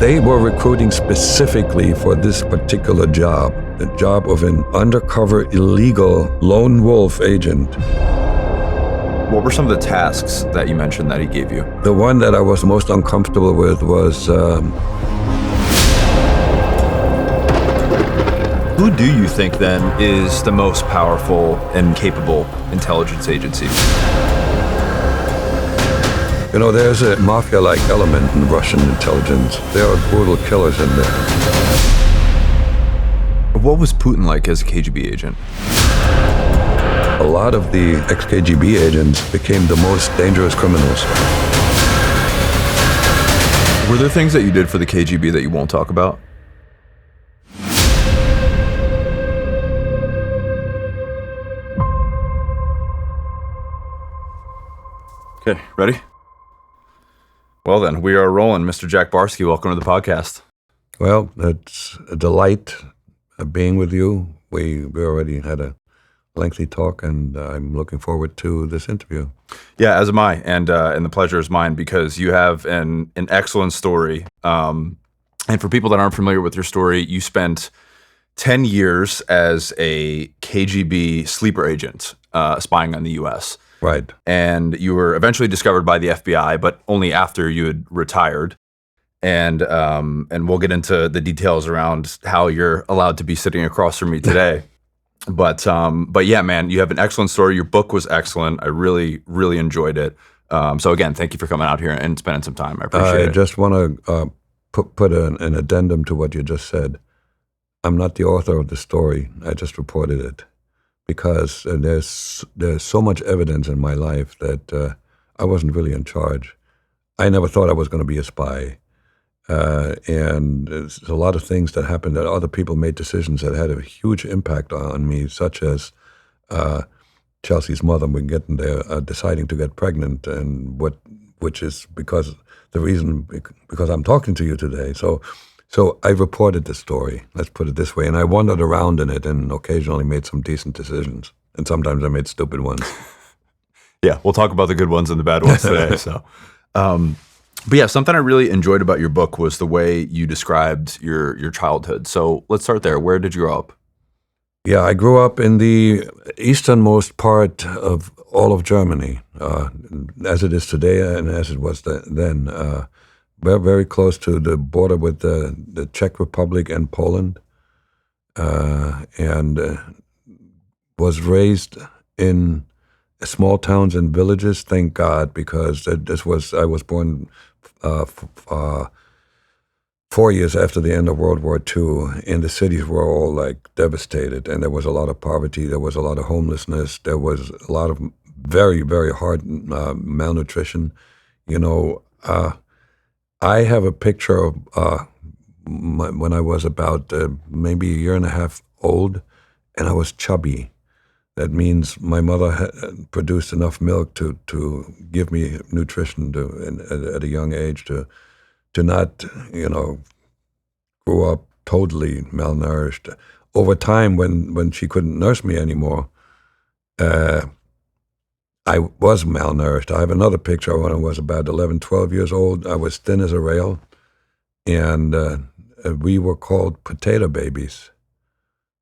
They were recruiting specifically for this particular job, the job of an undercover illegal lone wolf agent. What were some of the tasks that you mentioned that he gave you? The one that I was most uncomfortable with was Who do you think then is the most powerful and capable intelligence agency? You know, there's a mafia-like element in Russian intelligence. There are brutal killers in there. What was Putin like as a KGB agent? A lot of the ex-KGB agents became the most dangerous criminals. Were there things that you did for the KGB that you won't talk about? Okay, ready? Well then, we are rolling. Mr. Jack Barsky, welcome to the podcast. Well, it's a delight being with you. We already had a lengthy talk, and I'm looking forward to this interview. Yeah, as am I, and the pleasure is mine because you have an excellent story. And for people that aren't familiar with your story, you spent 10 years as a KGB sleeper agent spying on the U.S., Right. and you were eventually discovered by the FBI, but only after you had retired. And we'll get into the details around how you're allowed to be sitting across from me today. But yeah, man, you have an excellent story. Your book was excellent. I really, really enjoyed it. So again, thank you for coming out here and spending some time. I appreciate it. I just want to put an addendum to what you just said. I'm not the author of the story. I just reported it. Because there's so much evidence in my life that I wasn't really in charge. I never thought I was going to be a spy. And there's a lot of things that happened that other people made decisions that had a huge impact on me, such as Chelsea's mother, when getting there, deciding to get pregnant, and which is because I'm talking to you today. So I reported the story, let's put it this way, and I wandered around in it and occasionally made some decent decisions. And sometimes I made stupid ones. Yeah, we'll talk about the good ones and the bad ones today. So, but yeah, something I really enjoyed about your book was the way you described your childhood. So let's start there. Where did you grow up? Yeah, I grew up in the easternmost part of all of Germany, as it is today and as it was then. We're very close to the border with the Czech Republic and Poland, and was raised in small towns and villages. Thank God, because I was born 4 years after the end of World War II, and the cities were all like devastated, and there was a lot of poverty, there was a lot of homelessness, there was a lot of very, very hard malnutrition. You know. I have a picture of when I was about maybe a year and a half old, and I was chubby. That means my mother had produced enough milk to give me nutrition at a young age to not, grow up totally malnourished. Over time, when she couldn't nurse me anymore, I was malnourished. I have another picture when I was about 11, 12 years old. I was thin as a rail, and we were called potato babies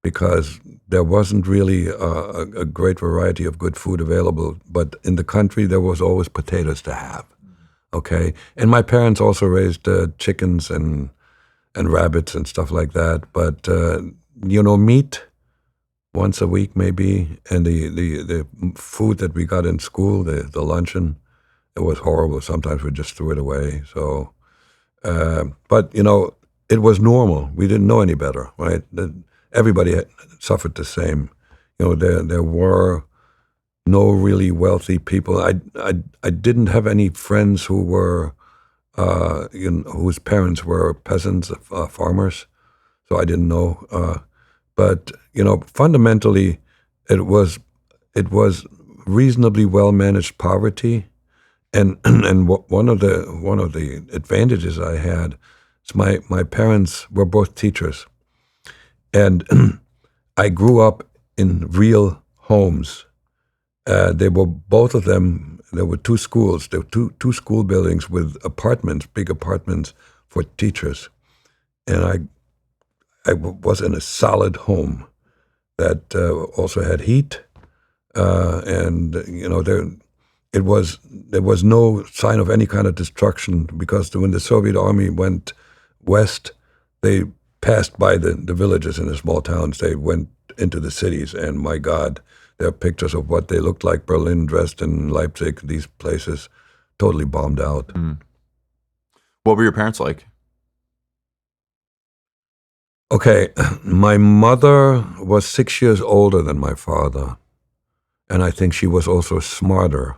because there wasn't really a great variety of good food available. But in the country, there was always potatoes to have, okay? And my parents also raised chickens and rabbits and stuff like that. But, meat, once a week maybe, and the food that we got in school, the luncheon, it was horrible. Sometimes we just threw it away. So, but it was normal. We didn't know any better, right? Everybody suffered the same. There were no really wealthy people. I didn't have any friends who were, whose parents were peasants, farmers. So I didn't know. But fundamentally, it was reasonably well managed poverty, and one of the advantages I had is my parents were both teachers, and I grew up in real homes. They were both of them. There were two schools. There were two school buildings with apartments, big apartments, for teachers. And I was in a solid home that also had heat, and there was no sign of any kind of destruction, because when the Soviet army went west, they passed by the villages and the small towns. They went into the cities, and my God, there are pictures of what they looked like: Berlin, Dresden, Leipzig, these places, totally bombed out. Mm. What were your parents like? Okay, my mother was 6 years older than my father, and I think she was also smarter.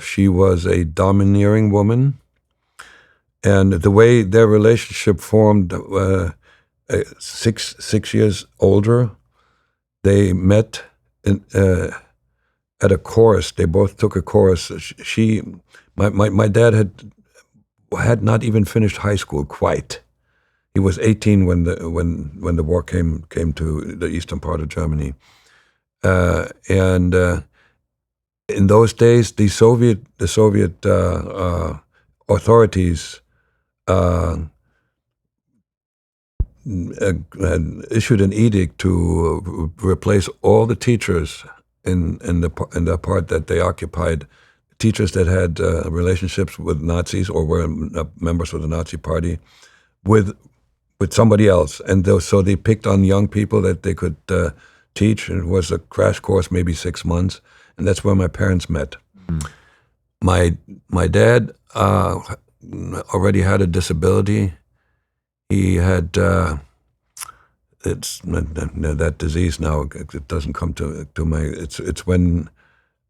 She was a domineering woman, and the way their relationship formed, 6 years older, they met at a course. They both took a course. My dad had not even finished high school quite. He was 18 when the war came to the eastern part of Germany, and in those days, the Soviet authorities had issued an edict to replace all the teachers in the part that they occupied, teachers that had relationships with Nazis or were members of the Nazi Party, with somebody else. And so they picked on young people that they could teach. It was a crash course, maybe 6 months, and that's where my parents met. Mm. My dad already had a disability. He had it's that disease now. It doesn't come to my. It's when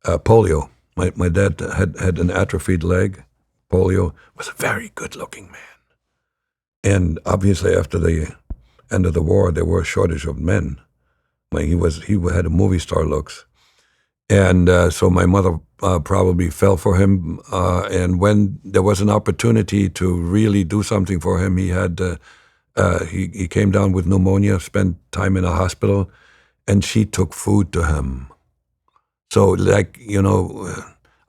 polio. My dad had an atrophied leg. Polio. Was a very good-looking man. And obviously, after the end of the war, there were a shortage of men. He had a movie star looks, and so my mother probably fell for him. And when there was an opportunity to really do something for him, he came down with pneumonia, spent time in a hospital, and she took food to him. So,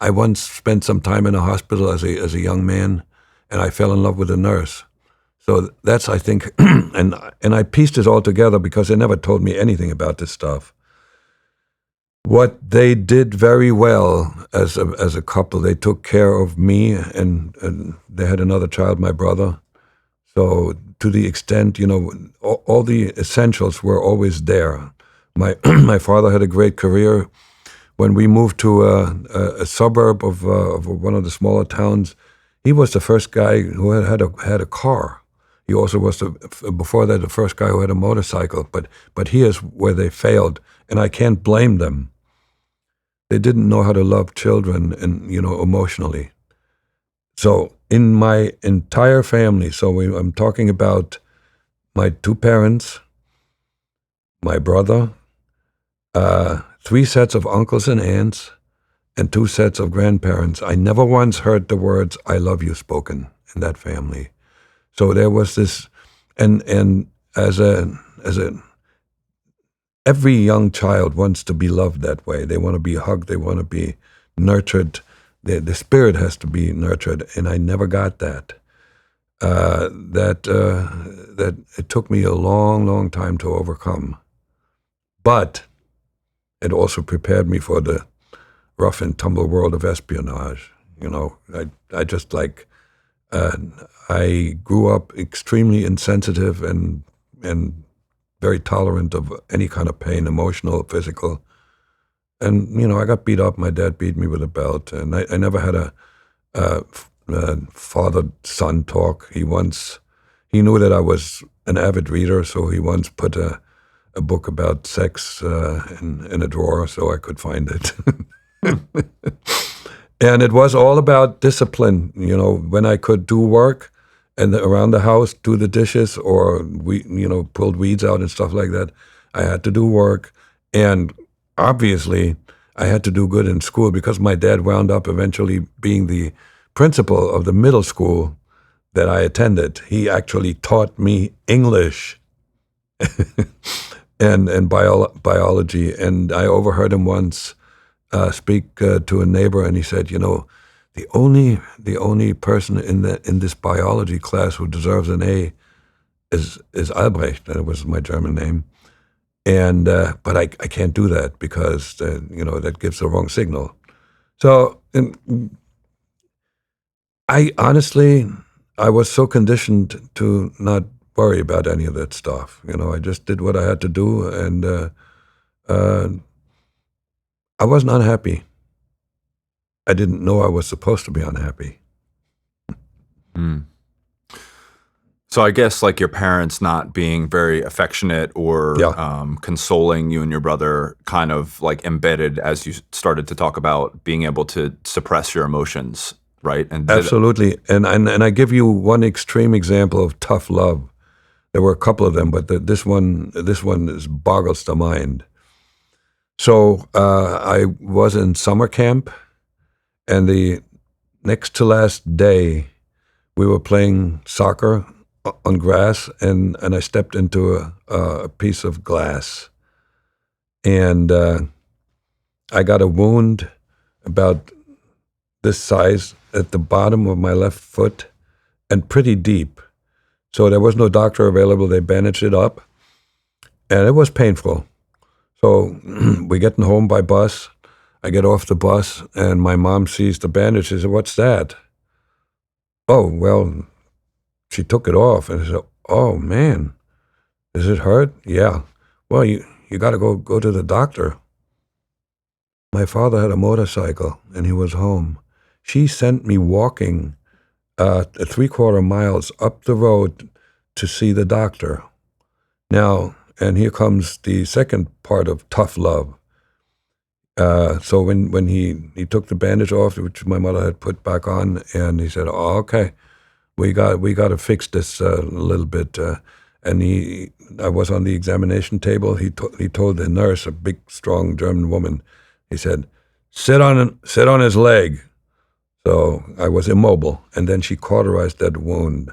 I once spent some time in a hospital as a young man, and I fell in love with a nurse. So that's, I think, and I pieced it all together because they never told me anything about this stuff. What they did very well as a couple, they took care of me, and they had another child, my brother. So to the extent, all the essentials were always there. My father had a great career. When we moved to a suburb of one of the smaller towns, he was the first guy who had a car. He also was before that the first guy who had a motorcycle. But here's where they failed, and I can't blame them. They didn't know how to love children and emotionally. So in my entire family, I'm talking about my two parents, my brother, 3 sets of uncles and aunts, and 2 sets of grandparents. I never once heard the words "I love you" spoken in that family. So there was this, and as every young child wants to be loved that way. They want to be hugged. They want to be nurtured. The spirit has to be nurtured, and I never got that. That it took me a long, long time to overcome. But it also prepared me for the rough and tumble world of espionage. I just I grew up extremely insensitive and very tolerant of any kind of pain, emotional, physical. And, I got beat up. My dad beat me with a belt. And I never had a father-son talk. He knew that I was an avid reader, so he once put a book about sex in a drawer so I could find it. And it was all about discipline, when I could do work and around the house, do the dishes, or pulled weeds out and stuff like that. I had to do work. And obviously, I had to do good in school because my dad wound up eventually being the principal of the middle school that I attended. He actually taught me English and biology. And I overheard him once speak to a neighbor, and he said, the only person in this biology class who deserves an A is Albrecht, and it was my German name. And but I can't do that because that gives the wrong signal. So I honestly, I was so conditioned to not worry about any of that stuff. I just did what I had to do, and uh, I wasn't unhappy. I didn't know I was supposed to be unhappy. Mm. So I guess like your parents not being very affectionate or Yeah, consoling you and your brother kind of like embedded as you started to talk about being able to suppress your emotions, right? And absolutely. And I give you one extreme example of tough love. There were a couple of them, but this one is boggles the mind. So I was in summer camp, and the next to last day, we were playing soccer on grass, and I stepped into a piece of glass, and I got a wound about this size at the bottom of my left foot, and pretty deep. So there was no doctor available. They bandaged it up, and it was painful. So we getting home by bus. I get off the bus, and my mom sees the bandage. She said, "What's that?" Oh, well, she took it off, and I said, "Oh man, does it hurt?" Yeah. Well, you got to go to the doctor. My father had a motorcycle, and he was home. She sent me walking 3/4 miles up the road to see the doctor. Now, and here comes the second part of tough love. So when he took the bandage off, which my mother had put back on, and he said, "Oh, okay, we got to fix this a little bit." And I was on the examination table. He told the nurse, a big, strong German woman, he said, sit on his leg." So I was immobile, and then she cauterized that wound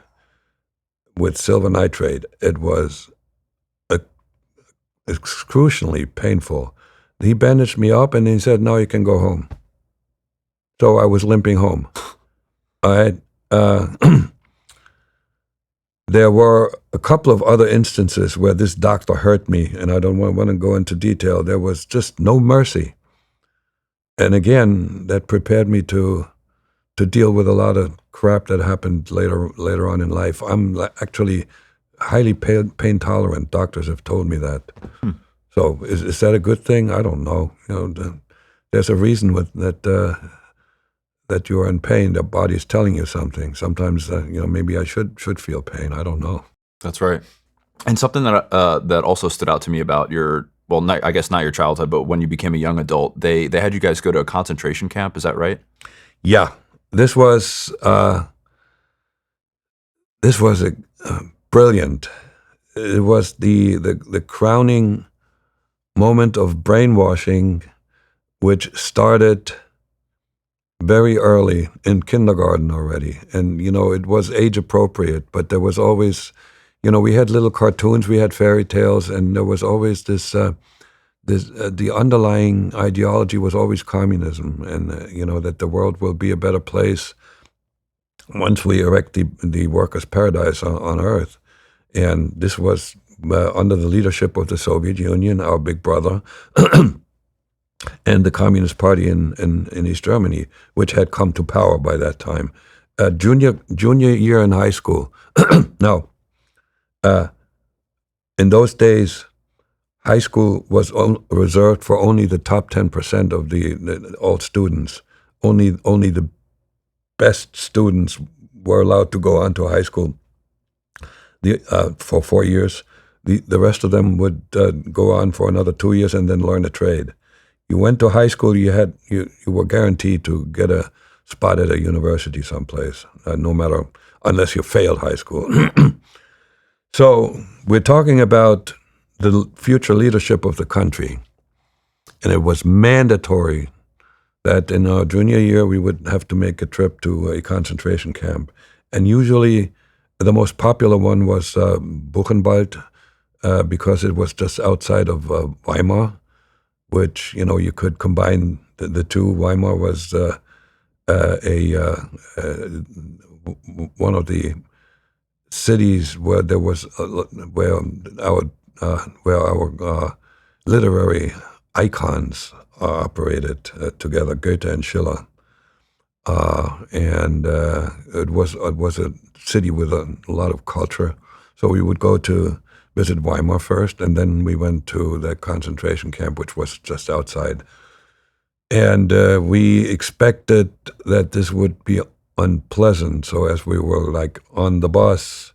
with silver nitrate. It was excruciatingly painful. He bandaged me up, and he said, "Now you can go home." So I was limping home. I There were a couple of other instances where this doctor hurt me, and I don't want to go into detail. There was just no mercy. And again, that prepared me to deal with a lot of crap that happened later on in life. I'm actually highly pain tolerant. Doctors have told me that. Hmm. So is that a good thing? I don't know. There's a reason that you are in pain. The body is telling you something. Sometimes maybe I should feel pain. I don't know. That's right. And something that also stood out to me about your, well, not, I guess not your childhood, but when you became a young adult, they had you guys go to a concentration camp. Is that right? Yeah, this was brilliant. It was the crowning moment of brainwashing, which started very early in kindergarten already. And, it was age appropriate, but there was always, we had little cartoons, we had fairy tales, and there was always the underlying ideology was always communism, and, that the world will be a better place once we erect the workers' paradise on Earth. And this was under the leadership of the Soviet Union, our big brother, and the Communist Party in East Germany, which had come to power by that time. Junior year in high school. Now, in those days, high school was reserved for only the top 10% of all students. Only the best students were allowed to go on to high school for 4 years. The rest of them would go on for another 2 years and then learn a trade. You went to high school, you were guaranteed to get a spot at a university someplace, unless you failed high school. So we're talking about the future leadership of the country, and it was mandatory that in our junior year we would have to make a trip to a concentration camp. And usually the most popular one was Buchenwald, because it was just outside of Weimar, which, you could combine the two. Weimar was one of the cities where there was where our literary icons operated together, Goethe and Schiller, and it was a city with a lot of culture. So we would go to visit Weimar first, and then we went to the concentration camp, which was just outside. And we expected that this would be unpleasant. So as we were like on the bus,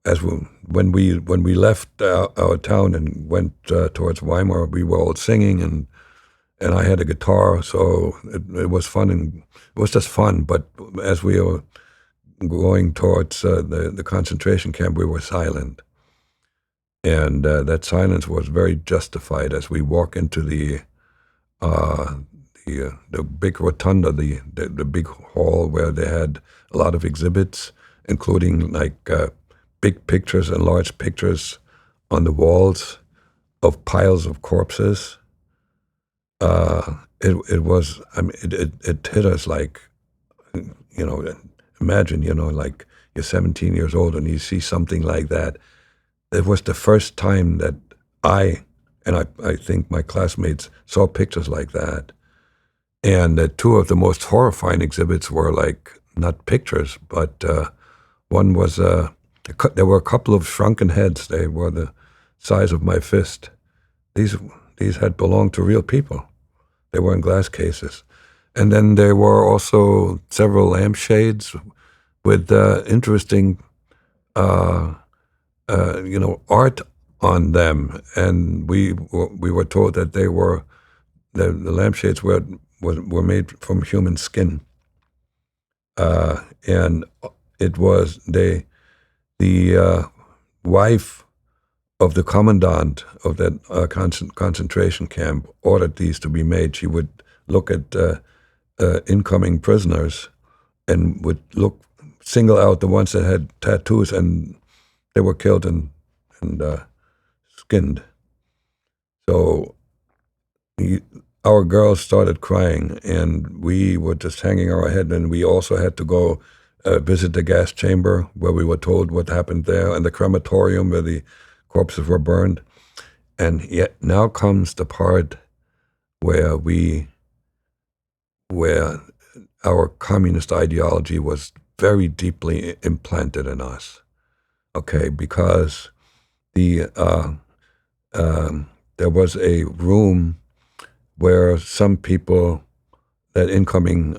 when we left our town and went towards Weimar, we were all singing, and I had a guitar, so it was fun, and it was just fun. But as we were going towards the concentration camp, we were silent, and that silence was very justified as we walk into the big rotunda, the big hall where they had a lot of exhibits, including like big pictures and large pictures on the walls of piles of corpses. It was, I mean, it hit us like, imagine, like you're 17 years old and you see something like that. It was the first time that I think my classmates saw pictures like that. And two of the most horrifying exhibits were like not pictures, but one was there were a couple of shrunken heads. They were the size of my fist. These had belonged to real people. They were in glass cases. And then there were also several lampshades with interesting, art on them. And we were told that they were the lampshades were made from human skin, and it was the wife of the commandant of that concentration camp ordered these to be made. She would look at incoming prisoners and would single out the ones that had tattoos, and they were killed and skinned. So our girls started crying, and we were just hanging our head. And we also had to go visit the gas chamber where we were told what happened there, and the crematorium where the corpses were burned. And yet now comes the part where our communist ideology was very deeply implanted in us. Okay, because there was a room where some people, that incoming,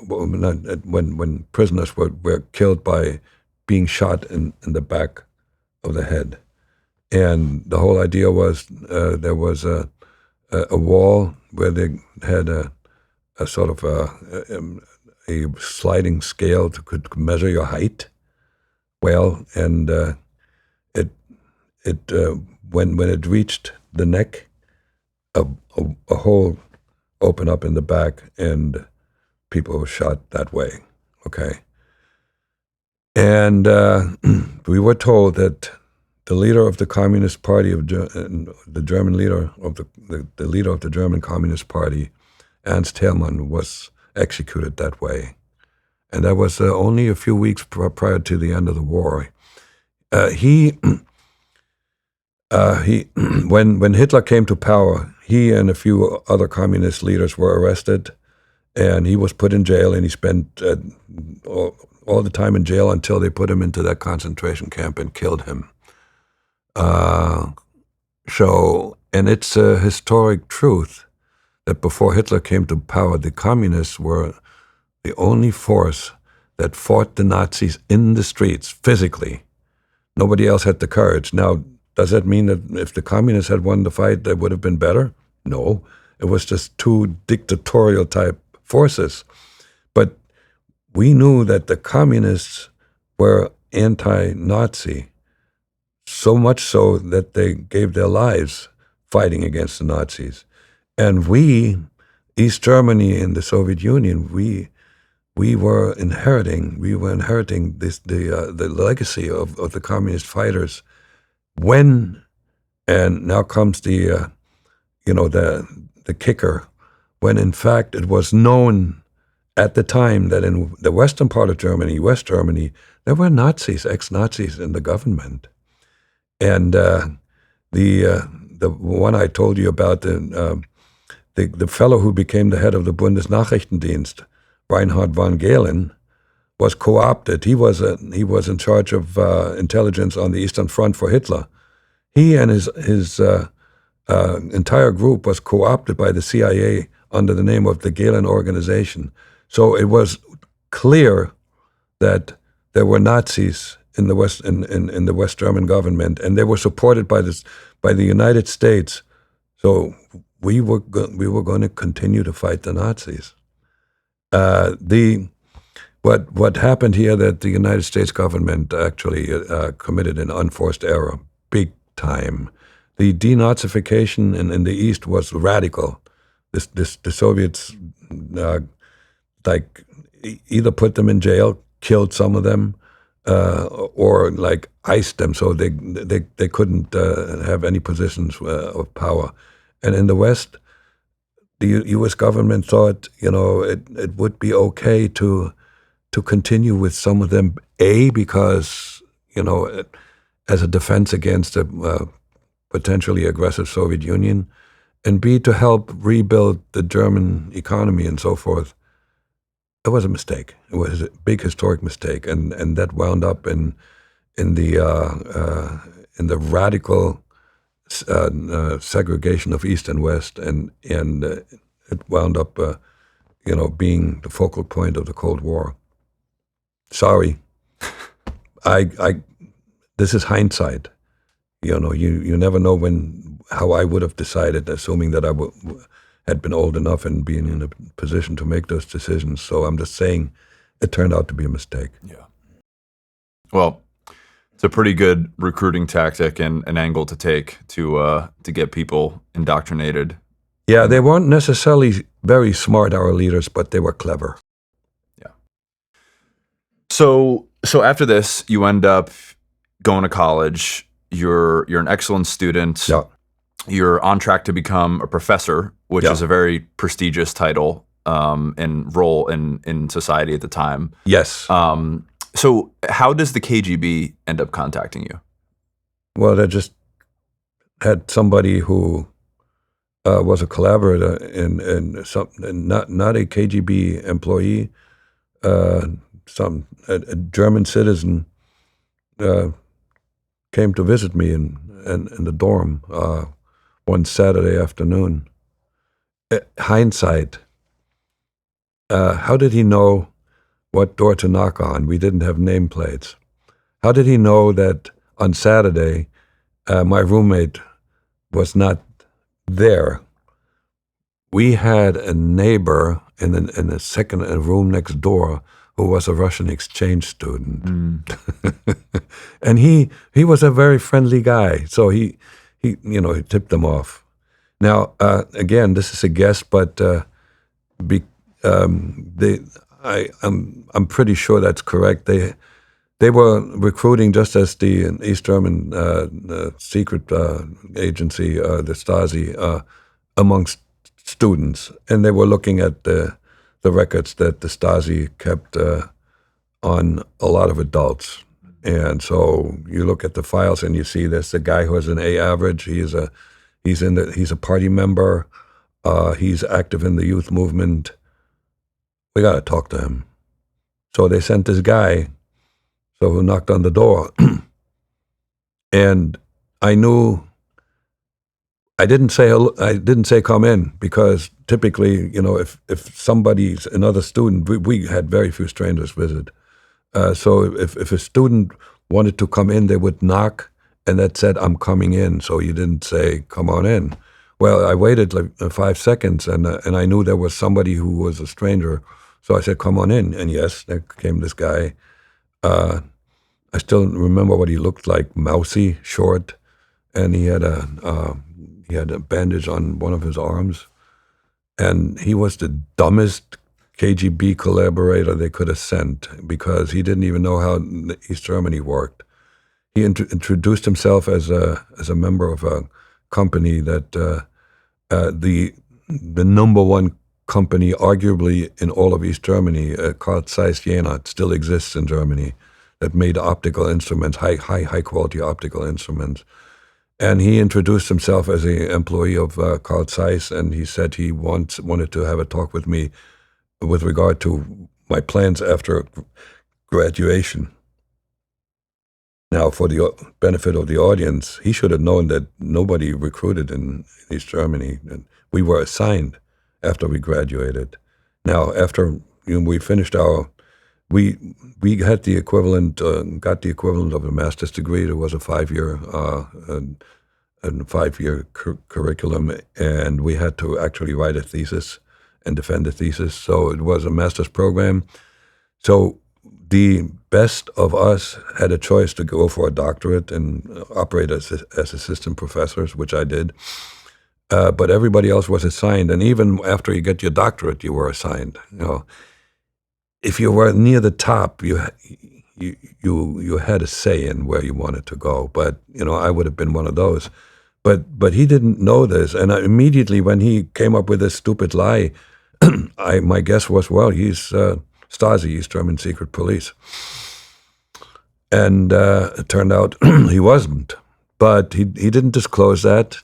when prisoners were killed by being shot in the back of the head. And the whole idea was there was a wall where they had a sort of a sliding scale could measure your height well, and when it reached the neck, a hole opened up in the back, and people were shot that way. Okay, and we were told that the leader of the Communist Party the German leader of the leader of the German Communist Party, Ernst Thälmann, was executed that way, and that was only a few weeks prior to the end of the war. When Hitler came to power, he and a few other communist leaders were arrested, and he was put in jail, and he spent all the time in jail until they put him into that concentration camp and killed him. And it's a historic truth that before Hitler came to power, the communists were the only force that fought the Nazis in the streets physically. Nobody else had the courage. Now, does that mean that if the communists had won the fight, they would have been better? No. It was just two dictatorial type forces. But we knew that the communists were anti-Nazi, so much so that they gave their lives fighting against the Nazis. And we, East Germany and the Soviet Union, we were inheriting the legacy of the communist fighters. And now comes the kicker, when in fact it was known at the time that in the western part of Germany, West Germany, there were Nazis, ex-Nazis in the government. And the one I told you about, the fellow who became the head of the Bundesnachrichtendienst, Reinhard von Gehlen, was co-opted. He was in charge of intelligence on the Eastern Front for Hitler. He and his entire group was co-opted by the CIA under the name of the Gehlen Organization. So it was clear that there were Nazis in the West in the West German government, and they were supported by the United States. So we were going to continue to fight the Nazis. What happened here, that the United States government actually committed an unforced error, big time. The denazification in the East was radical. The Soviets either put them in jail, killed some of them, or iced them so they couldn't have any positions of power. And in the West, the U.S. government thought, it would be okay to continue with some of them, because, as a defense against a potentially aggressive Soviet Union, and B, to help rebuild the German economy and so forth. It was a mistake. It was a big historic mistake, and that wound up in the radical segregation of East and West, and it wound up being the focal point of the Cold War. Sorry, this is hindsight. You never know how I would have decided, assuming that I had been old enough and being in a position to make those decisions. So I'm just saying it turned out to be a mistake. Yeah. Well, it's a pretty good recruiting tactic and an angle to take to get people indoctrinated. Yeah, they weren't necessarily very smart, our leaders, but they were clever. Yeah. So after this, you end up going to college. You're an excellent student. Yeah. You're on track to become a professor, which is a very prestigious title and role in society at the time. Yes. So how does the KGB end up contacting you? Well, they just had somebody who was a collaborator and not a KGB employee, a German citizen came to visit me in the dorm one Saturday afternoon. Hindsight, how did he know what door to knock on? We didn't have nameplates. How did he know that on Saturday my roommate was not there? We had a neighbor in the second room next door who was a Russian exchange student. And he was a very friendly guy, so he tipped them off. Now, again, this is a guess, but I'm pretty sure that's correct. They were recruiting, just as the East German secret agency, the Stasi, amongst students, and they were looking at the records that the Stasi kept on a lot of adults. And so you look at the files and you see there's a guy who has an A average. He's a party member. He's active in the youth movement. We got to talk to him. So they sent this guy, who knocked on the door, and I knew. I didn't say come in, because typically, if somebody's another student, we had very few strangers visit. So if a student wanted to come in, they would knock, and that said, "I'm coming in." So you didn't say, "Come on in." Well, I waited 5 seconds, and I knew there was somebody who was a stranger. So I said, "Come on in." And yes, there came this guy. I still remember what he looked like: mousy, short, and he had a bandage on one of his arms. And he was the dumbest KGB collaborator they could have sent, because he didn't even know how East Germany worked. He introduced himself as a member of a company that the number one company, arguably in all of East Germany, called Zeiss Jena. It still exists in Germany, that made optical instruments, high quality optical instruments. And he introduced himself as an employee of Carl Zeiss, and he said he wanted to have a talk with me with regard to my plans after graduation. Now, for the benefit of the audience, he should have known that nobody recruited in East Germany, and we were assigned after we graduated. Now, after we finished we had the equivalent, got the equivalent of a master's degree. There was a 5-year curriculum, and we had to actually write a thesis and defend a thesis. So it was a master's program. So the best of us had a choice to go for a doctorate and operate as assistant professors, which I did. But everybody else was assigned, and even after you get your doctorate, you were assigned. If you were near the top, you had a say in where you wanted to go. But I would have been one of those. But he didn't know this, and immediately when he came up with this stupid lie, my guess was, well, he's Stasi, East German secret police, and it turned out he wasn't. But he didn't disclose that.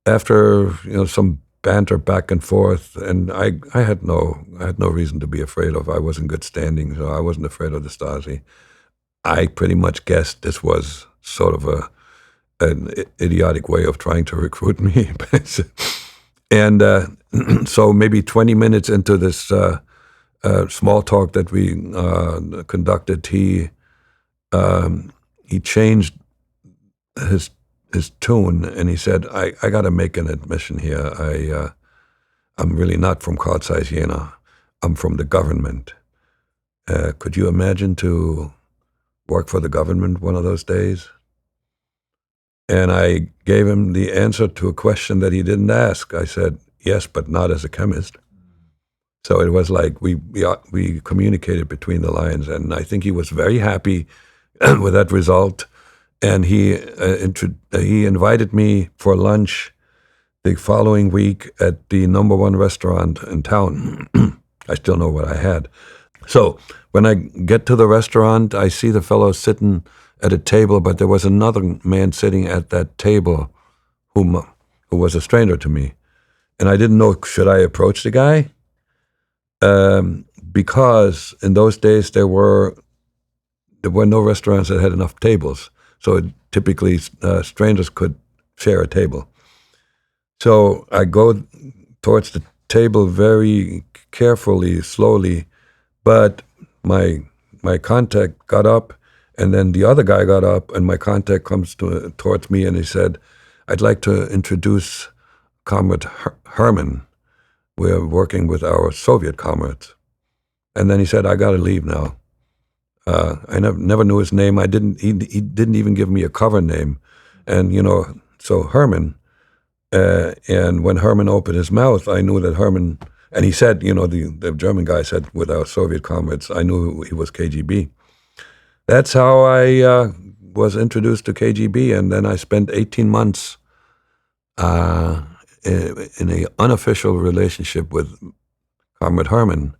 After some banter back and forth, and I had no reason to be afraid of. I was in good standing, so I wasn't afraid of the Stasi. I pretty much guessed this was sort of an idiotic way of trying to recruit me. And so maybe 20 minutes into this small talk that we conducted, he changed his tune, and he said, I got to make an admission here. I'm really not from Carl Zeiss Jena. I'm from the government. Could you imagine to work for the government one of those days? And I gave him the answer to a question that he didn't ask. I said, yes, but not as a chemist. So it was like we communicated between the lines, and I think he was very happy with that result. And he invited me for lunch the following week at the #1 restaurant in town. I still know what I had. So when I get to the restaurant, I see the fellow sitting at a table, but there was another man sitting at that table who was a stranger to me. And I didn't know, should I approach the guy? Because in those days there were no restaurants that had enough tables. So typically strangers could share a table. So I go towards the table very carefully, slowly, but my contact got up, and then the other guy got up, and my contact comes towards me, and he said, I'd like to introduce Comrade Herman. We're working with our Soviet comrades. And then he said, I got to leave now. I never knew his name. He didn't even give me a cover name. And, so Herman, and when Herman opened his mouth, I knew that Herman, and he said, the German guy said, with our Soviet comrades, I knew he was KGB. That's how I was introduced to KGB, and then I spent 18 months in an unofficial relationship with Comrade Herman.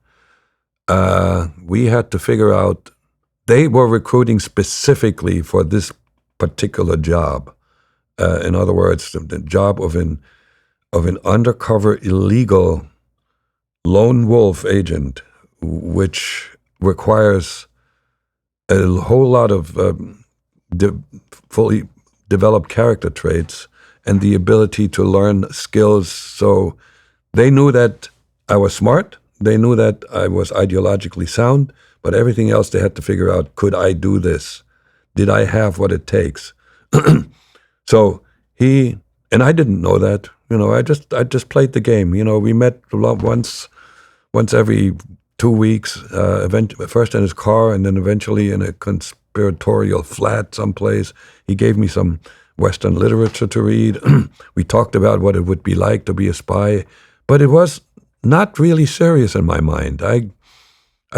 We had to figure out, they were recruiting specifically for this particular job. In other words, the job of an undercover illegal lone wolf agent, which requires a whole lot of fully developed character traits and the ability to learn skills. So they knew that I was smart. They knew that I was ideologically sound, but everything else they had to figure out, could I do this? Did I have what it takes? So and I didn't know that. I just played the game. We met once every 2 weeks, first in his car and then eventually in a conspiratorial flat someplace. He gave me some Western literature to read. We talked about what it would be like to be a spy, but it was not really serious in my mind. I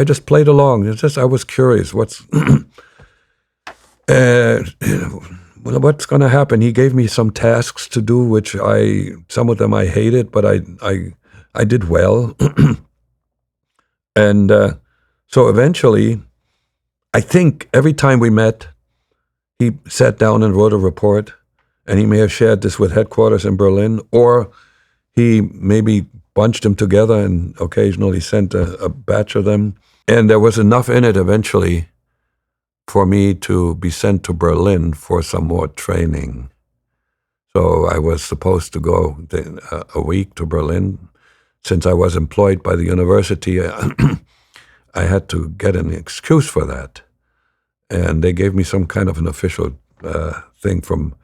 just played along. It's just I was curious. What's going to happen? He gave me some tasks to do, which some of them I hated, but I I did well. And so eventually, I think every time we met, he sat down and wrote a report, and he may have shared this with headquarters in Berlin, or he maybe bunched them together and occasionally sent a batch of them. And there was enough in it eventually for me to be sent to Berlin for some more training. So I was supposed to go a week to Berlin. Since I was employed by the university, I had to get an excuse for that. And they gave me some kind of an official thing from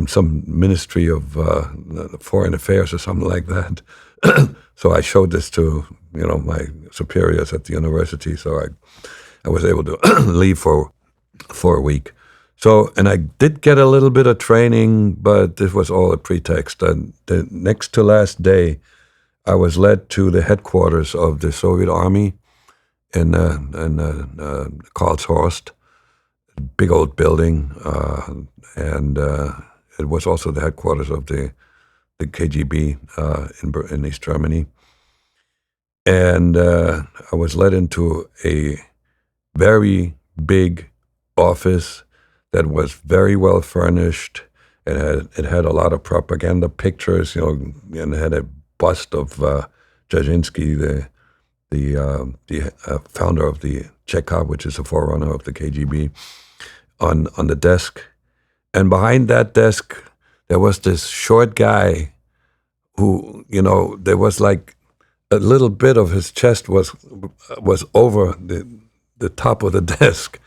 some Ministry of Foreign Affairs or something like that. So I showed this to my superiors at the university. So I was able to leave for a week. So, and I did get a little bit of training, but this was all a pretext. And the next to last day, I was led to the headquarters of the Soviet Army in Karlshorst, big old building, and it was also the headquarters of the KGB in East Germany. And I was led into a very big office that was very well furnished. It had a lot of propaganda pictures, and it had a bust of Dzerzhinsky, the founder of the Cheka, which is a forerunner of the KGB, on the desk. And behind that desk, there was this short guy who, there was like a little bit of his chest was over the top of the desk.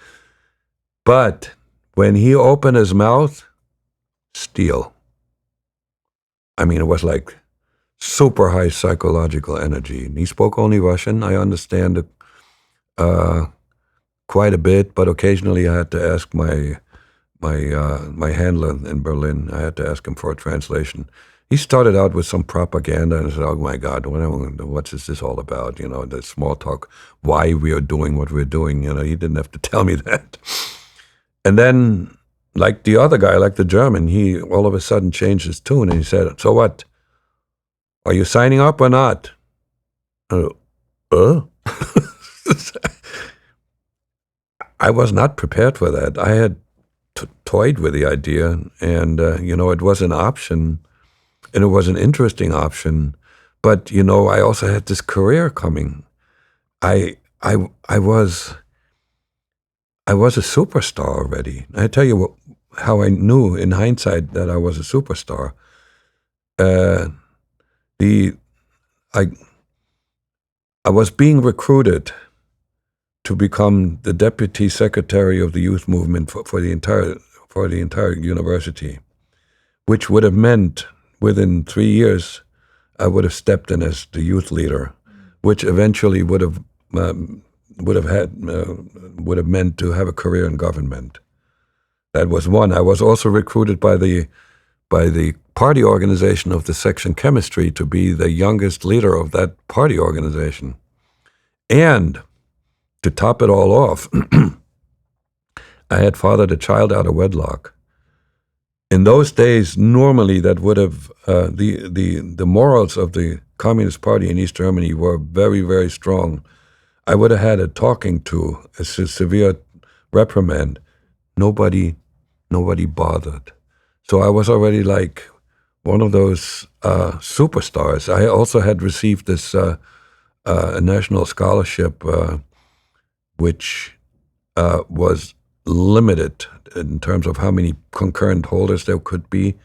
But when he opened his mouth, steel. I mean, it was like super high psychological energy. And he spoke only Russian. I understand it quite a bit, but occasionally I had to ask my handler in Berlin. I had to ask him for a translation. He started out with some propaganda and said, "Oh my God, what is this all about?" The small talk, why we are doing what we're doing. He didn't have to tell me that. And then, like the other guy, like the German, he all of a sudden changed his tune and he said, "So what? Are you signing up or not?" I was not prepared for that. I had toyed with the idea, and it was an option, and it was an interesting option. But I also had this career coming. I was a superstar already. I tell you how I knew in hindsight that I was a superstar. I was being recruited to become the deputy secretary of the youth movement for the entire university, which would have meant within 3 years I would have stepped in as the youth leader, which eventually would have meant to have a career in government. That was one. I was also recruited by the party organization of the section chemistry to be the youngest leader of that party organization. And to top it all off, I had fathered a child out of wedlock. In those days, normally that would have, the morals of the Communist Party in East Germany were very, very strong. I would have had a talking to, a severe reprimand. Nobody bothered. So I was already like one of those superstars. I also had received this a national scholarship, which was limited in terms of how many concurrent holders there could be.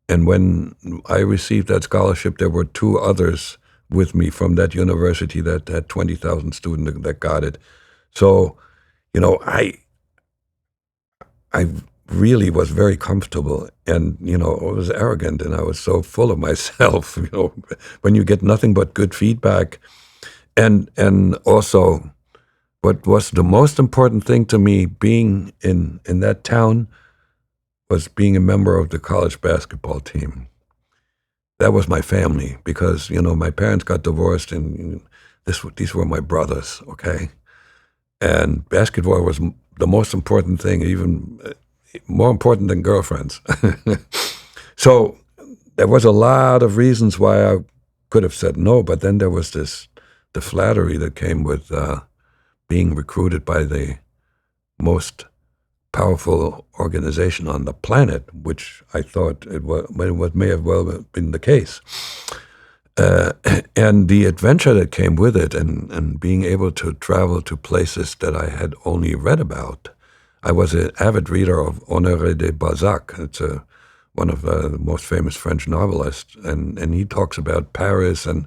And when I received that scholarship, there were 2 others with me from that university that had 20,000 students that got it. So, I really was very comfortable, and I was arrogant, and I was so full of myself. When you get nothing but good feedback, and also, what was the most important thing to me being in that town was being a member of the college basketball team. That was my family, because my parents got divorced, and these were my brothers. Okay, and basketball was the most important thing, even more important than girlfriends. So there was a lot of reasons why I could have said no, but then there was the flattery that came with being recruited by the most powerful organization on the planet, which I thought it may have well been the case. And the adventure that came with it, and being able to travel to places that I had only read about. I was an avid reader of Honoré de Balzac. It's one of the most famous French novelists, and he talks about Paris, and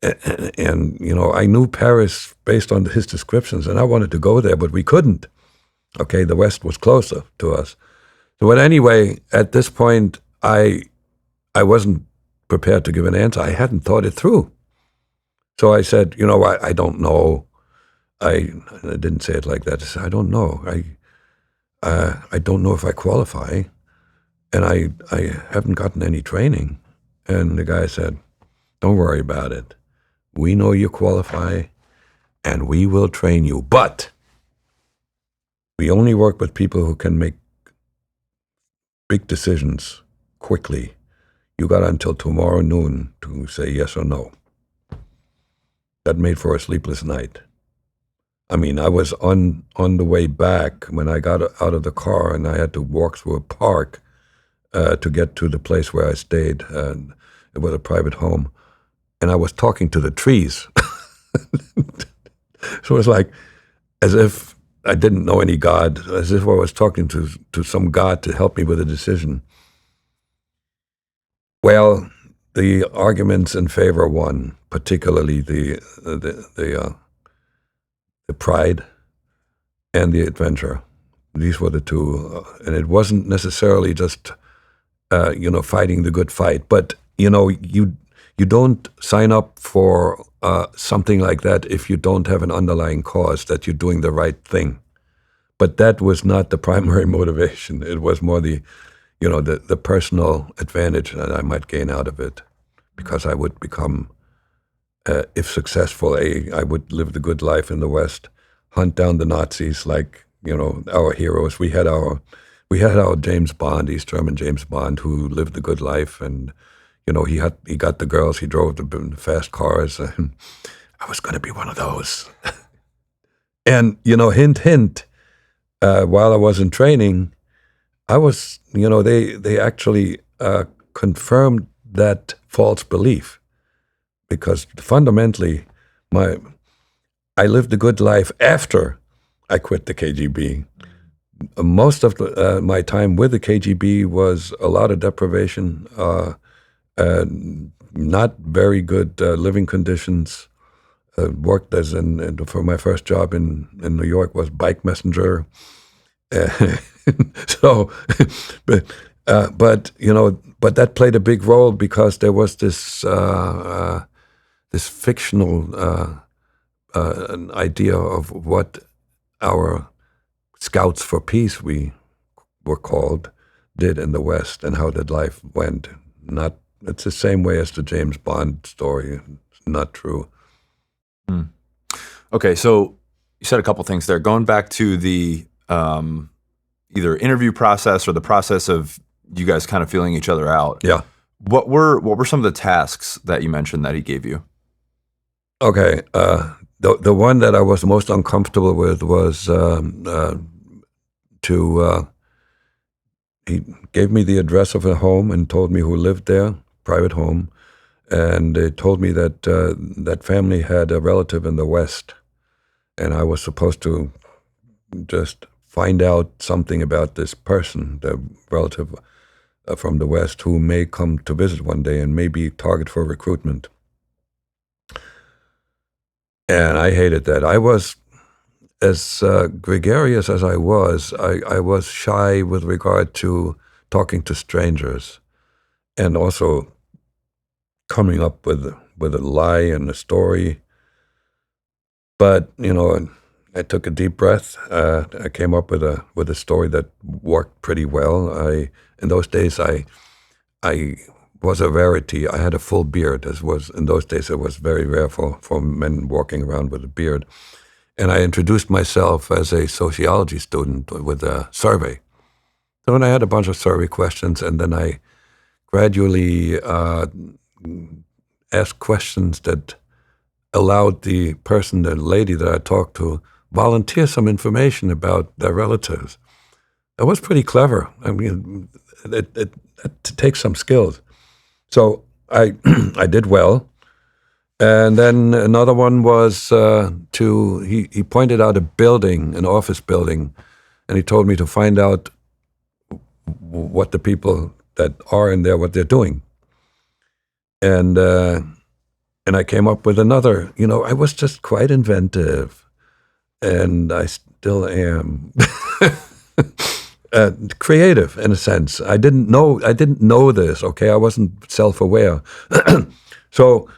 I knew Paris based on his descriptions, and I wanted to go there, but we couldn't. Okay, the West was closer to us. So, but anyway, at this point, I wasn't prepared to give an answer. I hadn't thought it through. So I said, I don't know. I didn't say it like that. I said, I don't know. I don't know if I qualify, and I haven't gotten any training. And the guy said, don't worry about it. We know you qualify, and we will train you. But we only work with people who can make big decisions quickly. You got until tomorrow noon to say yes or no. That made for a sleepless night. I mean, I was on the way back when I got out of the car, and I had to walk through a park to get to the place where I stayed. It was a private home. And I was talking to the trees. So it was like as if I didn't know any God, as if I was talking to some God to help me with a decision. Well, the arguments in favor won, particularly the pride and the adventure. These were the two, and it wasn't necessarily just fighting the good fight, but you don't sign up for something like that if you don't have an underlying cause that you're doing the right thing. But that was not the primary motivation. It was more the personal advantage that I might gain out of it, because I would become, if successful, I would live the good life in the West, hunt down the Nazis like our heroes. We had our James Bond, East German James Bond, who lived the good life, and he got the girls, he drove the fast cars. And I was going to be one of those. And hint, hint. While I was in training, I was, they actually confirmed that false belief, because fundamentally, I lived a good life after I quit the KGB. Most of my time with the KGB was a lot of deprivation, not very good living conditions. Worked for my first job in New York was bike messenger. So, but that played a big role, because there was this fictional idea of what our scouts for peace, we were called, did in the West, and how that life went. It's the same way as the James Bond story. It's not true. Okay, so you said a couple things there. Going back to the either interview process or the process of you guys kind of feeling each other out. Yeah. What were some of the tasks that you mentioned that he gave you? Okay, the one that I was most uncomfortable with was he gave me the address of a home and told me who lived there, private home, and they told me that that family had a relative in the West, and I was supposed to just find out something about this person, the relative from the West, who may come to visit one day and may be target for recruitment. And I hated that. I was, as gregarious as I was shy with regard to talking to strangers, and also coming up with a lie and a story. But I took a deep breath. I came up with a story that worked pretty well. In those days I was a rarity. I had a full beard. In those days it was very rare for men walking around with a beard. And I introduced myself as a sociology student with a survey. So then I had a bunch of survey questions, and then I gradually ask questions that allowed the person, the lady that I talked to, volunteer some information about their relatives. That was pretty clever. I mean, it takes some skills. So I I did well. And then another one was he pointed out a building, an office building, and he told me to find out what the people that are in there, what they're doing. And I came up with another. I was just quite inventive, and I still am. Creative in a sense. I didn't know this. Okay, I wasn't self-aware. So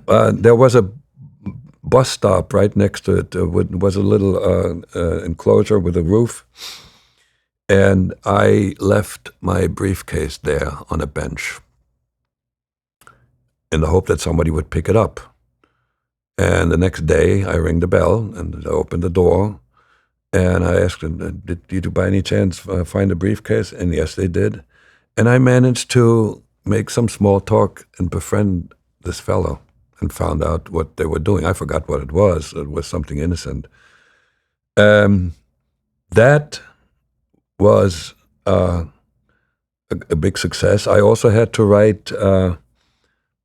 there was a bus stop right next to it. Was a little enclosure with a roof, and I left my briefcase there on a bench in the hope that somebody would pick it up. And the next day, I rang the bell and I opened the door. And I asked them, did you by any chance find a briefcase? And yes, they did. And I managed to make some small talk and befriend this fellow and found out what they were doing. I forgot what it was. It was something innocent. That was a big success. I also had to write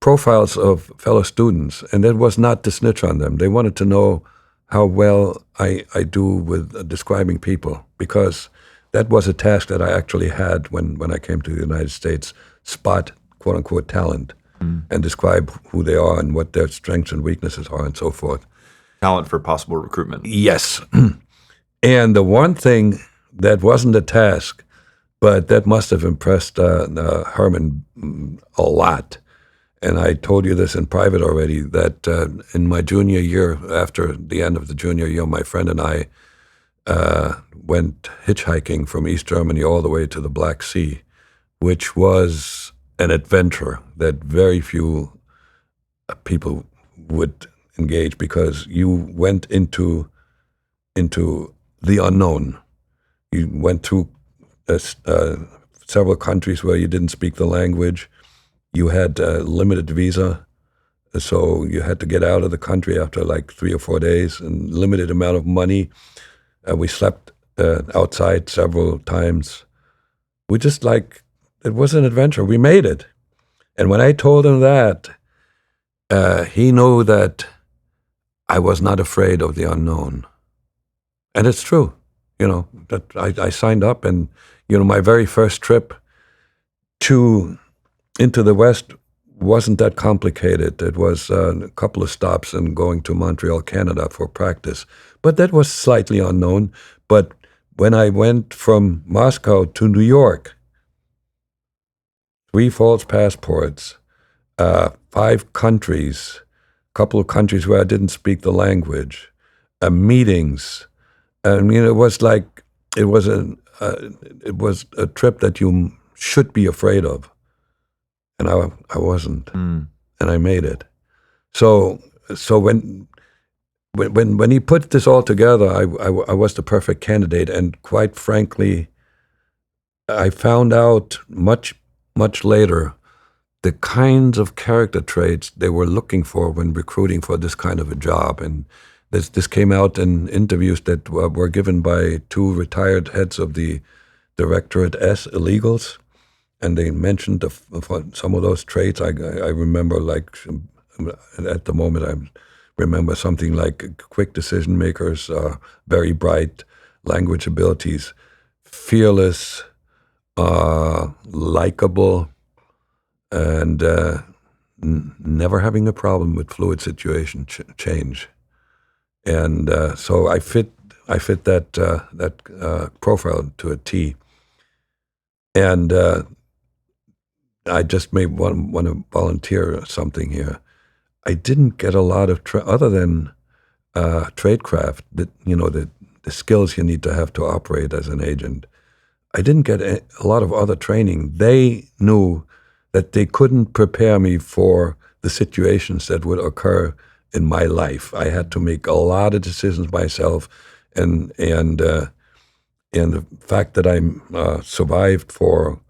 profiles of fellow students, and that was not to snitch on them. They wanted to know how well I do with describing people, because that was a task that I actually had when I came to the United States, spot quote-unquote talent and describe who they are and what their strengths and weaknesses are and so forth. Talent for possible recruitment. Yes. And the one thing that wasn't a task, but that must have impressed Herman a lot, and I told you this in private already, that in my junior year, after the end of the junior year, my friend and I went hitchhiking from East Germany all the way to the Black Sea, which was an adventure that very few people would engage, because you went into the unknown. You went through several countries where you didn't speak the language. You had a limited visa, so you had to get out of the country after like 3 or 4 days, and limited amount of money. We slept outside several times. We just it was an adventure. We made it. And when I told him that, he knew that I was not afraid of the unknown. And it's true, that I signed up, and, my very first trip into the West wasn't that complicated. It was a couple of stops and going to Montreal, Canada for practice. But that was slightly unknown. But when I went from Moscow to New York, 3 false passports, 5 countries, a couple of countries where I didn't speak the language, meetings. It was a trip that you should be afraid of. And I wasn't, and I made it. So when he put this all together, I was the perfect candidate. And quite frankly, I found out much later the kinds of character traits they were looking for when recruiting for this kind of a job. And this came out in interviews that were given by 2 retired heads of the Directorate S illegals. And they mentioned some of those traits. I remember, at the moment, I remember something like quick decision makers, very bright, language abilities, fearless, likable, and never having a problem with fluid situation change. And so I fit that profile to a T. And I just may want to volunteer something here. I didn't get a lot of other than Tradecraft, the skills you need to have to operate as an agent. I didn't get a lot of other training. They knew that they couldn't prepare me for the situations that would occur in my life. I had to make a lot of decisions myself, and the fact that I survived for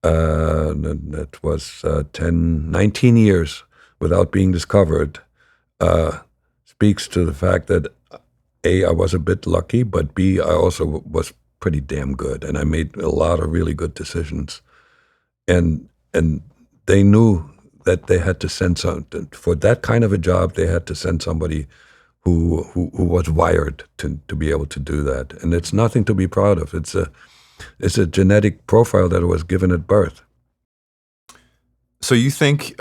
that was 19 years without being discovered, speaks to the fact that A, I was a bit lucky, but B, I also was pretty damn good, and I made a lot of really good decisions. And they knew that they had to send for that kind of a job. They had to send somebody who was wired to be able to do that. And it's nothing to be proud of. It's a genetic profile that was given at birth. So you think?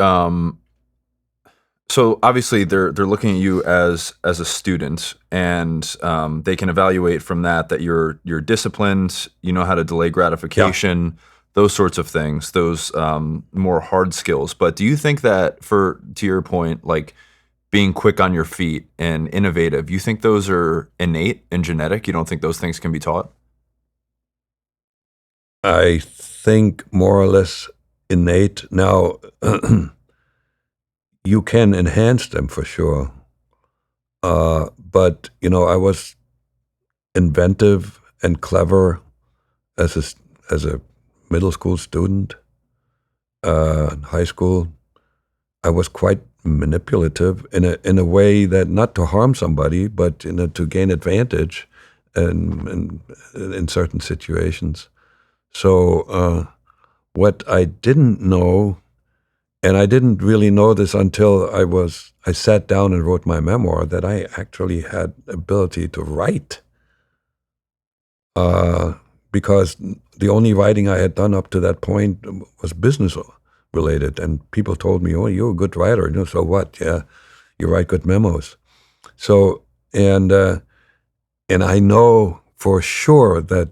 So obviously they're looking at you as a student, and they can evaluate from that you're disciplined, you know how to delay gratification, those sorts of things, those more hard skills. But do you think that, to your point, like being quick on your feet and innovative, you think those are innate and genetic? You don't think those things can be taught? I think more or less innate. Now, you can enhance them for sure. But, I was inventive and clever as a middle school student, high school. I was quite manipulative in a way that not to harm somebody, but to gain advantage in certain situations. So what I didn't know, and I didn't really know this until I sat down and wrote my memoir, that I actually had ability to write. Because the only writing I had done up to that point was business related, and people told me, "Oh, you're a good writer." So what? Yeah, you write good memos. So and I know for sure that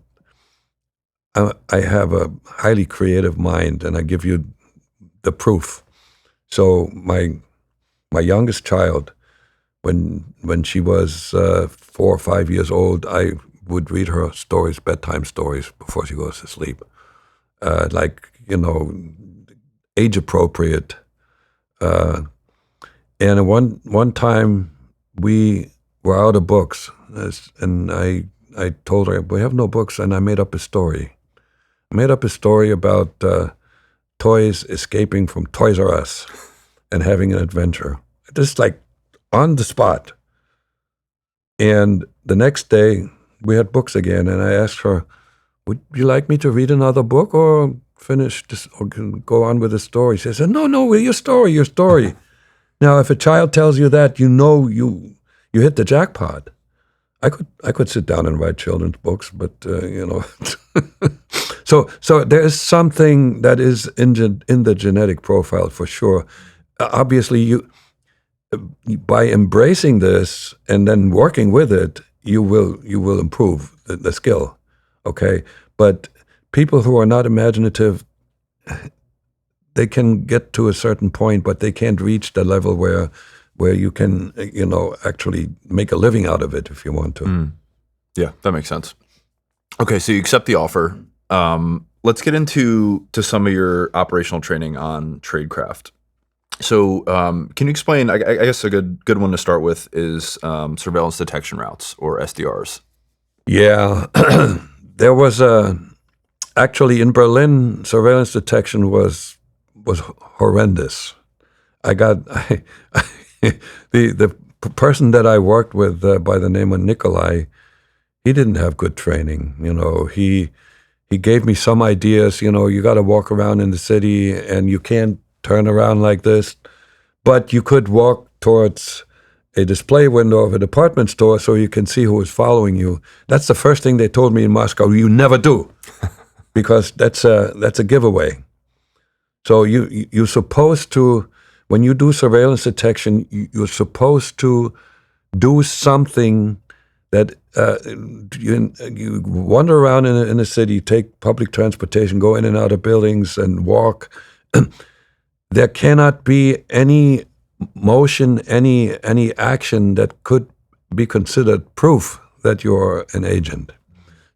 I have a highly creative mind, and I give you the proof. So my youngest child, when she was 4 or 5 years old, I would read her stories, bedtime stories, before she goes to sleep, age appropriate. And one time we were out of books, and I told her, we have no books, and I made up a story. I made up a story about toys escaping from Toys R Us and having an adventure, just like on the spot. And the next day we had books again, and I asked her, "Would you like me to read another book or finish this, or go on with the story?" She said, "No, your story." Now, if a child tells you that, you hit the jackpot. I could sit down and write children's books, but so there is something that is in the genetic profile for sure. Obviously, by embracing this and then working with it, you will improve the skill. Okay, but people who are not imaginative, they can get to a certain point, but they can't reach the level where you can actually make a living out of it if you want to. Yeah, that makes sense. Okay, so you accept the offer. Let's get into some of your operational training on Tradecraft. So can you explain, I guess a good one to start with is surveillance detection routes, or SDRs. Yeah, there was actually in Berlin, surveillance detection was horrendous. The person that I worked with by the name of Nikolai, he didn't have good training. He gave me some ideas. You got to walk around in the city, and you can't turn around like this, but you could walk towards a display window of a department store so you can see who is following you. That's the first thing they told me in Moscow. You never do, because that's a giveaway. So you're supposed to, when you do surveillance detection, you're supposed to do something that you wander around in a city, take public transportation, go in and out of buildings, and walk. There cannot be any motion, any action that could be considered proof that you're an agent.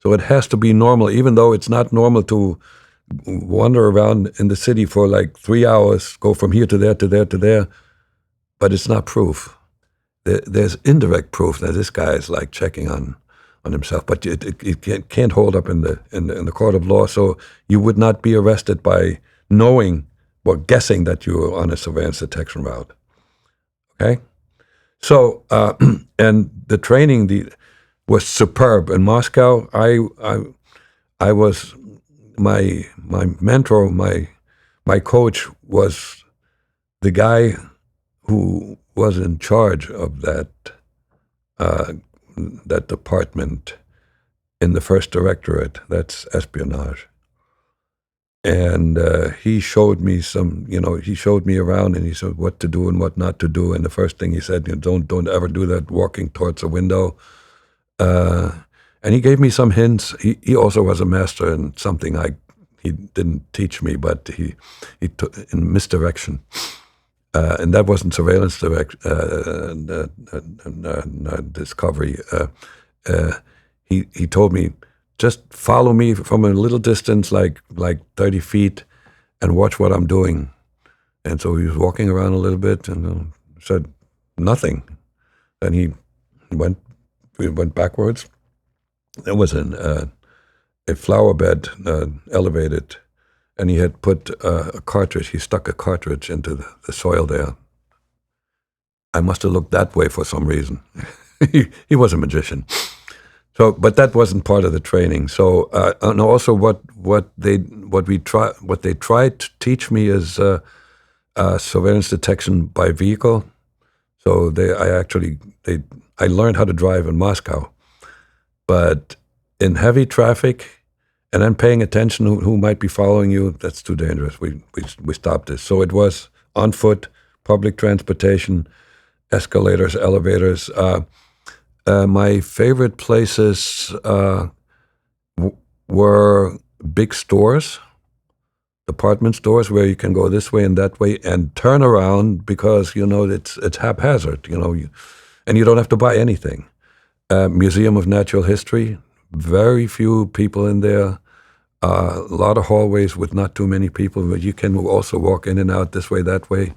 So it has to be normal, even though it's not normal to wander around in the city for like 3 hours, go from here to there, to there, to there, but it's not proof. There's indirect proof that this guy is like checking on on himself. But it can't hold up in the court of law. So you would not be arrested by knowing or guessing that you were on a surveillance detection route. Okay, so and the training was superb in Moscow. I was my mentor, my coach was the guy who was in charge of that department in the first directorate. That's espionage. And he showed me he showed me around, and he said what to do and what not to do. And the first thing he said, don't ever do that walking towards a window. And he gave me some hints. He also was a master in something he didn't teach me, but he took in misdirection. And that wasn't surveillance discovery. He told me, just follow me from a little distance, like 30 feet, and watch what I'm doing. And so he was walking around a little bit and said nothing. Then we went backwards. There was a flower bed elevated, and he had put a cartridge. He stuck a cartridge into the soil there. I must have looked that way for some reason. He was a magician. So, but that wasn't part of the training. So, and also what they tried to teach me is surveillance detection by vehicle. So I learned how to drive in Moscow, but in heavy traffic, and then paying attention who might be following you, that's too dangerous. We stopped this. So it was on foot, public transportation, escalators, elevators. My favorite places were big stores, department stores where you can go this way and that way and turn around because, it's haphazard, and you don't have to buy anything. Museum of Natural History, very few people in there, a lot of hallways with not too many people, but you can also walk in and out this way, that way.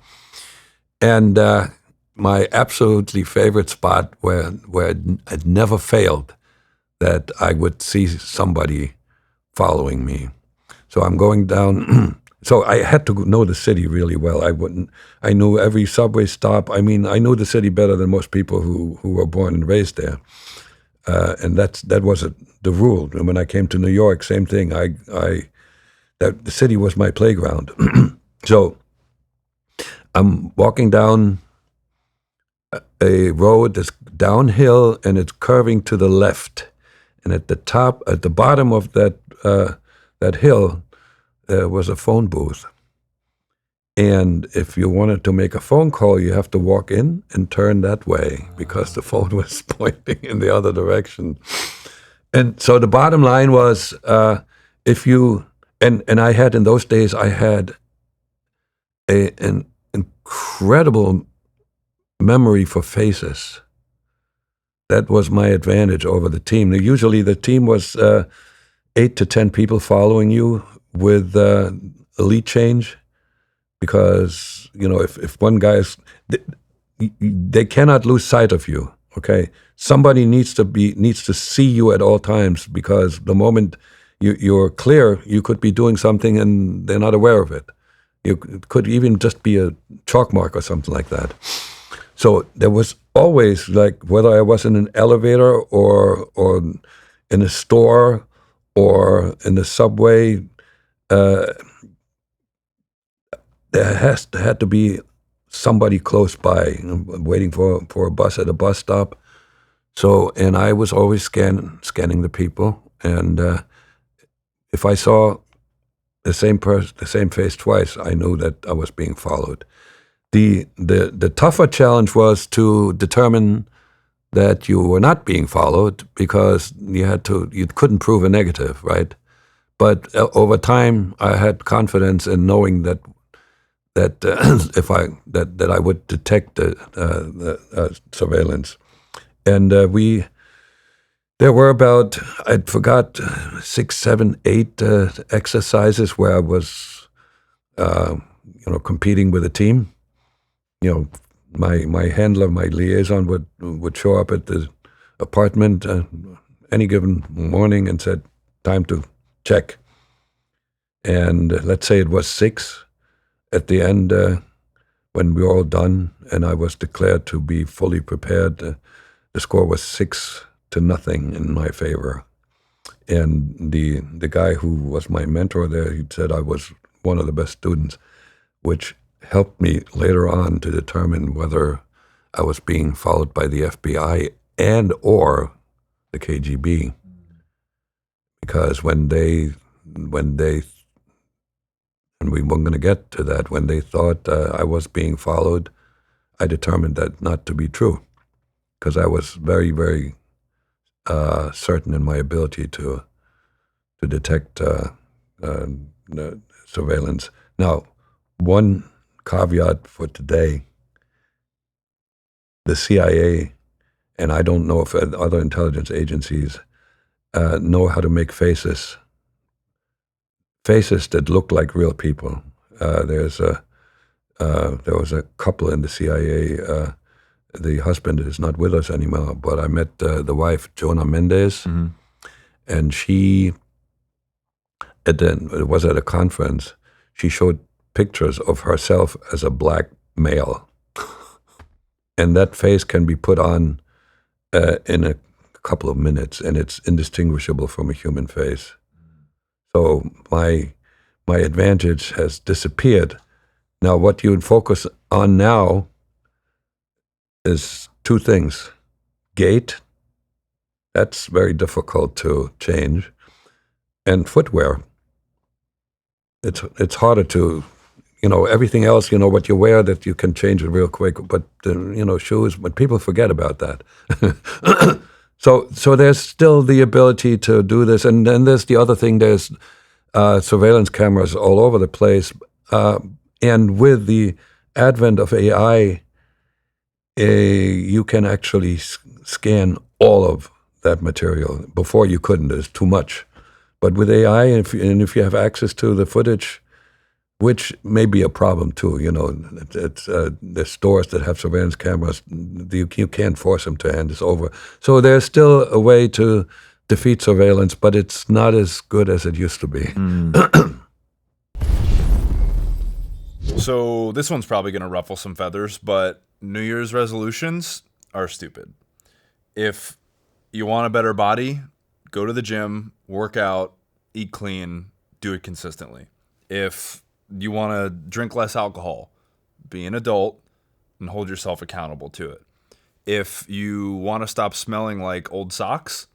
And my absolutely favorite spot where it never failed that I would see somebody following me. So I'm going down. So I had to know the city really well. I knew every subway stop. I mean, I knew the city better than most people who were born and raised there. And that was the rule. And when I came to New York, same thing. The city was my playground. So I'm walking down a road that's downhill and it's curving to the left. And at the bottom of that hill, there was a phone booth. And if you wanted to make a phone call, you have to walk in and turn that way because the phone was pointing in the other direction. And so the bottom line was, and I had in those days, I had an incredible memory for faces. That was my advantage over the team. Usually the team was 8 to 10 people following you with a lead change. Because, if one guy they cannot lose sight of you, okay? Somebody needs to see you at all times because the moment you're clear, you could be doing something and they're not aware of it. It could even just be a chalk mark or something like that. So there was always, like, whether I was in an elevator or in a store or in the subway, there had to be somebody close by, waiting for a bus at a bus stop. So, and I was always scanning the people, and if I saw the same face twice, I knew that I was being followed. The tougher challenge was to determine that you were not being followed because you couldn't prove a negative, right? But over time, I had confidence in knowing that I would detect the surveillance, and there were about, I forgot, 6, 7, 8 exercises where I was competing with a team. My handler, my liaison would show up at the apartment any given morning and said, time to check. And let's say it was 6 at the end, when we were all done and I was declared to be fully prepared, the score was 6-0 in my favor. And the guy who was my mentor there, he said I was one of the best students, which helped me later on to determine whether I was being followed by the FBI and or the KGB. Because when we weren't going to get to that, when they thought I was being followed, I determined that not to be true, because I was very, very certain in my ability to detect surveillance. Now, one caveat for today, the CIA, and I don't know if other intelligence agencies know how to make faces that look like real people. There was a couple in the CIA. The husband is not with us anymore, but I met the wife, Jonah Mendez, and she, it was at a conference, she showed pictures of herself as a black male. And that face can be put on in a couple of minutes, and it's indistinguishable from a human face. So my advantage has disappeared. Now, what you would focus on now is 2 things. Gait, that's very difficult to change, and footwear. It's harder to, everything else, what you wear, that you can change it real quick, but, shoes, but people forget about that. So there's still the ability to do this, and then there's the other thing, there's surveillance cameras all over the place, and with the advent of AI, you can actually scan all of that material. Before you couldn't, there's too much. But with AI, if you have access to the footage, which may be a problem too, there's stores that have surveillance cameras, you can't force them to hand this over. So there's still a way to defeat surveillance, but it's not as good as it used to be. So this one's probably going to ruffle some feathers, but New Year's resolutions are stupid. If you want a better body, go to the gym, work out, eat clean, do it consistently. If you want to drink less alcohol, be an adult and hold yourself accountable to it. If you want to stop smelling like old socks,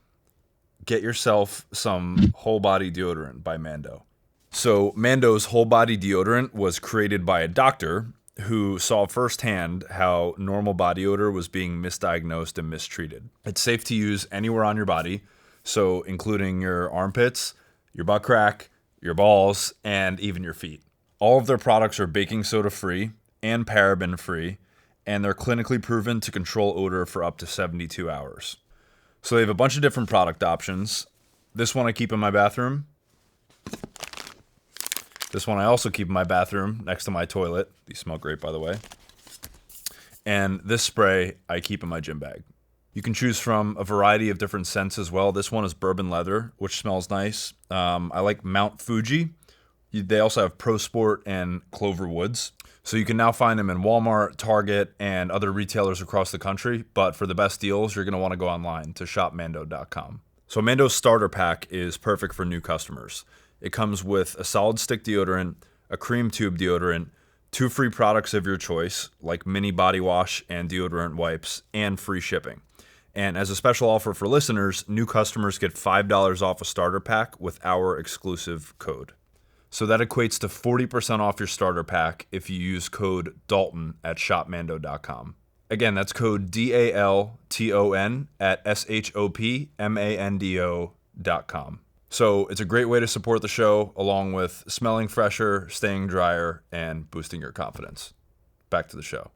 get yourself some whole body deodorant by Mando. So Mando's whole body deodorant was created by a doctor who saw firsthand how normal body odor was being misdiagnosed and mistreated. It's safe to use anywhere on your body, so including your armpits, your butt crack, your balls, and even your feet. All of their products are baking soda free and paraben free, and they're clinically proven to control odor for up to 72 hours. So they have a bunch of different product options. This one I keep in my bathroom. This one I also keep in my bathroom next to my toilet. These smell great, by the way. And this spray I keep in my gym bag. You can choose from a variety of different scents as well. This one is bourbon leather, which smells nice. I like Mount Fuji. They also have Pro Sport and Clover Woods. So you can now find them in Walmart, Target, and other retailers across the country. But for the best deals, you're going to want to go online to shopmando.com. So Mando's starter pack is perfect for new customers. It comes with a solid stick deodorant, a cream tube deodorant, 2 free products of your choice, like mini body wash and deodorant wipes, and free shipping. And as a special offer for listeners, new customers get $5 off a starter pack with our exclusive code. So that equates to 40% off your starter pack if you use code Dalton at shopmando.com. Again, that's code DALTON at shopmando.com. So it's a great way to support the show, along with smelling fresher, staying drier, and boosting your confidence. Back to the show.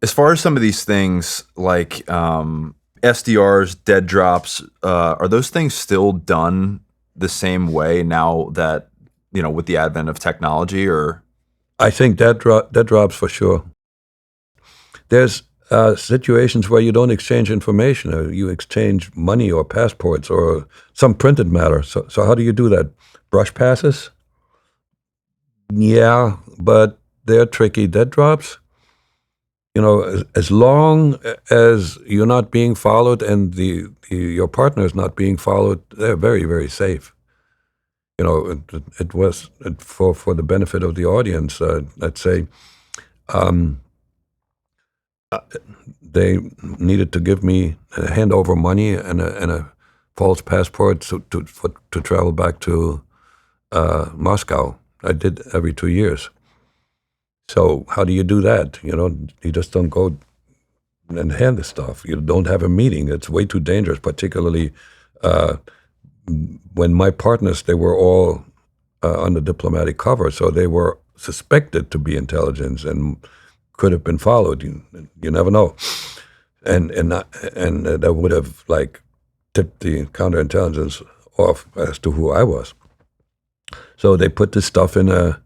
As far as some of these things like SDRs, dead drops, are those things still done the same way now that, with the advent of technology? Or I think dead drops for sure. There's situations where you don't exchange information, or you exchange money or passports or some printed matter. So how do you do that? Brush passes? Yeah, but they're tricky. Dead drops, as long as you're not being followed and your partner is not being followed, they're very, very safe. It was for the benefit of the audience. Let's say they needed to give me hand over money and a false passport to travel back to Moscow. I did every 2 years. So how do you do that? You just don't go and hand the stuff. You don't have a meeting. It's way too dangerous, particularly when my partners, they were all under diplomatic cover, so they were suspected to be intelligence and could have been followed. You never know, and that would have tipped the counterintelligence off as to who I was. So they put this stuff in a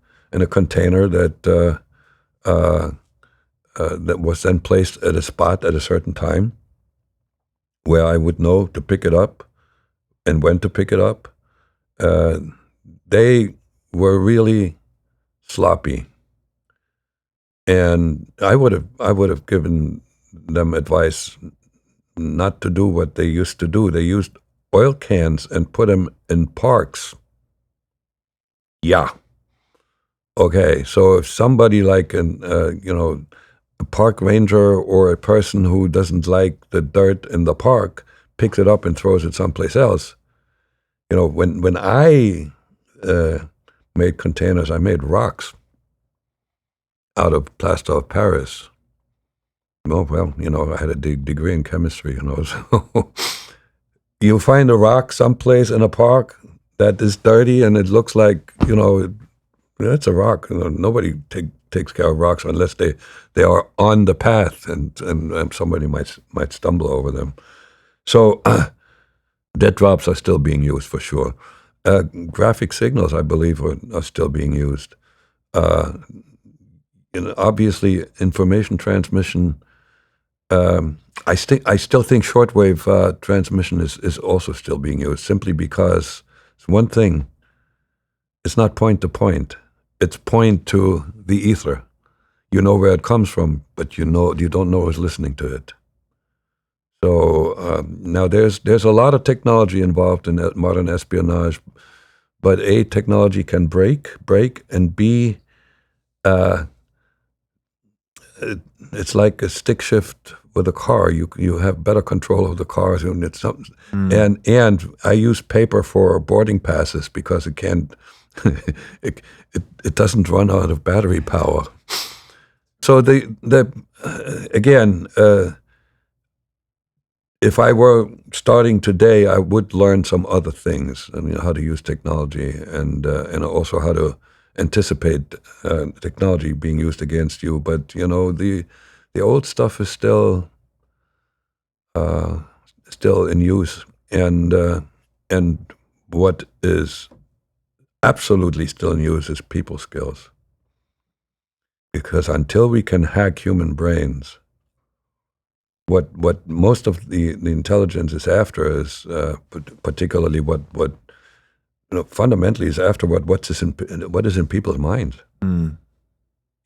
container that was then placed at a spot at a certain time where I would know to pick it up and when to pick it up. They were really sloppy, and I would have given them advice not to do what they used to do. They used oil cans and put them in parks. Yeah. Okay. So if somebody like a park ranger or a person who doesn't like the dirt in the park picks it up and throws it someplace else, when I made containers, I made rocks out of plaster of Paris. Oh, well, I had a degree in chemistry, so you find a rock someplace in a park that is dirty and it looks like, it's a rock. Nobody takes care of rocks unless they are on the path and somebody might stumble over them. So dead drops are still being used for sure. Graphic signals, I believe, are still being used. Obviously, information transmission. I still think shortwave transmission is also still being used, simply because it's one thing. It's not point to point. It's point to the ether. You know where it comes from, but you don't know who's listening to it. So now there's a lot of technology involved in modern espionage, but A, technology can break, and B, it's like a stick shift with a car. You have better control of the cars, and it's something. And I use paper for boarding passes because it can't. it doesn't run out of battery power. So again. If I were starting today, I would learn some other things. How to use technology and also how to anticipate technology being used against you. But the old stuff is still in use, and what is absolutely still in use is people skills. Because until we can hack human brains, what most of the intelligence is after is particularly what fundamentally is after what is in people's minds.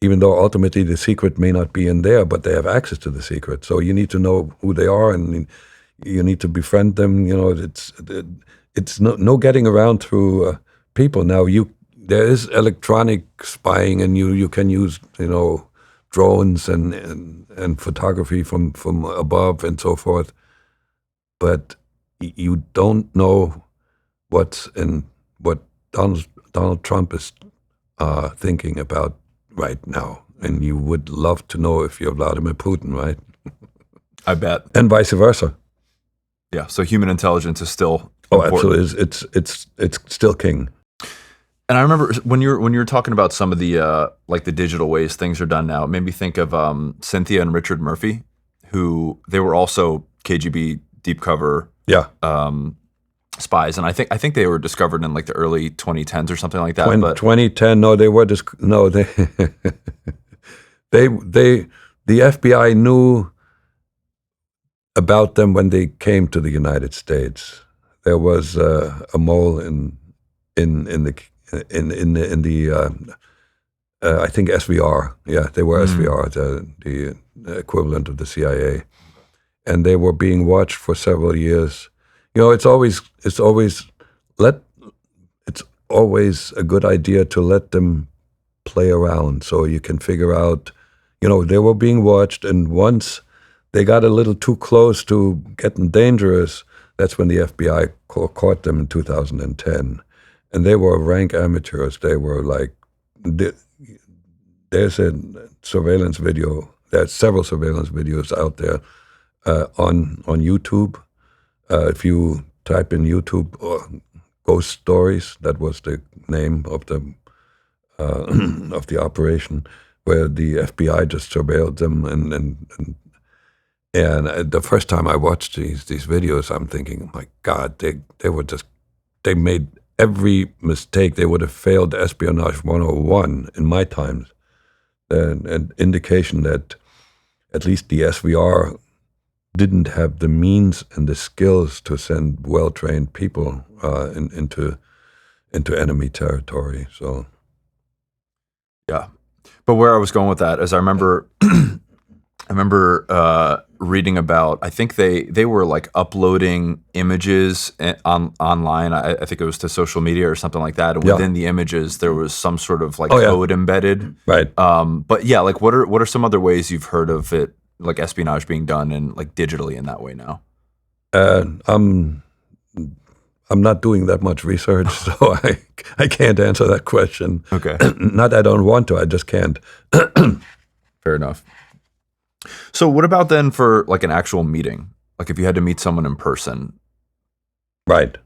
Even though ultimately the secret may not be in there, but they have access to the secret. So you need to know who they are, and you need to befriend them. It's no getting around through people now. There is electronic spying, and you can use drones and photography from above and so forth, but you don't know what Donald Trump is thinking about right now, and you would love to know if you're Vladimir Putin, right? I bet. And vice versa. Yeah. So human intelligence is still important. Absolutely. It's still king. And I remember when you were talking about some of the the digital ways things are done now, it made me think of Cynthia and Richard Murphy, who they were also KGB deep cover spies, and I think they were discovered in the early 2010s or something like that. 2010, no, they were the FBI knew about them when they came to the United States. There was a mole in the I think SVR. Yeah, they were SVR, the equivalent of the CIA, and they were being watched for several years. It's always let it's always a good idea to let them play around so you can figure out. They were being watched, and once they got a little too close to getting dangerous, that's when the FBI caught them in 2010. And they were rank amateurs. They were like, there's a surveillance video. There's several surveillance videos out there on YouTube. If you type in YouTube ghost stories, that was the name of the of the operation, where the FBI just surveilled them, and the first time I watched these videos, I'm thinking, my God, they made every mistake. They would have failed espionage 101 in my times. An indication that at least the SVR didn't have the means and the skills to send well-trained people into enemy territory. So, yeah. But where I was going with that is I remember reading about, I think they were like uploading images online. I think it was to social media or something like that. And within the images, there was some sort of like code embedded. Right. But yeah, like what are some other ways you've heard of it, like espionage being done and like digitally in that way now? I'm not doing that much research, so I can't answer that question. Okay. Not I don't want to, I just can't. Fair enough. So what about then for like an actual meeting? Like if you had to meet someone in person? Right.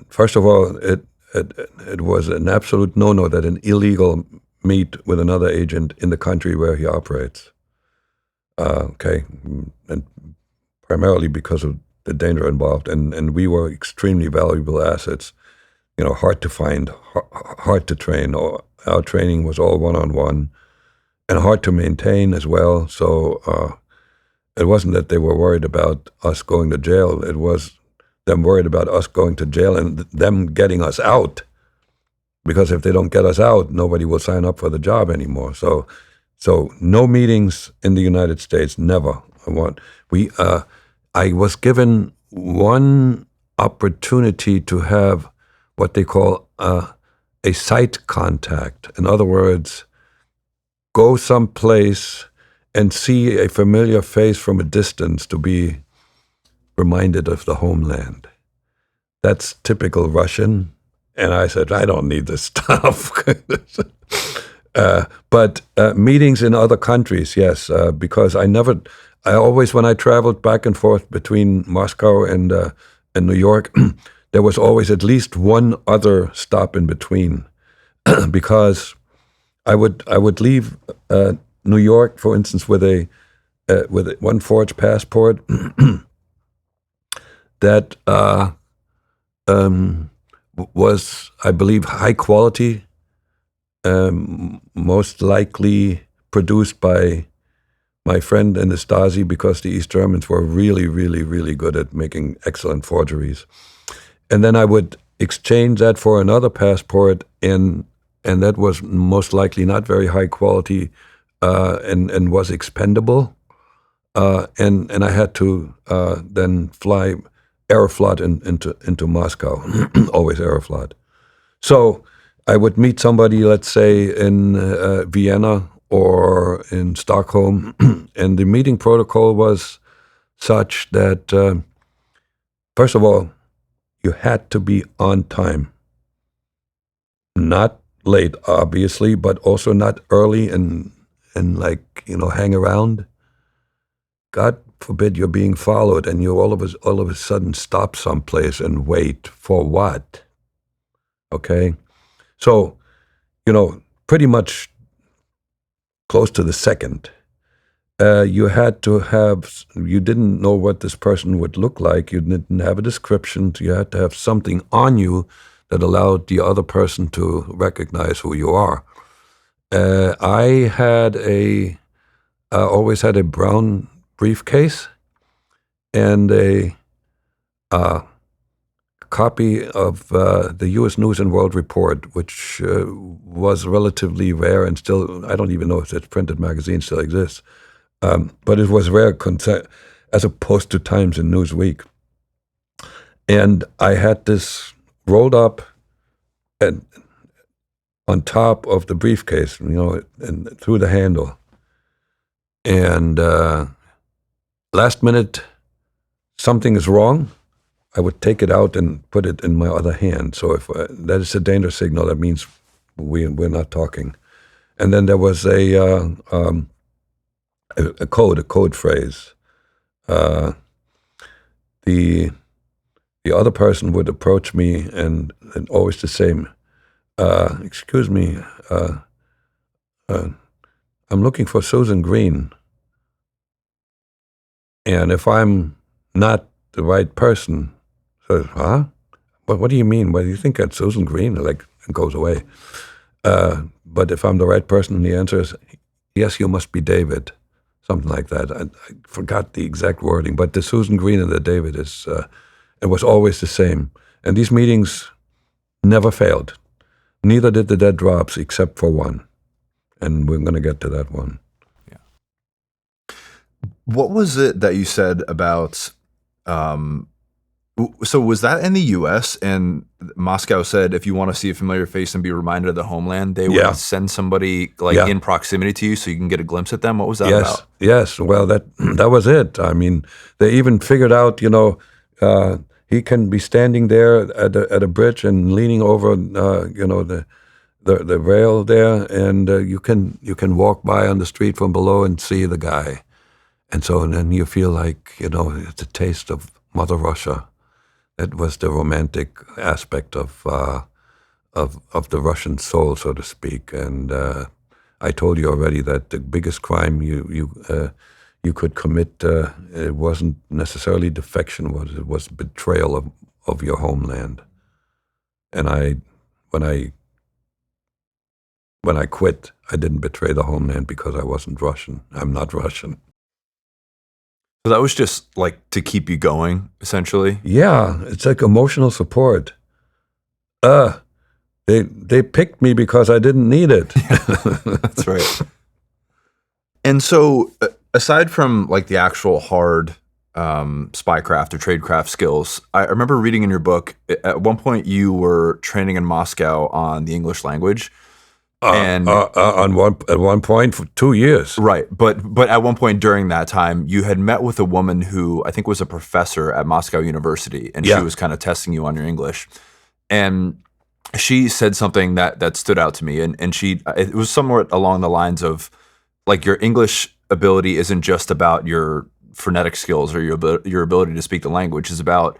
First of all, it was an absolute no-no that an illegal meet with another agent in the country where he operates. Okay. And primarily because of the danger involved. And we were extremely valuable assets, hard to find, hard to train. Our training was all one-on-one and hard to maintain as well. So it wasn't that they were worried about us going to jail. It was them worried about us going to jail and them getting us out. Because if they don't get us out, nobody will sign up for the job anymore. So no meetings in the United States, never. I was given one opportunity to have what they call a sight contact. In other words, go someplace and see a familiar face from a distance to be reminded of the homeland. That's typical Russian. And I said, I don't need this stuff. But meetings in other countries, yes, because I always, when I traveled back and forth between Moscow and New York, there was always at least one other stop in between, because I would leave New York, for instance, with one forged passport that was, I believe, high quality, most likely produced by my friend in the Stasi, because the East Germans were really, really, really good at making excellent forgeries. And then I would exchange that for another passport, and that was most likely not very high quality and was expendable. And I had to then fly Aeroflot into Moscow, always Aeroflot. So I would meet somebody, let's say, in Vienna or in Stockholm, and the meeting protocol was such that, first of all, you had to be on time. Not late, obviously, but also not early and hang around. God forbid you're being followed and you all of a sudden stop someplace and wait for what? Okay? So, pretty much close to the second. You didn't know what this person would look like. You didn't have a description. So you had to have something on you that allowed the other person to recognize who you are. I always had a brown briefcase, and a copy of the U.S. News and World Report, which was relatively rare and still, I don't even know if that printed magazine still exists, but it was rare as opposed to Times and Newsweek. And I had this rolled up and on top of the briefcase, and through the handle. And last minute, something is wrong, I would take it out and put it in my other hand. So if that is a danger signal, that means we're not talking. And then there was a code phrase. The other person would approach me and always the same. Excuse me, I'm looking for Susan Green. And if I'm not the right person, says, huh? What do you mean? What do you think that's Susan Green? Like, it goes away. But if I'm the right person, the answer is, yes, you must be David. Something like that. I forgot the exact wording, but the Susan Green and the David it was always the same. And these meetings never failed. Neither did the dead drops, except for one. And we're going to get to that one. Yeah. What was it that you said about, so was that in the U.S. and Moscow said if you want to see a familiar face and be reminded of the homeland, they would send somebody in proximity to you so you can get a glimpse at them? What was that about? Yes. Well, that was it. I mean, they even figured out, he can be standing there at a bridge and leaning over, the rail there, and you can walk by on the street from below and see the guy, and then you feel like it's a taste of Mother Russia. That was the romantic aspect of the Russian soul, so to speak. And I told you already that the biggest crime you could commit, it wasn't necessarily defection, it was betrayal of your homeland. And when I quit, I didn't betray the homeland because I wasn't Russian. I'm not Russian. So that was just like to keep you going, essentially? Yeah, it's like emotional support. They picked me because I didn't need it. Yeah, that's right. And so aside from like the actual hard spycraft or tradecraft skills, I remember reading in your book, at one point you were training in Moscow on the English language. At one point for 2 years. Right. But at one point during that time, you had met with a woman who I think was a professor at Moscow University, and she was kind of testing you on your English. And she said something that stood out to me, and it was somewhat along the lines of, like, your English ability isn't just about your phonetic skills or your ability to speak the language. It's about,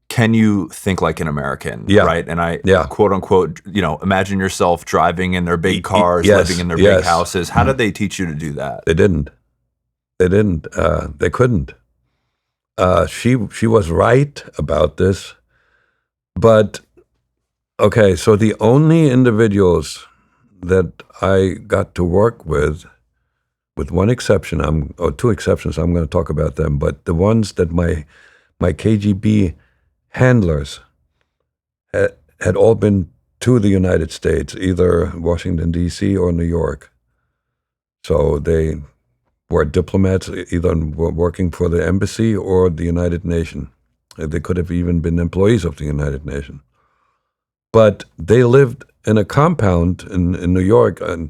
can you think like an American, right? And I, quote unquote, imagine yourself driving in their big cars, living in their big houses. How did they teach you to do that? They didn't. They couldn't. She was right about this, but okay. So the only individuals that I got to work with one exception, or two exceptions, I'm going to talk about them, but the ones that my KGB handlers had all been to the United States, either Washington, D.C. or New York. So they were diplomats, either working for the embassy or the United Nations. They could have even been employees of the United Nations. But they lived in a compound in New York and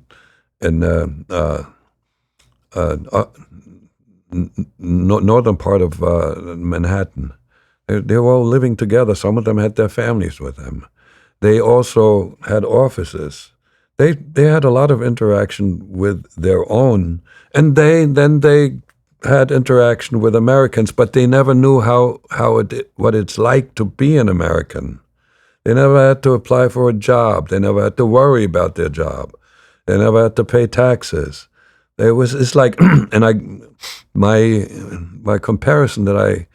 northern part of Manhattan. They were all living together. Some of them had their families with them. They also had offices. They had a lot of interaction with their own, and they had interaction with Americans, but they never knew what it's like to be an American. They never had to apply for a job. They never had to worry about their job. They never had to pay taxes. It's like, and my comparison that I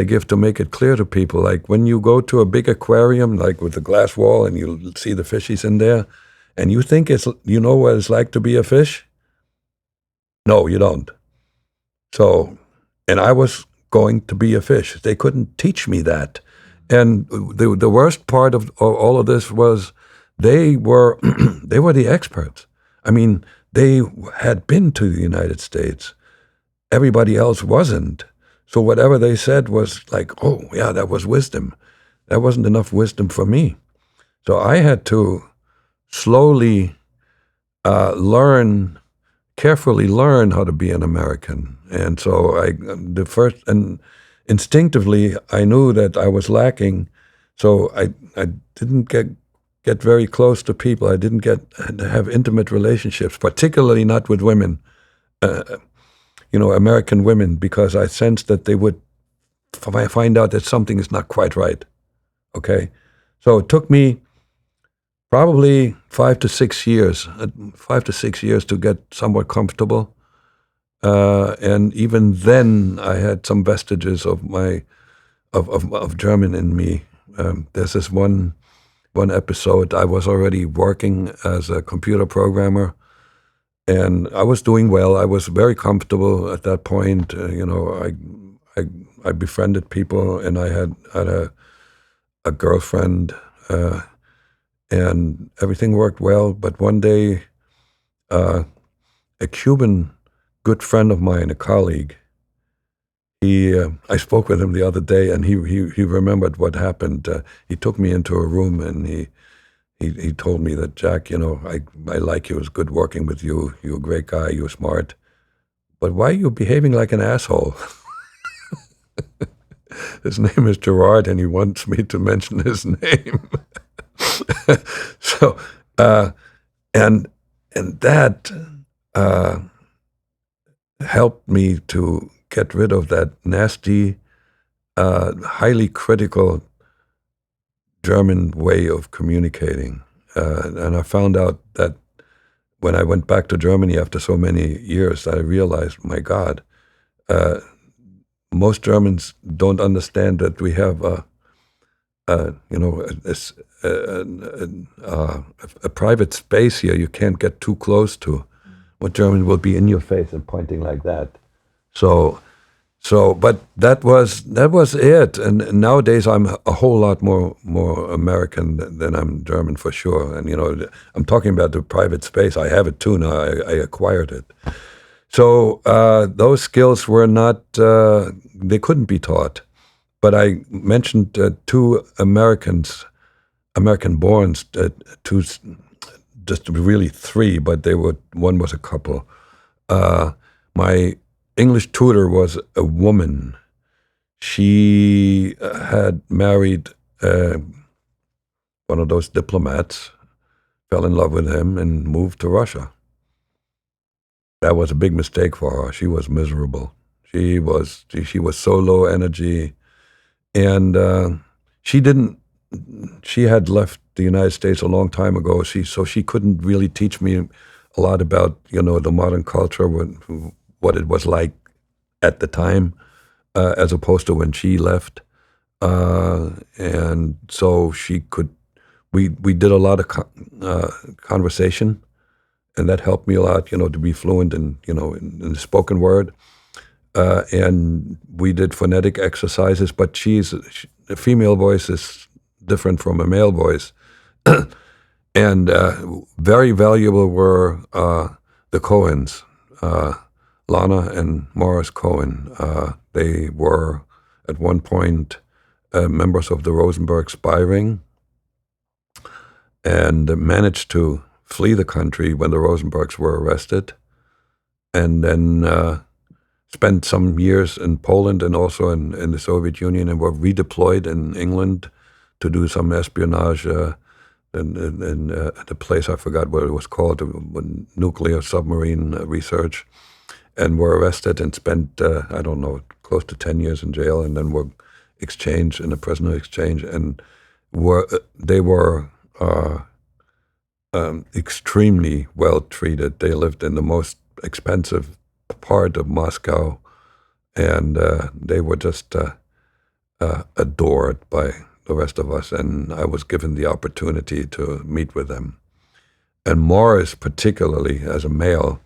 give to make it clear to people, like when you go to a big aquarium, like with a glass wall, and you see the fishies in there, and you think you know what it's like to be a fish? No, you don't. So, and I was going to be a fish. They couldn't teach me that. And the worst part of all of this was they were they were the experts. I mean, they had been to the United States. Everybody else wasn't. So whatever they said was like, oh, yeah, that was wisdom. That wasn't enough wisdom for me. So I had to slowly carefully learn how to be an American. And so instinctively, I knew that I was lacking. So I didn't get very close to people. I didn't have intimate relationships, particularly not with women, American women, because I sensed that they would find out that something is not quite right. Okay? So it took me probably 5 to 6 years to get somewhat comfortable. And even then, I had some vestiges of of German in me. There's this one episode. I was already working as a computer programmer, and I was doing well. I was very comfortable at that point. I befriended people, and I had a girlfriend, and everything worked well. But one day, a Cuban good friend of mine, a colleague, I spoke with him the other day, and he remembered what happened. He took me into a room, and he told me that, Jack, I like you. It was good working with you. You're a great guy. You're smart. But why are you behaving like an asshole? His name is Gerard, and he wants me to mention his name. So, and that helped me to get rid of that nasty, highly critical German way of communicating. And I found out that when I went back to Germany after so many years, I realized, my God, most Germans don't understand that we have a private space here you can't get too close to. What German will be in your face and pointing like that. So, but that was it. And nowadays I'm a whole lot more American than I'm German for sure. And I'm talking about the private space. I have it too now. I acquired it. So those skills were not. They couldn't be taught. But I mentioned two American-borns, two, just really three, but one was a couple. My English tutor was a woman. She had married one of those diplomats, fell in love with him, and moved to Russia. That was a big mistake for her. She was miserable. She was so low energy, and she had left the United States a long time ago. So she couldn't really teach me a lot about the modern culture, what it was like at the time, as opposed to when she left. And so we did a lot of conversation, and that helped me a lot, to be fluent in the spoken word. And we did phonetic exercises, but a female voice is different from a male voice. And very valuable were the Cohens, Lona and Morris Cohen. They were at one point members of the Rosenberg spy ring, and managed to flee the country when the Rosenbergs were arrested, and then spent some years in Poland and also in the Soviet Union, and were redeployed in England to do some espionage in the place, I forgot what it was called, nuclear submarine research, and were arrested and spent, I don't know, close to 10 years in jail, and then were exchanged in a prisoner exchange, and they were extremely well treated. They lived in the most expensive part of Moscow, and they were just adored by the rest of us, and I was given the opportunity to meet with them. And Morris, particularly as a male,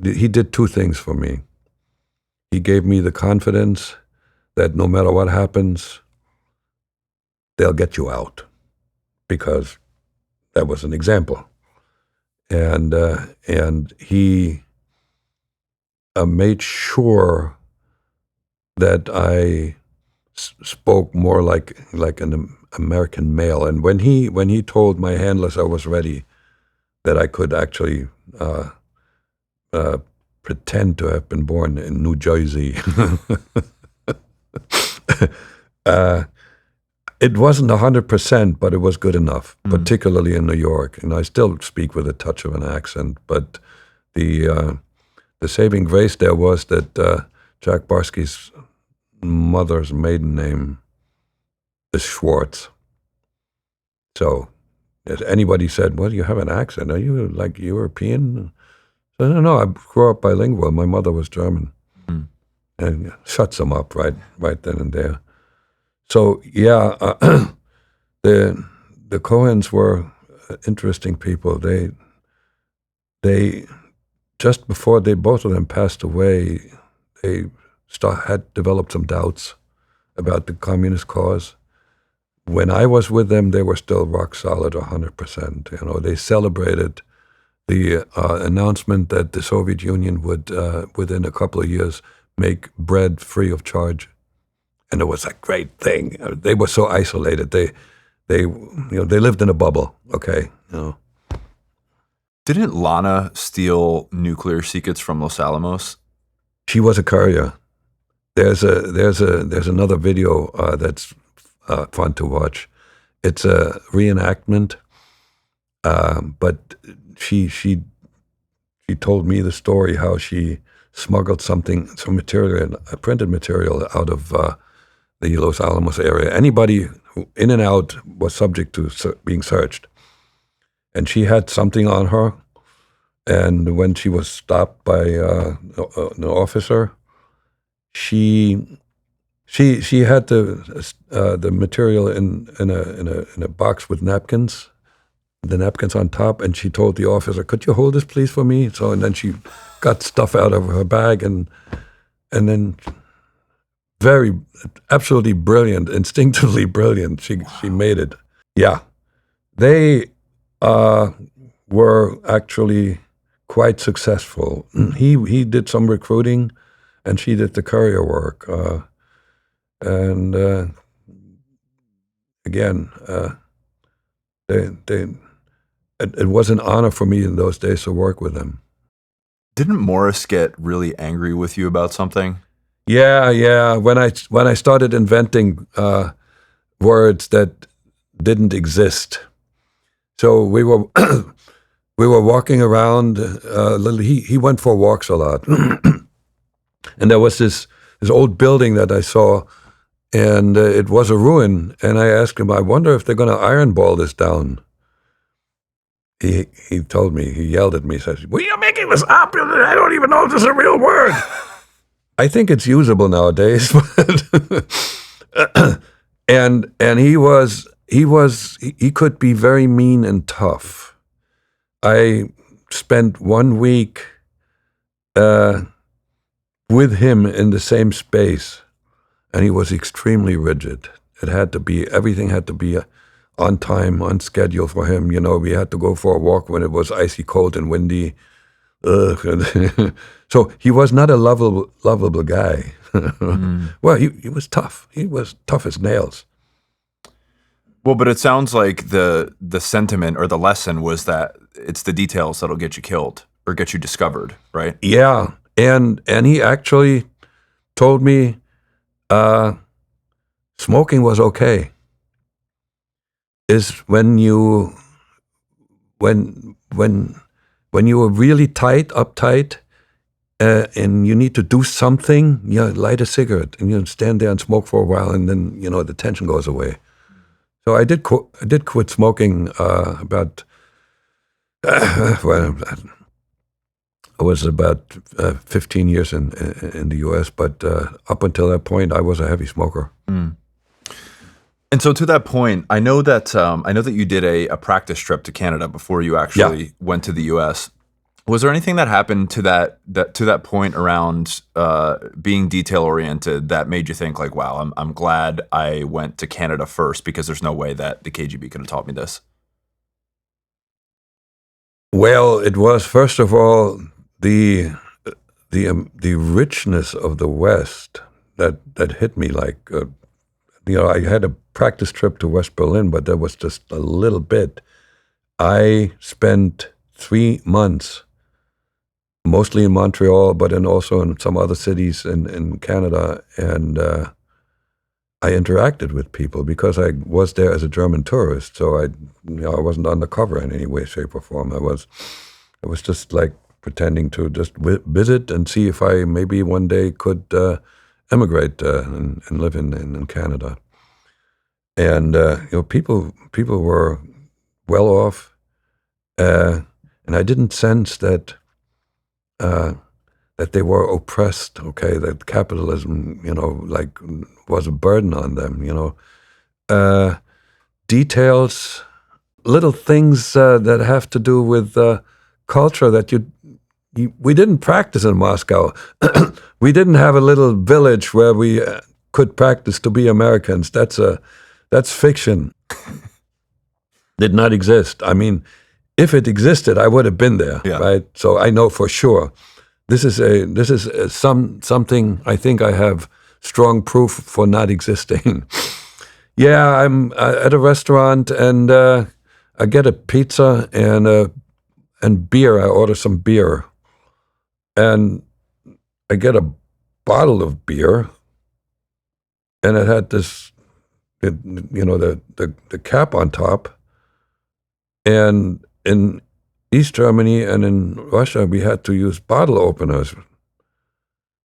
he did two things for me. he gave me the confidence that no matter what happens, they'll get you out, because that was an example. And he made sure that I spoke more like an American male. And when he told my handlers I was ready, that I could actually pretend to have been born in New Jersey. It wasn't 100%, but it was good enough, particularly in New York. And I still speak with a touch of an accent. But the saving grace there was that Jack Barsky's mother's maiden name is Schwartz. So if anybody said, well, you have an accent. Are you like European? I said, no, I grew up bilingual. My mother was German. And shuts them up right then and there. So yeah, the Cohens were interesting people. They just before both of them passed away, they had developed some doubts about the communist cause. When I was with them, they were still rock solid, 100%. They celebrated the announcement that the Soviet Union would, within a couple of years, make bread free of charge. And it was a great thing. They were so isolated. They lived in a bubble. Okay. Didn't Lona steal nuclear secrets from Los Alamos? She was a courier. There's another video that's fun to watch. It's a reenactment, but she told me the story how she smuggled some material, printed material, out of the Los Alamos area. Anybody who in and out was subject to being searched. And she had something on her, and when she was stopped by an officer, she had the material in a box with napkins, the napkins on top, and she told the officer, "Could you hold this, please, for me?" And then she got stuff out of her bag, and then absolutely brilliant, instinctively brilliant. She made it. Yeah, they were actually quite successful. He did some recruiting, and she did the courier work. And again, it was an honor for me in those days to work with them. Didn't Morris get really angry with you about something? Yeah. When I started inventing words that didn't exist, so we were we were walking around. He went for walks a lot, and there was this old building that I saw, and it was a ruin. And I asked him, "I wonder if they're going to iron ball this down." He told me, he yelled at me, says, "Well, you're making this up. I don't even know if this is a real word." I think it's usable nowadays, but and he could be very mean and tough. I spent 1 week with him in the same space, and he was extremely rigid. Everything had to be on time, on schedule for him. We had to go for a walk when it was icy cold and windy. So he was not a lovable guy. Well, he was tough. He was tough as nails. Well, but it sounds like the sentiment or the lesson was that it's the details that'll get you killed or get you discovered, right? Yeah, and he actually told me smoking was okay. Is when you were really uptight, and you need to do something, light a cigarette and stand there and smoke for a while, and then the tension goes away. So I did quit smoking about I was about 15 years in the U.S., but up until that point, I was a heavy smoker. Mm. And so to that point, I know that you did a practice trip to Canada before you actually went to the U.S. Was there anything that happened to that point around being detail oriented that made you think like, wow, I'm glad I went to Canada first because there's no way that the KGB could have taught me this? Well, it was first of all the the richness of the West that hit me like I had a practice trip to West Berlin, but that was just a little bit. I spent 3 months, mostly in Montreal, but then also in some other cities in Canada, and I interacted with people because I was there as a German tourist. So I wasn't undercover in any way, shape, or form. I was just like pretending to just visit and see if I maybe one day could emigrate and live in Canada. And people were well off, and I didn't sense uh, that they were oppressed. Okay, that capitalism, like was a burden on them. Uh, Details, little things that have to do with culture that we didn't practice in Moscow. We didn't have a little village where we could practice to be Americans. That's fiction. Did not exist. I mean, if it existed, I would have been there, Yeah. right? So I know for sure. This is something I think I have strong proof for not existing. Yeah, I'm at a restaurant and I get a pizza and beer. I order some beer, and I get a bottle of beer, and it had the cap on top. And in East Germany and in Russia, we had to use bottle openers.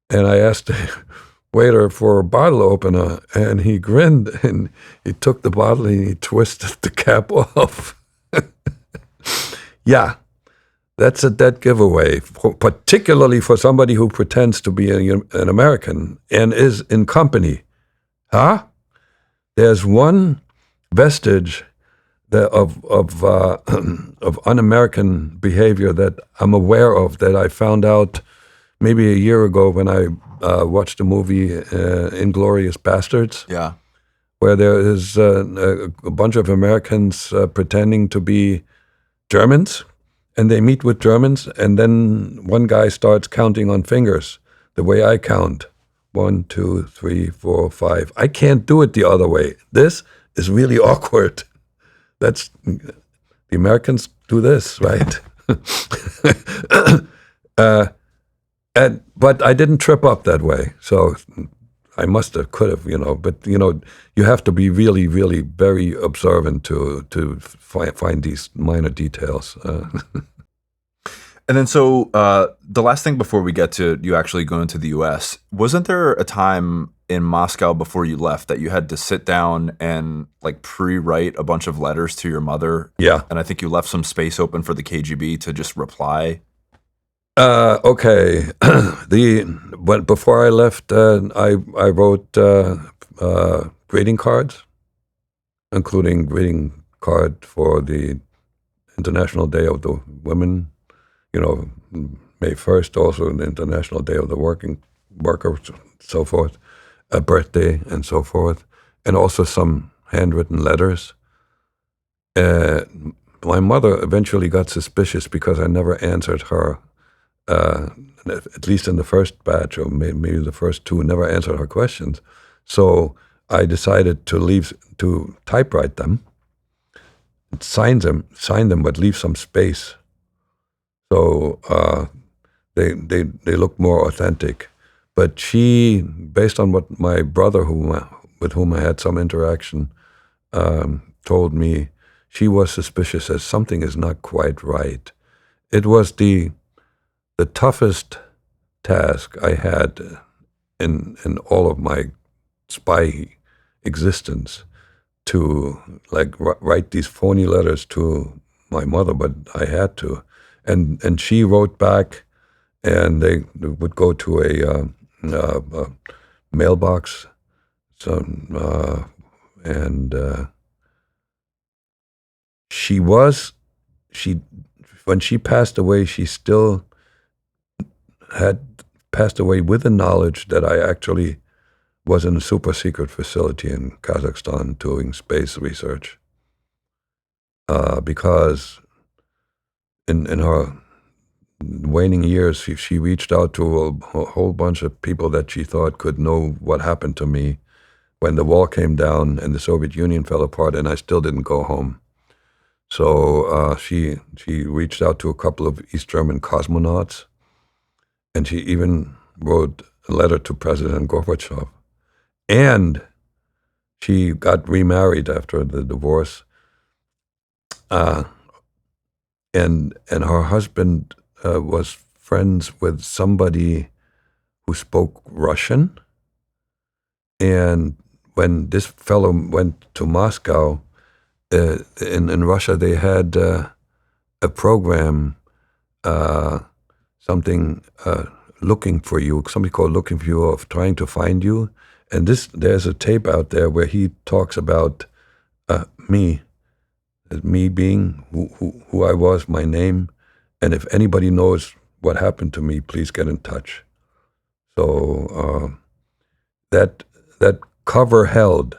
And I asked the waiter for a bottle opener, and he grinned and he took the bottle and he twisted the cap off. Yeah, that's a dead giveaway, particularly for somebody who pretends to be an American and is in company. Huh? There's one vestige of un-American behavior that I'm aware of that I found out maybe a year ago when I watched the movie Inglourious Bastards, Yeah. where there is a bunch of Americans pretending to be Germans, and they meet with Germans, and then one guy starts counting on fingers, the way I count. 1, 2, 3, 4, 5. I can't do it the other way. This is really awkward. That's the Americans do this, right? But I didn't trip up that way, so I must have, could have, But you have to be really, really very observant to find these minor details. And then, so the last thing before we get to you actually going to the U.S., wasn't there a time in Moscow before you left that you had to sit down and like pre-write a bunch of letters to your mother? Yeah. And I think you left some space open for the KGB to just reply. Okay. But before I left, I wrote greeting cards, including greeting card for the International Day of the Women. May 1st, also the International Day of the Worker, so forth, a birthday, and so forth, and also some handwritten letters. My mother eventually got suspicious because I never answered her, at least in the first batch, or maybe the first two, never answered her questions. So I decided to typewrite them, sign them, but leave some space. So they look more authentic. But she, based on what my brother, with whom I had some interaction, told me, she was suspicious as something is not quite right. It was the toughest task I had in all of my spy existence, to like write these phony letters to my mother, but I had to. And she wrote back, and they would go to a mailbox. So and she when she passed away, she still had passed away with the knowledge that I actually was in a super secret facility in Kazakhstan doing space research. Because in her waning years, she reached out to a whole bunch of people that she thought could know what happened to me when the wall came down and the Soviet Union fell apart, and I still didn't go home. So she reached out to a couple of East German cosmonauts, and she even wrote a letter to President Gorbachev. And she got remarried after the divorce, and her husband was friends with somebody who spoke Russian. And when this fellow went to Moscow, in Russia, they had a program, something looking for you, somebody called Looking for You, of trying to find you. And there's a tape out there where he talks about me being who I was, my name, and if anybody knows what happened to me, please get in touch. So that cover held.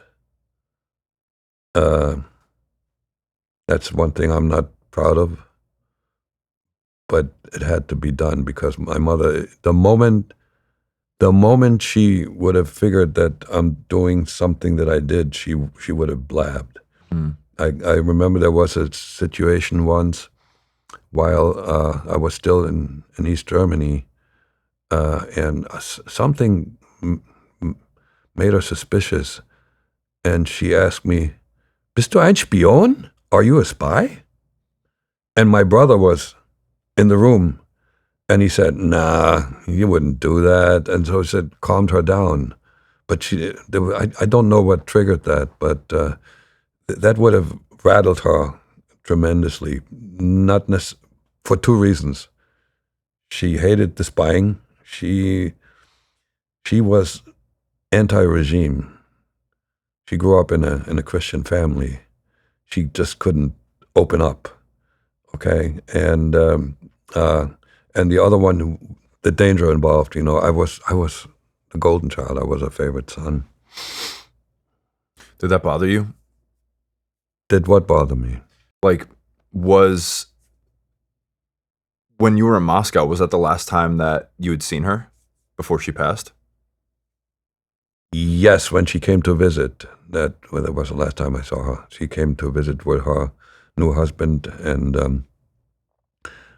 That's one thing I'm not proud of, but it had to be done because my mother, the moment she would have figured that I'm doing something that I did, she would have blabbed. Mm. I remember there was a situation once while I was still in East Germany, and something made her suspicious, and she asked me, "Bist du ein Spion? Are you a spy?" And my brother was in the room, and he said, "Nah, you wouldn't do that." And so he said, calmed her down. But I don't know what triggered that, but that would have rattled her tremendously, for two reasons. She hated the spying. She was anti-regime. She grew up in a Christian family. She just couldn't open up, okay? And the other one, the danger involved. I was the golden child. I was a favorite son. Did that bother you? Did what bother me? Like, when you were in Moscow, was that the last time that you had seen her before she passed? Yes, when she came to visit. That was the last time I saw her. She came to visit with her new husband, and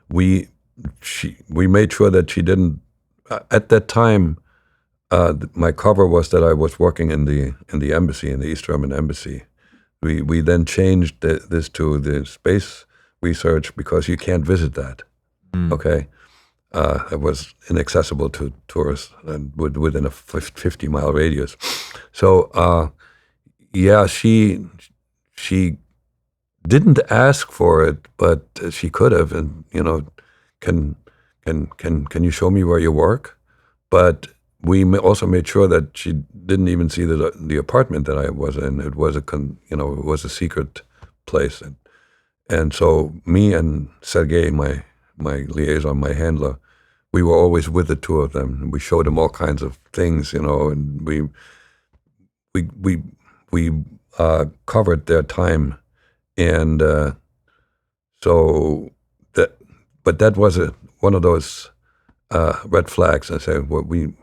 we made sure that she didn't. At that time, my cover was that I was working in the embassy, in the East German embassy. We then changed this to the space research because you can't visit that. Mm. Okay, it was inaccessible to tourists and within a 50-mile radius. So yeah, she didn't ask for it, but she could have. And can you show me where you work? But we also made sure that she didn't even see the apartment that I was in. It was it was a secret place, and so me and Sergei, my liaison, my handler, we were always with the two of them. And we showed them all kinds of things, and we covered their time, and so that was one of those red flags. I said, well, we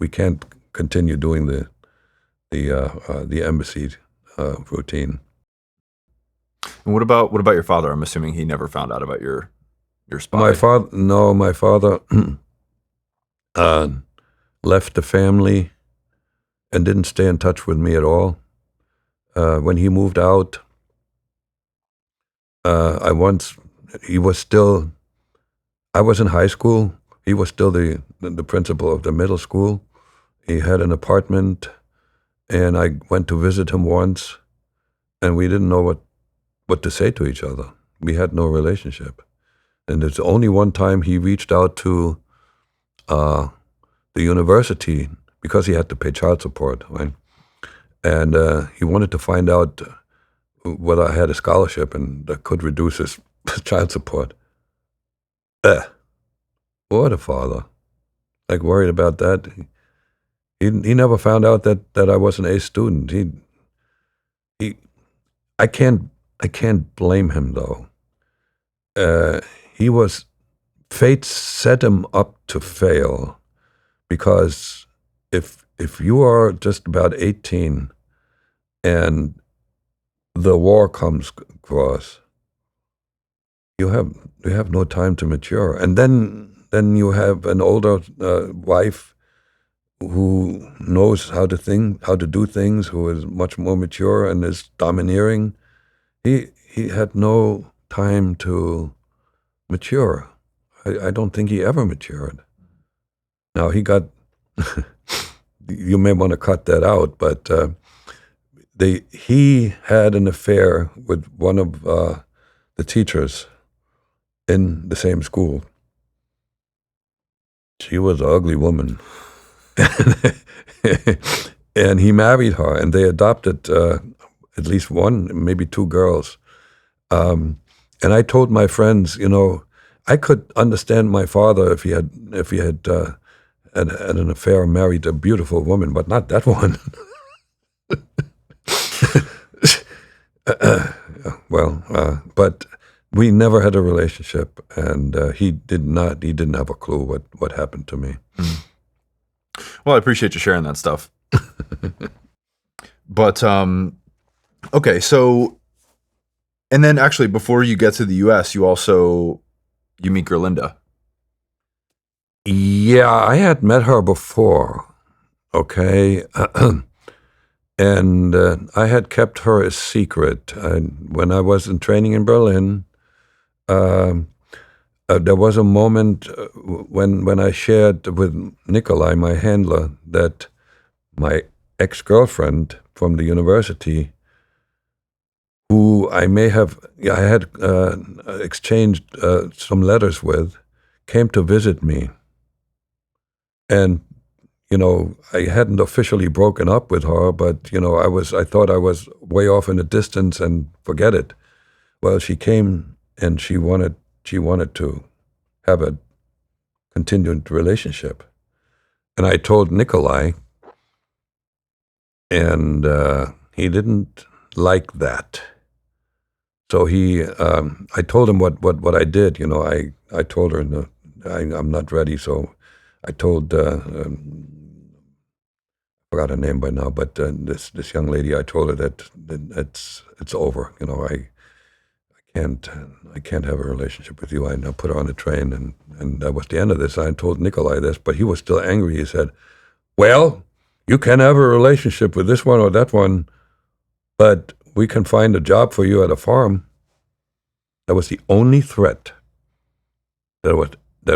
can't continue doing the embassy routine. And what about your father? I'm assuming he never found out about your spy. My father left the family and didn't stay in touch with me at all. When he moved out, I was in high school. He was still the principal of the middle school. He had an apartment, and I went to visit him once, and we didn't know what to say to each other. We had no relationship. And it's only one time he reached out to the university because he had to pay child support, right? And he wanted to find out whether I had a scholarship and that could reduce his child support. What a father. Like, worried about that. He never found out that I was an A student. He I can't blame him though. Uh, he was Fate set him up to fail, because if you are just about 18 and the war comes across, you have no time to mature, and then you have an older wife who knows how to do things, who is much more mature and is domineering. He had no time to mature. I don't think he ever matured. Now he got. You may want to cut that out, but he had an affair with one of the teachers in the same school. She was an ugly woman. And he married her, and they adopted at least one, maybe two girls. And I told my friends, I could understand my father if he had had an affair, married a beautiful woman, but not that one. But we never had a relationship, and he didn't have a clue what happened to me. Well, I appreciate you sharing that stuff. But okay, so, and then actually before you get to the US, you meet Gerlinda. Yeah, I had met her before, okay? And I had kept her a secret. When I was in training in Berlin, there was a moment when I shared with Nikolai, my handler, that my ex-girlfriend from the university, who I had exchanged some letters with, came to visit me. And I hadn't officially broken up with her, but I thought I was way off in the distance and forget it. Well, she came and she wanted to have a continued relationship, and I told Nikolai, and he didn't like that. So I told him what I did. I told her, no, I'm not ready. So I told. Forgot her name by now, but this young lady, I told her that it's over. I can't have a relationship with you. I put her on the train, and that was the end of this. I told Nikolai this, but he was still angry. He said, "Well, you can have a relationship with this one or that one, but we can find a job for you at a farm." That was the only threat that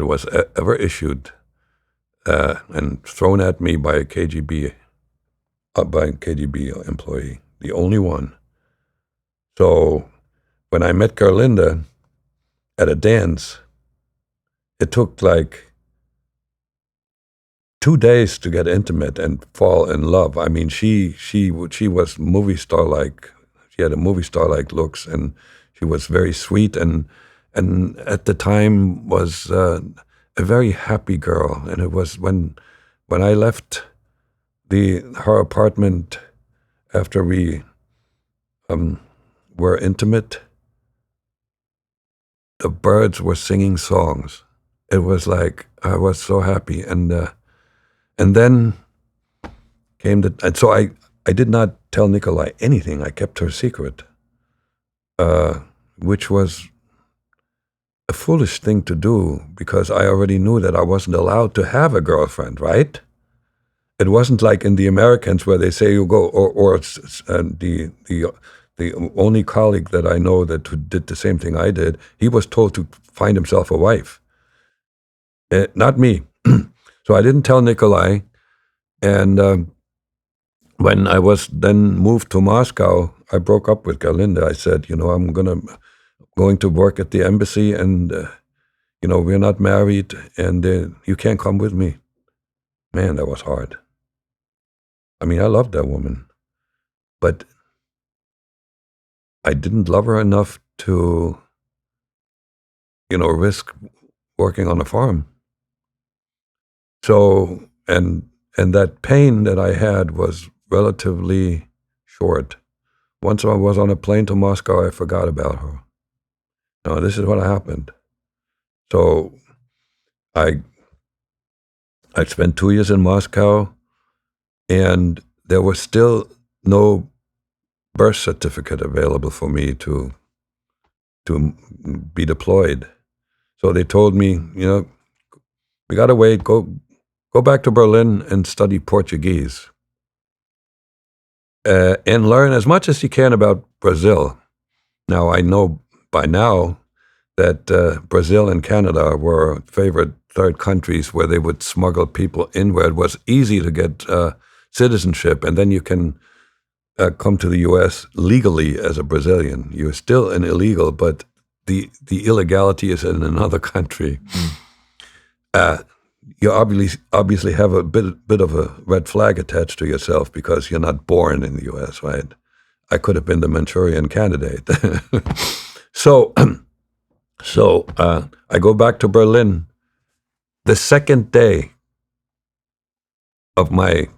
was ever issued and thrown at me by a KGB employee, the only one. So when I met Gerlinda at a dance, it took like 2 days to get intimate and fall in love. I mean, she was movie star like. She had a movie star like looks, and she was very sweet, and at the time was a very happy girl. And it was when I left her apartment after we were intimate, the birds were singing songs. It was like I was so happy, and then came and so I did not tell Nikolai anything. I kept her secret, which was a foolish thing to do, because I already knew that I wasn't allowed to have a girlfriend, right? It wasn't like in the Americans where they say you go, or the only colleague that I know who did the same thing I did, he was told to find himself a wife. Not me. So I didn't tell Nikolai, and when I was then moved to Moscow, I broke up with Gerlinda. I said, I'm going to work at the embassy, and we're not married, and you can't come with me. Man, that was hard. I mean, I loved that woman, but I didn't love her enough to, risk working on a farm. So, and that pain that I had was relatively short. Once I was on a plane to Moscow, I forgot about her. No, this is what happened. So I spent 2 years in Moscow, and there was still no birth certificate available for me to be deployed. So they told me, we gotta wait. Go back to Berlin and study Portuguese, and learn as much as you can about Brazil. Now I know by now that Brazil and Canada were favorite third countries where they would smuggle people in, where it was easy to get citizenship, and then you can come to the U.S. legally as a Brazilian. You're still an illegal, but the illegality is in another country. You obviously have a bit of a red flag attached to yourself because you're not born in the U.S., right? I could have been the Manchurian candidate. So I go back to Berlin. The second day of my,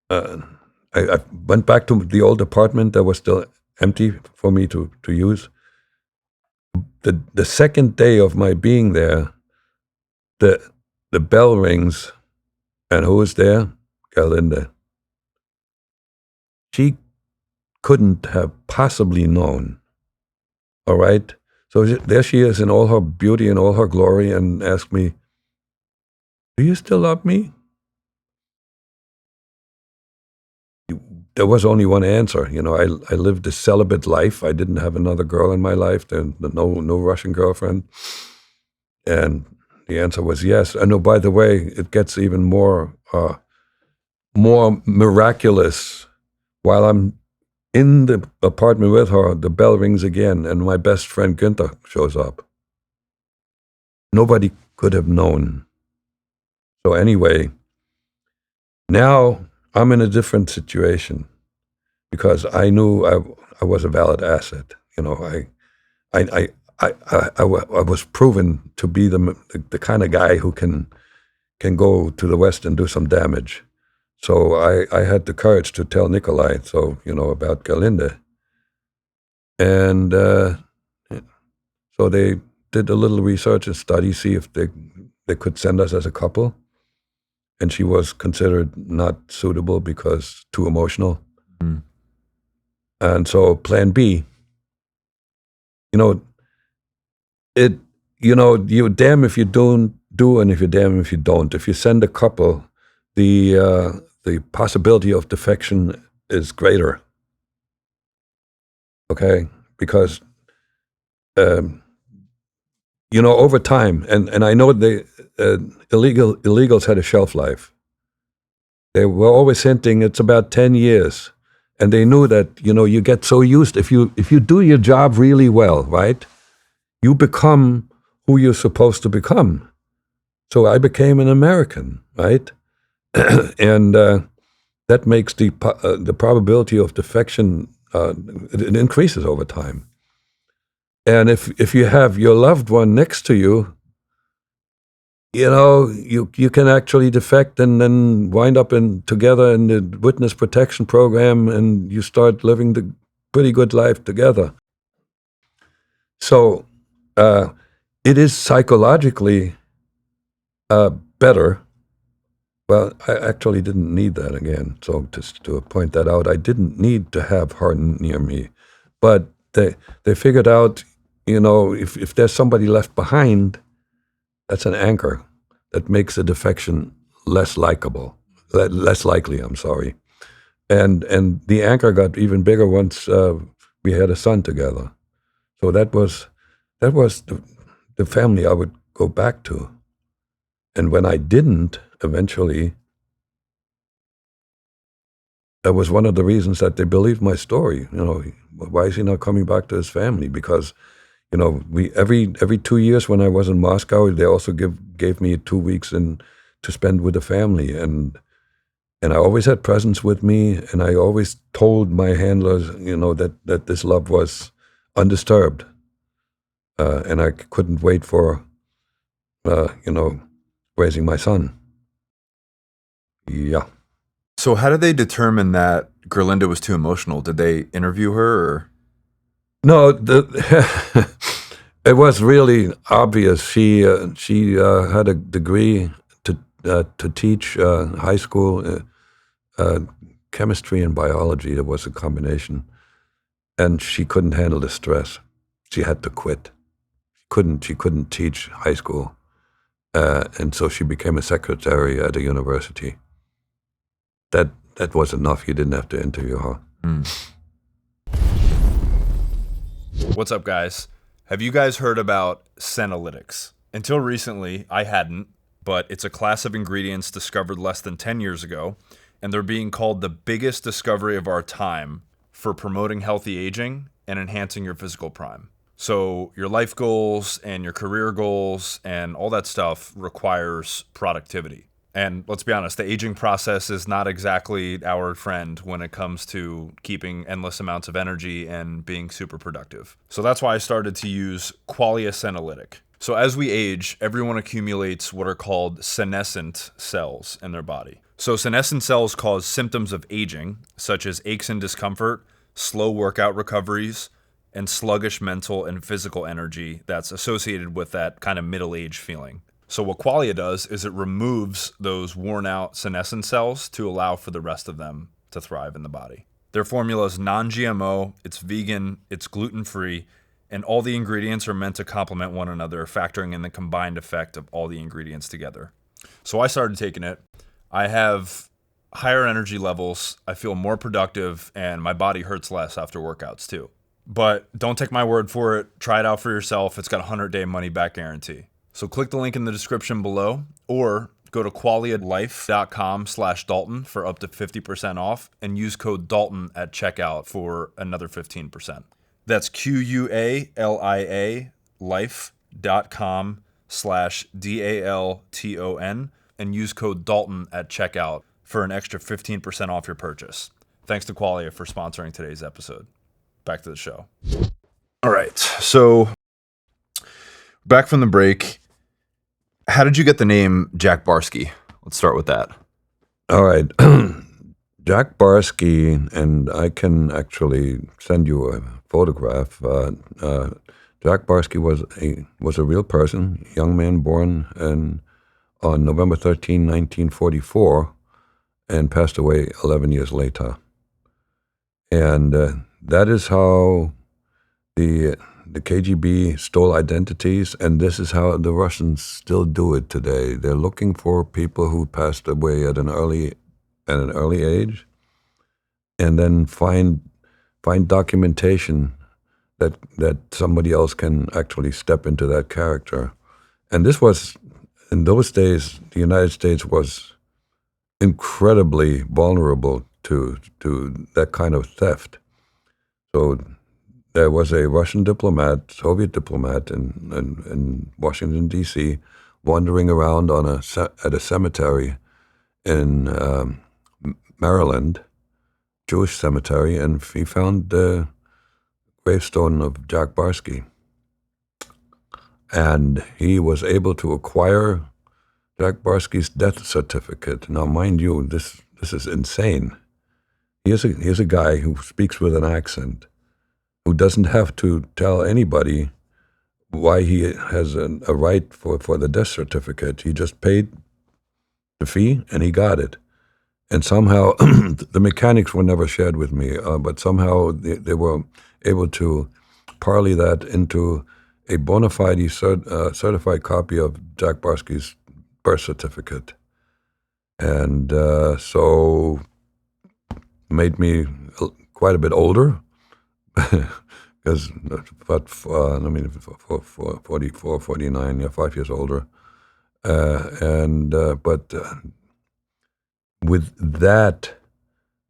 I went back to the old apartment that was still empty for me to use. The second day of my being there, the bell rings, and who is there? Galinde. She couldn't have possibly known. All right? So there she is in all her beauty and all her glory, and asked me, do you still love me? There was only one answer. I lived a celibate life. I didn't have another girl in my life. No Russian girlfriend. And the answer was yes. And oh, by the way, it gets even more miraculous. While I'm in the apartment with her, the bell rings again, and my best friend Günther shows up. Nobody could have known. So anyway, now I'm in a different situation because I knew I was a valid asset. I was proven to be the kind of guy who can go to the West and do some damage. So I had the courage to tell Nikolai, about Galinde. And so they did a little research and study, see if they could send us as a couple. And she was considered not suitable because too emotional. Mm. And so plan B, you're damn if you don't do, and if you're damn if you don't. If you send a couple, the possibility of defection is greater. Okay, because over time, and I know the illegals had a shelf life. They were always hinting it's about 10 years, and they knew that you get so used if you do your job really well, right? You become who you're supposed to become. So I became an American, right? And that makes the probability of defection it increases over time. And if you have your loved one next to you, you can actually defect and then wind up together in the witness protection program, and you start living the pretty good life together. So it is psychologically better. Well, I actually didn't need that again. So just to point that out, I didn't need to have her near me. But they figured out, if there's somebody left behind, that's an anchor that makes a defection less less likely, I'm sorry. And the anchor got even bigger once we had a son together. So that was the family I would go back to. And when I didn't, eventually, that was one of the reasons that they believed my story. Why is he not coming back to his family? Because, we every 2 years when I was in Moscow, they also gave me 2 weeks to spend with the family, and I always had presents with me, and I always told my handlers, that this love was undisturbed. and I couldn't wait for, raising my son. Yeah. So how did they determine that Gerlinda was too emotional? Did they interview her or? No, it was really obvious. She had a degree to teach high school chemistry and biology. It was a combination, and she couldn't handle the stress. She had to quit. She couldn't teach high school, and so she became a secretary at a university. That was enough. You didn't have to interview her. What's up, guys? Have you guys heard about senolytics? Until recently, I hadn't, but it's a class of ingredients discovered less than 10 years ago, and they're being called the biggest discovery of our time for promoting healthy aging and enhancing your physical prime. So your life goals and your career goals and all that stuff requires productivity. And let's be honest, the aging process is not exactly our friend when it comes to keeping endless amounts of energy and being super productive. So that's why I started to use Qualia Senolytic. So as we age, everyone accumulates what are called senescent cells in their body. So senescent cells cause symptoms of aging, such as aches and discomfort, slow workout recoveries, and sluggish mental and physical energy that's associated with that kind of middle-age feeling. So what Qualia does is it removes those worn out senescent cells to allow for the rest of them to thrive in the body. Their formula is non-GMO, it's vegan, it's gluten-free, and all the ingredients are meant to complement one another, factoring in the combined effect of all the ingredients together. So I started taking it. I have higher energy levels, I feel more productive, and my body hurts less after workouts too. But don't take my word for it. Try it out for yourself. It's got a 100-day money-back guarantee. So click the link in the description below or go to qualialife.com/Dalton for up to 50% off and use code Dalton at checkout for another 15%. That's QUALIA life.com/DALTON and use code Dalton at checkout for an extra 15% off your purchase. Thanks to Qualia for sponsoring today's episode. Back to the show. All right. So back from the break, how did you get the name Jack Barsky? Let's start with that. All right. Jack Barsky, and I can actually send you a photograph. Jack Barsky was a real person, young man born on November 13, 1944, and passed away 11 years later. And that is how the KGB stole identities, and this is how the Russians still do it today. They're looking for people who passed away at an early age, and then find documentation that somebody else can actually step into that character. And this was, in those days, the United States was incredibly vulnerable to that kind of theft. So there was a Russian diplomat, Soviet diplomat in Washington, D.C., wandering around at a cemetery in Maryland, Jewish cemetery, and he found the gravestone of Jack Barsky. And he was able to acquire Jack Barsky's death certificate. Now, mind you, this is insane. Here's a guy who speaks with an accent, who doesn't have to tell anybody why he has a right for the death certificate. He just paid the fee and he got it. And somehow, the mechanics were never shared with me, but somehow they were able to parlay that into a bona fide certified copy of Jack Barsky's birth certificate. And so made me quite a bit older, because about 44, 49, 5 years older. But with that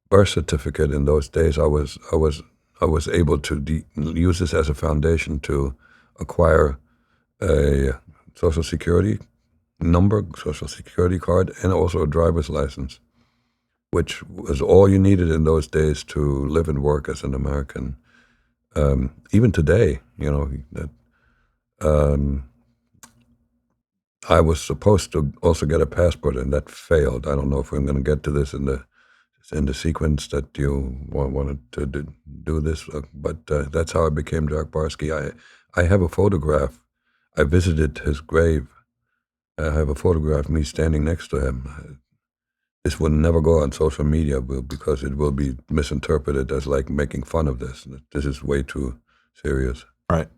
birth certificate in those days, I was able to use this as a foundation to acquire a Social Security number, Social Security card, and also a driver's license, which was all you needed in those days to live and work as an American. Even today, I was supposed to also get a passport, and that failed. I don't know if I'm going to get to this in the sequence that you wanted to do this, but that's how I became Jack Barsky. I have a photograph. I visited his grave. I have a photograph of me standing next to him. This will never go on social media because it will be misinterpreted as like making fun of this. This is way too serious. Right.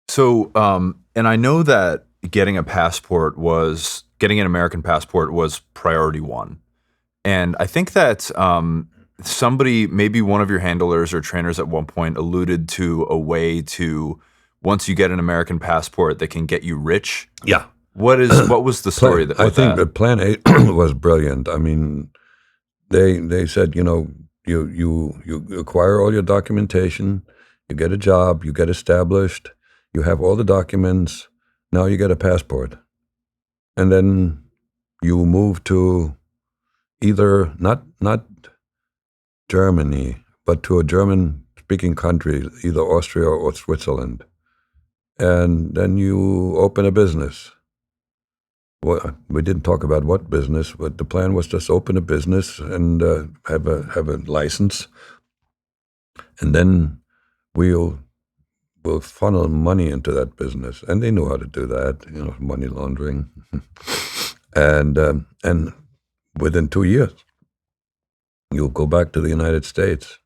So, and I know that getting an American passport was priority one. And I think that somebody, maybe one of your handlers or trainers at one point alluded to a way to, once you get an American passport, that can get you rich. Yeah. What was the story that? I think that Plan A was brilliant. I mean, they said, you acquire all your documentation, you get a job, you get established, you have all the documents, now you get a passport. And then you move to either not Germany, but to a German-speaking country, either Austria or Switzerland. And then you open a business. Well, we didn't talk about what business, but the plan was just open a business and have a license, and then we'll funnel money into that business. And they knew how to do that, money laundering, and within 2 years, you'll go back to the United States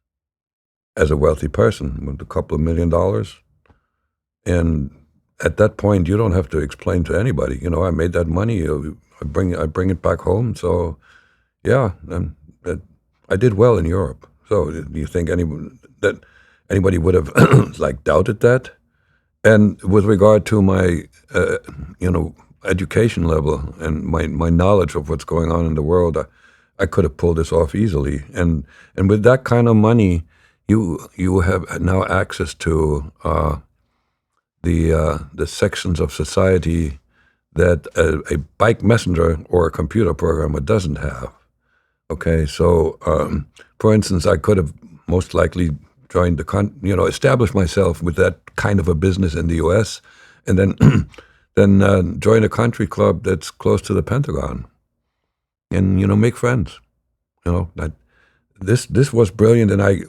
as a wealthy person with a couple of $1 million, and at that point, you don't have to explain to anybody. I made that money. I bring it back home. So, yeah, I did well in Europe. So, do you think anybody would have doubted that? And with regard to my education level and my knowledge of what's going on in the world, I could have pulled this off easily. And with that kind of money, you have now access to the sections of society that a bike messenger or a computer programmer doesn't have. Okay, so for instance, I could have most likely joined established myself with that kind of a business in the U.S. and then join a country club that's close to the Pentagon, and make friends. This was brilliant, and I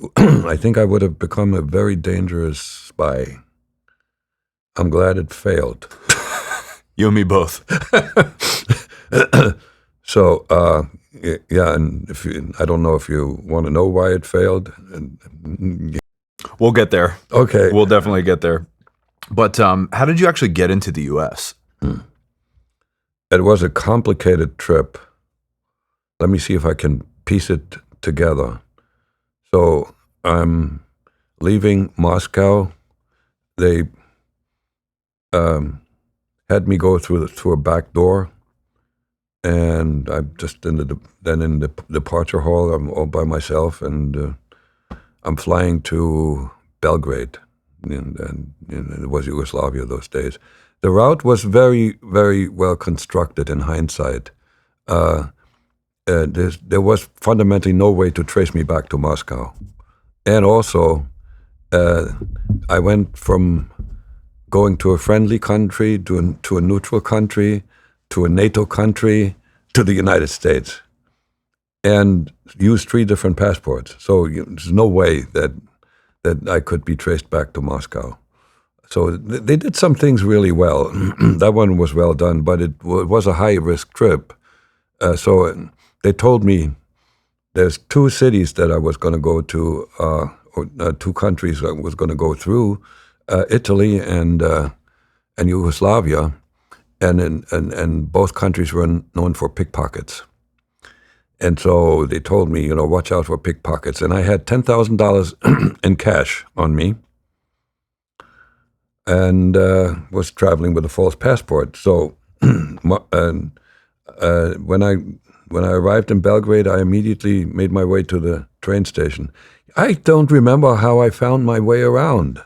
think I would have become a very dangerous spy. I'm glad it failed. You and me both. So, yeah, and I don't know if you want to know why it failed. We'll get there. Okay. We'll definitely get there. But how did you actually get into the U.S.? It was a complicated trip. Let me see if I can piece it together. So I'm leaving Moscow. They had me go through a back door, and I'm just in the departure hall. I'm all by myself, and I'm flying to Belgrade, and it was Yugoslavia those days. The route was very, very well constructed in hindsight. There was fundamentally no way to trace me back to Moscow, and also I went from going to a friendly country, to a neutral country, to a NATO country, to the United States, and used 3 different passports. So there's no way that I could be traced back to Moscow. So they did some things really well. That one was well done, but it was a high-risk trip. So they told me there's 2 cities that I was going to go to, or 2 countries I was going to go through, Italy and Yugoslavia, and both countries were known for pickpockets. And so they told me, watch out for pickpockets. And I had $10,000 in cash on me, and was traveling with a false passport. So when I arrived in Belgrade, I immediately made my way to the train station. I don't remember how I found my way around.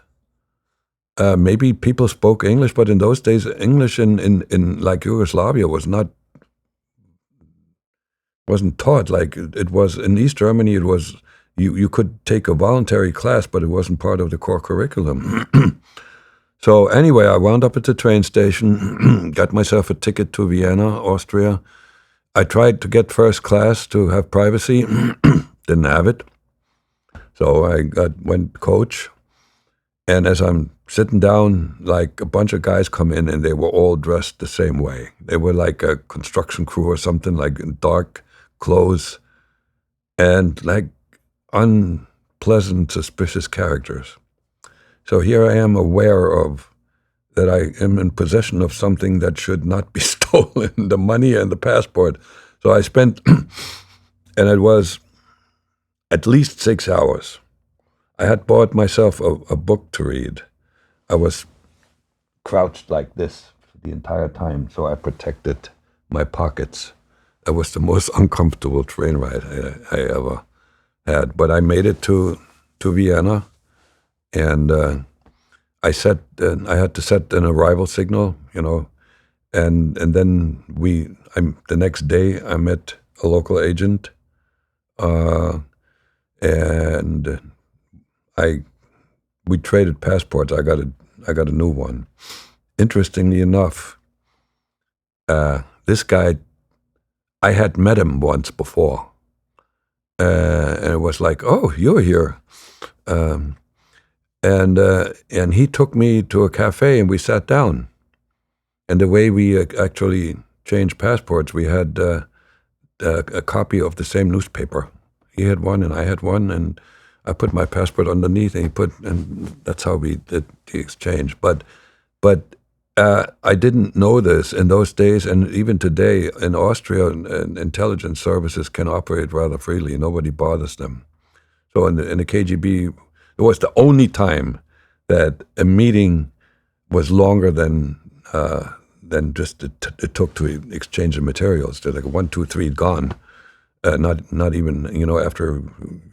Maybe people spoke English, but in those days, English in like Yugoslavia wasn't taught like it was in East Germany. It was you could take a voluntary class, but it wasn't part of the core curriculum. So anyway, I wound up at the train station, got myself a ticket to Vienna, Austria. I tried to get first class to have privacy, didn't have it. So I went coach, and as I'm sitting down, like a bunch of guys come in, and they were all dressed the same way. They were like a construction crew or something, like in dark clothes, and like unpleasant, suspicious characters. So here I am aware of that I am in possession of something that should not be stolen, the money and the passport. So I spent, and it was at least 6 hours. I had bought myself a book to read. I was crouched like this the entire time, so I protected my pockets. That was the most uncomfortable train ride I ever had. But I made it to Vienna, and I had to set an arrival signal, and then the next day I met a local agent, and we traded passports. I got a new one. Interestingly enough, this guy, I had met him once before, and it was like, oh, you're here, and he took me to a cafe and we sat down, and the way we actually changed passports, we had a copy of the same newspaper. He had one and I had one, and I put my passport underneath, and and that's how we did the exchange. But I didn't know this in those days, and even today in Austria, intelligence services can operate rather freely. Nobody bothers them. So in the KGB, it was the only time that a meeting was longer than just it took to exchange the materials. They're like 1, 2, 3, gone. Not even after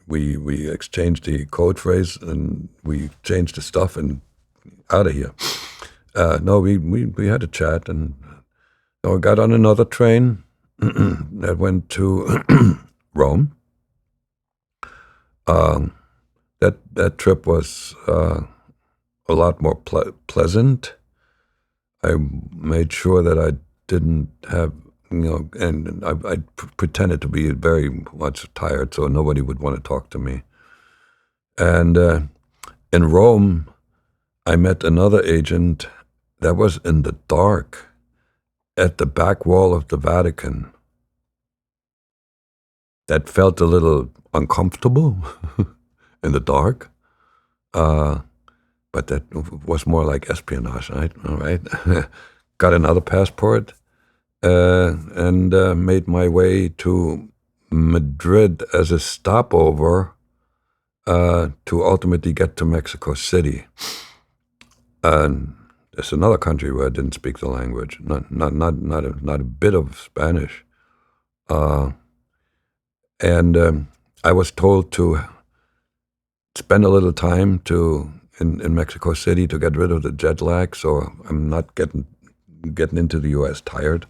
we exchanged the code phrase and we changed the stuff and out of here. No, we had a chat, and so I got on another train that went to Rome. That trip was a lot more pleasant. I made sure that I didn't have, and I pretended to be very much tired so nobody would want to talk to me. And in Rome, I met another agent that was in the dark at the back wall of the Vatican. That felt a little uncomfortable in the dark. But that was more like espionage, right? All right. Got another passport and made my way to Madrid as a stopover to ultimately get to Mexico City. And there's another country where I didn't speak the language, not a bit of Spanish. And I was told to spend a little time in Mexico City to get rid of the jet lag, so I'm not getting into the U.S. tired.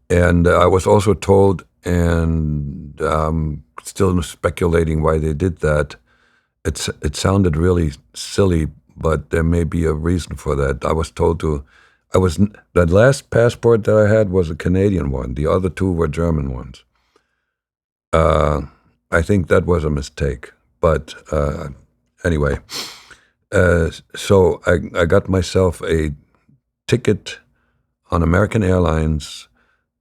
And I was also told, and still speculating why they did that. It sounded really silly, but there may be a reason for that. I was told that last passport that I had was a Canadian one. The other two were German ones. I think that was a mistake. But anyway, so I got myself a ticket on American Airlines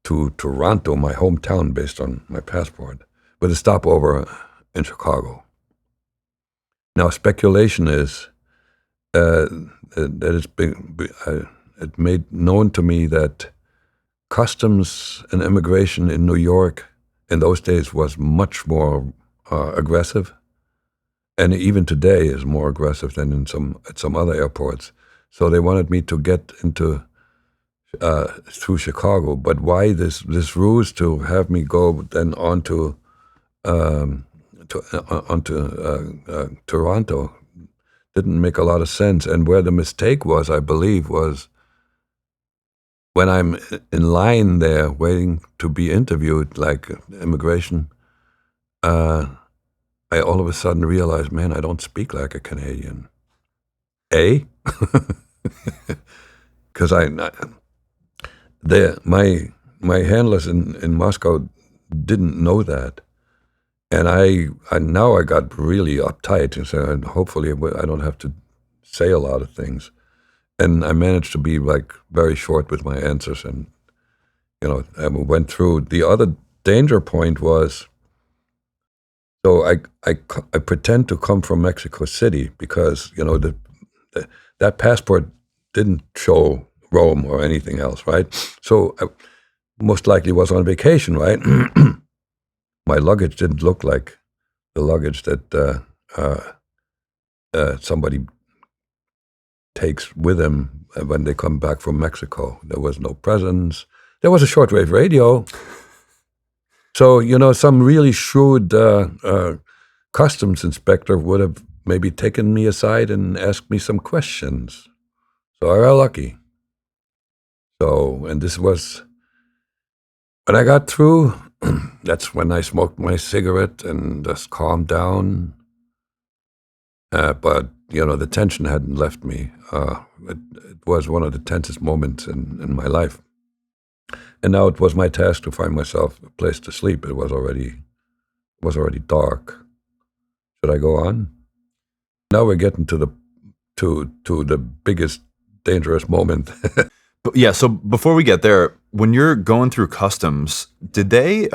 to Toronto, my hometown, based on my passport, with a stopover in Chicago. Now, speculation is that it made known to me that customs and immigration in New York in those days was much more aggressive, and even today is more aggressive than at some other airports. So they wanted me to get into through Chicago. But why this ruse to have me go then onto Toronto didn't make a lot of sense. And where the mistake was, I believe, was when I'm in line there waiting to be interviewed, like immigration, I all of a sudden realized, man, I don't speak like a Canadian. because my handlers in Moscow didn't know that, and now I got really uptight and said, and hopefully I don't have to say a lot of things, and I managed to be like very short with my answers, and I went through. The other danger point was, so I pretend to come from Mexico City because that passport didn't show Rome or anything else, right? So I most likely was on vacation, right? My luggage didn't look like the luggage that somebody takes with them when they come back from Mexico. There was no presents. There was a shortwave radio. So, some really shrewd customs inspector would have maybe taken me aside and asked me some questions. So I got lucky. So, and this was, when I got through, that's when I smoked my cigarette and just calmed down. But, the tension hadn't left me. It was one of the tensest moments in my life. And now it was my task to find myself a place to sleep. It was already dark. Should I go on? Now we're getting to the biggest dangerous moment. But yeah, so before we get there, when you're going through customs, did they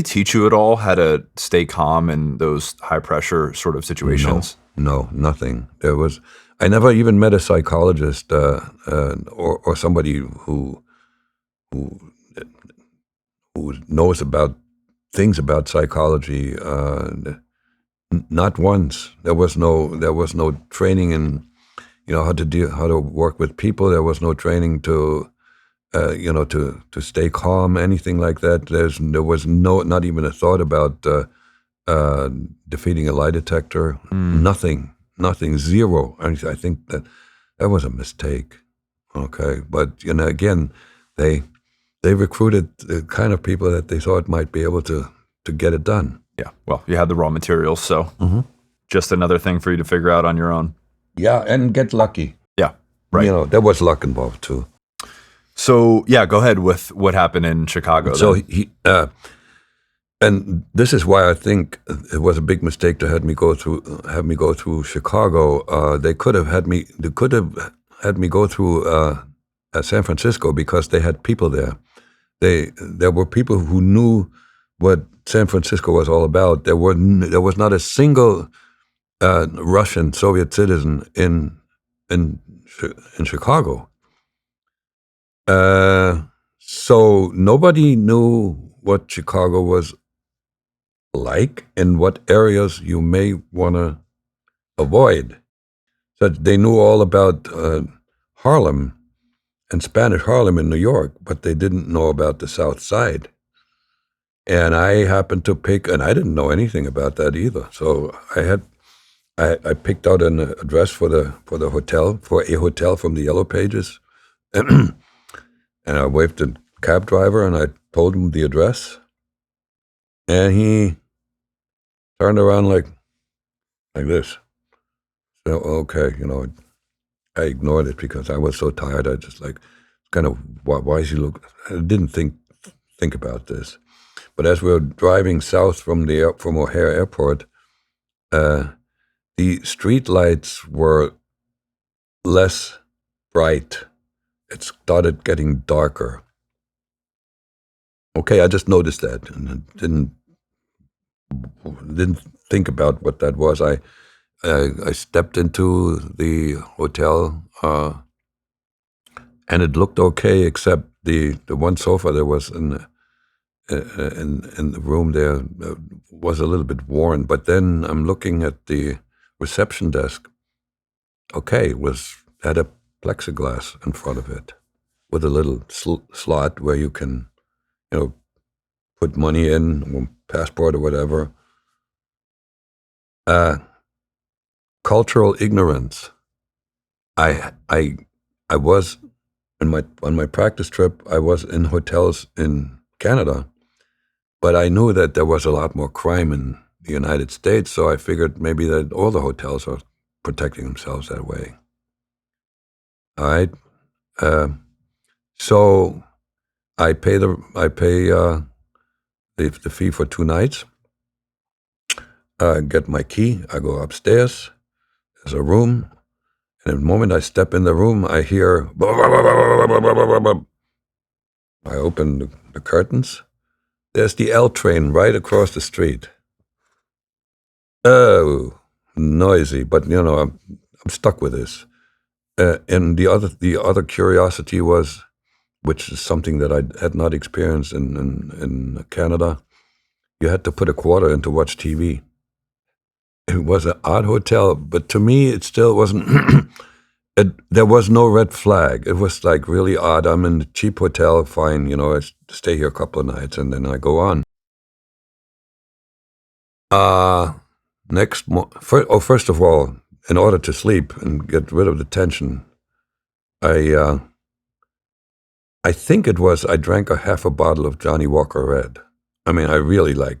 teach you at all how to stay calm in those high pressure sort of situations? No, nothing. I never even met a psychologist or somebody who knows about things about psychology. Not once. There was no training in how to work with people. There was no training to stay calm, anything like that. There was not even a thought about defeating a lie detector. Nothing, zero. I think that was a mistake. Okay, but again, they recruited the kind of people that they thought might be able to get it done. Yeah, well, you had the raw materials, so just another thing for you to figure out on your own. Yeah, and get lucky. Yeah, right. There was luck involved too. So yeah, go ahead with what happened in Chicago. So and this is why I think it was a big mistake to have me go through Chicago. They could have had me go through San Francisco because they had people there. There were people who knew what San Francisco was all about. There was not a single Russian Soviet citizen in Chicago. So nobody knew what Chicago was like and what areas you may want to avoid. So they knew all about Harlem and Spanish Harlem in New York, but they didn't know about the South Side. And I happened to pick, and I didn't know anything about that either. So I picked out an address for a hotel from the Yellow Pages, and I waved the cab driver and I told him the address, and he turned around like this. So okay, I ignored it because I was so tired. I just kind of, why is he look? I didn't think about this. But as we were driving south from O'Hare Airport, the street lights were less bright. It started getting darker. Okay, I just noticed that and didn't think about what that was. I stepped into the hotel, and it looked okay, except the one sofa there was in the room there was a little bit worn. But then I'm looking at the reception desk. Okay, had a plexiglass in front of it with a little slot where you can, put money in, passport or whatever. Cultural ignorance. I was on my practice trip. I was in hotels in Canada, but I knew that there was a lot more crime in the United States, so I figured maybe that all the hotels are protecting themselves that way. All right. So I pay the fee for 2 nights. Get my key. I go upstairs. There's a room. And the moment I step in the room, I hear. I open the curtains. There's the L train right across the street. Oh, noisy, but I'm stuck with this. And the other curiosity was, which is something that I had not experienced in Canada. You had to put a quarter in to watch TV. It was an odd hotel, but to me, it still wasn't. There was no red flag. It was like really odd. I'm in a cheap hotel, fine. I stay here a couple of nights, and then I go on. Uh, first of all, in order to sleep and get rid of the tension, I I think it was I drank a half a bottle of Johnny Walker Red. I mean, I really like,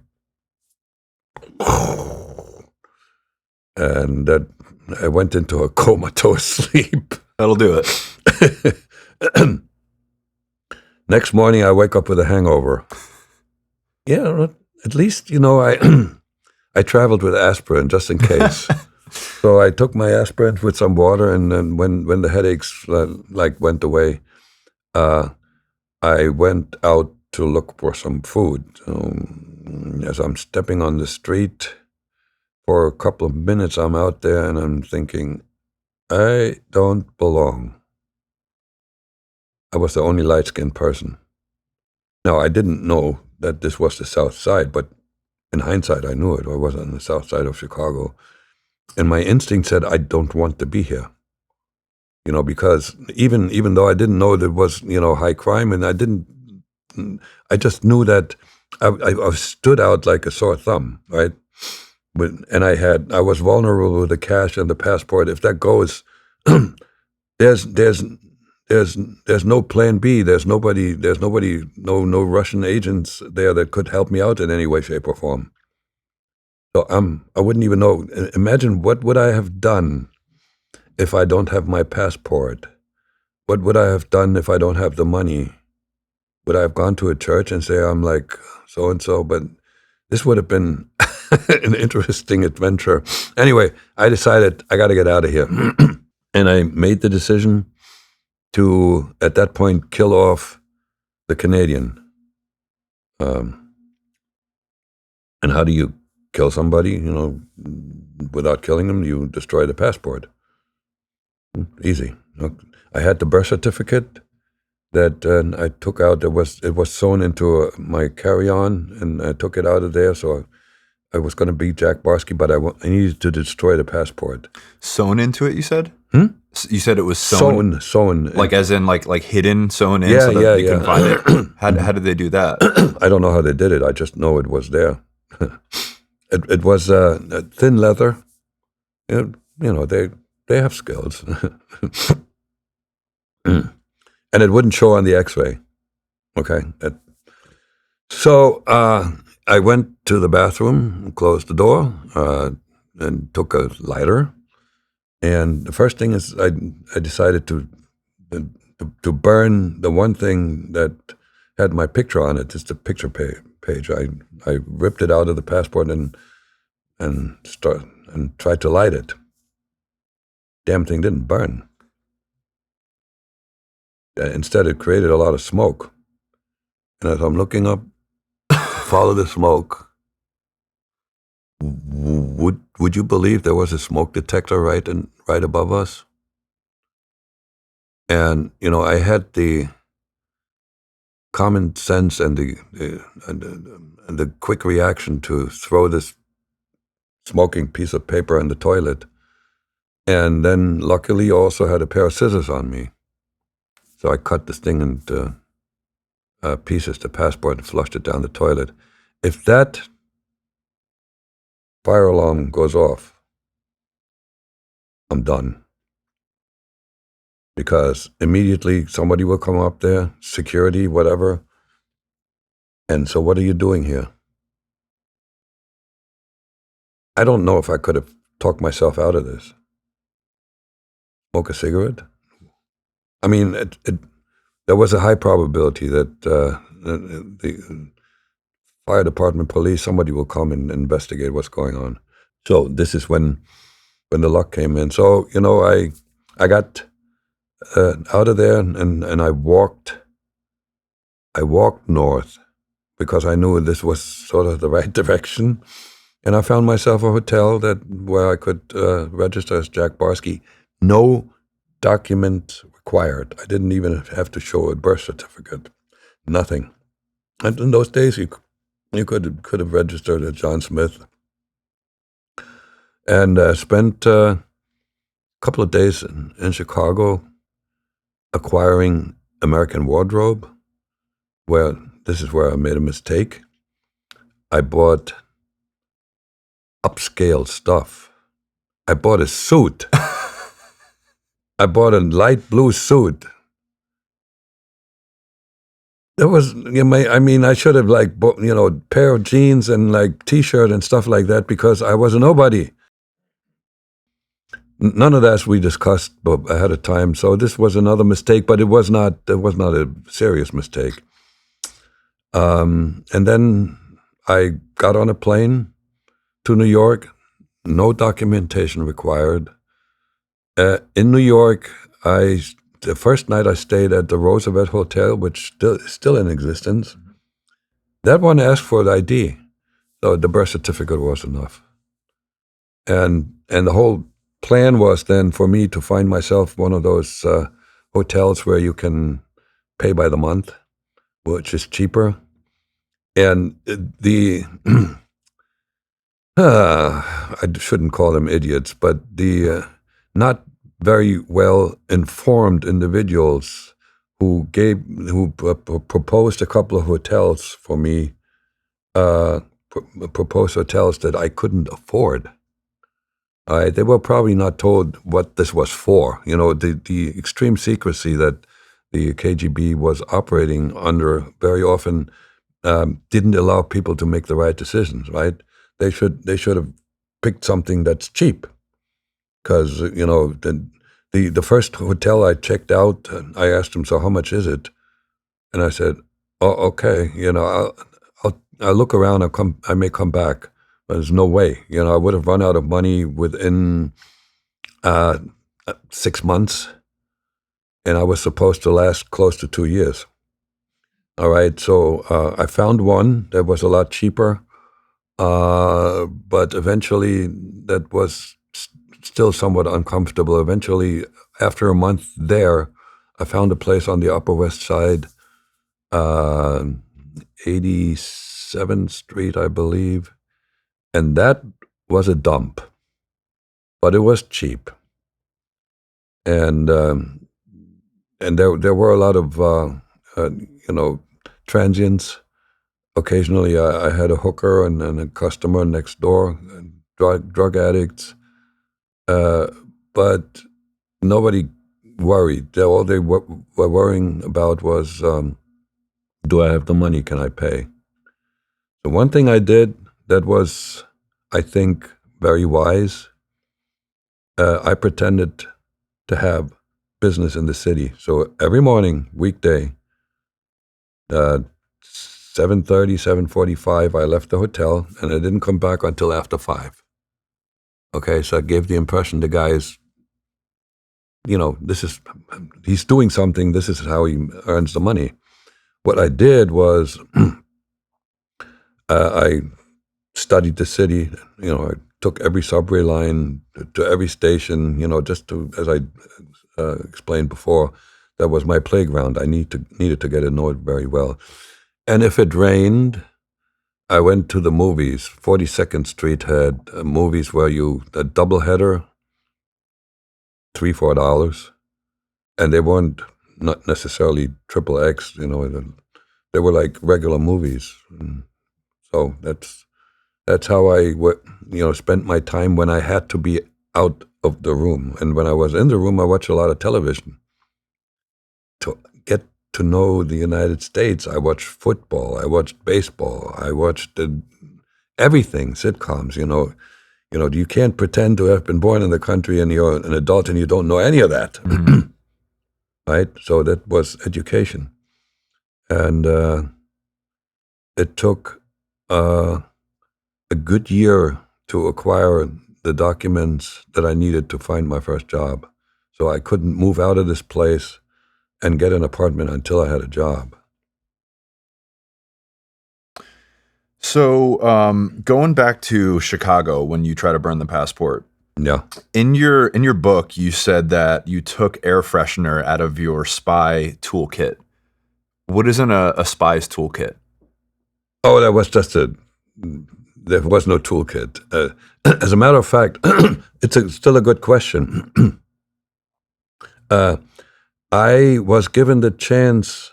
and that I went into a comatose sleep. That'll do it. Next morning, I wake up with a hangover. Yeah, at least I I traveled with aspirin just in case. So I took my aspirin with some water, and then when the headaches went away, uh, I went out to look for some food. As I'm stepping on the street for a couple of minutes, I'm out there and I'm thinking, I don't belong. I was the only light-skinned person. Now, I didn't know that this was the South Side, but in hindsight, I knew it. I was on the South Side of Chicago. And my instinct said, I don't want to be here. Because even though I didn't know there was, high crime, and I just knew that I stood out like a sore thumb, right? And I was vulnerable with the cash and the passport. If that goes, there's no plan B. There's nobody, no Russian agents there that could help me out in any way, shape, or form. So I wouldn't even know. Imagine what would I have done if I don't have my passport? What would I have done if I don't have the money? Would I have gone to a church and say I'm like so-and-so? But this would have been an interesting adventure. Anyway, I decided I got to get out of here. And I made the decision to, at that point, kill off the Canadian. And how do you kill somebody? Without killing them, you destroy the passport. Easy. I had the birth certificate that I took out. It was sewn into my carry-on, and I took it out of there. So I was going to be Jack Barsky, but I needed to destroy the passport. Sewn into it, you said? You said it was Sewn. Like as in like hidden, sewn in, Yeah, so that yeah, you yeah. can find it? How did they do that? I don't know how they did it. I just know it was there. It was thin leather. They have skills. And it wouldn't show on the X-ray. Okay. So I went to the bathroom, closed the door, and took a lighter. And the first thing is I decided to burn the one thing that had my picture on it, just the picture page. I ripped it out of the passport and tried to light it. Damn thing didn't burn. Instead, it created a lot of smoke. And as I'm looking up, follow the smoke. Would you believe there was a smoke detector right above us? And I had the common sense and the quick reaction to throw this smoking piece of paper in the toilet. And then luckily also had a pair of scissors on me. So I cut this thing into pieces, the passport, and flushed it down the toilet. If that fire alarm goes off, I'm done. Because immediately somebody will come up there, security, whatever. And so what are you doing here? I don't know if I could have talked myself out of this. Smoke a cigarette? I mean, there was a high probability that the fire department, police, somebody will come and investigate what's going on. So this is when the luck came in. So I got out of there and I walked north because I knew this was sort of the right direction. And I found myself a hotel where I could register as Jack Barsky. No document required. I didn't even have to show a birth certificate. Nothing. And in those days, you could have registered as John Smith. And spent a couple of days in Chicago acquiring American Wardrobe, where this is where I made a mistake. I bought upscale stuff. I bought a suit. I bought a light blue suit. There was, I should have bought, pair of jeans and T-shirt and stuff like that because I was a nobody. None of that we discussed ahead of time. So this was another mistake, but it was not a serious mistake. And then I got on a plane to New York. No documentation required. In New York, the first night I stayed at the Roosevelt Hotel, which is still in existence. That one asked for the ID, so the birth certificate was enough. And the whole plan was then for me to find myself one of those hotels where you can pay by the month, which is cheaper. And I shouldn't call them idiots, but the not very well informed individuals who proposed a couple of hotels for me, proposed hotels that I couldn't afford. They were probably not told what this was for. The extreme secrecy that the KGB was operating under very often didn't allow people to make the right decisions. Right? They should have picked something that's cheap, because the first hotel I checked out, I asked him, "So how much is it?" And I said, "Oh, okay. I'll look around. I may come back." There's no way. I would have run out of money within 6 months, and I was supposed to last close to 2 years. All right, so I found one that was a lot cheaper, but eventually that was still somewhat uncomfortable. Eventually, after a month there, I found a place on the Upper West Side, 87th Street, I believe. And that was a dump, but it was cheap, and there were a lot of transients. Occasionally, I had a hooker and a customer next door, drug addicts, but nobody worried. All they were worrying about was, do I have the money? Can I pay? The one thing I did that was, I think, very wise, I pretended to have business in the city. So every morning, weekday, 7:30, 7:45, I left the hotel, and I didn't come back until after 5. Okay, so I gave the impression the guy is, he's doing something, this is how he earns the money. What I did was I studied the city. I took every subway line to every station. Just to, as I explained before, that was my playground. I needed to get to know it very well. And if it rained, I went to the movies. 42nd Street had movies where a doubleheader, $3-4, and they weren't not necessarily XXX. They were like regular movies. So that's how I spent my time when I had to be out of the room. And when I was in the room, I watched a lot of television. To get to know the United States, I watched football, I watched baseball, I watched everything, sitcoms. You can't pretend to have been born in the country and you're an adult and you don't know any of that. Mm-hmm. right? So that was education. And it took a good year to acquire the documents that I needed to find my first job. So I couldn't move out of this place and get an apartment until I had a job. So, going back to Chicago when you try to burn the passport, Yeah. in your book, you said that you took air freshener out of your spy toolkit. What is in a spy's toolkit? Oh, that was just there was no toolkit. As a matter of fact, still a good question. I was given the chance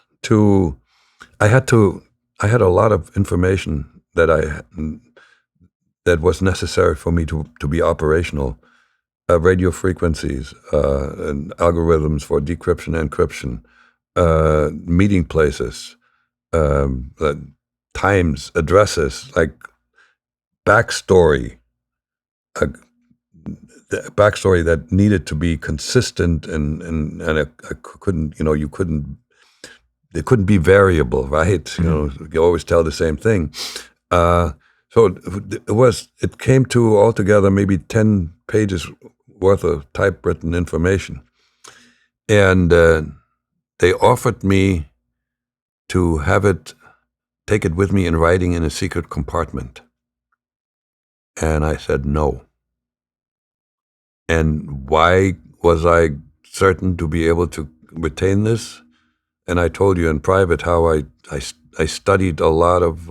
I had a lot of information that was necessary for me to be operational. Radio frequencies, and algorithms for decryption, encryption, meeting places, times, addresses, like backstory, uh, the backstory that needed to be consistent and I couldn't, it couldn't be variable, right? Mm-hmm. You always tell the same thing. Uh, so it came to altogether maybe 10 pages worth of typewritten information. And they offered me to take it with me in writing in a secret compartment. And I said no. And why was I certain to be able to retain this? And I told you in private how I studied a lot of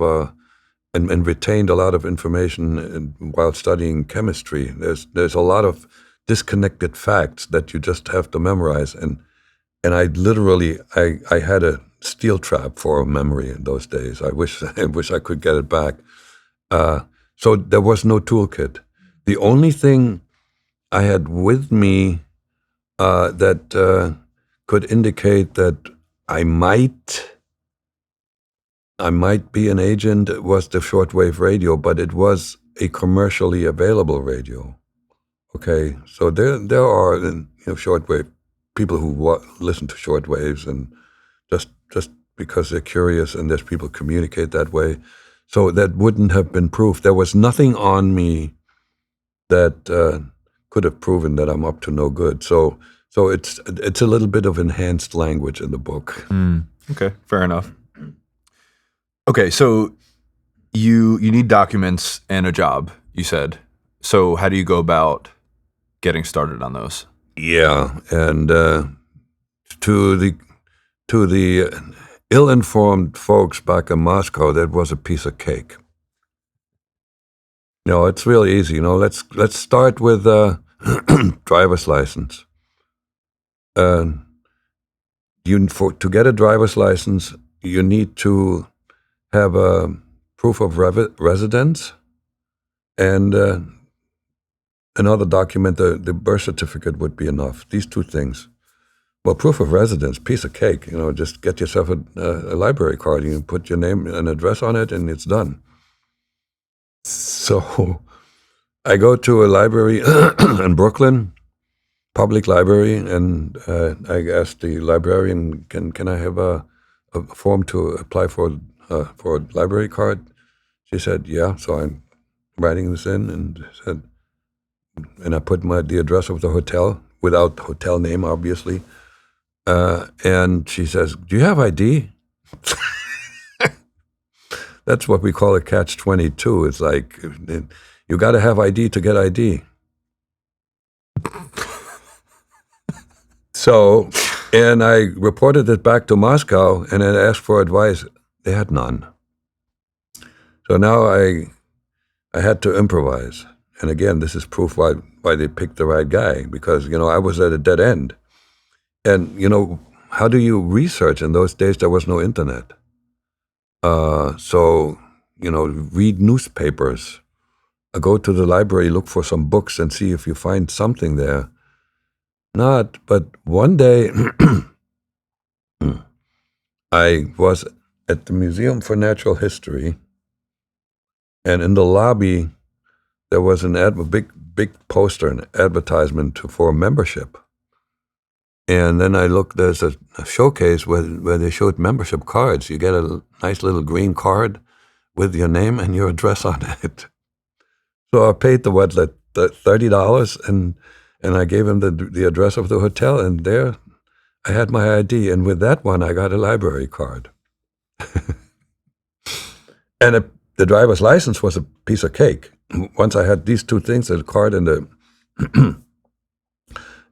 and retained a lot of information while studying chemistry. There's a lot of disconnected facts that you just have to memorize. And I literally I had a steel trap for memory in those days. I wish I could get it back. So there was no toolkit. The only thing I had with me that could indicate that I might be an agent was the shortwave radio, but it was a commercially available radio. Okay, so there are shortwave people who listen to shortwaves and just because they're curious, and there's people communicate that way. So that wouldn't have been proof. There was nothing on me that could have proven that I'm up to no good. So it's a little bit of enhanced language in the book. Okay, fair enough. Okay, so you need documents and a job, you said. So how do you go about getting started on those? Yeah, and to the ill-informed folks back in Moscow, that was a piece of cake. It's really easy. Let's start with driver's license. To get a driver's license, you need to have a proof of residence and another document. The birth certificate would be enough. These two things. Well, proof of residence, piece of cake. Just get yourself a library card. You put your name and address on it, and it's done. So I go to a library in Brooklyn, public library, and I asked the librarian, "Can I have a form to apply for a library card?" She said, "Yeah." So I'm writing this in, and I put the address of the hotel without the hotel name, obviously. And she says, "Do you have ID?" That's what we call a catch-22. It's like you got to have ID to get ID. So, and I reported it back to Moscow and then asked for advice. They had none. So now I had to improvise. And again, this is proof why they picked the right guy, because, I was at a dead end. And, how do you research? In those days, there was no internet. So, read newspapers, go to the library, look for some books and see if you find something there. But one day I was at the Museum for Natural History, and in the lobby there was a big poster, an advertisement for membership. And then I looked, there's a showcase where they showed membership cards. You get a nice little green card with your name and your address on it. So I paid the $30, and I gave him the address of the hotel, and there I had my ID. And with that one, I got a library card. And the driver's license was a piece of cake. Once I had these two things, the card and the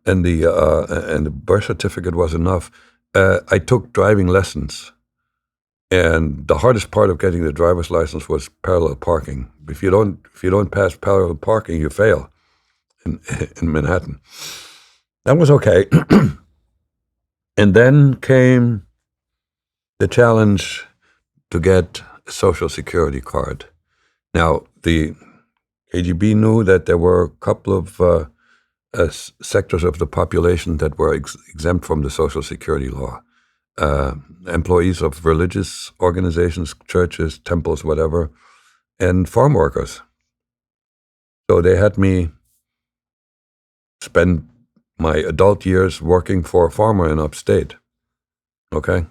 and the birth certificate was enough. I took driving lessons, and the hardest part of getting the driver's license was parallel parking. If you don't pass parallel parking, you fail in Manhattan. That was okay. And then came the challenge to get a Social Security card. Now, the KGB knew that there were a couple of sectors of the population that were exempt from the Social Security law. Employees of religious organizations, churches, temples, whatever, and farm workers. So they had me spend my adult years working for a farmer in upstate. Okay?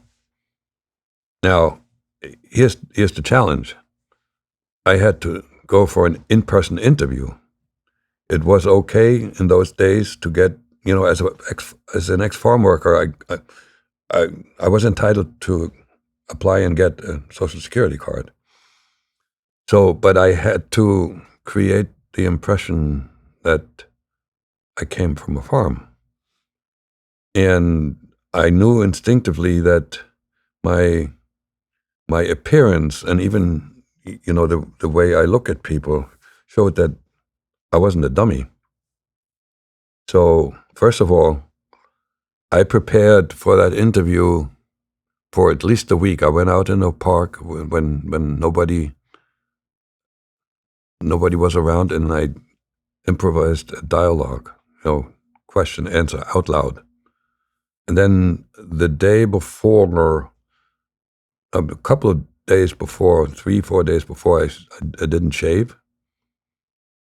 Now, here's the challenge. I had to go for an in-person interview. It was okay in those days to get, as an ex-farm worker, I was entitled to apply and get a Social Security card. So, but I had to create the impression that I came from a farm. And I knew instinctively that my appearance and even, the way I look at people showed that I wasn't a dummy. So, first of all, I prepared for that interview for at least a week. I went out in a park when nobody was around, and I improvised a dialogue, question, answer out loud. And then the day before, a couple of days before, 3-4 days before, I didn't shave.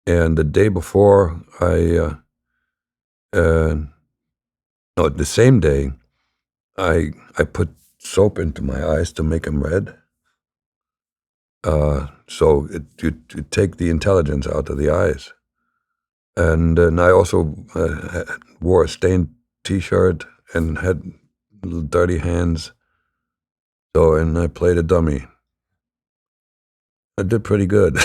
And the day before, the same day, I put soap into my eyes to make them red. So to take the intelligence out of the eyes. And I also wore a stained T-shirt and had little dirty hands. So, and I played a dummy. I did pretty good.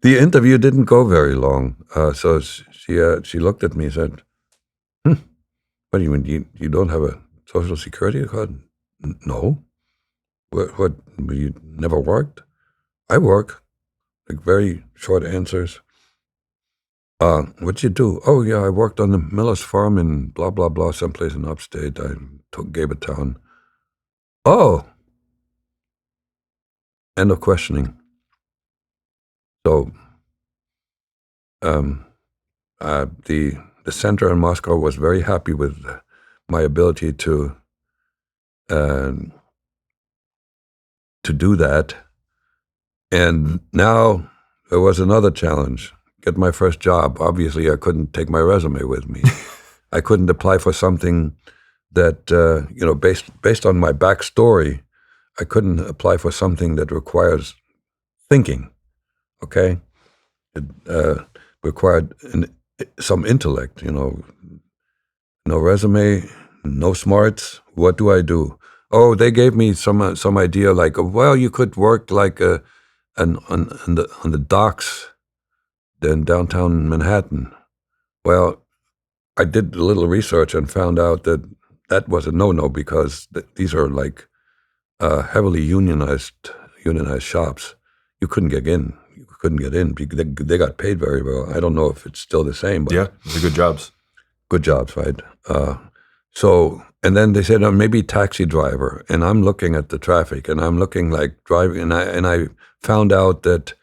The interview didn't go very long. So she looked at me and said, "What do you mean? You don't have a Social Security card?" No. What? You never worked? I work. Like very short answers. What'd you do? Oh yeah, I worked on the miller's farm in blah blah blah, someplace in upstate. I gave a town. Oh. End of questioning. So, the center in Moscow was very happy with my ability to do that. And now there was another challenge: get my first job. Obviously, I couldn't take my resume with me. I couldn't apply for something that based on my backstory, I couldn't apply for something that requires thinking. Okay, it required some intellect. No resume, no smarts. What do I do? Oh, they gave me some idea like, well, you could work like on the docks in downtown Manhattan. Well, I did a little research and found out that was a no-no because these are like heavily unionized shops. You couldn't get in. Because they got paid very well. I don't know if it's still the same. But yeah, they're good jobs. Good jobs, right? And then they said, maybe taxi driver. And I'm looking at the traffic, and I'm looking like driving, and I found out that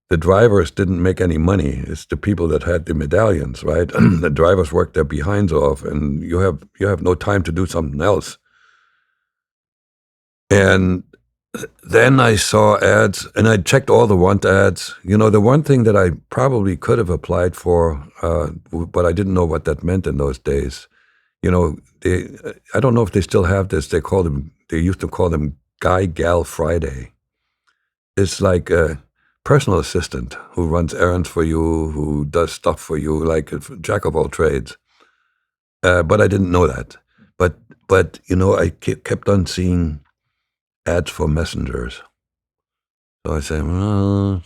the drivers didn't make any money. It's the people that had the medallions, right? The drivers worked their behinds off, and you have no time to do something else. And then I saw ads, and I checked all the want ads. The one thing that I probably could have applied for, but I didn't know what that meant in those days. They, I don't know if they still have this. They used to call them Guy Gal Friday. It's like a personal assistant who runs errands for you, who does stuff for you, like a jack of all trades. But I didn't know that. But I kept on seeing ads for messengers. So I said, well,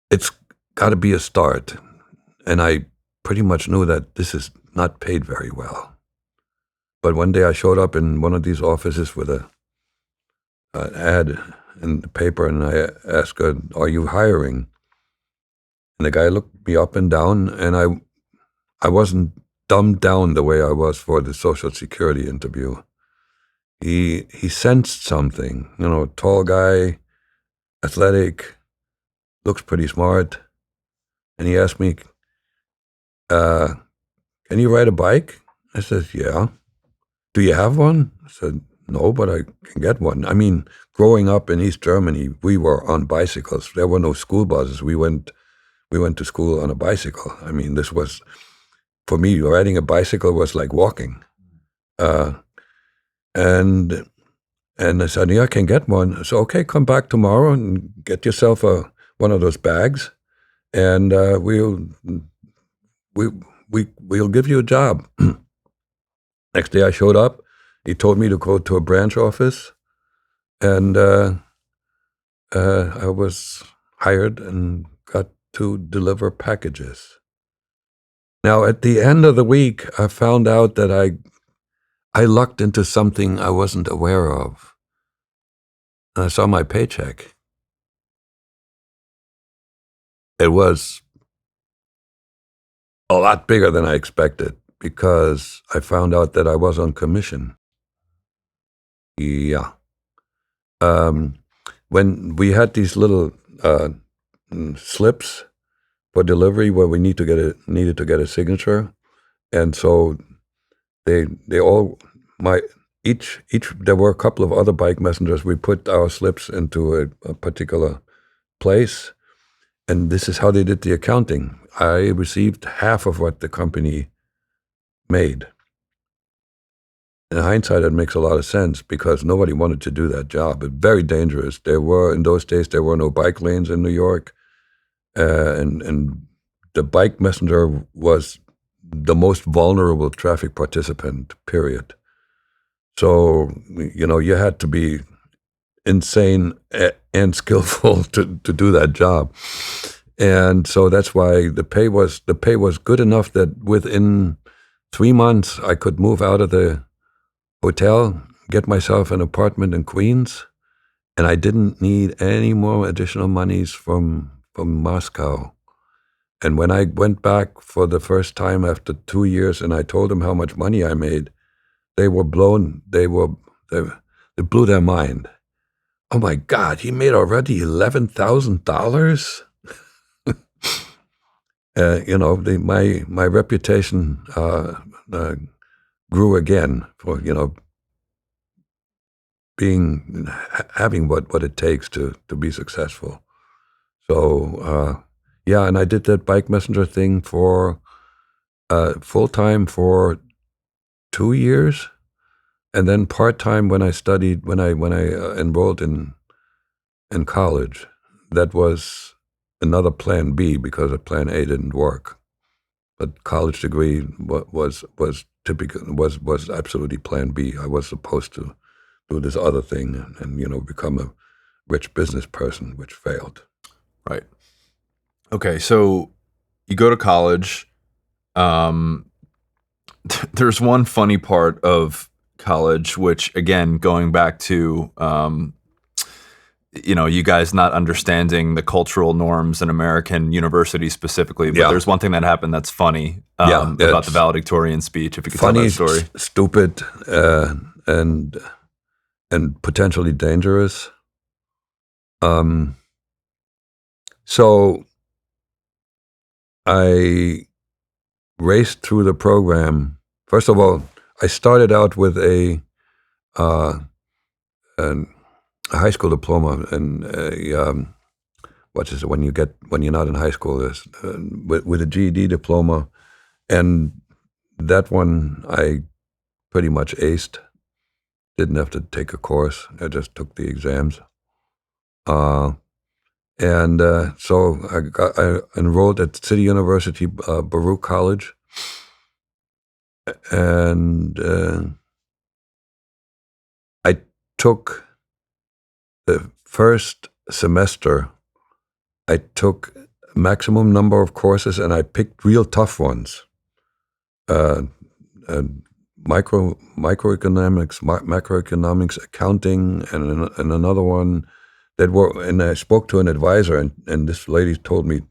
it's got to be a start. And I pretty much knew that this is not paid very well. But one day I showed up in one of these offices with an ad in the paper, and I asked, are you hiring? And the guy looked me up and down, and I wasn't dumbed down the way I was for the Social Security interview. He sensed something, tall guy, athletic, looks pretty smart. And he asked me, can you ride a bike? I said, yeah. Do you have one? I said, no, but I can get one. I mean, growing up in East Germany, we were on bicycles. There were no school buses. We went to school on a bicycle. I mean, this was, for me, riding a bicycle was like walking. Uh, and I said, yeah, I can get one. I said, okay, come back tomorrow and get yourself one of those bags, and we'll give you a job. Next day I showed up. He told me to go to a branch office, and I was hired and got to deliver packages. Now, at the end of the week, I found out that I lucked into something I wasn't aware of. And I saw my paycheck. It was a lot bigger than I expected because I found out that I was on commission. Yeah. When we had these little slips for delivery where we needed to get a signature, and so they all each there were a couple of other bike messengers. We put our slips into a particular place, and this is how they did the accounting. I received half of what the company made. In hindsight, it makes a lot of sense because nobody wanted to do that job. It's very dangerous. In those days, there were no bike lanes in New York, and the bike messenger was the most vulnerable traffic participant, period. So, you had to be insane and skillful to do that job. And so that's why the pay was good enough that within 3 months I could move out of the hotel, get myself an apartment in Queens, and I didn't need any more additional monies from Moscow. And when I went back for the first time after 2 years and I told them how much money I made, they were blown. It blew their mind. Oh my God, he made already $11,000. My reputation grew again for having what it takes to be successful. So yeah, and I did that bike messenger thing for full time for 2 years, and then part time when I studied when I enrolled in college. That was another plan B because a plan A didn't work. But college degree was typical was absolutely plan B. I was supposed to do this other thing and become a rich business person, which failed. Right. Okay, so you go to college. There's one funny part of college, which again, going back to you guys not understanding the cultural norms in American universities specifically, but there's one thing that happened that's funny about the valedictorian speech. If you could tell that story. Stupid, and potentially dangerous. So I raced through the program. First of all, I started out with a high school diploma and what is it when you're not in high school is with a GED diploma, and that one I pretty much aced. Didn't have to take a course. I just took the exams. So I enrolled at City University, Baruch College, and I took the first semester. I took maximum number of courses, and I picked real tough ones. Macroeconomics, accounting, and another one and I spoke to an advisor, and this lady told me,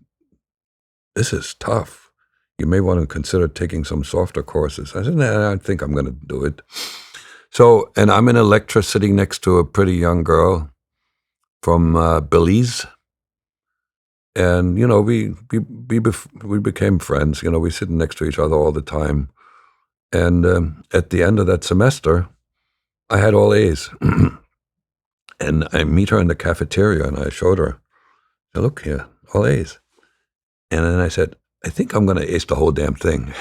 this is tough. You may want to consider taking some softer courses. I said, nah, I think I'm going to do it. So, and I'm in a lecture sitting next to a pretty young girl from Belize. And, we became friends. We sit next to each other all the time. And at the end of that semester, I had all A's. And I meet her in the cafeteria, and I showed her, look here, all A's. And then I said, I think I'm going to ace the whole damn thing.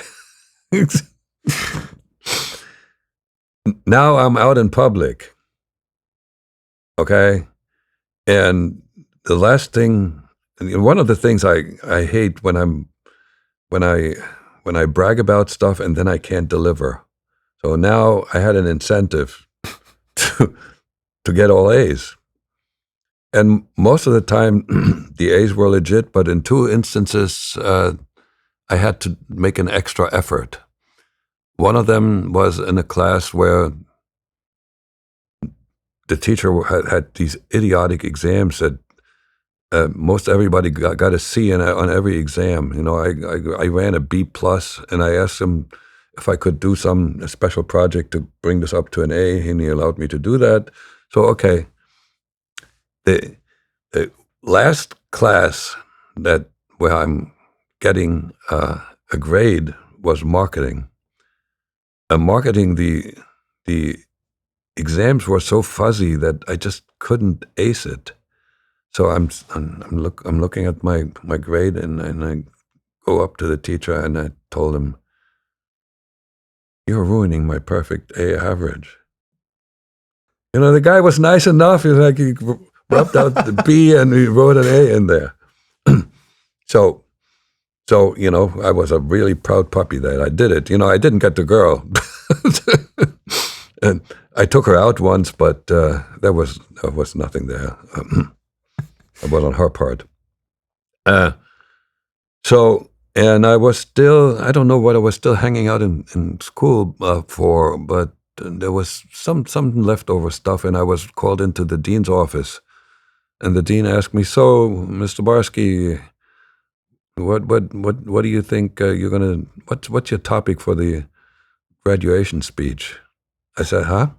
Now I'm out in public, okay? And the last thing, one of the things I hate when I brag about stuff and then I can't deliver. So now I had an incentive to get all A's. And most of the time, the A's were legit, but in 2 instances, I had to make an extra effort. One of them was in a class where the teacher had these idiotic exams that most everybody got a C on every exam. I ran a B+, and I asked him if I could do a special project to bring this up to an A, and he allowed me to do that. So, okay. The last class where I'm getting a grade was marketing. Marketing, the exams were so fuzzy that I just couldn't ace it. So I'm looking at my grade, and I go up to the teacher and I told him, "You're ruining my perfect A average." The guy was nice enough. He rubbed out the B and he wrote an A in there. So, I was a really proud puppy that I did it. I didn't get the girl. And I took her out once, but there was nothing there. It was on her part. And I was still, I don't know what I was still hanging out in school for, but there was some leftover stuff, and I was called into the dean's office. And the dean asked me, "So, Mr. Barsky, what do you think you're gonna? What's your topic for the graduation speech?" I said, "Huh?"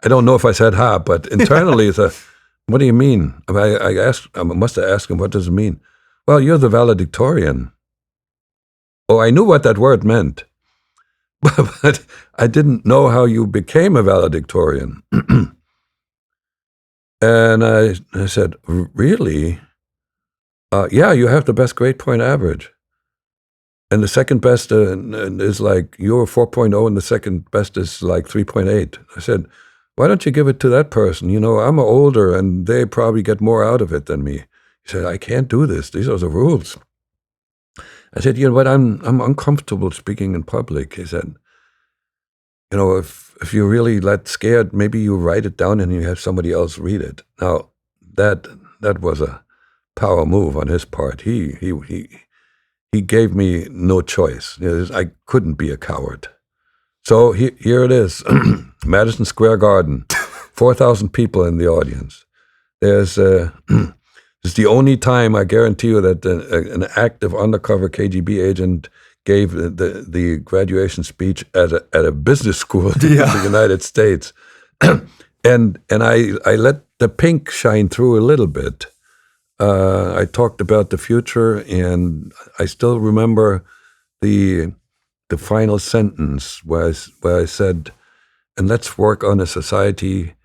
I don't know if I said "huh," but internally it's a, "What do you mean?" I must have asked him, "What does it mean?" "Well, you're the valedictorian." Oh, I knew what that word meant, but I didn't know how you became a valedictorian. And I said, "Really? Yeah, you have the best grade point average. And the second best is like, you're 4.0 and the second best is like 3.8. I said, "Why don't you give it to that person? I'm older and they probably get more out of it than me." He said, "I can't do this. These are the rules." I said, "But I'm uncomfortable speaking in public." He said, if you're really that scared, maybe you write it down and you have somebody else read it." Now, that was a power move on his part. He gave me no choice. I couldn't be a coward. So here it is, Madison Square Garden, 4,000 people in the audience. It's the only time, I guarantee you, that an active undercover KGB agent gave the graduation speech at a business school in the United States. And I let the pink shine through a little bit. I talked about the future, and I still remember the the final sentence where I said, and let's work on a society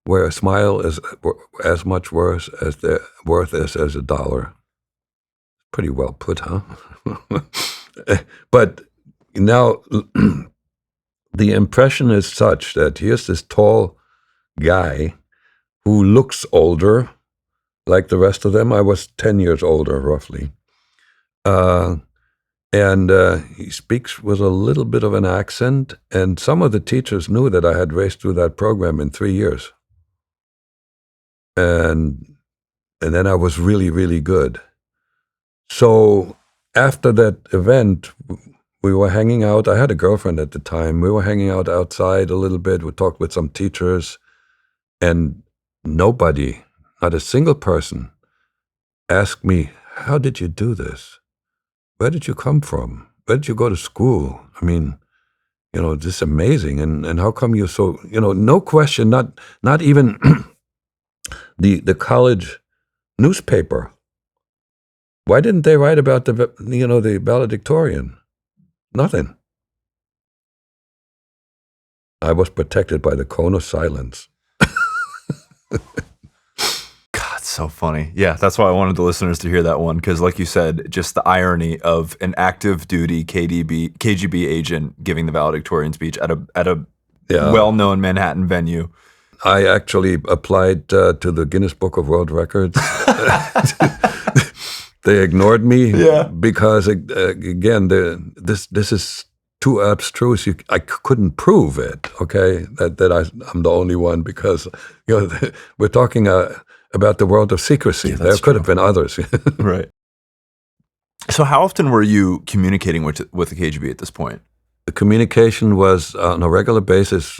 where a smile is as much worth as a dollar. Pretty well put, huh? But now the impression is such that here's this tall guy who looks older, like the rest of them. I was 10 years older, roughly. And he speaks with a little bit of an accent, and some of the teachers knew that I had raced through that program in 3 years. And then I was really, really good. So after that event, we were hanging out. I had a girlfriend at the time. We were hanging out outside a little bit. We talked with some teachers, and nobody, not a single person, asked me, how did you do this? Where did you come from? Where did you go to school? I mean, this is amazing. And how come you're so, no question, not even the college newspaper. Why didn't they write about the valedictorian? Nothing. I was protected by the cone of silence. God, so funny. Yeah, that's why I wanted the listeners to hear that one, because like you said, just the irony of an active duty KGB agent giving the valedictorian speech at a well-known Manhattan venue. I actually applied to the Guinness Book of World Records. They ignored me because, again, this is too abstruse. I couldn't prove it, okay, that I'm the only one, because we're talking about the world of secrecy. There could have been others. Right. So how often were you communicating with the KGB at this point? The communication was on a regular basis.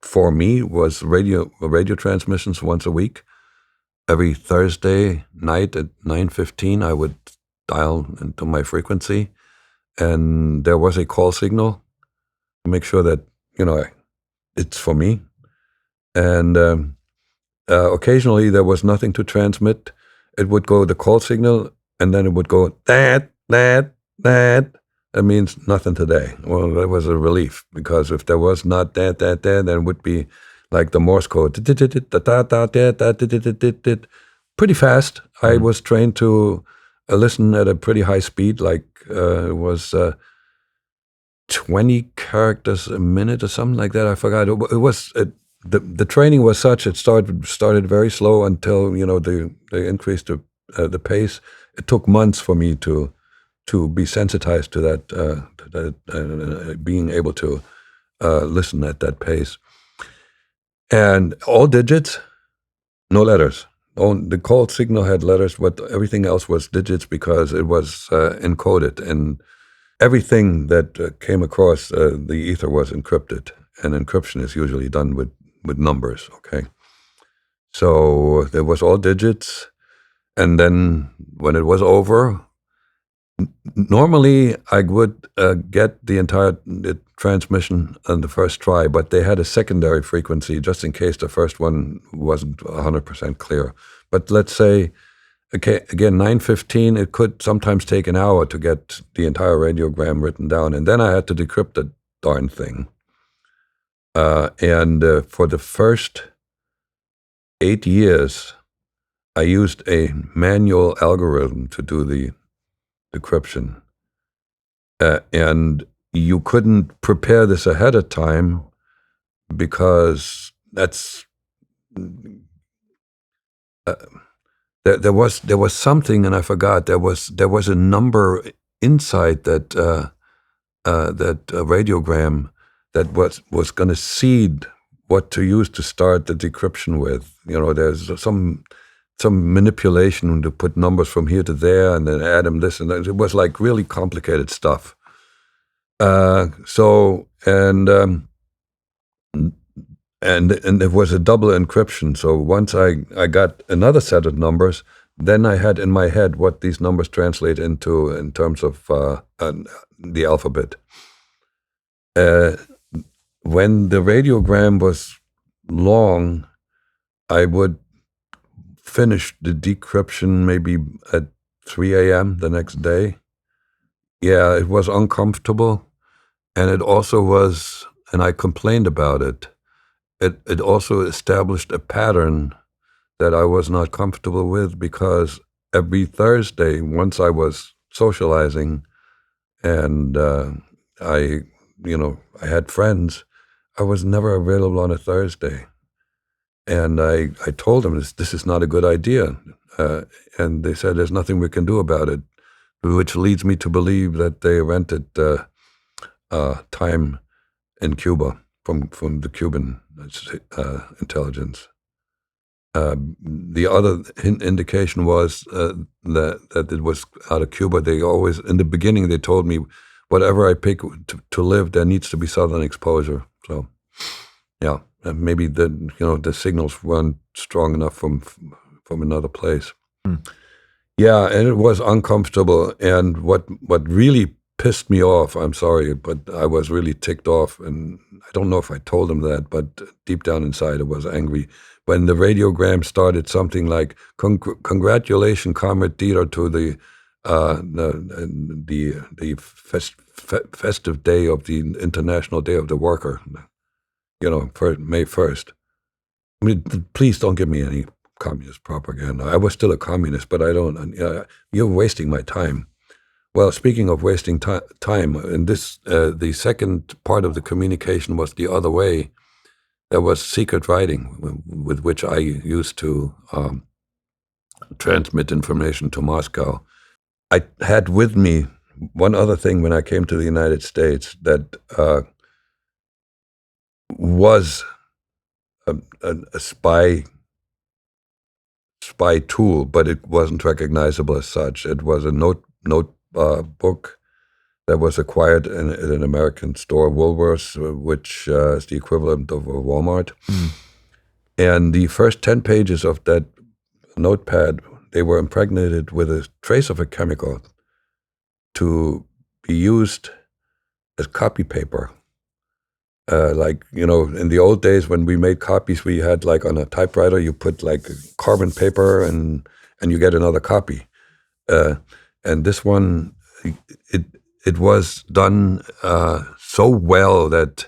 For me, was radio transmissions once a week. Every Thursday night at 9:15, I would dial into my frequency, and there was a call signal to make sure that it's for me. And occasionally there was nothing to transmit. It would go the call signal, and then it would go that. That means nothing today. Well, that was a relief, because if there was not that, then it would be like the Morse code. Pretty fast. I was trained to listen at a pretty high speed, like it was 20 characters a minute or something like that. I forgot. It was the training was such. It started very slow until they increased the pace. It took months for me to be sensitized to that, being able to listen at that pace. And all digits, no letters. The call signal had letters, but everything else was digits, because it was encoded. And everything that came across the ether was encrypted. And encryption is usually done with numbers, okay? So there was all digits. And then when it was over, normally I would get the entire transmission on the first try, but they had a secondary frequency just in case the first one wasn't 100% clear. But let's say, okay, again, 9:15, it could sometimes take an hour to get the entire radiogram written down, and then I had to decrypt the darn thing. And for the first 8 years, I used a manual algorithm to do the decryption. And you couldn't prepare this ahead of time, because that's there was something, and I forgot. There was a number inside that radiogram that was going to seed what to use to start the decryption with. There's some manipulation to put numbers from here to there and then add them this and that. It was like really complicated stuff. And it was a double encryption. So once I got another set of numbers, then I had in my head what these numbers translate into in terms of the alphabet. When the radiogram was long, I would finish the decryption maybe at 3 a.m. the next day, Yeah, it was uncomfortable, and it also was, and I complained about it. It also established a pattern that I was not comfortable with, because every Thursday, once I was socializing and I, I had friends, I was never available on a Thursday. And I told them this is not a good idea. And they said there's nothing we can do about it, which leads me to believe that they rented time in Cuba from the Cuban intelligence. The other indication was that it was out of Cuba. They always, in the beginning, they told me, whatever I pick to live, there needs to be southern exposure. So, yeah, maybe the signals weren't strong enough from another place. Hmm. Yeah, and it was uncomfortable. And what really pissed me off, I'm sorry, but I was really ticked off, and I don't know if I told him that, but deep down inside I was angry. When the radiogram started something like, "Congratulations, Comrade Dieter, to the festive day of the International Day of the Worker, for May 1st. I mean, please don't give me any communist propaganda. I was still a communist, but I don't. You're wasting my time. Well, speaking of wasting time, in this, the second part of the communication was the other way. There was secret writing with which I used to transmit information to Moscow. I had with me one other thing when I came to the United States that was a spy tool, but it wasn't recognizable as such. It was a notebook that was acquired in an American store, Woolworths, which is the equivalent of a Walmart. Mm. And the first 10 pages of that notepad, they were impregnated with a trace of a chemical to be used as copy paper. In the old days when we made copies, we had on a typewriter, you put carbon paper and you get another copy. And this one, it was done so well that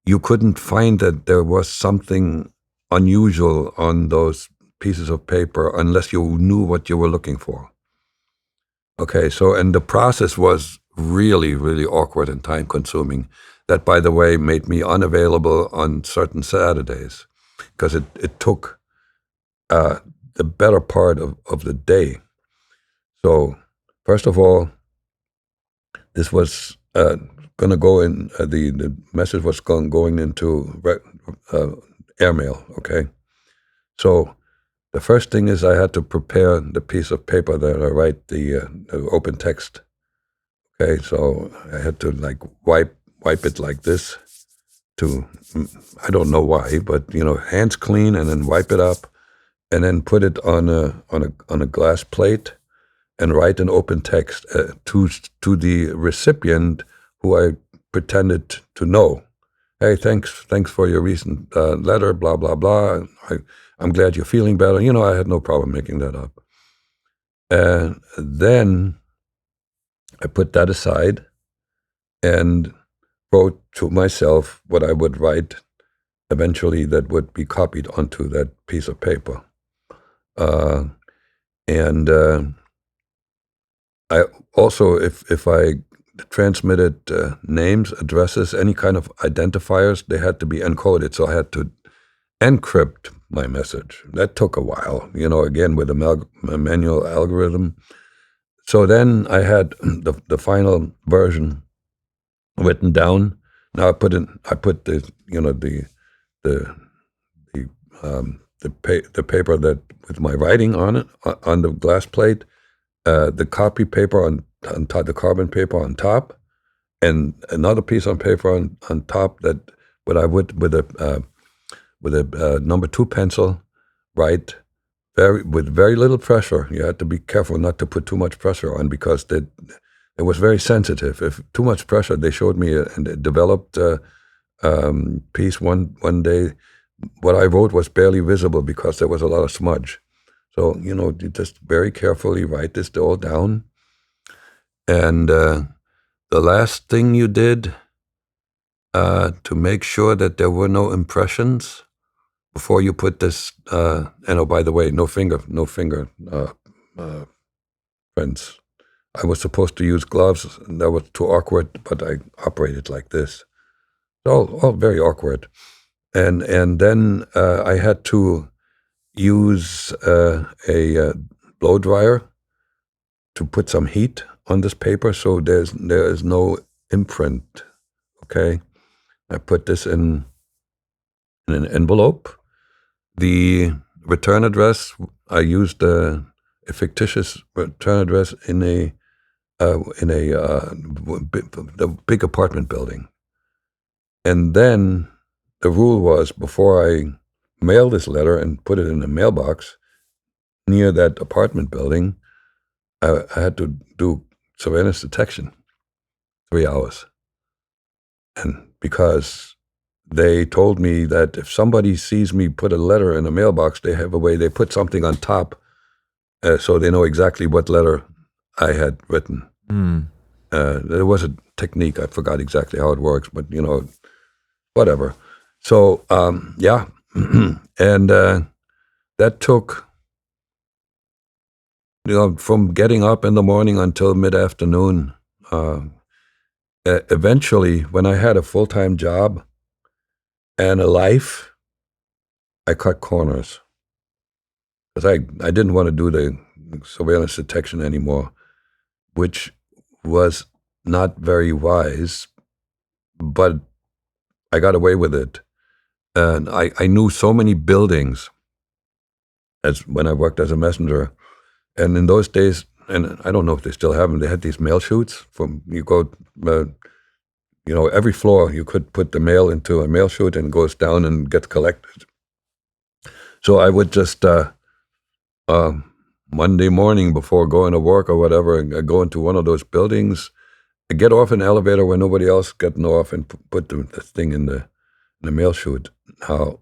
you couldn't find that there was something unusual on those pieces of paper unless you knew what you were looking for. Okay, and the process was really, really awkward and time-consuming. That, by the way, made me unavailable on certain Saturdays because it took the better part of the day. So, first of all, this was going to go in, the message was going into airmail, okay? So the first thing is I had to prepare the piece of paper that I write the open text. Okay, so I had to wipe it like this I don't know why, but hands clean, and then wipe it up, and then put it on a glass plate and write an open text to the recipient who I pretended to know. Hey, thanks for your recent letter, blah, blah, blah. I'm glad you're feeling better. I had no problem making that up. And then I put that aside and wrote to myself what I would write eventually that would be copied onto that piece of paper. And I also, if I transmitted names, addresses, any kind of identifiers, they had to be encoded. So I had to encrypt my message. That took a while, again, with a manual algorithm. So then I had the final version written down. Now I put the paper that with my writing on it on the glass plate, the copy paper on top, the carbon paper on top, and another piece on paper on top that what I would with a number 2 pencil write with very little pressure. You had to be careful not to put too much pressure on because it was very sensitive. If too much pressure, they showed me a developed piece one day. What I wrote was barely visible because there was a lot of smudge. So, you just very carefully write this all down. And the last thing you did to make sure that there were no impressions before you put this, and oh, by the way, no finger prints. I was supposed to use gloves, and that was too awkward, but I operated like this. All very awkward. And then I had to use a blow dryer to put some heat on this paper, so there is no imprint. Okay, I put this in an envelope. The return address, I used a fictitious return address in a big apartment building. And then the rule was, before I mail this letter and put it in a mailbox near that apartment building, I had to do surveillance detection, 3 hours. And because they told me that if somebody sees me put a letter in a mailbox, they have a way, they put something on top so they know exactly what letter I had written. There was a technique, I forgot exactly how it works, but whatever. So, yeah. And that took, from getting up in the morning until mid-afternoon. Eventually, when I had a full-time job and a life, I cut corners. Because I didn't want to do the surveillance detection anymore, which was not very wise, but I got away with it. And I knew so many buildings as when I worked as a messenger. And in those days, and I don't know if they still have them, they had these mail chutes. You go, every floor you could put the mail into a mail chute and it goes down and gets collected. So I would just, Monday morning before going to work or whatever, go into one of those buildings, get off an elevator where nobody else getting off, and put the thing in the mail chute. Now,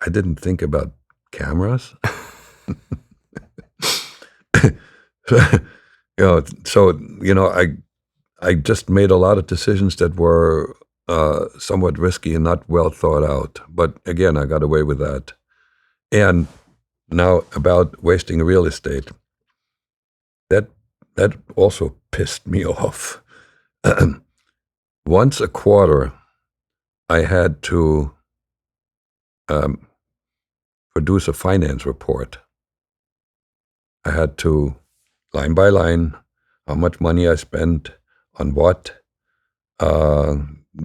I didn't think about cameras. I just made a lot of decisions that were somewhat risky and not well thought out. But again, I got away with that. And now about wasting real estate, that also pissed me off. Once a quarter, I had to produce a finance report. I had to, line by line, how much money I spent on what,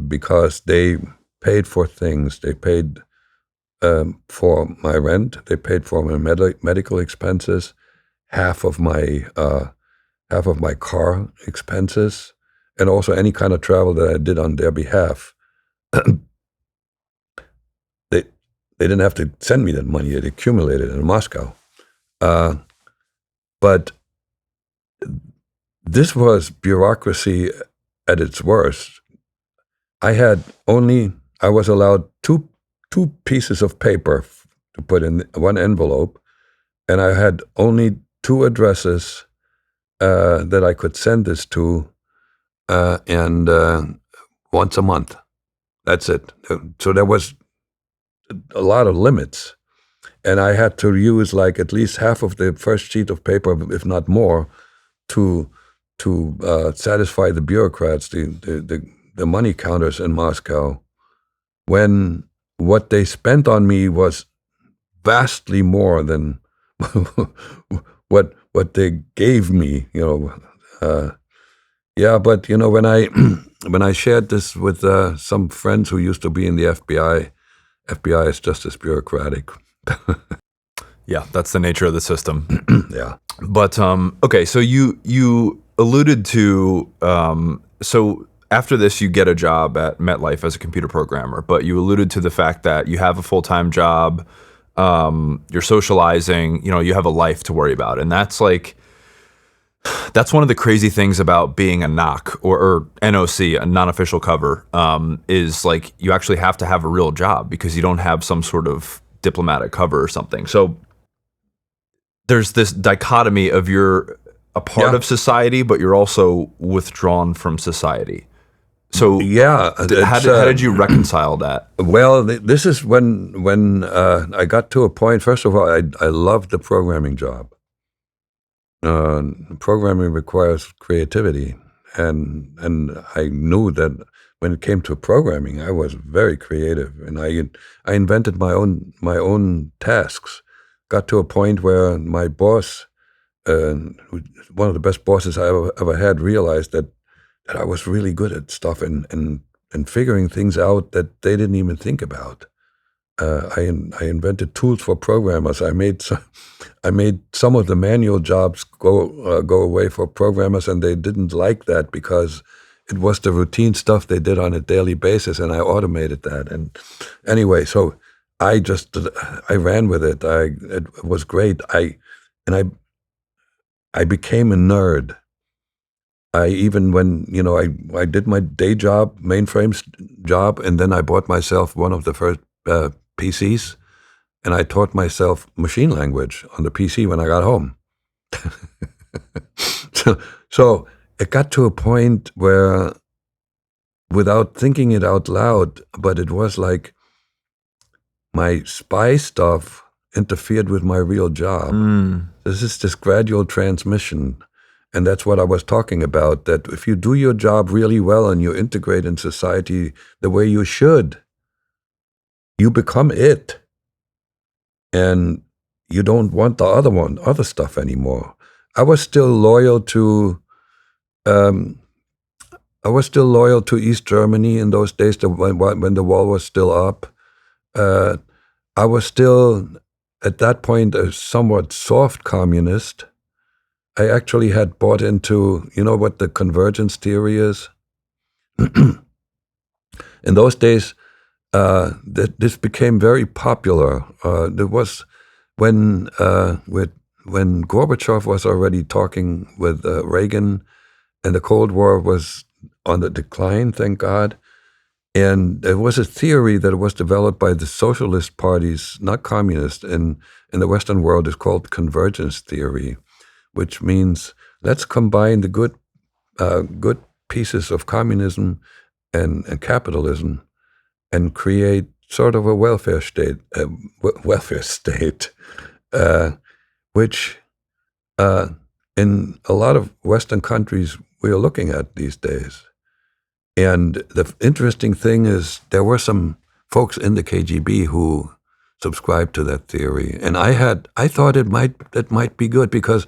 because they paid for things. They paid for my rent. They paid for my medical expenses, half of my car expenses, and also any kind of travel that I did on their behalf. They didn't have to send me that money. It accumulated in Moscow. But this was bureaucracy at its worst. I was allowed two pieces of paper to put in one envelope, and I had only 2 addresses that I could send this to, and once a month. That's it. So there was a lot of limits, and I had to use like at least half of the first sheet of paper, if not more, to satisfy the bureaucrats, the money counters in Moscow, when what they spent on me was vastly more than what they gave me. But when I shared this with some friends who used to be in the FBI is just as bureaucratic. Yeah, that's the nature of the system. Yeah. But okay, so you alluded to so after this you get a job at MetLife as a computer programmer, but you alluded to the fact that you have a full-time job, you're socializing, you have a life to worry about, and that's one of the crazy things about being a NOC or NOC, a non-official cover, is like you actually have to have a real job because you don't have some sort of diplomatic cover or something. So there's this dichotomy of your a part of society, but you're also withdrawn from society. So Yeah, how did you reconcile that? Well, this is when I got to a point. First of all, I loved the programming job. Programming requires creativity, and I knew that when it came to programming, I was very creative, and I invented my own tasks. Got to a point where my boss, one of the best bosses I ever had, realized that I was really good at stuff and figuring things out that they didn't even think about. I invented tools for programmers. I made some of the manual jobs go away for programmers, and they didn't like that because it was the routine stuff they did on a daily basis, and I automated that. And anyway, so I ran with it. It was great. I became a nerd. I even when I did my day job, mainframes job, and then I bought myself one of the first PCs, and I taught myself machine language on the PC when I got home. so it got to a point where, without thinking it out loud, but it was like my spy stuff interfered with my real job. This is this gradual transmission. And that's what I was talking about, that if you do your job really well and you integrate in society the way you should, you become it. And you don't want the other stuff anymore. I was still loyal to East Germany in those days, when the wall was still up. I was still, at that point, a somewhat soft communist. I actually had bought into, what the convergence theory is? In those days, this became very popular. There was when Gorbachev was already talking with Reagan, and the Cold War was on the decline, thank God. And there was a theory that was developed by the socialist parties, not communist, in the Western world. Is called convergence theory, which means let's combine the good pieces of communism and capitalism and create sort of a welfare state, which in a lot of Western countries we are looking at these days. And the interesting thing is there were some folks in the KGB who subscribed to that theory, and I thought it might be good because,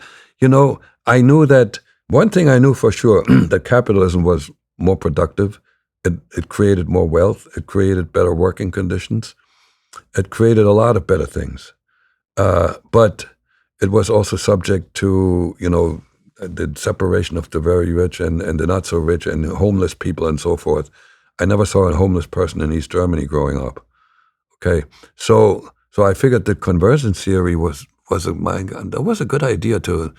I knew that one thing I knew for sure, that capitalism was more productive. It created more wealth. It created better working conditions. It created a lot of better things. But it was also subject to, the separation of the very rich and the not so rich and homeless people and so forth. I never saw a homeless person in East Germany growing up. Okay, so I figured that convergence theory was a good idea to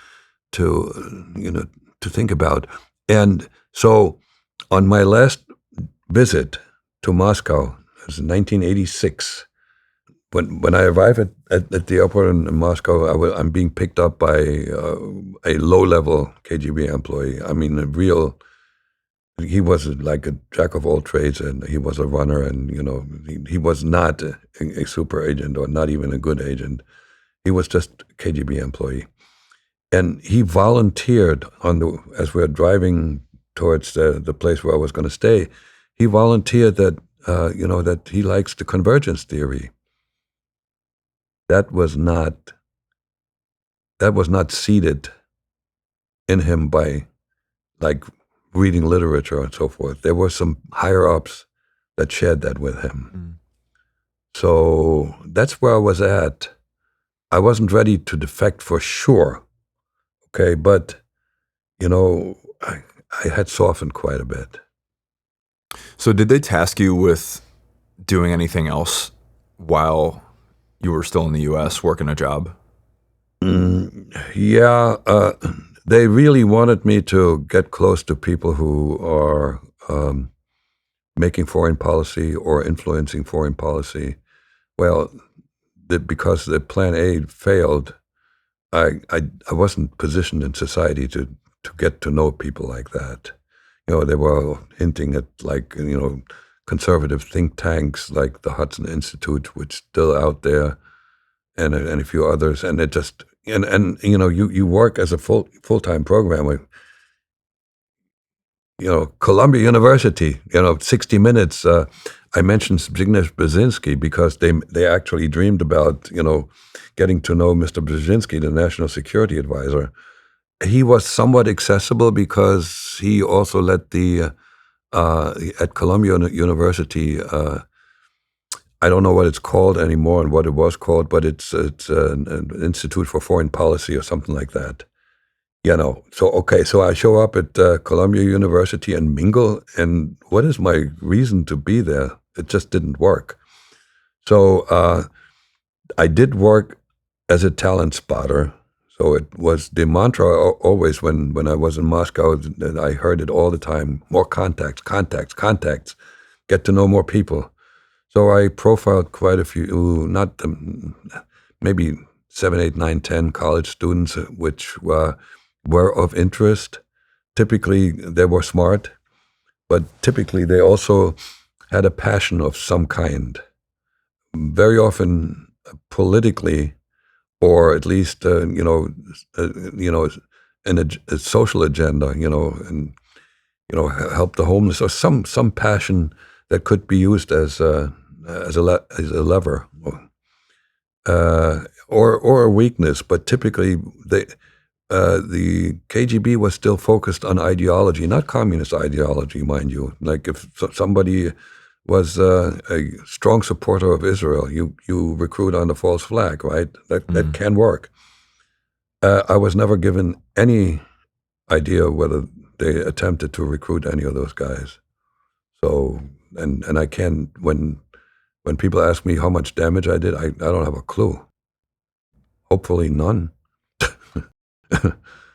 think about. And so on my last visit to Moscow, it was in 1986. When I arrive at the airport in Moscow, I'm being picked up by a low-level KGB employee. I mean, he was like a jack of all trades, and he was a runner, and he was not a super agent or not even a good agent. He was just a KGB employee, and he volunteered as we were driving towards the place where I was going to stay. He volunteered that that he likes the convergence theory. That was not seeded in him by like reading literature and so forth. There were some higher ups that shared that with him. So that's where I was at. I wasn't ready to defect for sure. Okay, but I had softened quite a bit. So did they task you with doing anything else while you were still in the U.S. working a job? Yeah, they really wanted me to get close to people who are making foreign policy or influencing foreign policy. Well, because the Plan A failed, I wasn't positioned in society to get to know people like that. They were hinting at conservative think tanks like the Hudson Institute, which is still out there, and a few others, and it just and you work as a full-time programmer. Columbia University, 60 Minutes. I mentioned Zbigniew Brzezinski because they actually dreamed about, getting to know Mr. Brzezinski, the national security advisor. He was somewhat accessible because he also led at Columbia University, I don't know what it's called anymore and what it was called, but it's an Institute for Foreign Policy or something like that. So I show up at Columbia University and mingle, and what is my reason to be there? It just didn't work. So I did work as a talent spotter. So it was the mantra always when I was in Moscow, that I heard it all the time: more contacts, contacts, contacts, get to know more people. So I profiled quite a few, maybe 7, 8, 9, 10 college students, which were of interest. Typically, they were smart, but typically they also had a passion of some kind, very often politically, or at least, a social agenda, and, help the homeless, or some passion that could be used as a lever, or a weakness. But typically, the KGB was still focused on ideology, not communist ideology, mind you. Like if somebody was a strong supporter of Israel, you recruit on the false flag, right? That can work. I was never given any idea whether they attempted to recruit any of those guys. So, and I can't, when people ask me how much damage I did, I don't have a clue. Hopefully none.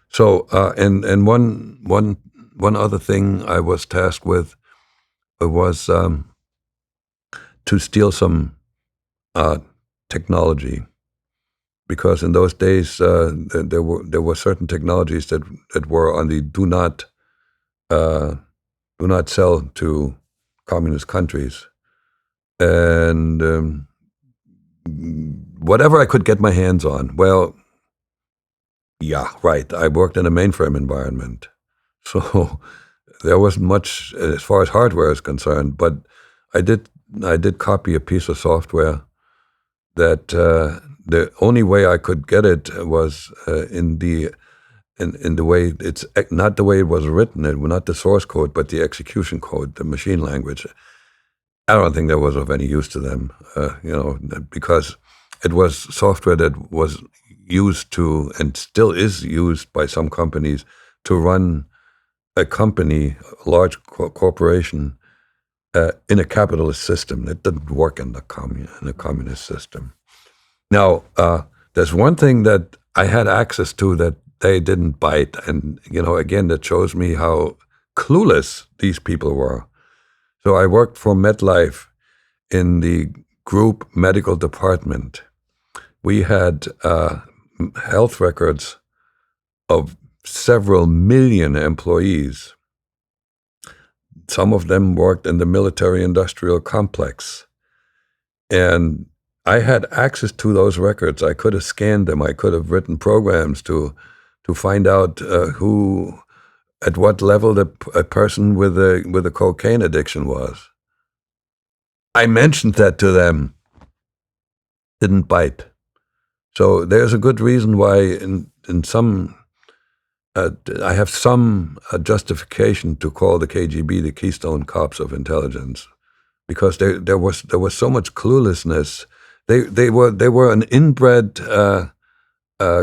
So, and one other thing I was tasked with was to steal some technology, because in those days there were certain technologies that were on the do not sell to communist countries, and whatever I could get my hands on. Well, yeah, right. I worked in a mainframe environment, so there wasn't much as far as hardware is concerned. But I did copy a piece of software that the only way I could get it was in the way it's not the way it was written, not the source code, but the execution code, the machine language. I don't think that was of any use to them, because it was software that was used to, and still is used by some companies, to run a company, a large corporation, in a capitalist system. It didn't work in the communist system. Now, there's one thing that I had access to that they didn't bite, and again, that shows me how clueless these people were. So I worked for MetLife in the group medical department. We had health records of several million employees. Some of them worked in the military-industrial complex. And I had access to those records. I could have scanned them. I could have written programs to find out at what level a person with a cocaine addiction was. I mentioned that to them. Didn't bite. So there's a good reason why in some I have some justification to call the KGB the Keystone Cops of intelligence, because there was so much cluelessness. They were an inbred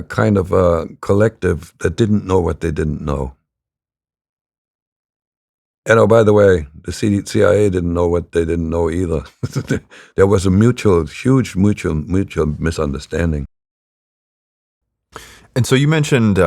kind of a collective that didn't know what they didn't know. And oh, by the way, the CIA didn't know what they didn't know either. There was a huge mutual misunderstanding. And so you mentioned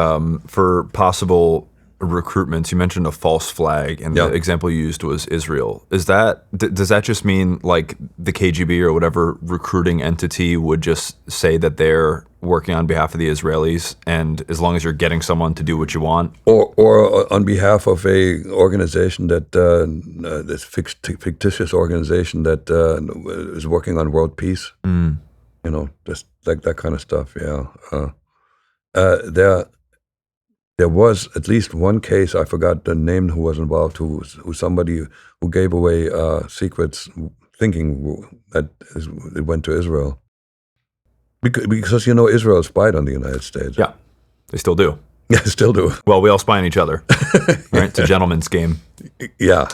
for possible recruitments, you mentioned a false flag, and Yeah. the example you used was Israel. Is that does that just mean like the KGB or whatever recruiting entity would just say that they're working on behalf of the Israelis, and as long as you're getting someone to do what you want? Or on behalf of a organization that this fictitious organization that is working on world peace, just like that kind of stuff. Yeah, there was at least one case. I forgot the name who was involved. Who somebody who gave away secrets, thinking that it went to Israel because Israel spied on the United States. Yeah, they still do. Yeah, still do. Well, we all spy on each other, right? It's a gentleman's game. Yeah.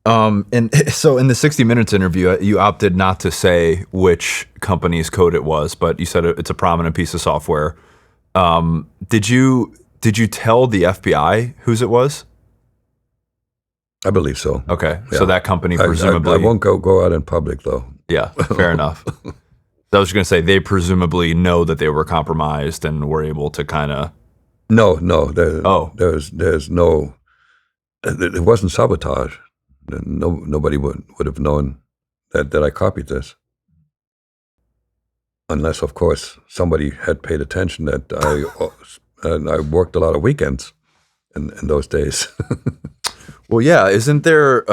And so in the 60 Minutes interview, you opted not to say which company's code it was, but you said it's a prominent piece of software. Did you tell the FBI whose it was? I believe so. Okay, Yeah. so that company presumably... I won't go out in public, though. Yeah, fair enough. I was just going to say, they presumably know that they were compromised and were able to kind of... No. There's no... It wasn't sabotage. Nobody would have known that I copied this. Unless, of course, somebody had paid attention that I worked a lot of weekends in those days. Well, yeah, isn't there...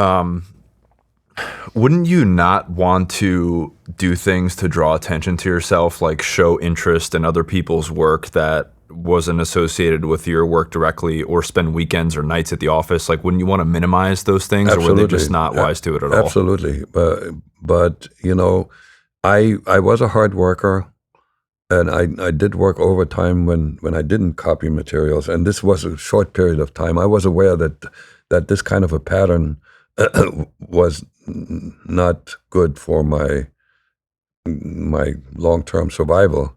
wouldn't you not want to do things to draw attention to yourself, like show interest in other people's work that wasn't associated with your work directly, or spend weekends or nights at the office? Like, wouldn't you want to minimize those things? Absolutely. Or were they just not wise to it at all? Absolutely. But I was a hard worker, and I did work overtime when I didn't copy materials, and this was a short period of time. I was aware that this kind of a pattern was not good for my long-term survival.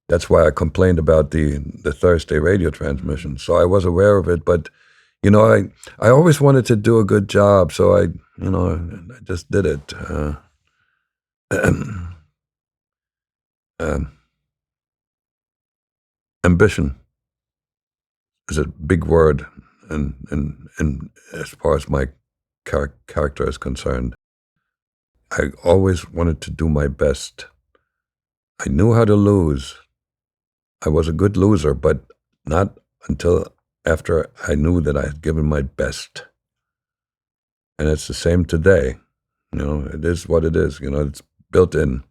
That's why I complained about the Thursday radio transmission. So I was aware of it, but I always wanted to do a good job, so I just did it. Ambition is a big word, and as far as my character is concerned, I always wanted to do my best. I knew how to lose. I was a good loser, but not until after I knew that I had given my best. And it's the same today. It is what it is. It's built in.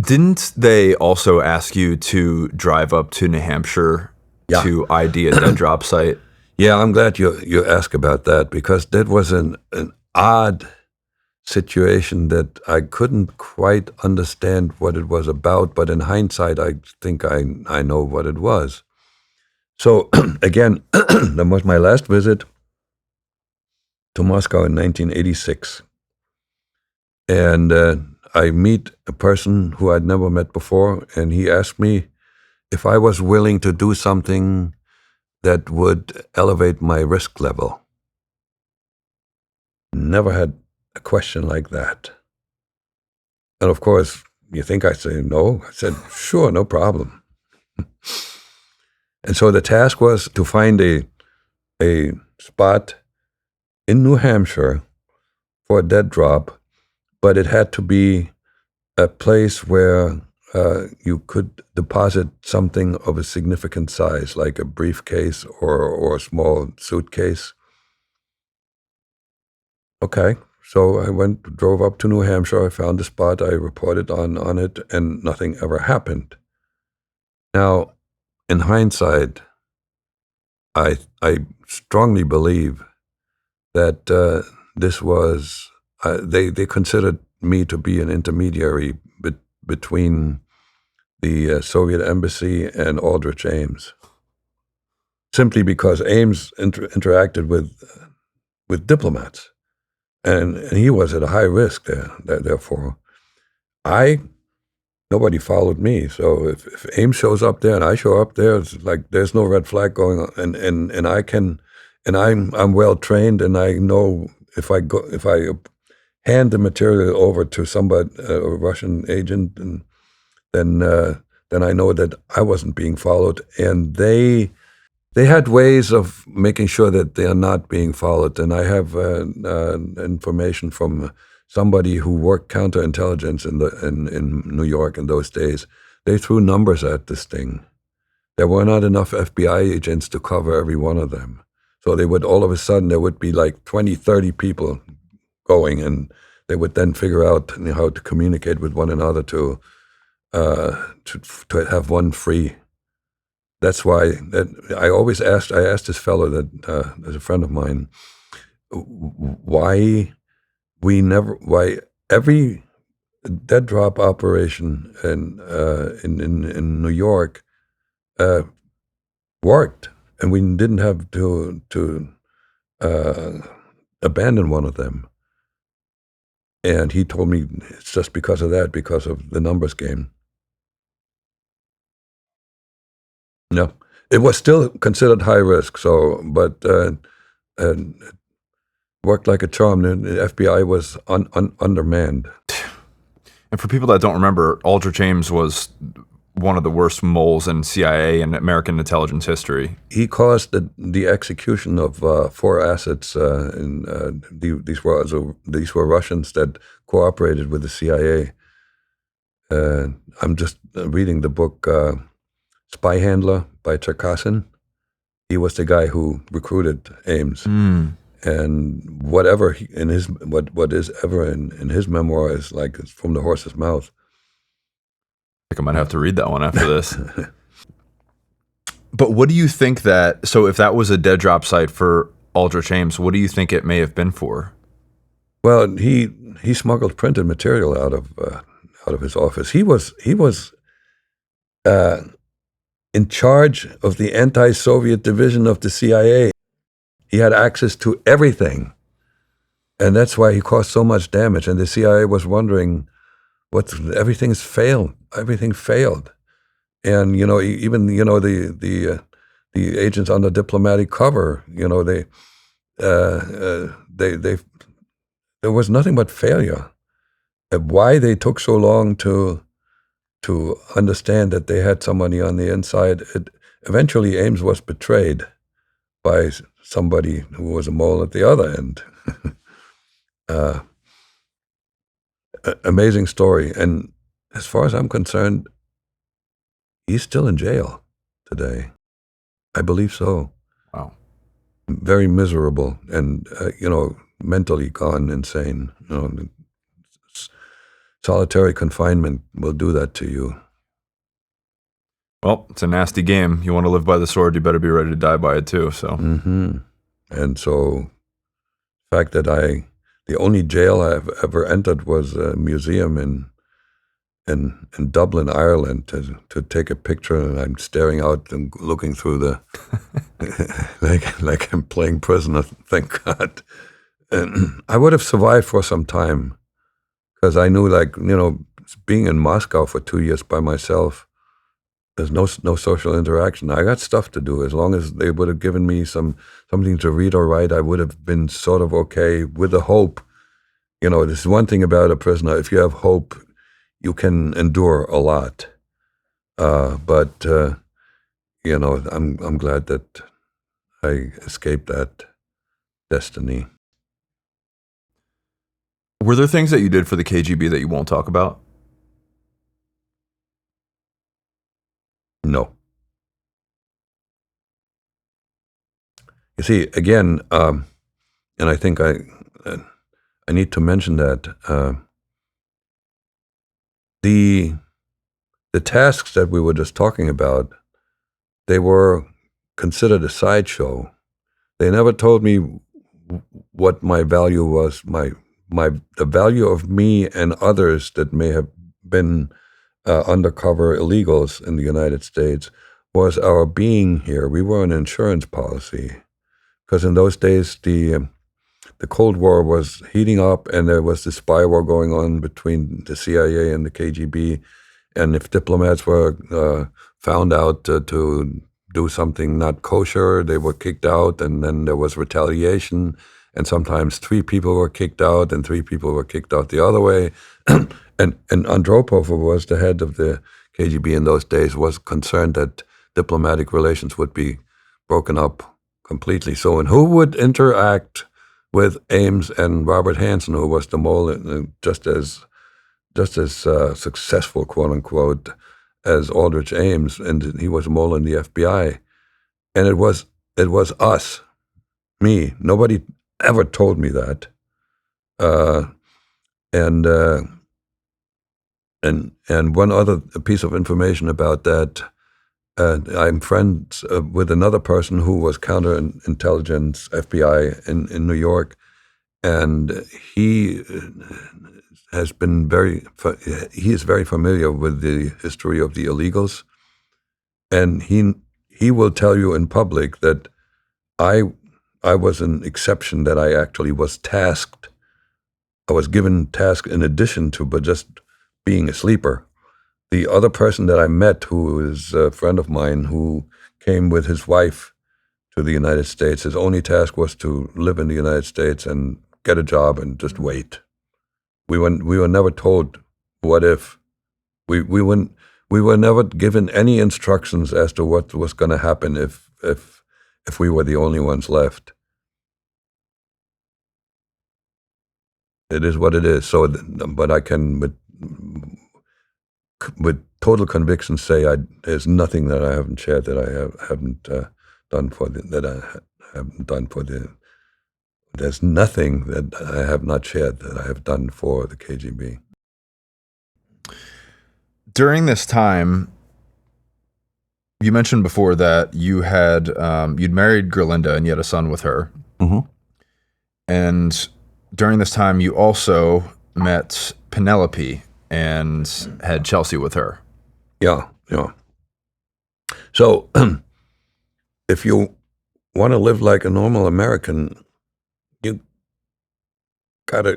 Didn't they also ask you to drive up to New Hampshire to ID a dead drop site? Yeah, I'm glad you asked about that, because that was an odd situation that I couldn't quite understand what it was about, but in hindsight, I think I know what it was. So again, that was my last visit to Moscow in 1986. And I meet a person who I'd never met before, and he asked me if I was willing to do something that would elevate my risk level. Never had a question like that. And of course, you think I say no? I said, sure, no problem. And so the task was to find a spot in New Hampshire for a dead drop, but it had to be a place where you could deposit something of a significant size, like a briefcase or a small suitcase. Okay, so I drove up to New Hampshire, I found the spot, I reported on it, and nothing ever happened. Now, in hindsight, I strongly believe that this was, they considered me to be an intermediary between the Soviet embassy and Aldrich Ames, simply because Ames interacted with diplomats. And he was at a high risk there. Therefore, nobody followed me. So if Ames shows up there and I show up there, it's like there's no red flag going on. And I'm well trained, and I know if I hand the material over to somebody, a Russian agent, then then I know that I wasn't being followed. And they had ways of making sure that they are not being followed. And I have information from somebody who worked counterintelligence in New York in those days. They threw numbers at this thing. There were not enough FBI agents to cover every one of them. So they would, all of a sudden, there would be like 20, 30 people going, and they would then figure out how to communicate with one another to have one free. That's why I asked this fellow that is a friend of mine, why every dead drop operation in New York worked, and we didn't have to abandon one of them. And he told me it's just because of that, because of the numbers game. No, it was still considered high risk. So, but it worked like a charm. The FBI was undermanned. And for people that don't remember, Aldrich Ames was one of the worst moles in CIA and American intelligence history. He caused the execution of 4 assets. These were Russians that cooperated with the CIA. I'm just reading the book Spy Handler by Cherkassin. He was the guy who recruited Ames. And whatever what is ever in his memoir is like it's from the horse's mouth. I think I might have to read that one after this. But what do you think so if that was a dead drop site for Aldrich Ames, what do you think it may have been for? Well, he smuggled printed material out of his office. He was in charge of the anti-Soviet division of the CIA. He had access to everything, and that's why he caused so much damage. And the CIA was wondering, everything failed. Everything failed, and even the agents under diplomatic cover, they there was nothing but failure. And why they took so long to understand that they had somebody on the inside. Eventually, Ames was betrayed by somebody who was a mole at the other end. Amazing story. And as far as I'm concerned, he's still in jail today. I believe so. Wow. Very miserable and, mentally gone insane. Solitary confinement will do that to you. Well, it's a nasty game. You want to live by the sword, you better be ready to die by it too. So, And so, the fact that the only jail I've ever entered was a museum in Dublin, Ireland, to take a picture, and I'm staring out and looking through the like I'm playing prisoner. Thank God. And I would have survived for some time, because I knew, being in Moscow for 2 years by myself, there's no social interaction. I got stuff to do. As long as they would have given me something to read or write, I would have been sort of okay with the hope. This is one thing about a prisoner. If you have hope, you can endure a lot. But I'm glad that I escaped that destiny. were there things that you did for the KGB that you won't talk about? No. You see, again, and I think I need to mention that the tasks that we were just talking about, they were considered a sideshow. They never told me what my value was. The value of me and others that may have been undercover illegals in the United States was our being here. We were an insurance policy, because in those days the Cold War was heating up, and there was the spy war going on between the CIA and the KGB. And if diplomats were found out to do something not kosher, they were kicked out, and then there was retaliation. And sometimes 3 people were kicked out, and 3 people were kicked out the other way. And Andropov was the head of the KGB in those days was concerned that diplomatic relations would be broken up completely. So, and who would interact with Ames and Robert Hansen, who was the mole, just as successful, quote unquote, as Aldrich Ames, and he was a mole in the FBI. And it was us, me. Nobody ever told me that. And one other piece of information about that, I'm friends with another person who was counterintelligence FBI in New York, and he is very familiar with the history of the illegals, and he will tell you in public that I was an exception, that I actually was tasked. I was given task in addition to, but just being a sleeper. The other person that I met, who is a friend of mine, who came with his wife to the United States, his only task was to live in the United States and get a job and just wait. We were never told what if. We were never given any instructions as to what was going to happen if we were the only ones left. It is what it is. So, but I can with total conviction say there's nothing that I haven't shared that I haven't done for the. There's nothing that I have not shared that I have done for the KGB. During this time, you mentioned before that you had you'd married Gerlinda and you had a son with her. Mm-hmm. And during this time, you also met Penelope and had Chelsea with her. Yeah. So, if you want to live like a normal American, you gotta,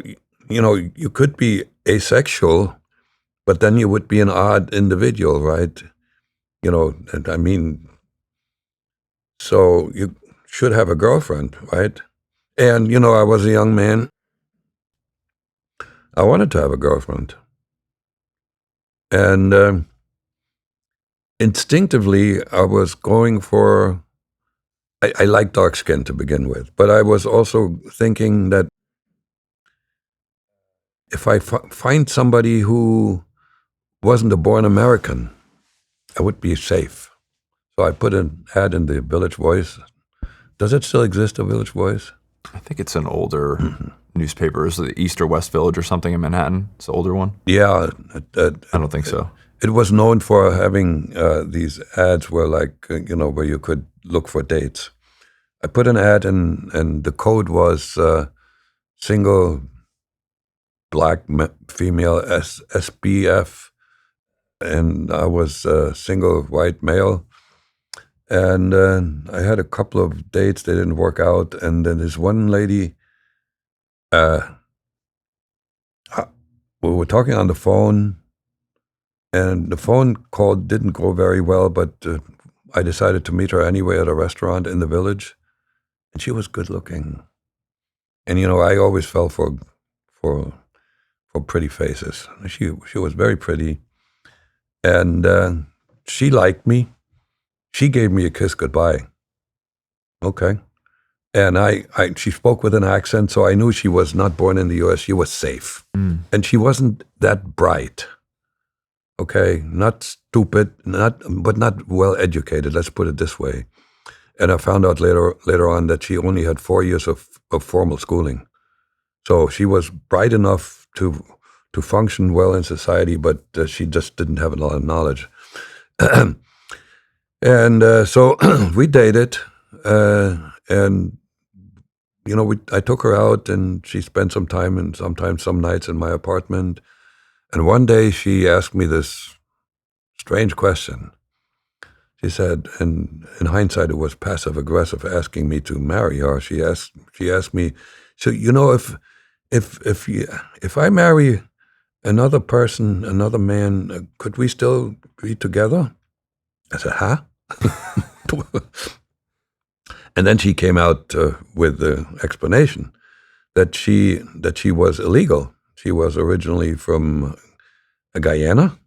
you could be asexual, but then you would be an odd individual, right? And I mean, so you should have a girlfriend, right? And, I was a young man. I wanted to have a girlfriend. And instinctively, I was going for, I like dark skin to begin with, but I was also thinking that if I find somebody who wasn't a born American, I would be safe. So I put an ad in the Village Voice. Does it still exist, the Village Voice? I think it's an older newspaper. Is it the East or West Village or something in Manhattan? It's the older one? Yeah. I don't think so. It was known for having these ads where where you could look for dates. I put an ad in, and the code was single black female SBF, and I was single white male. And I had a couple of dates. They didn't work out. And then this one lady, we were talking on the phone, and the phone call didn't go very well, but I decided to meet her anyway at a restaurant in the Village. And she was good looking. And, I always fell for pretty faces. She was very pretty. And she liked me. She gave me a kiss goodbye. Okay. And she spoke with an accent, so I knew she was not born in the U.S. She was safe. And she wasn't that bright. Okay. Not stupid, but not well educated. Let's put it this way. And I found out later on that she only had 4 years of formal schooling. So she was bright enough to function well in society, but she just didn't have a lot of knowledge. And so we dated, and I took her out, and she spent some time and sometimes some nights in my apartment. And one day she asked me this strange question. She said, and in hindsight, it was passive aggressive, asking me to marry her. She asked me, so if I marry another person, another man, could we still be together? I said, huh? And then she came out with the explanation that she was illegal. She was originally from Guyana,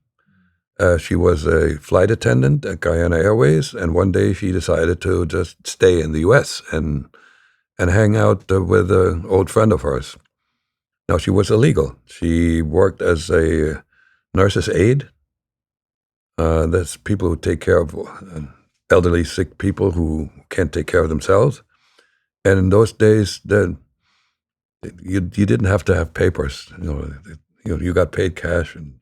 She was a flight attendant at Guyana Airways, and one day she decided to just stay in the U.S. and hang out with an old friend of hers. Now, she was illegal. She worked as a nurse's aide. That's people who take care of elderly, sick people who can't take care of themselves. And in those days, you didn't have to have papers. You got paid cash, and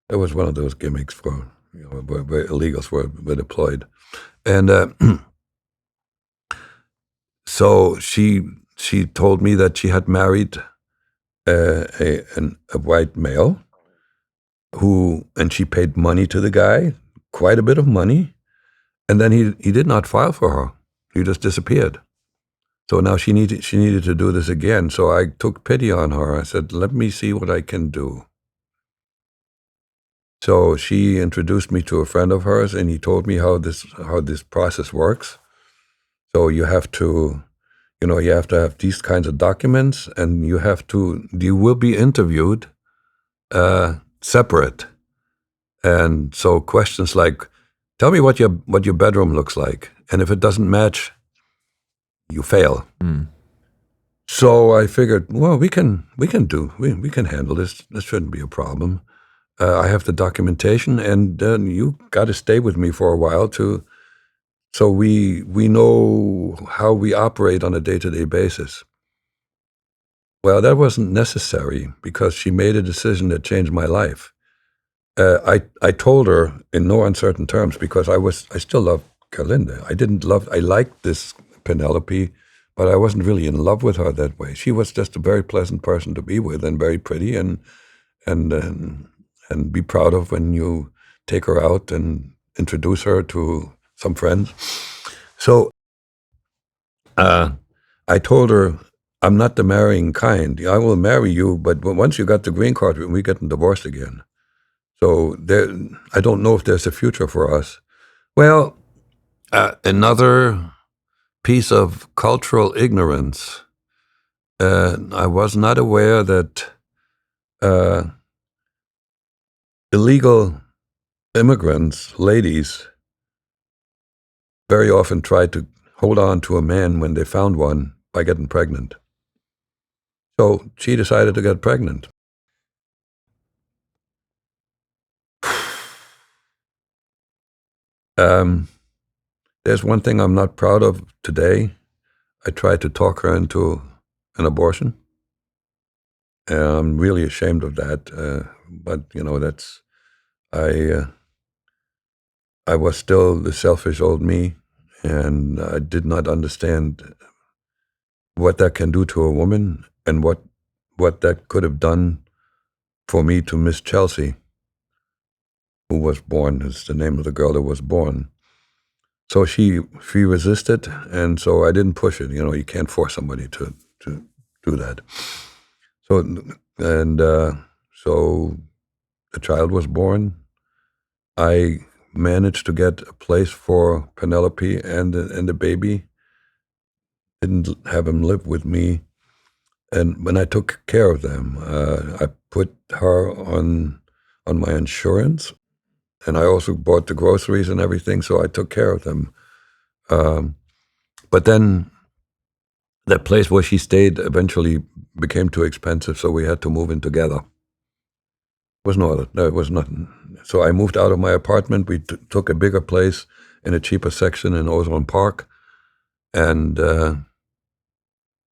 that was one of those gimmicks for where illegals were deployed. And so she told me that she had married a white male and she paid money to the guy, quite a bit of money, and then he did not file for her. He just disappeared. So now she needed to do this again. So I took pity on her. I said, "Let me see what I can do." So she introduced me to a friend of hers, and he told me how this process works. So you have to have these kinds of documents, and you will be interviewed separate. And so questions like, "Tell me what your bedroom looks like," and if it doesn't match, you fail. Mm. So I figured, well, we can handle this. This shouldn't be a problem. I have the documentation, and you got to stay with me for a while so we know how we operate on a day-to-day basis. Well, that wasn't necessary because she made a decision that changed my life. I told her in no uncertain terms because I still love Gerlinde. I liked this Penelope, but I wasn't really in love with her that way. She was just a very pleasant person to be with and very pretty and be proud of when you take her out and introduce her to some friends. So I told her, "I'm not the marrying kind. I will marry you, but once you got the green card, we get divorced again. So I don't know if there's a future for us." Well, another piece of cultural ignorance. I was not aware that illegal immigrants, ladies, very often tried to hold on to a man when they found one by getting pregnant. So she decided to get pregnant. There's one thing I'm not proud of today. I tried to talk her into an abortion. I'm really ashamed of that. But I was still the selfish old me, and I did not understand what that can do to a woman and what that could have done for me to Miss Chelsea, who was born, is the name of the girl that was born. So she resisted, and so I didn't push it. You can't force somebody to do that. So so the child was born. I managed to get a place for Penelope and the baby. Didn't have him live with me, and when I took care of them, I put her on my insurance, and I also bought the groceries and everything. So I took care of them. But then that place where she stayed eventually became too expensive, so we had to move in together. There was nothing. So I moved out of my apartment. We took a bigger place in a cheaper section in Ozone Park, and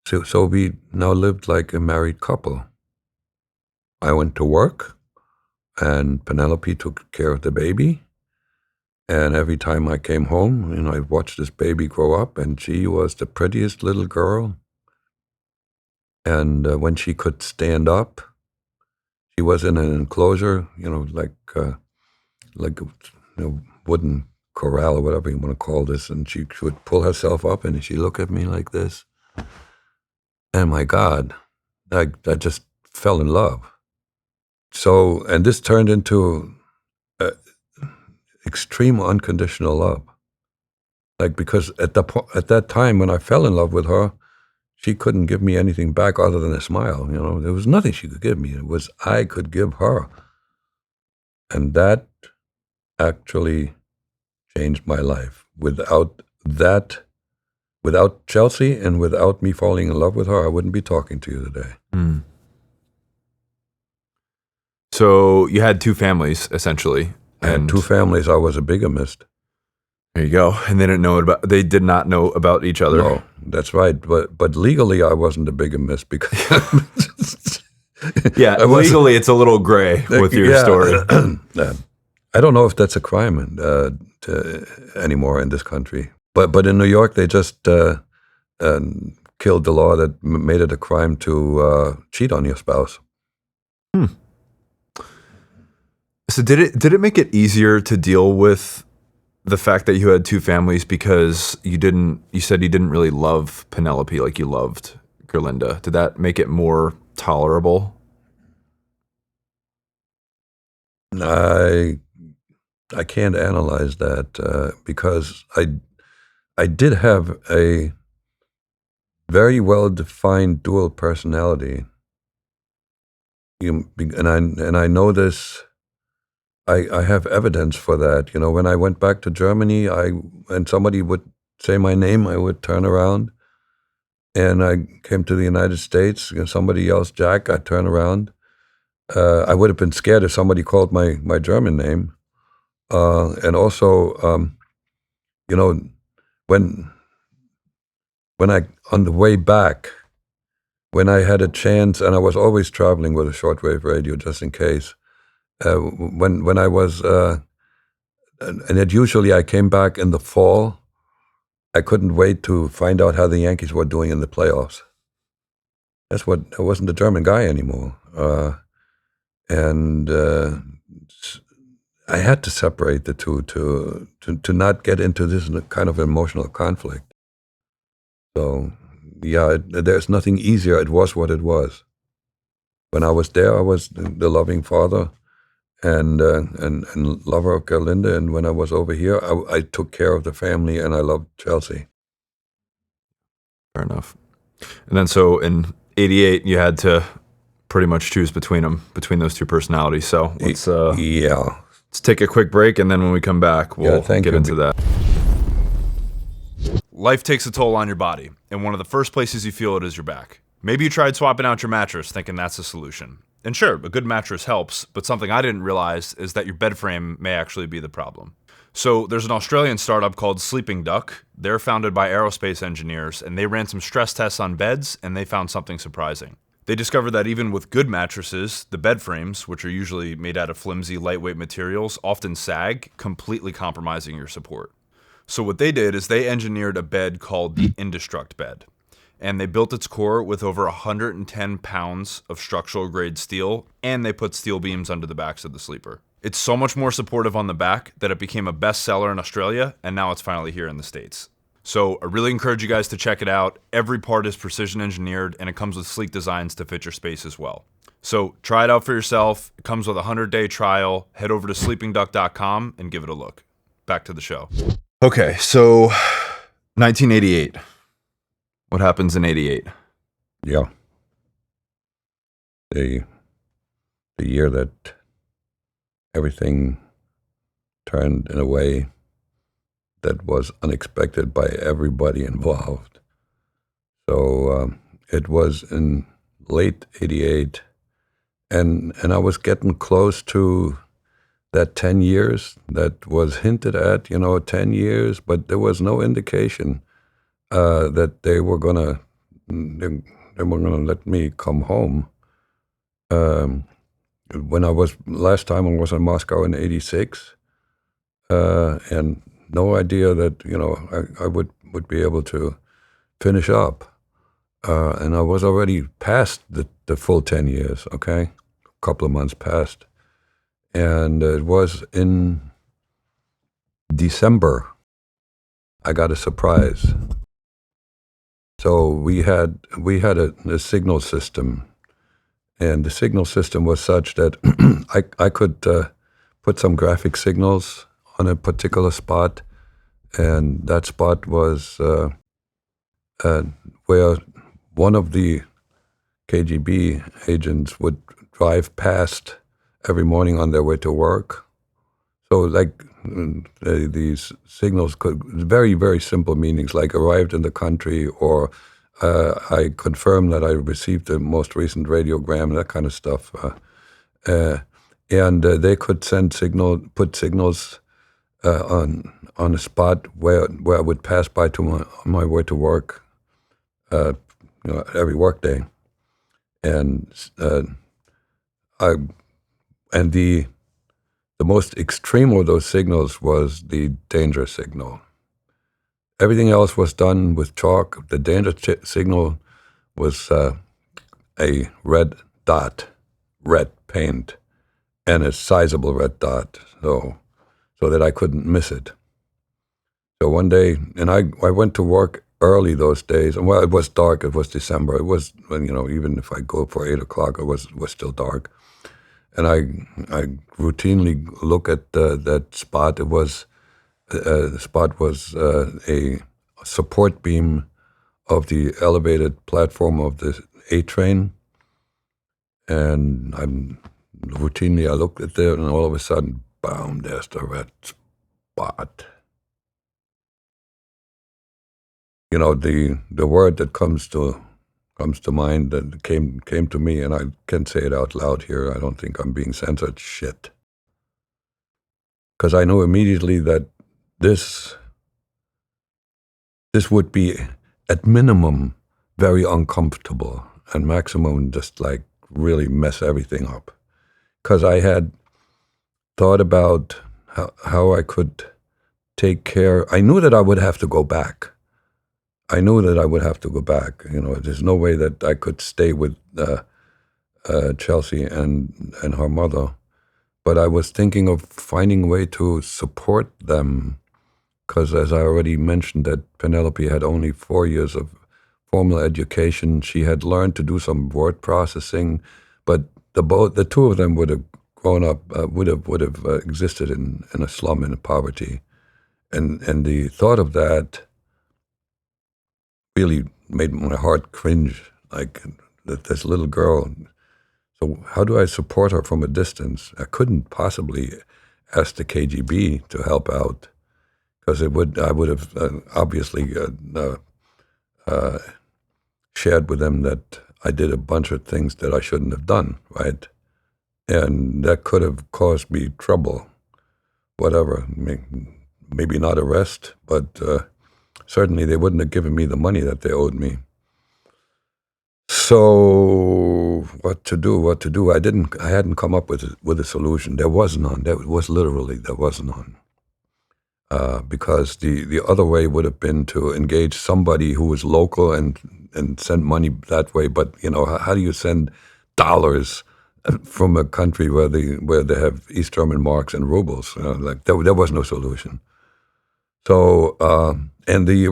so we now lived like a married couple. I went to work, and Penelope took care of the baby. And every time I came home, I watched this baby grow up, and she was the prettiest little girl. And when she could stand up, she was in an enclosure, like a wooden corral or whatever you want to call this, and she would pull herself up, and she looked at me like this. And my God, I just fell in love. So, and this turned into extreme unconditional love. Because at that time when I fell in love with her, she couldn't give me anything back other than a smile. There was nothing she could give me. It was I could give her. And that actually changed my life. Without that, without Chelsea and without me falling in love with her, I wouldn't be talking to you today. Mm. So you had two families, essentially. I had two families. I was a bigamist. There you go. And they did not know about each other. No, that's right. But legally, I wasn't a bigamist because yeah, legally it's a little gray with your story. I don't know if that's a crime anymore in this country. But in New York, they just killed the law that made it a crime to cheat on your spouse. So did it make it easier to deal with the fact that you had two families because you said you didn't really love Penelope like you loved Gerlinda? Did that make it more tolerable? I can't analyze that because I did have a very well-defined dual personality. And I know this. I have evidence for that. You know, when I went back to Germany, and somebody would say my name, I would turn around. And I came to the United States, and somebody yells Jack, I'd turn around. I would have been scared if somebody called my German name. And also, you know, when on the way back, when I had a chance, and I was always traveling with a shortwave radio just in case. When I was, and it usually I came back in the fall, I couldn't wait to find out how the Yankees were doing in the playoffs. I wasn't a German guy anymore. And I had to separate the two to not get into this kind of emotional conflict. So, yeah, there's nothing easier. It was what it was. When I was there, I was the loving father and lover of Gerlinda, and when I was over here, I took care of the family, and I loved Chelsea. Fair enough. And then so in '88, you had to pretty much choose between those two personalities. So let's take a quick break, and then when we come back, we'll get into that. Life takes a toll on your body, and one of the first places you feel it is your back. Maybe you tried swapping out your mattress thinking that's the solution. And sure, a good mattress helps, but something I didn't realize is that your bed frame may actually be the problem. So there's an Australian startup called Sleeping Duck. They're founded by aerospace engineers, and they ran some stress tests on beds, and they found something surprising. They discovered that even with good mattresses, the bed frames, which are usually made out of flimsy, lightweight materials, often sag, completely compromising your support. So what they did is they engineered a bed called the Indestruct bed. And they built its core with over 110 pounds of structural grade steel, and they put steel beams under the backs of the sleeper. It's so much more supportive on the back that it became a bestseller in Australia, and now it's finally here in the States. So I really encourage you guys to check it out. Every part is precision engineered, and it comes with sleek designs to fit your space as well. So try it out for yourself. It comes with a 100-day trial. Head over to sleepingduck.com and give it a look. Back to the show. Okay, so 1988. What happens in '88? Yeah. The year that everything turned in a way that was unexpected by everybody involved. So it was in late '88, and I was getting close to that 10 years that was hinted at, 10 years, but there was no indication that they were gonna let me come home. When last time I was in Moscow in '86, and no idea that I would be able to finish up, and I was already past the full 10 years. Okay, a couple of months past, and it was in December. I got a surprise. So we had a signal system, and the signal system was such that I could put some graphic signals on a particular spot, and that spot was where one of the KGB agents would drive past every morning on their way to work. So like these signals could very, very simple meanings like arrived in the country, or I confirm that I received the most recent radiogram, that kind of stuff. And they could put signals on a spot where I would pass by on my way to work, every workday, and I and the most extreme of those signals was the danger signal. Everything else was done with chalk. The danger signal was a red dot, red paint, and a sizable red dot, so that I couldn't miss it. So one day, and I went to work early those days. And well, it was dark. It was December. It was, even if I go for 8 o'clock, it was still dark. And I routinely look at that spot. It was the spot was a support beam of the elevated platform of the A train, and routinely I looked at there, and all of a sudden, boom! There's the red spot. The word that comes to mind that came to me, and I can't say it out loud here. I don't think I'm being censored. Shit. Because I knew immediately that this would be, at minimum, very uncomfortable, and maximum just like really mess everything up. Because I had thought about how I could take care. I knew that I would have to go back. There's no way that I could stay with Chelsea and her mother. But I was thinking of finding a way to support them, because as I already mentioned, that Penelope had only 4 years of formal education. She had learned to do some word processing, but the two of them would have grown up, would have existed in a slum, in poverty, and the thought of that really made my heart cringe. Like this little girl. So how do I support her from a distance? I couldn't possibly ask the KGB to help out, because I would have obviously shared with them that I did a bunch of things that I shouldn't have done, right? And that could have caused me trouble, whatever. Maybe not arrest, but certainly they wouldn't have given me the money that they owed me. So what to do? I hadn't come up with a solution. There was none. There was none. Because the other way would have been to engage somebody who was local and send money that way. But how do you send dollars from a country where they have East German marks and rubles? Like there was no solution. So and the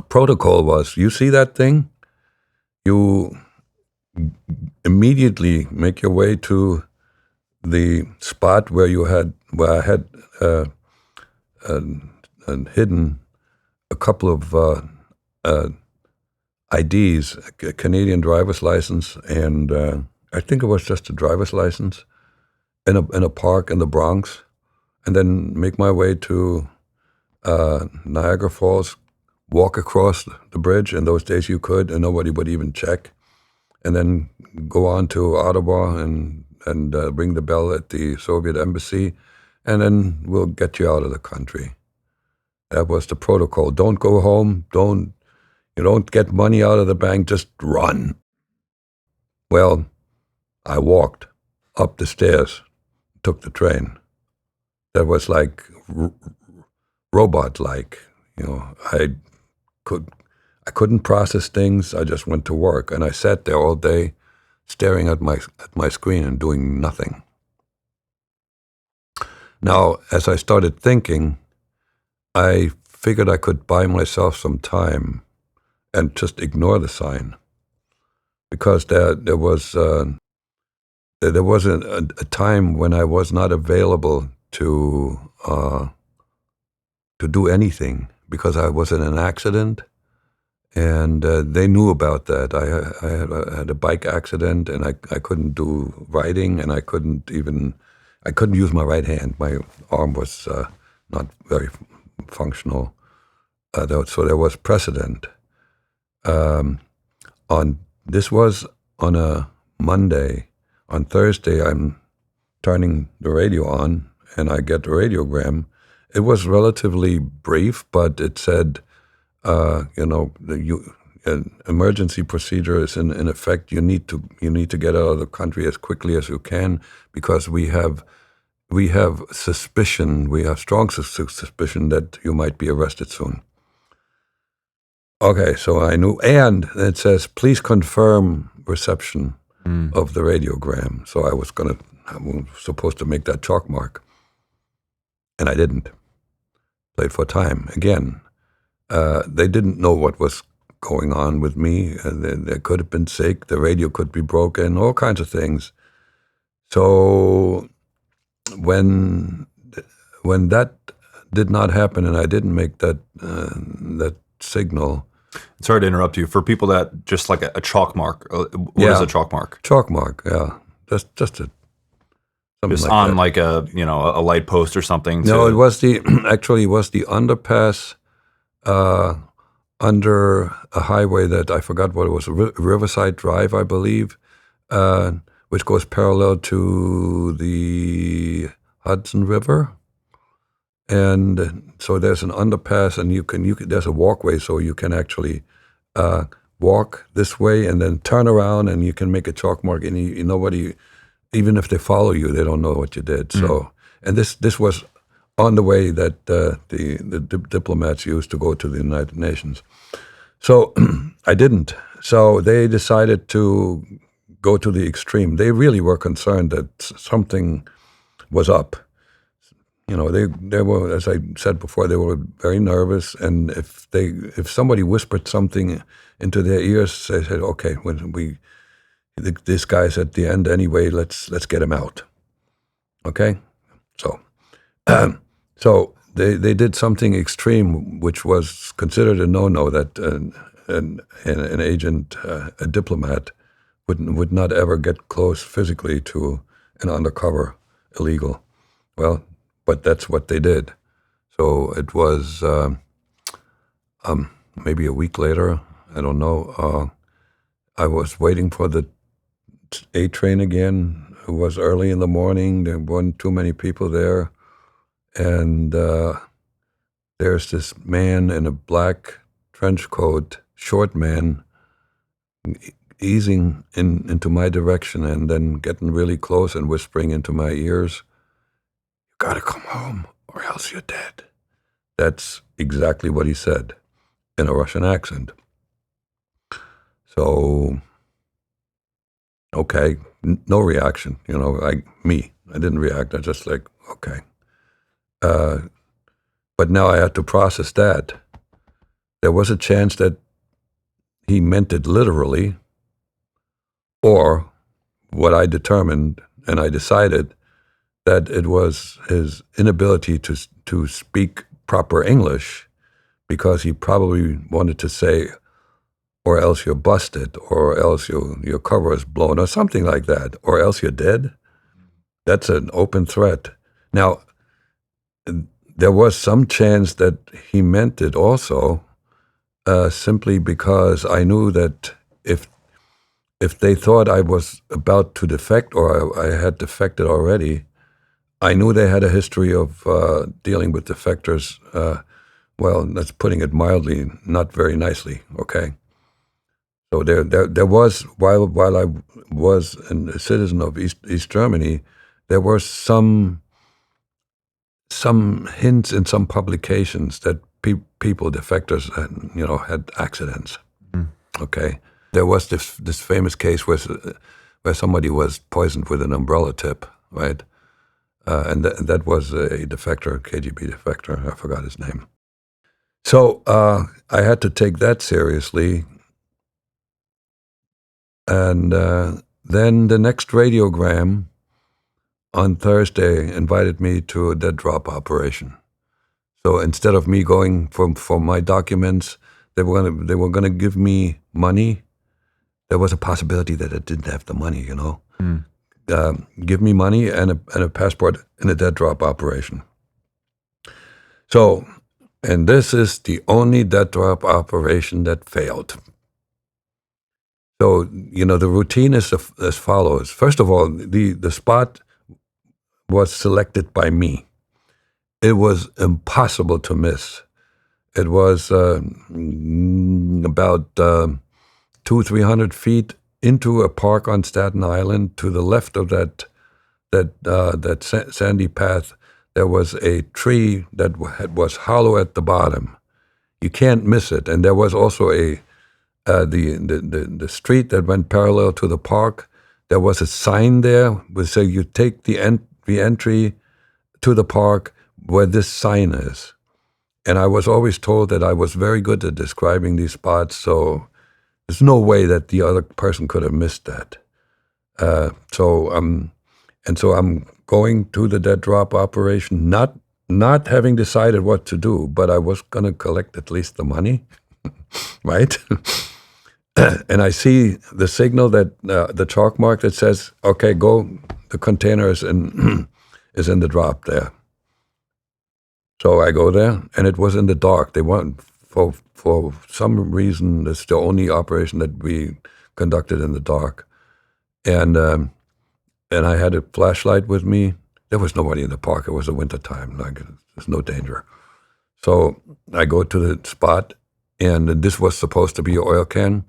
protocol was: you see that thing, you immediately make your way to the spot where I had hidden a couple of IDs, a Canadian driver's license, and I think it was just a driver's license, in a park in the Bronx, and then make my way to Niagara Falls, walk across the bridge. In those days you could, and nobody would even check, and then go on to Ottawa and ring the bell at the Soviet embassy, and then we'll get you out of the country. That was the protocol. Don't go home. You don't get money out of the bank. Just run. Well, I walked up the stairs, took the train. That was like robot-like. I couldn't process things. I just went to work, and I sat there all day, staring at my screen and doing nothing. Now, as I started thinking, I figured I could buy myself some time and just ignore the sign, because there was a time when I was not available to do anything, because I was in an accident, and they knew about that. I had a bike accident, and I couldn't do riding, and I couldn't even I couldn't use my right hand. My arm was not very functional. So there was precedent. This was on a Monday. On Thursday, I'm turning the radio on, and I get the radiogram. It was relatively brief, but it said, an emergency procedure is in effect. You need to get out of the country as quickly as you can because we have suspicion. We have strong suspicion that you might be arrested soon. Okay, so I knew, and it says, please confirm reception of the radiogram. So I was supposed to make that chalk mark, and I didn't. Played for time again. They didn't know what was going on with me. They could have been sick. The radio could be broken. All kinds of things. So when that did not happen, and I didn't make that signal. Sorry to interrupt you. For people that just like a chalk mark, what is a chalk mark? Chalk mark, yeah. Just something just like on that. like a light post or something. No, it was the underpass under a highway that I forgot what it was, Riverside Drive, I believe, which goes parallel to the Hudson River. And so there's an underpass, and you can there's a walkway, so you can actually walk this way and then turn around, and you can make a chalk mark. And nobody, even if they follow you, they don't know what you did. So, and this was on the way that the diplomats used to go to the United Nations. So I didn't. So they decided to go to the extreme. They really were concerned that something was up. They were, as I said before, they were very nervous, and if somebody whispered something into their ears, they said, "Okay, this guy's at the end anyway. Let's get him out." Okay, so they did something extreme, which was considered a no-no. That an agent, a diplomat, would not ever get close physically to an undercover illegal. Well. But that's what they did. So it was maybe a week later, I don't know. I was waiting for the A train again. It was early in the morning. There weren't too many people there. And there's this man in a black trench coat, short man, easing into my direction and then getting really close and whispering into my ears, "Gotta come home or else you're dead." That's exactly what he said in a Russian accent. So, okay, no reaction. I didn't react. I just like, okay. But now I had to process that. There was a chance that he meant it literally, or what I determined and I decided that it was his inability to speak proper English, because he probably wanted to say, "Or else you're busted," or "else your cover is blown," or something like that, "or else you're dead." That's an open threat. Now, there was some chance that he meant it also, simply because I knew that if they thought I was about to defect or I had defected already, I knew they had a history of dealing with defectors. Well, that's putting it mildly, not very nicely. Okay, so there was, while I was a citizen of East Germany, there were some hints in some publications that people, defectors, had accidents. Okay, there was this famous case where somebody was poisoned with an umbrella tip, right? And that was a defector, KGB defector. I forgot his name. So I had to take that seriously. And then the next radiogram on Thursday invited me to a dead drop operation. So instead of me going for my documents, they were gonna give me money. There was a possibility that I didn't have the money, give me money and a passport in a dead drop operation. So, and this is the only dead drop operation that failed. So, the routine is as follows. First of all, the spot was selected by me. It was impossible to miss. It was about 300 feet into a park on Staten Island. To the left of that sandy path, there was a tree that was hollow at the bottom. You can't miss it. And there was also the street that went parallel to the park. There was a sign there that said, you take the entry to the park where this sign is. And I was always told that I was very good at describing these spots, so there's no way that the other person could have missed that. So I'm going to the dead drop operation, not having decided what to do, but I was going to collect at least the money, right? And I see the signal that the chalk mark that says, "Okay, go. The container is in is in the drop there." So I go there, and it was in the dark. They want for some reason. It's the only operation that we conducted in the dark, and I had a flashlight with me. There was nobody in the park. It was the winter time. Like, there's no danger. So I go to the spot, and this was supposed to be an oil can.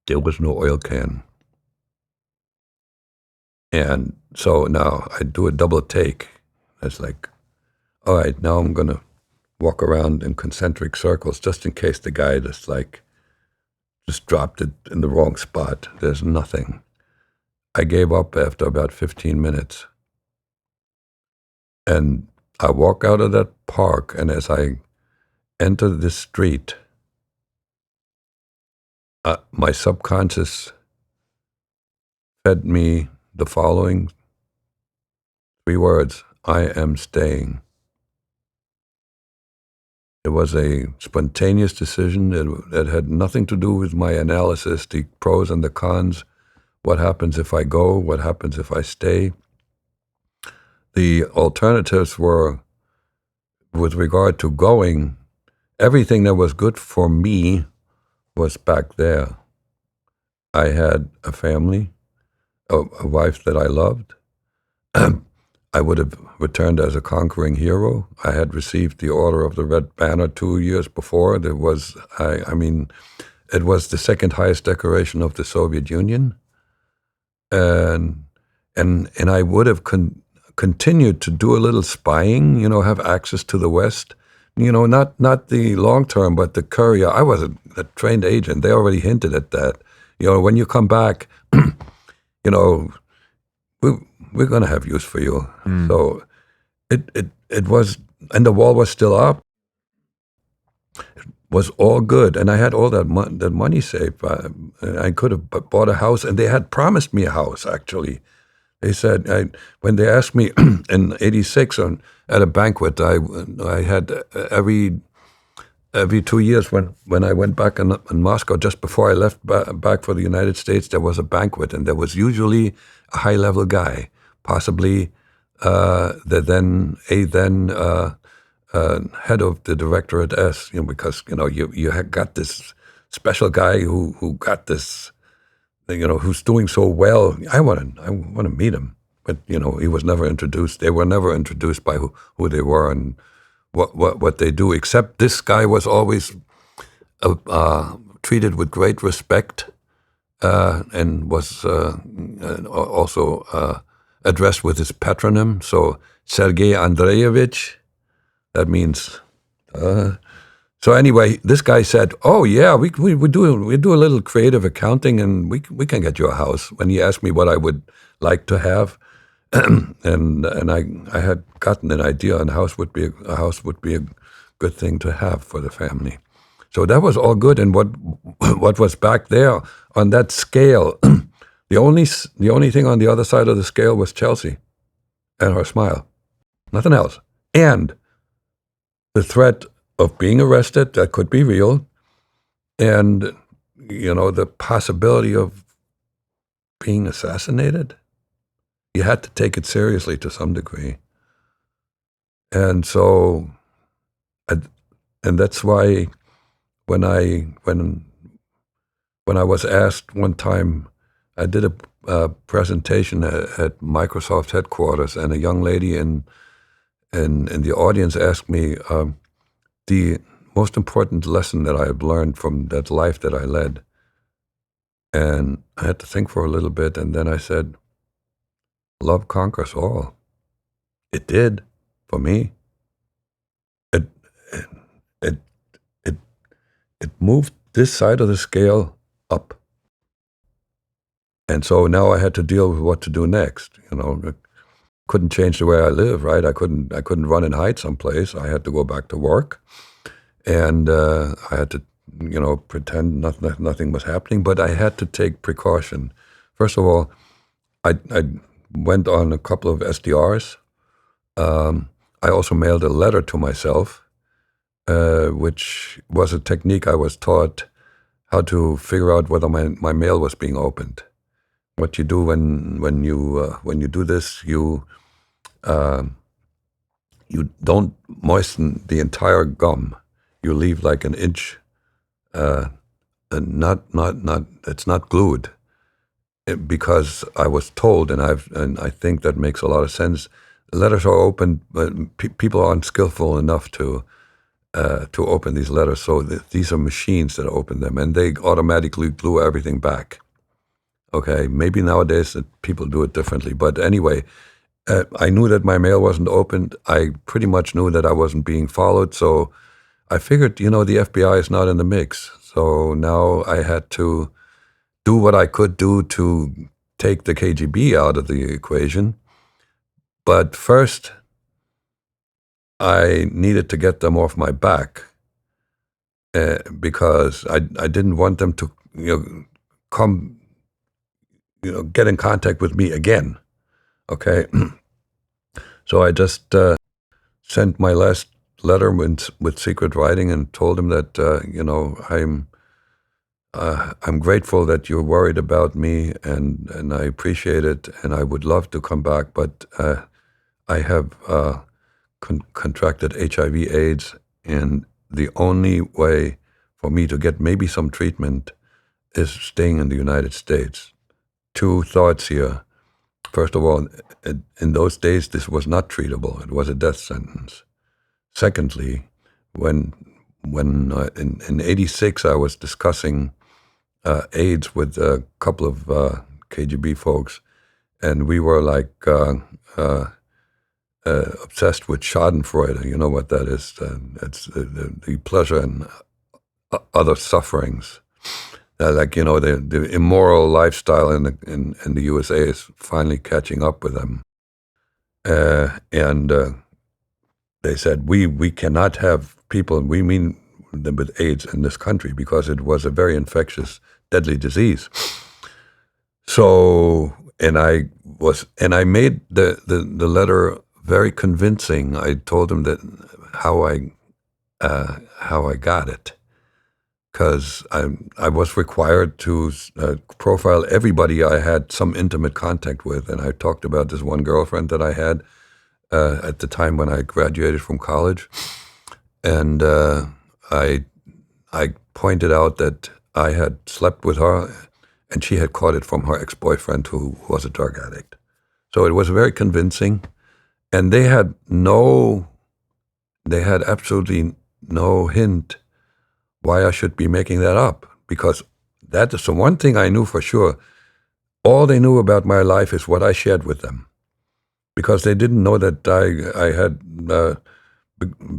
There was no oil can. And so now I do a double take. It's like, all right, now I'm going to walk around in concentric circles just in case the guy just dropped it in the wrong spot. There's nothing. I gave up after about 15 minutes. And I walk out of that park, and as I enter this street, my subconscious fed me the following 3 words: I am staying. It was a spontaneous decision. It had nothing to do with my analysis, the pros and the cons. What happens if I go? What happens if I stay? The alternatives were, with regard to going, everything that was good for me was back there. I had a family, a wife that I loved. I would have returned as a conquering hero. I had received the Order of the Red Banner 2 years before. It was the second highest decoration of the Soviet Union. And I would have continued to do a little spying, have access to the West. Not the long term, but the courier. I was a trained agent. They already hinted at that. When you come back, we're going to have use for you. So it was, and the wall was still up. It was all good, and I had all that money saved. I could have bought a house, and they had promised me a house, actually. They said, when they asked me in '86 at a banquet, I had every 2 years when I went back in Moscow, just before I left back for the United States, there was a banquet, and there was usually a high-level guy, possibly the then head of the Directorate S, because you had got this special guy who got this, who's doing so well. I want to meet him, but he was never introduced. They were never introduced by who they were and what they do. Except this guy was always treated with great respect, and was also addressed with his patronym. So Sergei Andreevich, that means. So anyway, this guy said, "Oh yeah, we do a little creative accounting, and we can get you a house." When he asked me what I would like to have, and I had gotten an idea, and a house would be a good thing to have for the family. So that was all good. And what was back there on that scale, the only thing on the other side of the scale was Chelsea and her smile, nothing else, and the threat of being arrested that could be real, and the possibility of being assassinated. you had to take it seriously to some degree. And so, and that's why when I was asked one time, I did a presentation at Microsoft headquarters, and a young lady in the audience asked me the most important lesson that I have learned from that life that I led. And I had to think for a little bit, and then I said, love conquers all. It did, for me. It, it, it, it moved this side of the scale up. And so now I had to deal with what to do next. I couldn't change the way I live, right? I couldn't run and hide someplace. I had to go back to work, and I had to, pretend nothing was happening. But I had to take precaution. First of all, I went on a couple of SDRs. I also mailed a letter to myself, which was a technique I was taught how to figure out whether my mail was being opened. What you do when you do this, you don't moisten the entire gum. You leave like an inch, and it's not glued, because I was told, and I think that makes a lot of sense. Letters are opened, but people aren't skillful enough to open these letters. So these are machines that open them, and they automatically glue everything back. Okay, maybe nowadays people do it differently, but anyway, I knew that my mail wasn't opened. I pretty much knew that I wasn't being followed, so I figured, the FBI is not in the mix. So now I had to do what I could do to take the KGB out of the equation. But first, I needed to get them off my back, because I didn't want them to, come, get in contact with me again. Okay, so I just sent my last letter with secret writing and told him that I'm grateful that you're worried about me, and I appreciate it, and I would love to come back, but I have contracted HIV/AIDS, and the only way for me to get maybe some treatment is staying in the United States. Two thoughts here. First of all, in those days, this was not treatable. It was a death sentence. Secondly, when in '86 I was discussing AIDS with a couple of KGB folks, and we were like obsessed with Schadenfreude. You know what that is? It's the pleasure in other sufferings. The immoral lifestyle in the USA is finally catching up with them, and they said we cannot have people, we mean them with AIDS in this country, because it was a very infectious, deadly disease. So, and I made the letter very convincing. I told them that how I got it, because I was required to profile everybody I had some intimate contact with, and I talked about this one girlfriend that I had at the time when I graduated from college, and I pointed out that I had slept with her, and she had caught it from her ex-boyfriend, who was a drug addict. So it was very convincing, and they had absolutely no hint why I should be making that up, because that is the one thing I knew for sure. All they knew about my life is what I shared with them, because they didn't know that I had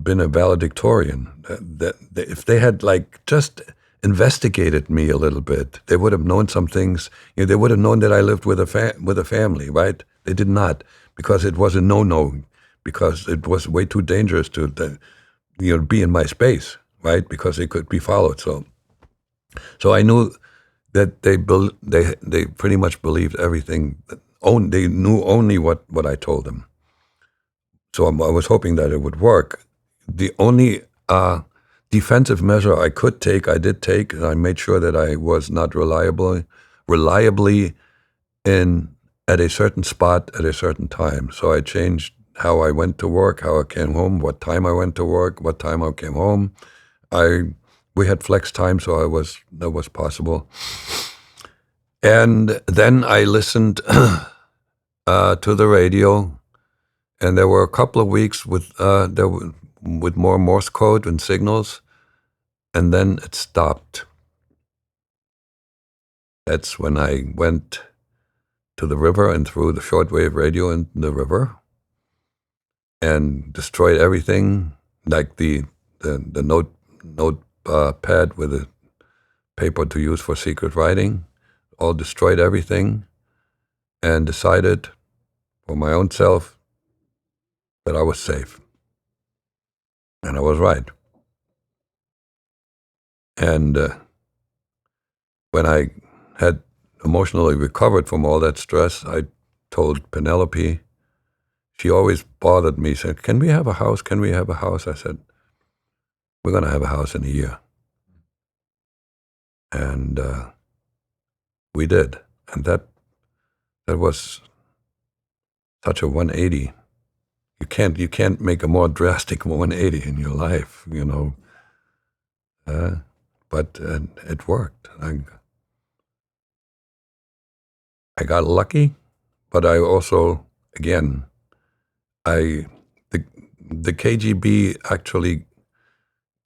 been a valedictorian. That if they had just investigated me a little bit, they would have known some things. They would have known that I lived with a family, right? They did not, because it was a no-no, because it was way too dangerous to be in my space, right? Because they could be followed. So I knew that they pretty much believed everything. They knew only what I told them. So I was hoping that it would work. The only defensive measure I could take, I did take, and I made sure that I was not reliably in at a certain spot at a certain time. So I changed how I went to work, how I came home, what time I went to work, what time I came home. We had flex time, so that was possible. And then I listened to the radio, and there were a couple of weeks with more Morse code and signals, and then it stopped. That's when I went to the river and threw the shortwave radio in the river and destroyed everything, like the notepad with a paper to use for secret writing. All destroyed everything, and decided for my own self that I was safe. And I was right. And when I had emotionally recovered from all that stress, I told Penelope. She always bothered me, said, "Can we have a house? Can we have a house?" I said, "We're going to have a house in a year." And we did. And that was such a 180. You can't make a more drastic 180 in your life, you know. But it worked. I got lucky, but I also, again, the KGB actually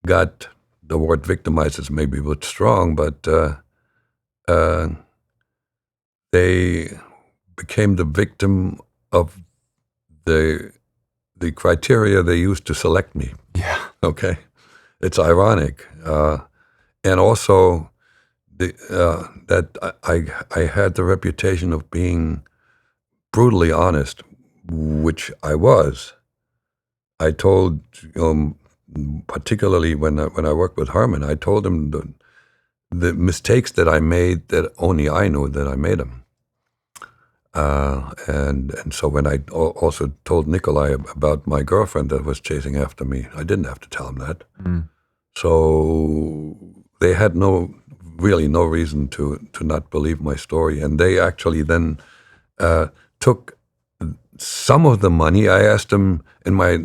got, the word victimized is maybe a bit strong, but they became the victim of the criteria they used to select me. Yeah. Okay, it's ironic, and also that I had the reputation of being brutally honest, which I was. I told, particularly when I worked with Herman, I told him the mistakes that I made that only I knew that I made them. And so when I also told Nikolai about my girlfriend that was chasing after me, I didn't have to tell him that. Mm. So they had really no reason to not believe my story. And they actually then took some of the money. I asked them in my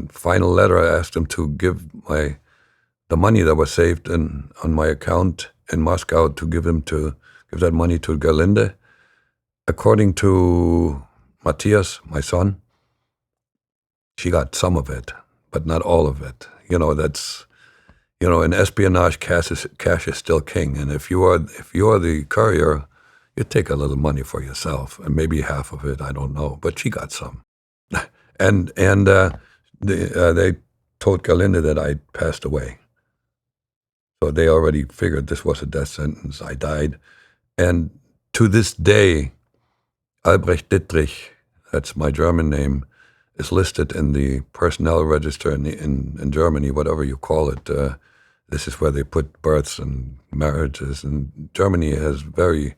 final letter, I asked them to give the money that was saved on my account in Moscow, to give that money to Gerlinde. According to Matthias, my son, she got some of it, but not all of it. In espionage, cash is still king. And if you are the courier, you take a little money for yourself, and maybe half of it, I don't know. But she got some, and they told Gerlinde that I passed away. So they already figured this was a death sentence. I died, and to this day, Albrecht Dittrich, that's my German name, is listed in the personnel register in Germany, whatever you call it. This is where they put births and marriages. And Germany it's very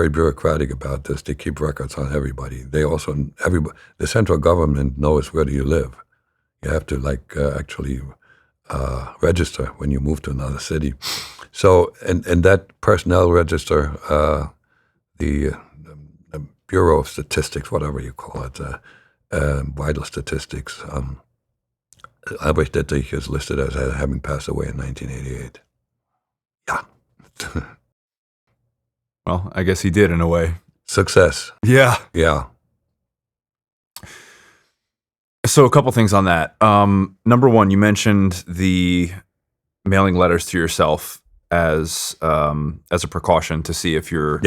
bureaucratic about this. They keep records on everybody. The central government knows where do you live. You have to actually register when you move to another city. So, in that personnel register, the Bureau of Statistics, whatever you call it, vital statistics, Albrecht Dittrich is listed as having passed away in 1988. Yeah. Well, I guess he did in a way. Success. Yeah. Yeah. So a couple things on that. Number one, you mentioned the mailing letters to yourself as a precaution to see if you're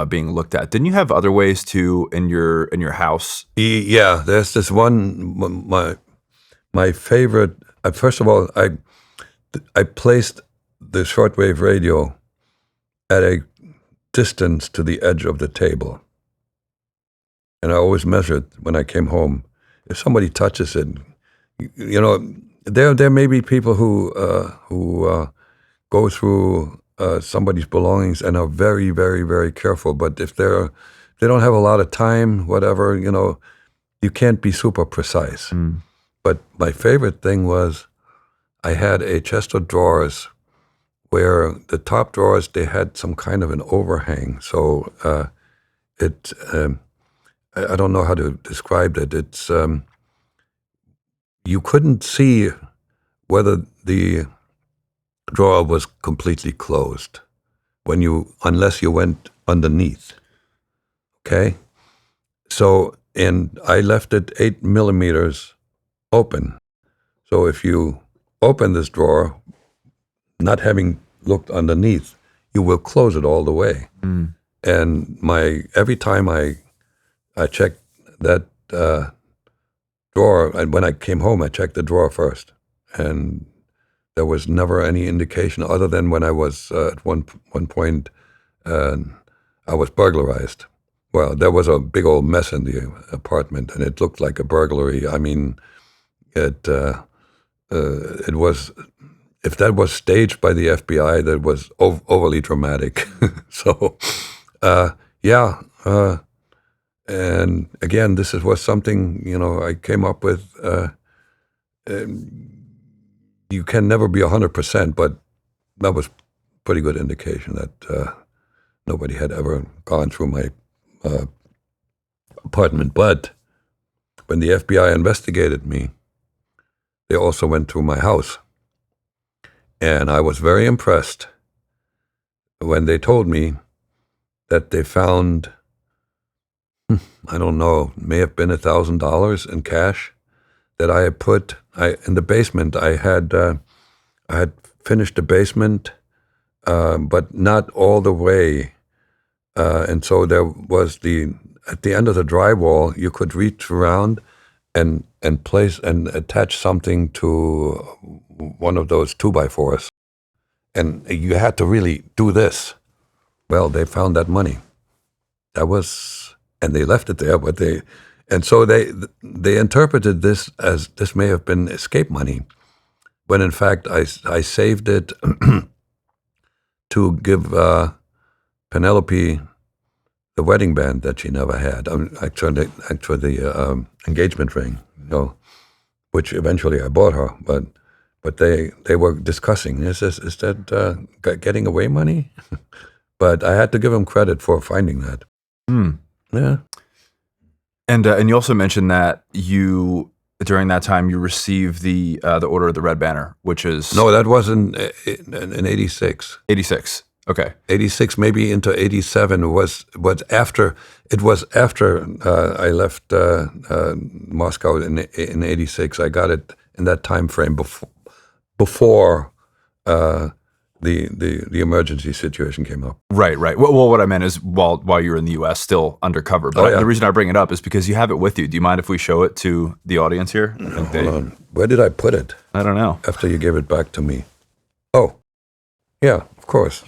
being looked at. Didn't you have other ways to in your house? Yeah, there's this one. My favorite. First of all, I placed the shortwave radio at a distance to the edge of the table, and I always measured when I came home. If somebody touches it, there may be people who go through somebody's belongings and are very, very, very careful. But if they don't have a lot of time, whatever, you can't be super precise. Mm. But my favorite thing was I had a chest of drawers where the top drawers, they had some kind of an overhang. So I don't know how to describe it. It's you couldn't see whether the drawer was completely closed unless you went underneath. Okay, so and I left it 8 millimeters open. So if you open this drawer, not having looked underneath, you will close it all the way. And every time I checked that drawer, and when I came home, I checked the drawer first, and there was never any indication other than when I was at one point I was burglarized. Well, there was a big old mess in the apartment, and it looked like a burglary. I mean, it was. If that was staged by the FBI, that was overly dramatic. So, yeah. And again, was something I came up with. You can never be 100%, but that was pretty good indication that nobody had ever gone through my apartment. But when the FBI investigated me, they also went through my house. And I was very impressed when they told me that they found, I don't know, may have been $1,000 in cash that I had put in the basement. I had finished the basement, but not all the way. And so there was at the end of the drywall, you could reach around and place and attach something to one of those 2x4s. And you had to really do this. Well, they found that money. And they left it there, and so they interpreted this as this may have been escape money, when in fact I saved it to give Penelope the wedding band that she never had. Actually, the engagement ring, which eventually I bought her. But they were discussing, is that getting away money? But I had to give them credit for finding that. Yeah. And you also mentioned that during that time you received the Order of the Red Banner, which is no, that was in 86. 86. Okay. 86, maybe into 87 was after. It was after I left Moscow in 86. I got it in that time frame before the emergency situation came up. Right. Well, what I meant is while you were in the U.S., still undercover. But the reason I bring it up is because you have it with you. Do you mind if we show it to the audience here? Hold on. Where did I put it? I don't know. After you gave it back to me. Oh, yeah, of course.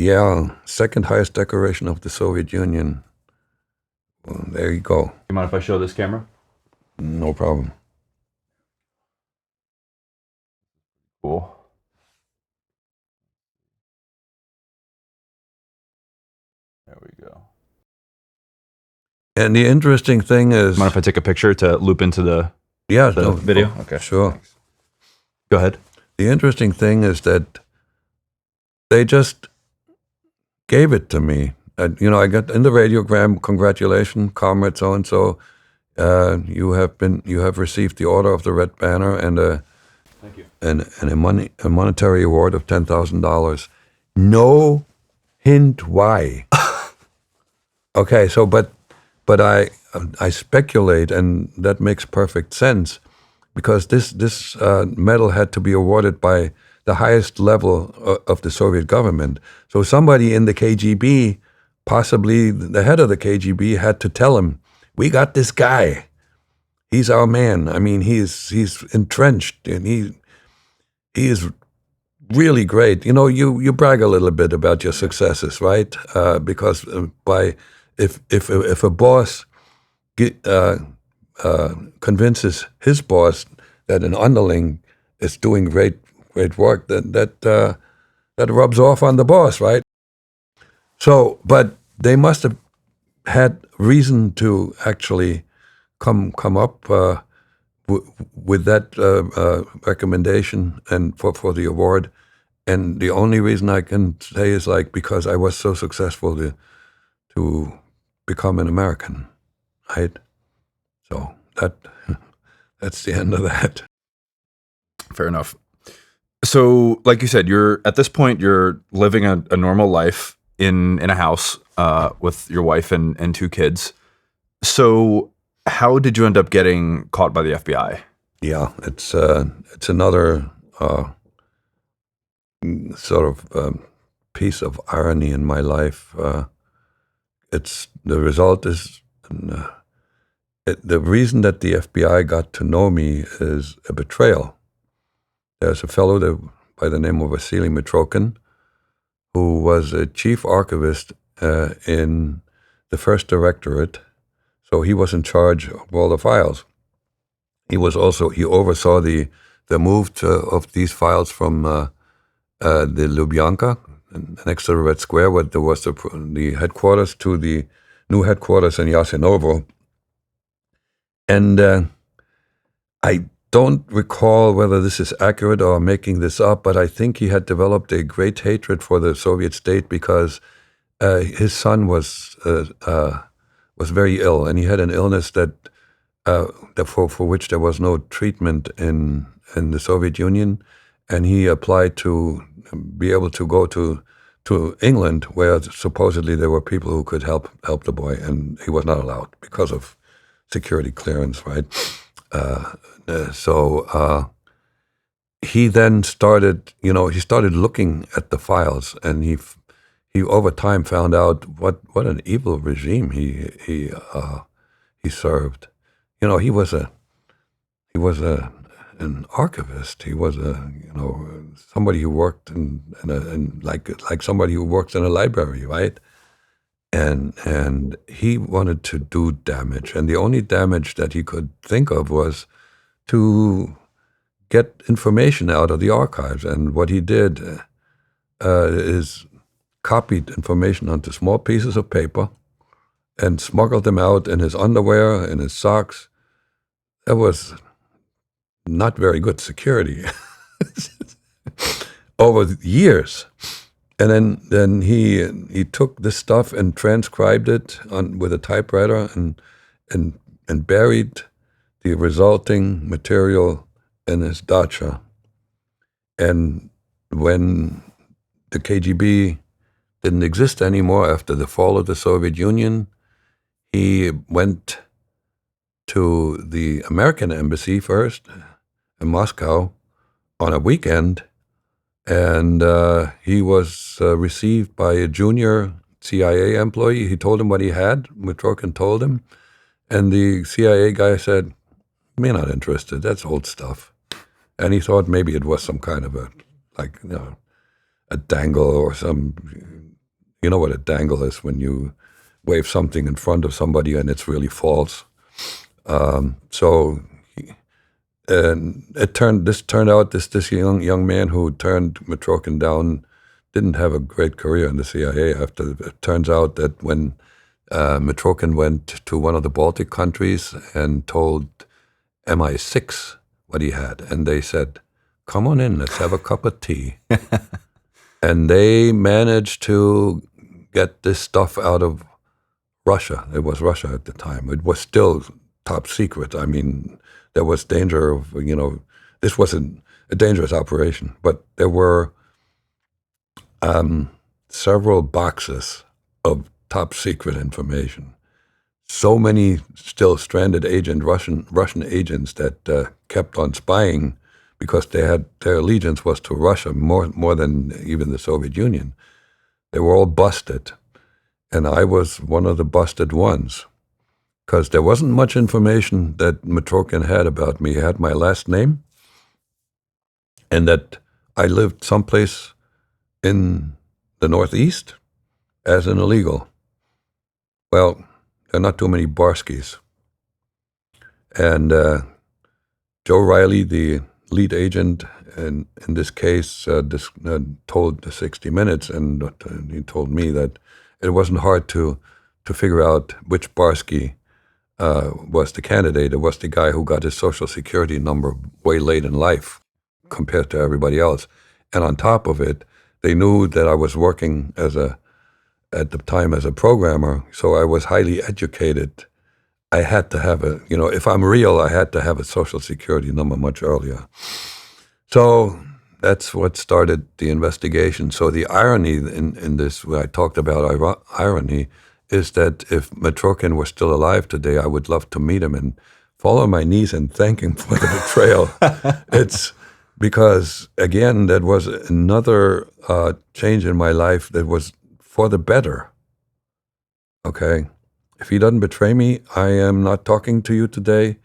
Yeah, second highest decoration of the Soviet Union. Well, there you go. You mind if I show this camera? No problem. Cool. There we go. And the interesting thing is... Mind if I take a picture to loop into the video? Okay. Sure. Thanks. Go ahead. The interesting thing is that they just gave it to me. I got in the radiogram, congratulations, comrade so-and-so. You have received the Order of the Red Banner and Thank you. a monetary award of $10,000. No hint why. Okay, so but I speculate, and that makes perfect sense, because this medal had to be awarded by the highest level of the Soviet government. So somebody in the KGB, possibly the head of the KGB, had to tell him, "We got this guy. He's our man. I mean, he's entrenched, and he is really great." You brag a little bit about your successes, right? Because if a boss convinces his boss that an underling is doing great work, that rubs off on the boss, right? So, but they must have had reason to actually come up with that recommendation and for the award. And the only reason I can say is because I was so successful to become an American, right? So that's the end of that. Fair enough. So, like you said, you're at this point you're living a normal life in a house with your wife and two kids. So, how did you end up getting caught by the FBI? Yeah, it's another sort of piece of irony in my life. It's the result is the reason that the FBI got to know me is a betrayal. There's a fellow by the name of Vasily Mitrokhin, who was a chief archivist in the first directorate. So he was in charge of all the files. He oversaw the move of these files from the Lubyanka, next to the Red Square, where there was the headquarters, to the new headquarters in Yasinovo. And I don't recall whether this is accurate or making this up, but I think he had developed a great hatred for the Soviet state because his son was very ill, and he had an illness that for which there was no treatment in the Soviet Union, and he applied to be able to go to England, where supposedly there were people who could help the boy, and he was not allowed because of security clearance, right? So he then started looking at the files, and he over time found out what an evil regime he served. He was an archivist. He was somebody who worked like somebody who works in a library, right? And he wanted to do damage, and the only damage that he could think of was to get information out of the archives. And what he did is copied information onto small pieces of paper and smuggled them out in his underwear, in his socks. That was not very good security over the years. And then he took this stuff and transcribed it with a typewriter and buried the resulting material in his dacha. And when the KGB didn't exist anymore after the fall of the Soviet Union, he went to the American embassy first in Moscow on a weekend, and he was received by a junior CIA employee. He told him what he had. Mitrokhin told him, and the CIA guy said, "We're not interested. That's old stuff." And he thought maybe it was some kind of a dangle or some. You know what a dangle is, when you wave something in front of somebody and it's really false. This turned out this young man who turned Mitrokhin down didn't have a great career in the CIA. After it turns out that when Mitrokhin went to one of the Baltic countries and told MI6 what he had, and they said, "Come on in, let's have a cup of tea." And they managed to get this stuff out of Russia. It was Russia at the time. It was still top secret. I mean, there was danger of, this wasn't a dangerous operation, but there were several boxes of top secret information. So many still stranded Russian agents that kept on spying because their allegiance was to Russia more than even the Soviet Union. They were all busted, and I was one of the busted ones, because there wasn't much information that Mitrokhin had about me. He had my last name, and that I lived someplace in the Northeast as an illegal. Well, there are not too many Barskys. And Joe Riley, the lead agent in this case, told the 60 Minutes, and he told me that it wasn't hard to figure out which Barsky was the candidate. It was the guy who got his Social Security number way late in life compared to everybody else. And on top of it, they knew that I was working as at the time as a programmer, so I was highly educated. I had to have if I'm real, I had to have a social security number much earlier. So that's what started the investigation. So the irony in this, when I talked about irony, is that if Mitrokhin were still alive today, I would love to meet him and fall on my knees and thank him for the betrayal. It's because, again, that was another change in my life that was for the better. Okay? If he doesn't betray me, I am not talking to you today.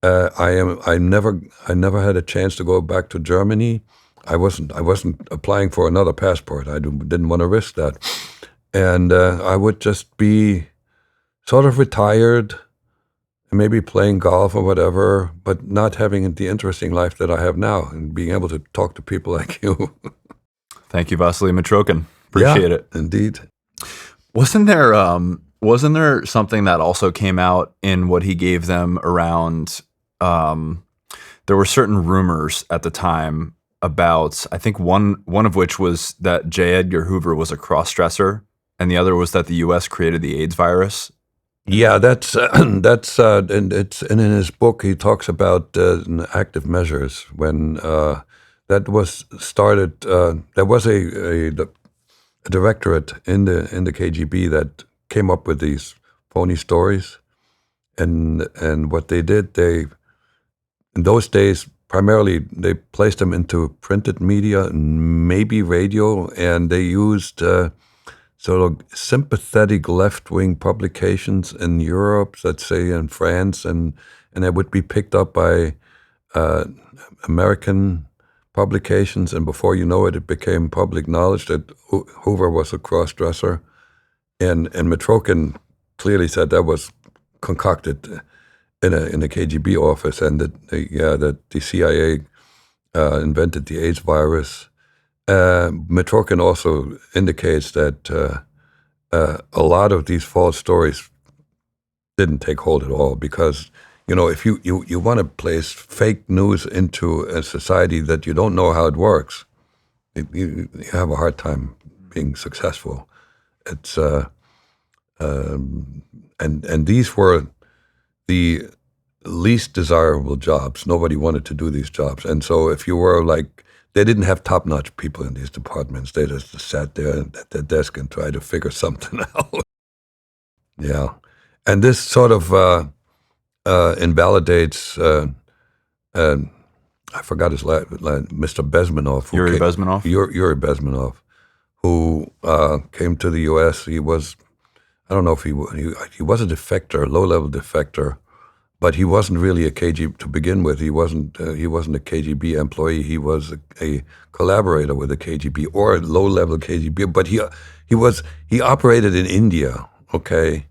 I never had a chance to go back to Germany. I wasn't applying for another passport. I didn't want to risk that, and I would just be sort of retired, maybe playing golf or whatever, but not having the interesting life that I have now, and being able to talk to people like you. Thank you, Vasily Mitrokhin. Appreciate Yeah, it. indeed. Wasn't there something that also came out in what he gave them around? There were certain rumors at the time about, I think one of which was that J. Edgar Hoover was a cross-dresser, and the other was that the U.S. created the AIDS virus. Yeah, that's and in his book he talks about active measures when that was started. There was a directorate in the KGB that came up with these phony stories, and what they did, in those days primarily they placed them into printed media and maybe radio, and they used sort of sympathetic left-wing publications in Europe, let's say in France, and they would be picked up by American publications, and before you know it, it became public knowledge that Hoover was a cross-dresser, and Mitrokhin clearly said that was concocted in a KGB office, and that the CIA invented the AIDS virus. Mitrokhin also indicates that a lot of these false stories didn't take hold at all because, if you want to place fake news into a society that you don't know how it works, you have a hard time being successful. It's and these were the least desirable jobs. Nobody wanted to do these jobs. And so if you were they didn't have top-notch people in these departments. They just sat there at their desk and tried to figure something out. Yeah. And this sort of invalidates, I forgot his last, Mr. Bezmenov. Yuriy Bezmenov? Yuriy Bezmenov, who came to the U.S. He was, I don't know if he was a defector, low-level defector, but he wasn't really a KGB to begin with. He wasn't a KGB employee. He was a collaborator with the KGB or a low-level KGB. But he operated in India. Okay,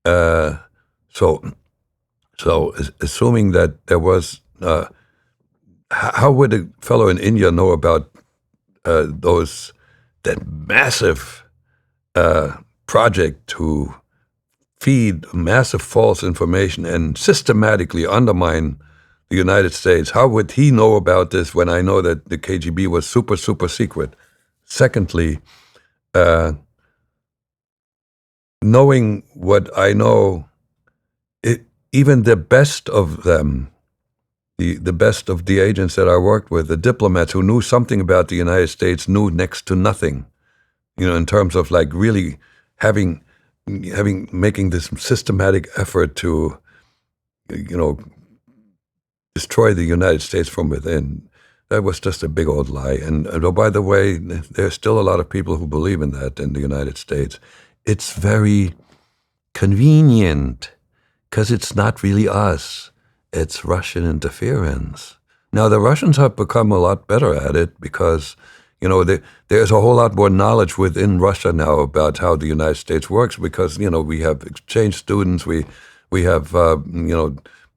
so assuming that there was, how would a fellow in India know about that massive project to feed massive false information and systematically undermine the United States? How would he know about this when I know that the KGB was super, super secret? Secondly, knowing what I know, even the best of them, the best of the agents that I worked with, the diplomats who knew something about the United States, knew next to nothing, in terms of really making this systematic effort to, destroy the United States from within. That was just a big old lie. And oh, by the way, there's still a lot of people who believe in that in the United States. It's very convenient because it's not really us. It's Russian interference. Now, the Russians have become a lot better at it because, there's a whole lot more knowledge within Russia now about how the United States works because, we have exchange students, we have,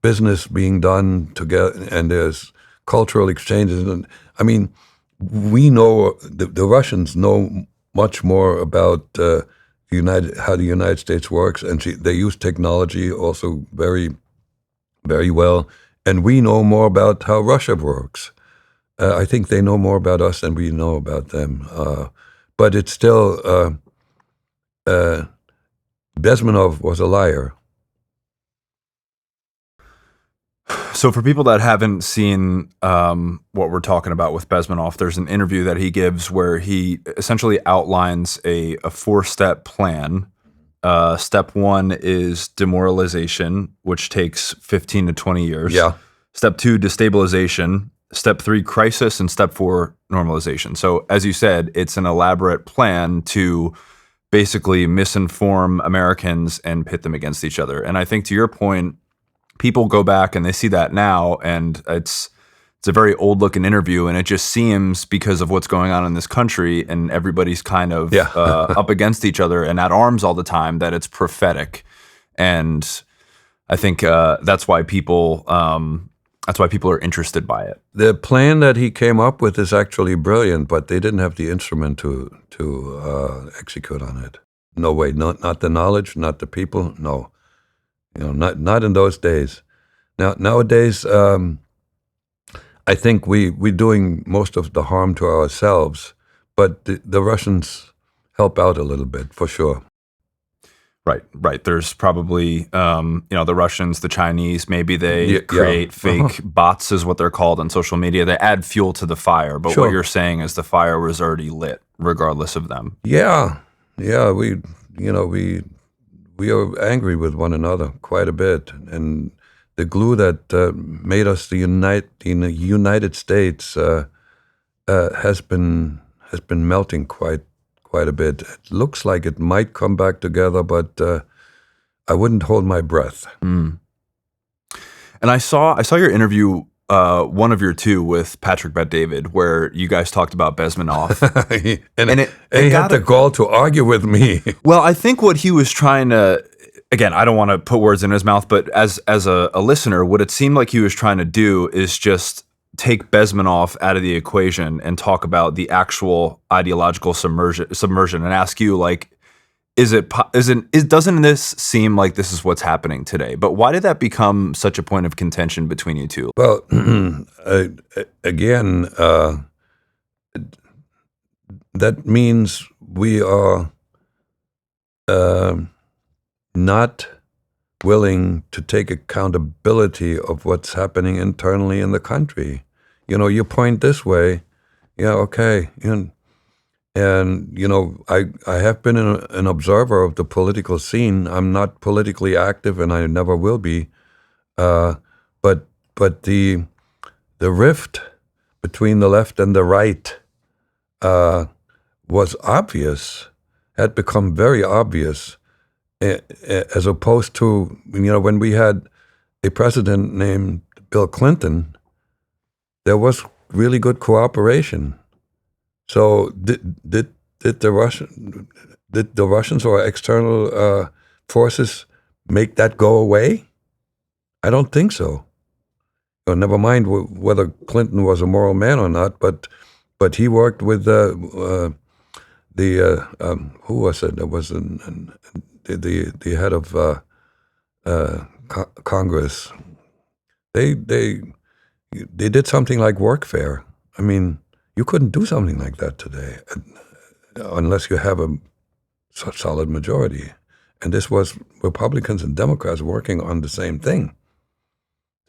business being done together, and there's cultural exchanges. And I mean, we know, the Russians know much more about how the United States works, and they use technology also very, very well. And we know more about how Russia works. I think they know more about us than we know about them. But it's still, Bezmenov was a liar. So for people that haven't seen what we're talking about with Bezmenov, there's an interview that he gives where he essentially outlines a 4-step plan. Step 1 is demoralization, which takes 15 to 20 years. Yeah. Step 2, destabilization. Step 3, crisis. And step 4, normalization. So as you said, it's an elaborate plan to basically misinform Americans and pit them against each other. And I think to your point, people go back and they see that now, and it's a very old looking interview, and it just seems, because of what's going on in this country and everybody's kind of up against each other and at arms all the time, that it's prophetic. And I think that's why people are interested by it. The plan that he came up with is actually brilliant, but they didn't have the instrument to execute on it. No way, not the knowledge, not the people, no. Not in those days. Nowadays, I think we're doing most of the harm to ourselves, but the Russians help out a little bit, for sure. Right. There's probably, the Russians, the Chinese, maybe they create fake bots is what they're called on social media. They add fuel to the fire, but what you're saying is the fire was already lit, regardless of them. Yeah. We are angry with one another quite a bit, and the glue that made us the United States has been melting quite a bit. It looks like it might come back together, but I wouldn't hold my breath. And I saw your interview, one of your two, with Patrick Bet-David, where you guys talked about Bezmenov. and he had the gall to argue with me. Well, I think what he was trying to, again, I don't want to put words in his mouth, but as a listener, what it seemed like he was trying to do is just take Bezmenov out of the equation and talk about the actual ideological submersion and ask you, like, doesn't this seem like this is what's happening today? But why did that become such a point of contention between you two? Well, again, that means we are not willing to take accountability of what's happening internally in the country. You point this way, okay, and I have been an observer of the political scene. I'm not politically active, and I never will be. But the rift between the left and the right was obvious, had become very obvious, as opposed to when we had a president named Bill Clinton. There was really good cooperation. So did the Russians or external forces make that go away? I don't think so. Never mind whether Clinton was a moral man or not, but he worked with who was it? It was the head of Congress. They did something like workfare. I mean, you couldn't do something like that today unless you have a solid majority. And this was Republicans and Democrats working on the same thing.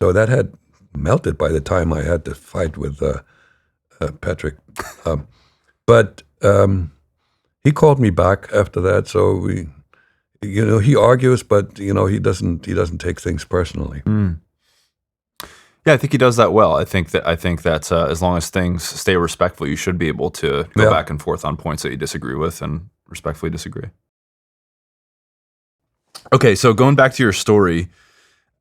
So that had melted by the time I had to fight with Patrick. But he called me back after that. So he argues, but he doesn't take things personally. Mm. Yeah, I think he does that well. I think that as long as things stay respectful, you should be able to go back and forth on points that you disagree with and respectfully disagree. Okay, so going back to your story,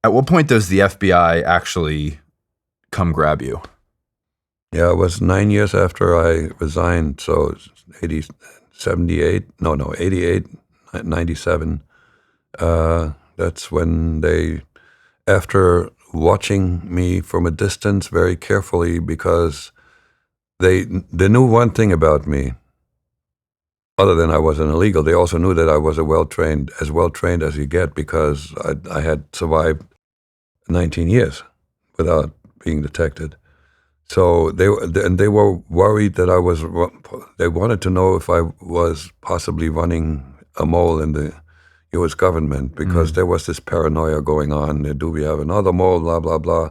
at what point does the FBI actually come grab you? Yeah, it was 9 years after I resigned, so 88, 97. That's when they, after watching me from a distance very carefully, because they knew one thing about me, other than I was an illegal. They also knew that I was as well trained as you get, because I had survived 19 years without being detected. So they were worried that they wanted to know if I was possibly running a mole in the U.S. government because there was this paranoia going on. Do we have another mole? Blah blah blah.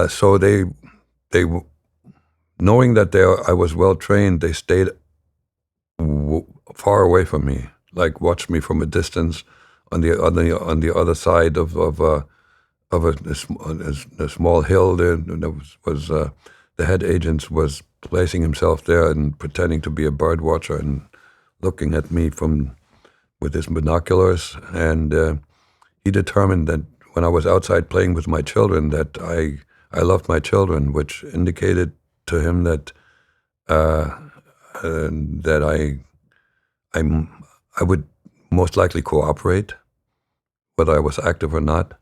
So they knowing that I was well trained, they stayed far away from me, like watched me from a distance on the other side of a small hill. There was the head agent was placing himself there and pretending to be a bird watcher and looking at me with his binoculars. And he determined that when I was outside playing with my children, that I loved my children, which indicated to him that I would most likely cooperate, whether I was active or not.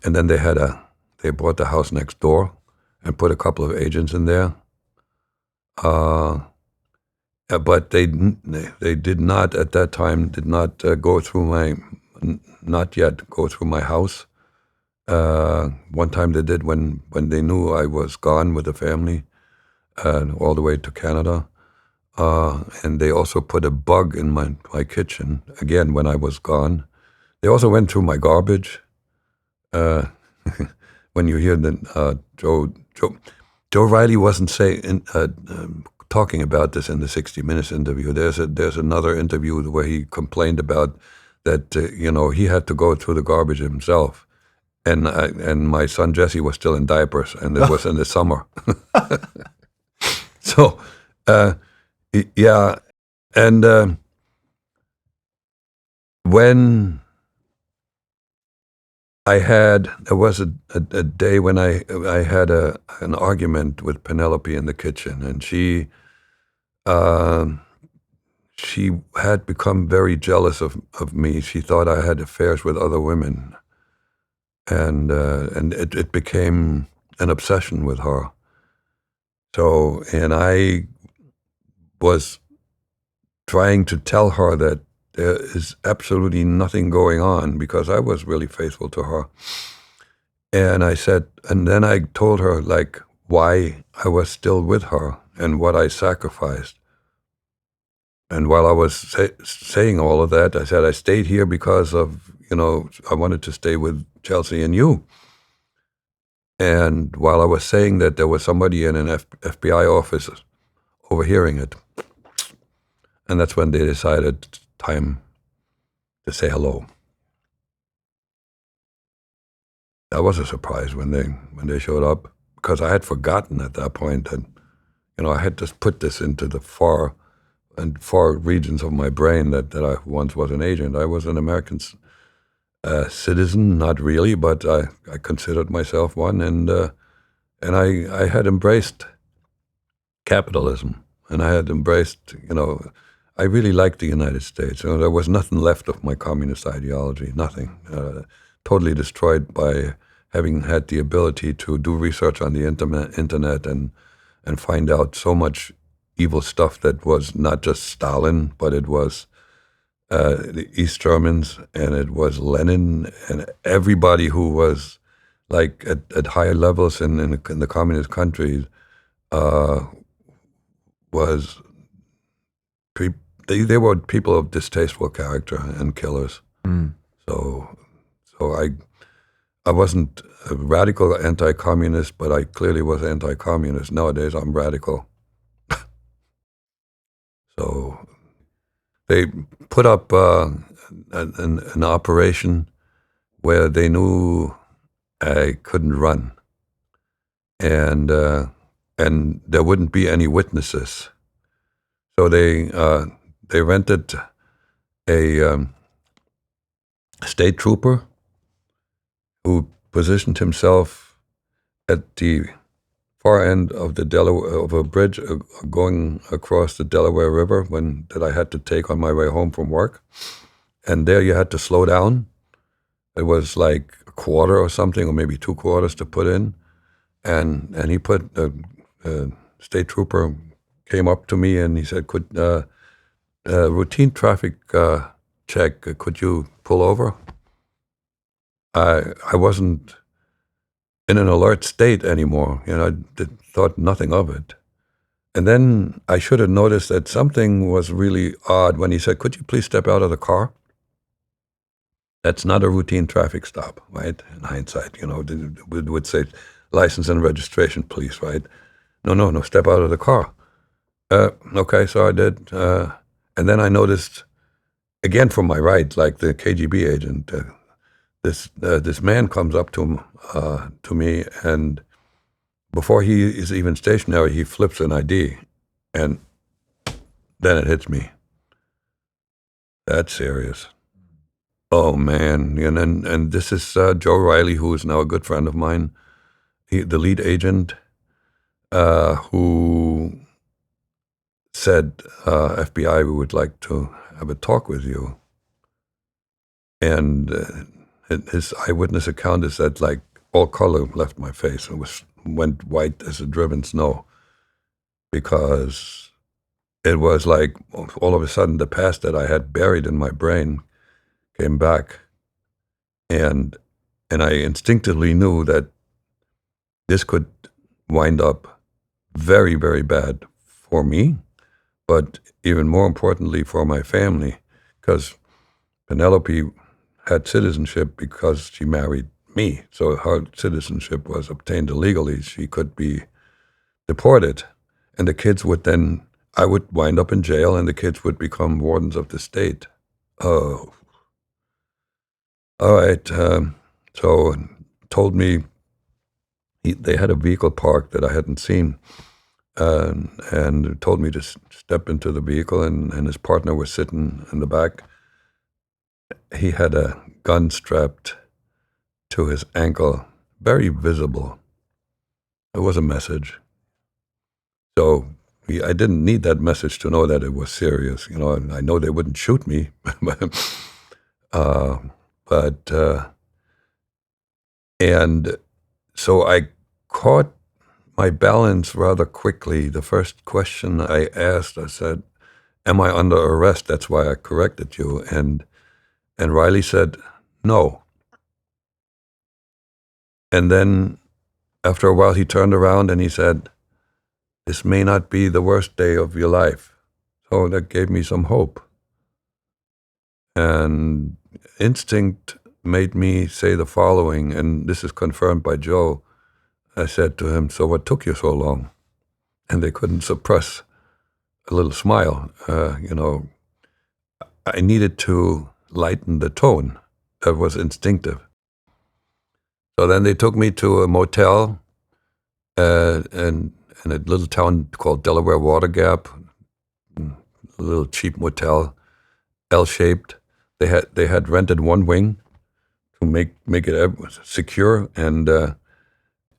And then they bought the house next door and put a couple of agents in there. But they did not at that time go through not yet go through my house. One time they did when they knew I was gone with the family, all the way to Canada. And they also put a bug in my kitchen, again, when I was gone. They also went through my garbage. When you hear that Joe Riley wasn't talking about this in the 60 Minutes interview. There's another interview where he complained about that, he had to go through the garbage himself. And my son Jesse was still in diapers, and it was in the summer. So, yeah. And when there was a day when I had an argument with Penelope in the kitchen, and she had become very jealous of me. She thought I had affairs with other women, and it became an obsession with her. So, and I was trying to tell her that there is absolutely nothing going on because I was really faithful to her. And then I told her, like, why I was still with her and what I sacrificed. And while I was saying all of that, I said, I stayed here because of, I wanted to stay with Chelsea and you. And while I was saying that, there was somebody in an FBI office overhearing it. And that's when they decided time to say hello. That was a surprise when they showed up, because I had forgotten at that point that, I had just put this into the far regions of my brain that I once was an agent. I was an American citizen, not really, but I considered myself one, and I had embraced capitalism, and I had embraced, I really liked the United States. There was nothing left of my communist ideology, nothing. Totally destroyed by having had the ability to do research on the internet and find out so much evil stuff that was not just Stalin, but it was the East Germans, and it was Lenin, and everybody who was like at higher levels in the communist countries was they were people of distasteful character and killers. So I wasn't a radical anti-communist, but I clearly was anti-communist. Nowadays, I'm radical. So they put up an operation where they knew I couldn't run, and there wouldn't be any witnesses. So they rented a state trooper who positioned himself at the far end of the Delaware, of a bridge going across the Delaware River that I had to take on my way home from work. And there you had to slow down. It was like a quarter or something, or maybe 2 quarters to put in. And he put a state trooper came up to me and he said, "Could routine traffic check, could you pull over?" I wasn't in an alert state anymore. I thought nothing of it. And then I should have noticed that something was really odd when he said, "Could you please step out of the car?" That's not a routine traffic stop, right? In hindsight, we would say license and registration, please, right? No, step out of the car. Okay, so I did. And then I noticed, again from my right, like the KGB agent, this man comes up to me, and before he is even stationary, he flips an ID, and then it hits me. That's serious. Oh man, and this is Joe Riley, who is now a good friend of mine, the lead agent, who said, "FBI, we would like to have a talk with you." And his eyewitness account is that like all color left my face. It went white as a driven snow, because it was like all of a sudden the past that I had buried in my brain came back, and I instinctively knew that this could wind up very, very bad for me, but even more importantly for my family, because Penelope had citizenship because she married me. So her citizenship was obtained illegally. She could be deported. And the kids would then, I would wind up in jail, and the kids would become wardens of the state. Oh, all right. So told me they had a vehicle parked that I hadn't seen, and told me to step into the vehicle, and his partner was sitting in the back. He had a gun strapped to his ankle, very visible. It was a message. So I didn't need that message to know that it was serious. I know they wouldn't shoot me, uh, but and so I caught my balance rather quickly. The first question I asked, I said, "Am I under arrest?" That's why I corrected you. And Riley said, "No." And then after a while, he turned around and he said, "This may not be the worst day of your life." So that gave me some hope. And instinct made me say the following, and this is confirmed by Joe. I said to him, "So what took you so long?" And they couldn't suppress a little smile. I needed to lighten the tone. That was instinctive. So then they took me to a motel in a little town called Delaware Water Gap, a little cheap motel, L-shaped. They had rented one wing to make it secure, and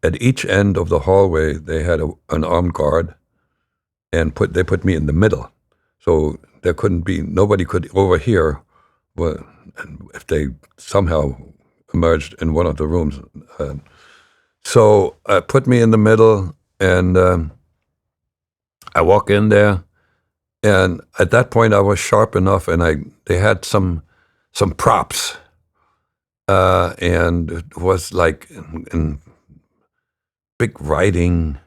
at each end of the hallway they had an armed guard, and they put me in the middle, so there couldn't be nobody could overhear if they somehow emerged in one of the rooms. So put me in the middle, and I walk in there, and at that point I was sharp enough, and they had some props, and it was like in big writing.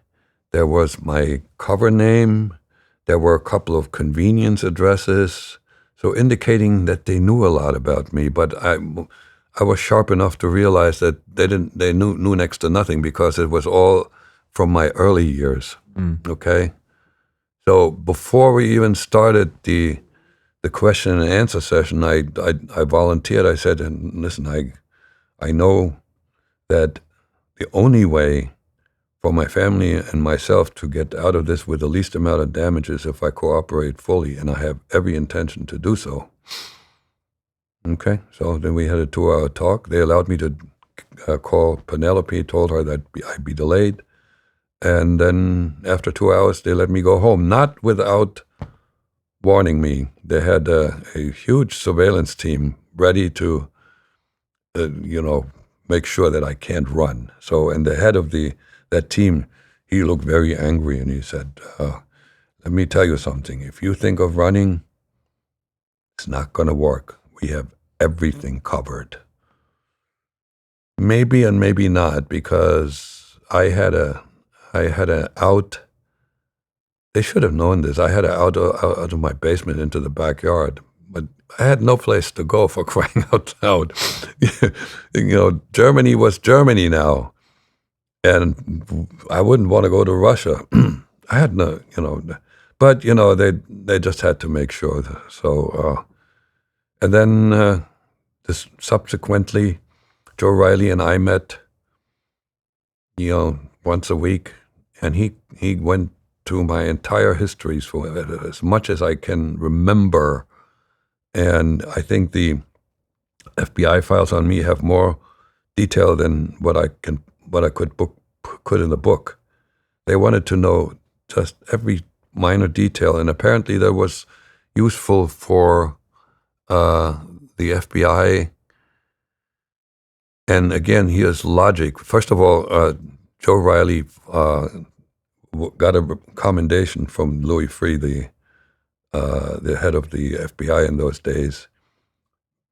There was my cover name. There were a couple of convenience addresses, so indicating that they knew a lot about me. But I was sharp enough to realize that they knew next to nothing, because it was all from my early years. Okay, so before we even started the question and answer session, I volunteered. I said, "And listen, I know that the only way for my family and myself to get out of this with the least amount of damages if I cooperate fully, and I have every intention to do so." Okay, so then we had a 2-hour talk. They allowed me to call Penelope, told her that I'd be delayed, and then after 2 hours, they let me go home, not without warning me. They had a huge surveillance team ready to, make sure that I can't run. So, and the head of that team, he looked very angry, and he said, "Let me tell you something. If you think of running, it's not going to work. We have everything covered." Maybe and maybe not, because I had an out They should have known this. I had out of my basement into the backyard, but I had no place to go, for crying out loud. Germany was Germany now, and I wouldn't want to go to Russia. I had no, but they just had to make sure. So, and then this subsequently, Joe Riley and I met, once a week, and he went through my entire histories for as much as I can remember. And I think the FBI files on me have more detail than what I could put in the book. They wanted to know just every minor detail, and apparently that was useful for the FBI. And again, here's logic. First of all, Joe Riley got a commendation from Louis Freeh, the head of the FBI in those days,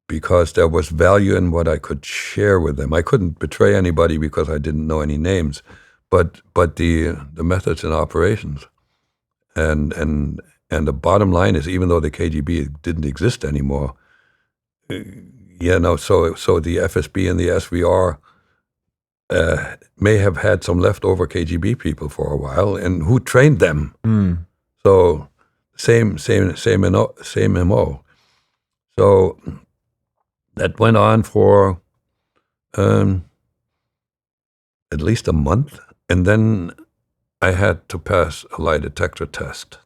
because there was value in what I could share with them. I couldn't betray anybody because I didn't know any names, but the methods and operations, and the bottom line is, even though the KGB didn't exist anymore, so the FSB and the SVR may have had some leftover KGB people for a while, and who trained them. So same MO. So that went on for at least a month, and then I had to pass a lie detector test,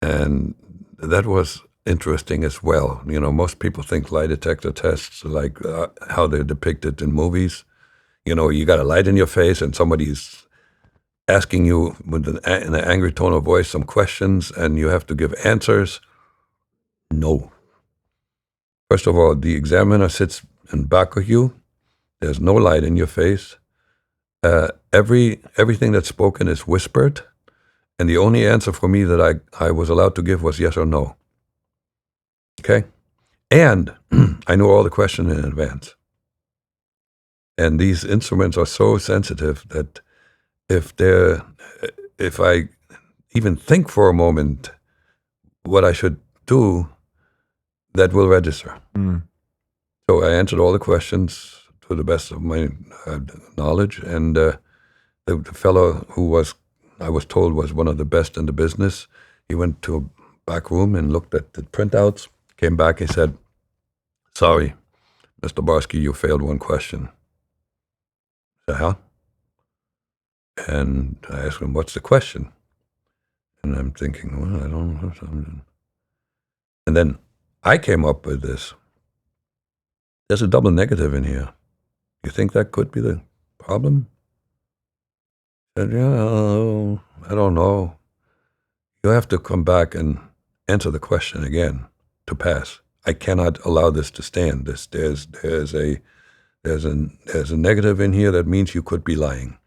and that was interesting as well. Most people think lie detector tests are like how they're depicted in movies. You got a light in your face, and somebody's asking you in an angry tone of voice some questions, and you have to give answers. No. First of all, the examiner sits in back of you. There's no light in your face. Everything that's spoken is whispered, and the only answer for me that I was allowed to give was yes or no. Okay? And I knew all the questions in advance. And these instruments are so sensitive that if I even think for a moment what I should do, that will register. So I answered all the questions to the best of my knowledge, and the fellow who I was told was one of the best in the business, he went to a back room and looked at the printouts, came back and said, "Sorry, Mr. Barsky, you failed one question." I said, "Huh?" And I asked him, "What's the question?" And I'm thinking, well, I don't know something. And then I came up with this. There's a double negative in here. You think that could be the problem? I said, yeah, I don't know. You have to come back and answer the question again to pass. I cannot allow this to stand. There's a negative in here that means you could be lying.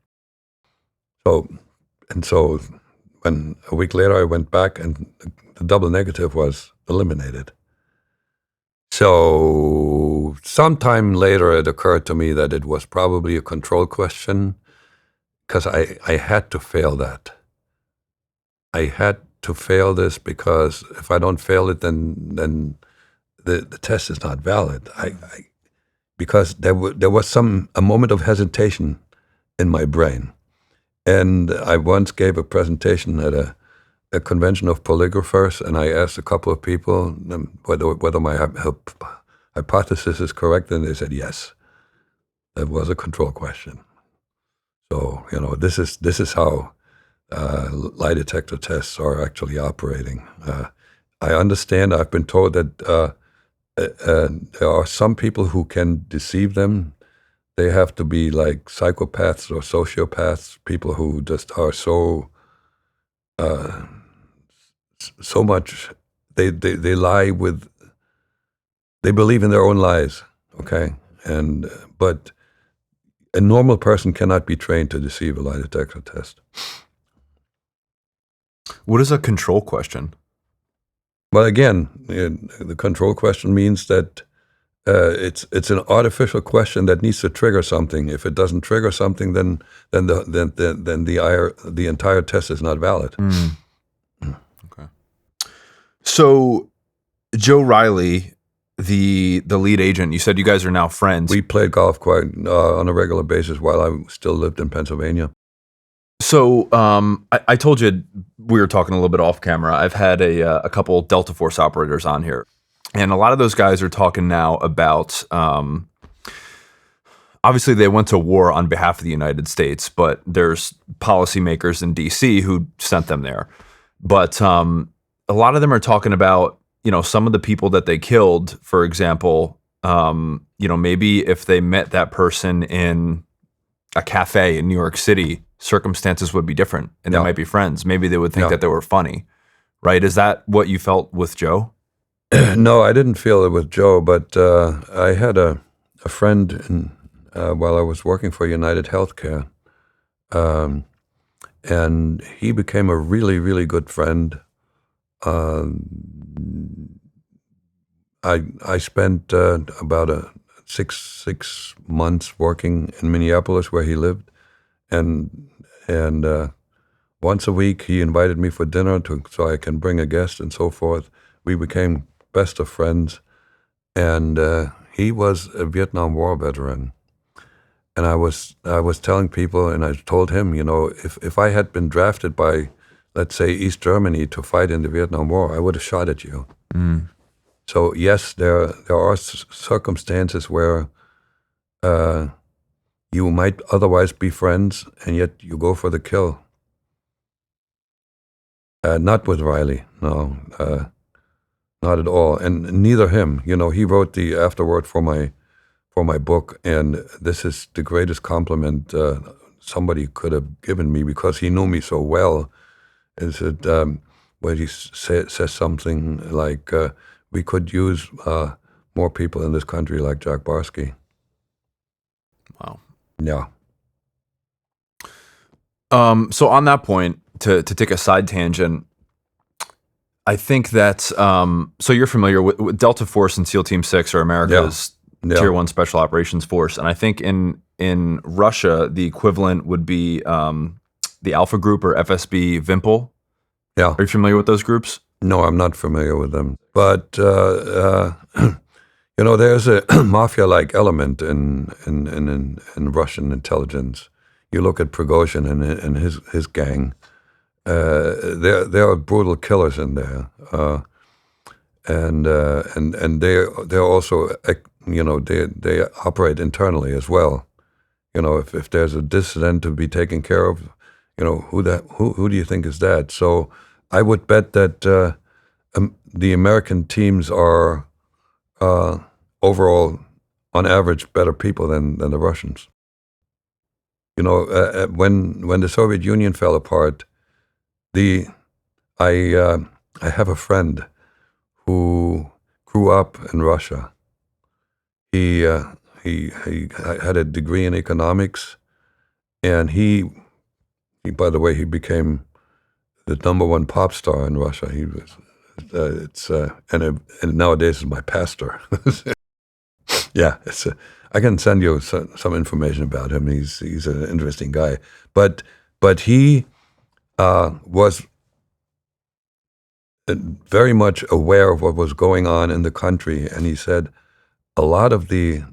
So when a week later I went back, and the double negative was eliminated. So sometime later it occurred to me that it was probably a control question, because I had to fail that. I had to fail this, because if I don't fail it, then the test is not valid. Because there was a moment of hesitation in my brain. And I once gave a presentation at a convention of polygraphers, and I asked a couple of people whether my hypothesis is correct, and they said yes. That was a control question. So this is how lie detector tests are actually operating. I understand. I've been told that there are some people who can deceive them. They have to be like psychopaths or sociopaths, people who just are so much. They lie with. They believe in their own lies. Okay, but a normal person cannot be trained to deceive a lie detector test. What is a control question? Well, again, the control question means that It's an artificial question that needs to trigger something. If it doesn't trigger something, then the entire test is not valid. Okay. So Joe Riley, the lead agent, you said you guys are now friends. We played golf quite on a regular basis while I still lived in Pennsylvania. So I told you we were talking a little bit off camera. I've had a couple Delta Force operators on here, and a lot of those guys are talking now about. Obviously, they went to war on behalf of the United States, but there's policymakers in D.C. who sent them there. But a lot of them are talking about, some of the people that they killed, for example, maybe if they met that person in a cafe in New York City, circumstances would be different and they might be friends. Maybe they would think that they were funny, right? Is that what you felt with Joe? No, I didn't feel it with Joe, but I had a friend while I was working for United Healthcare, and he became a really, really good friend. I spent about 6 months working in Minneapolis where he lived, and once a week he invited me for dinner so I can bring a guest and so forth. We became best of friends, and he was a Vietnam War veteran. And I was telling people, and I told him, if I had been drafted by, let's say, East Germany to fight in the Vietnam War, I would have shot at you. So yes, there are circumstances where you might otherwise be friends, and yet you go for the kill. Not with Riley, no, not at all, and neither him. He wrote the afterword for my book, and this is the greatest compliment somebody could have given me because he knew me so well. Is it where he says something like, "We could use more people in this country like Jack Barsky." Wow. Yeah. So on that point, to take a side tangent, I think that so you're familiar with Delta Force and SEAL Team 6 are America's Tier 1 Special Operations Force, and I think in Russia the equivalent would be the Alpha Group or FSB Vimpel. Yeah. Are you familiar with those groups? No, I'm not familiar with them, but there's a mafia-like element in Russian intelligence. You look at Prigozhin and his gang. There are brutal killers in there, and they're also they operate internally as well. If there's a dissident to be taken care of, who do you think is that? So I would bet that the American teams are overall, on average, better people than the Russians. When the Soviet Union fell apart, I have a friend who grew up in Russia. He had a degree in economics, and he by the way, he became the #1 pop star in Russia. He was and nowadays is my pastor. Yeah, I can send you some information about him. He's an interesting guy, but he was very much aware of what was going on in the country, and he said a lot of the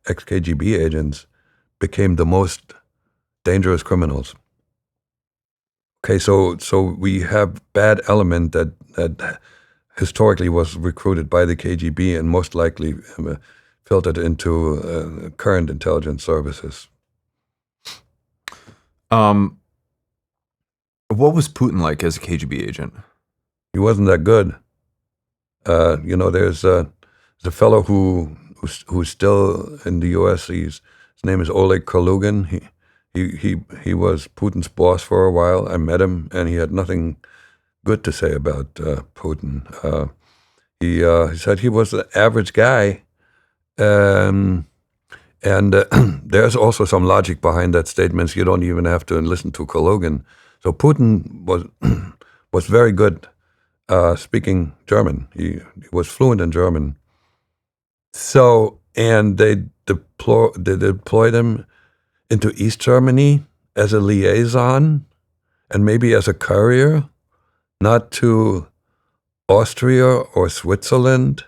ex-KGB agents became the most dangerous criminals. Okay, so we have bad element that historically was recruited by the KGB and most likely filtered into current intelligence services. What was Putin like as a KGB agent? He wasn't that good. There's a fellow who's still in the U.S. His name is Oleg Kalugin. He was Putin's boss for a while. I met him, and he had nothing good to say about Putin. He said he was an average guy, and there's also some logic behind that statement. You don't even have to listen to Kalugin. So Putin was very good speaking German. He was fluent in German. So, and they deployed him into East Germany as a liaison and maybe as a courier, not to Austria or Switzerland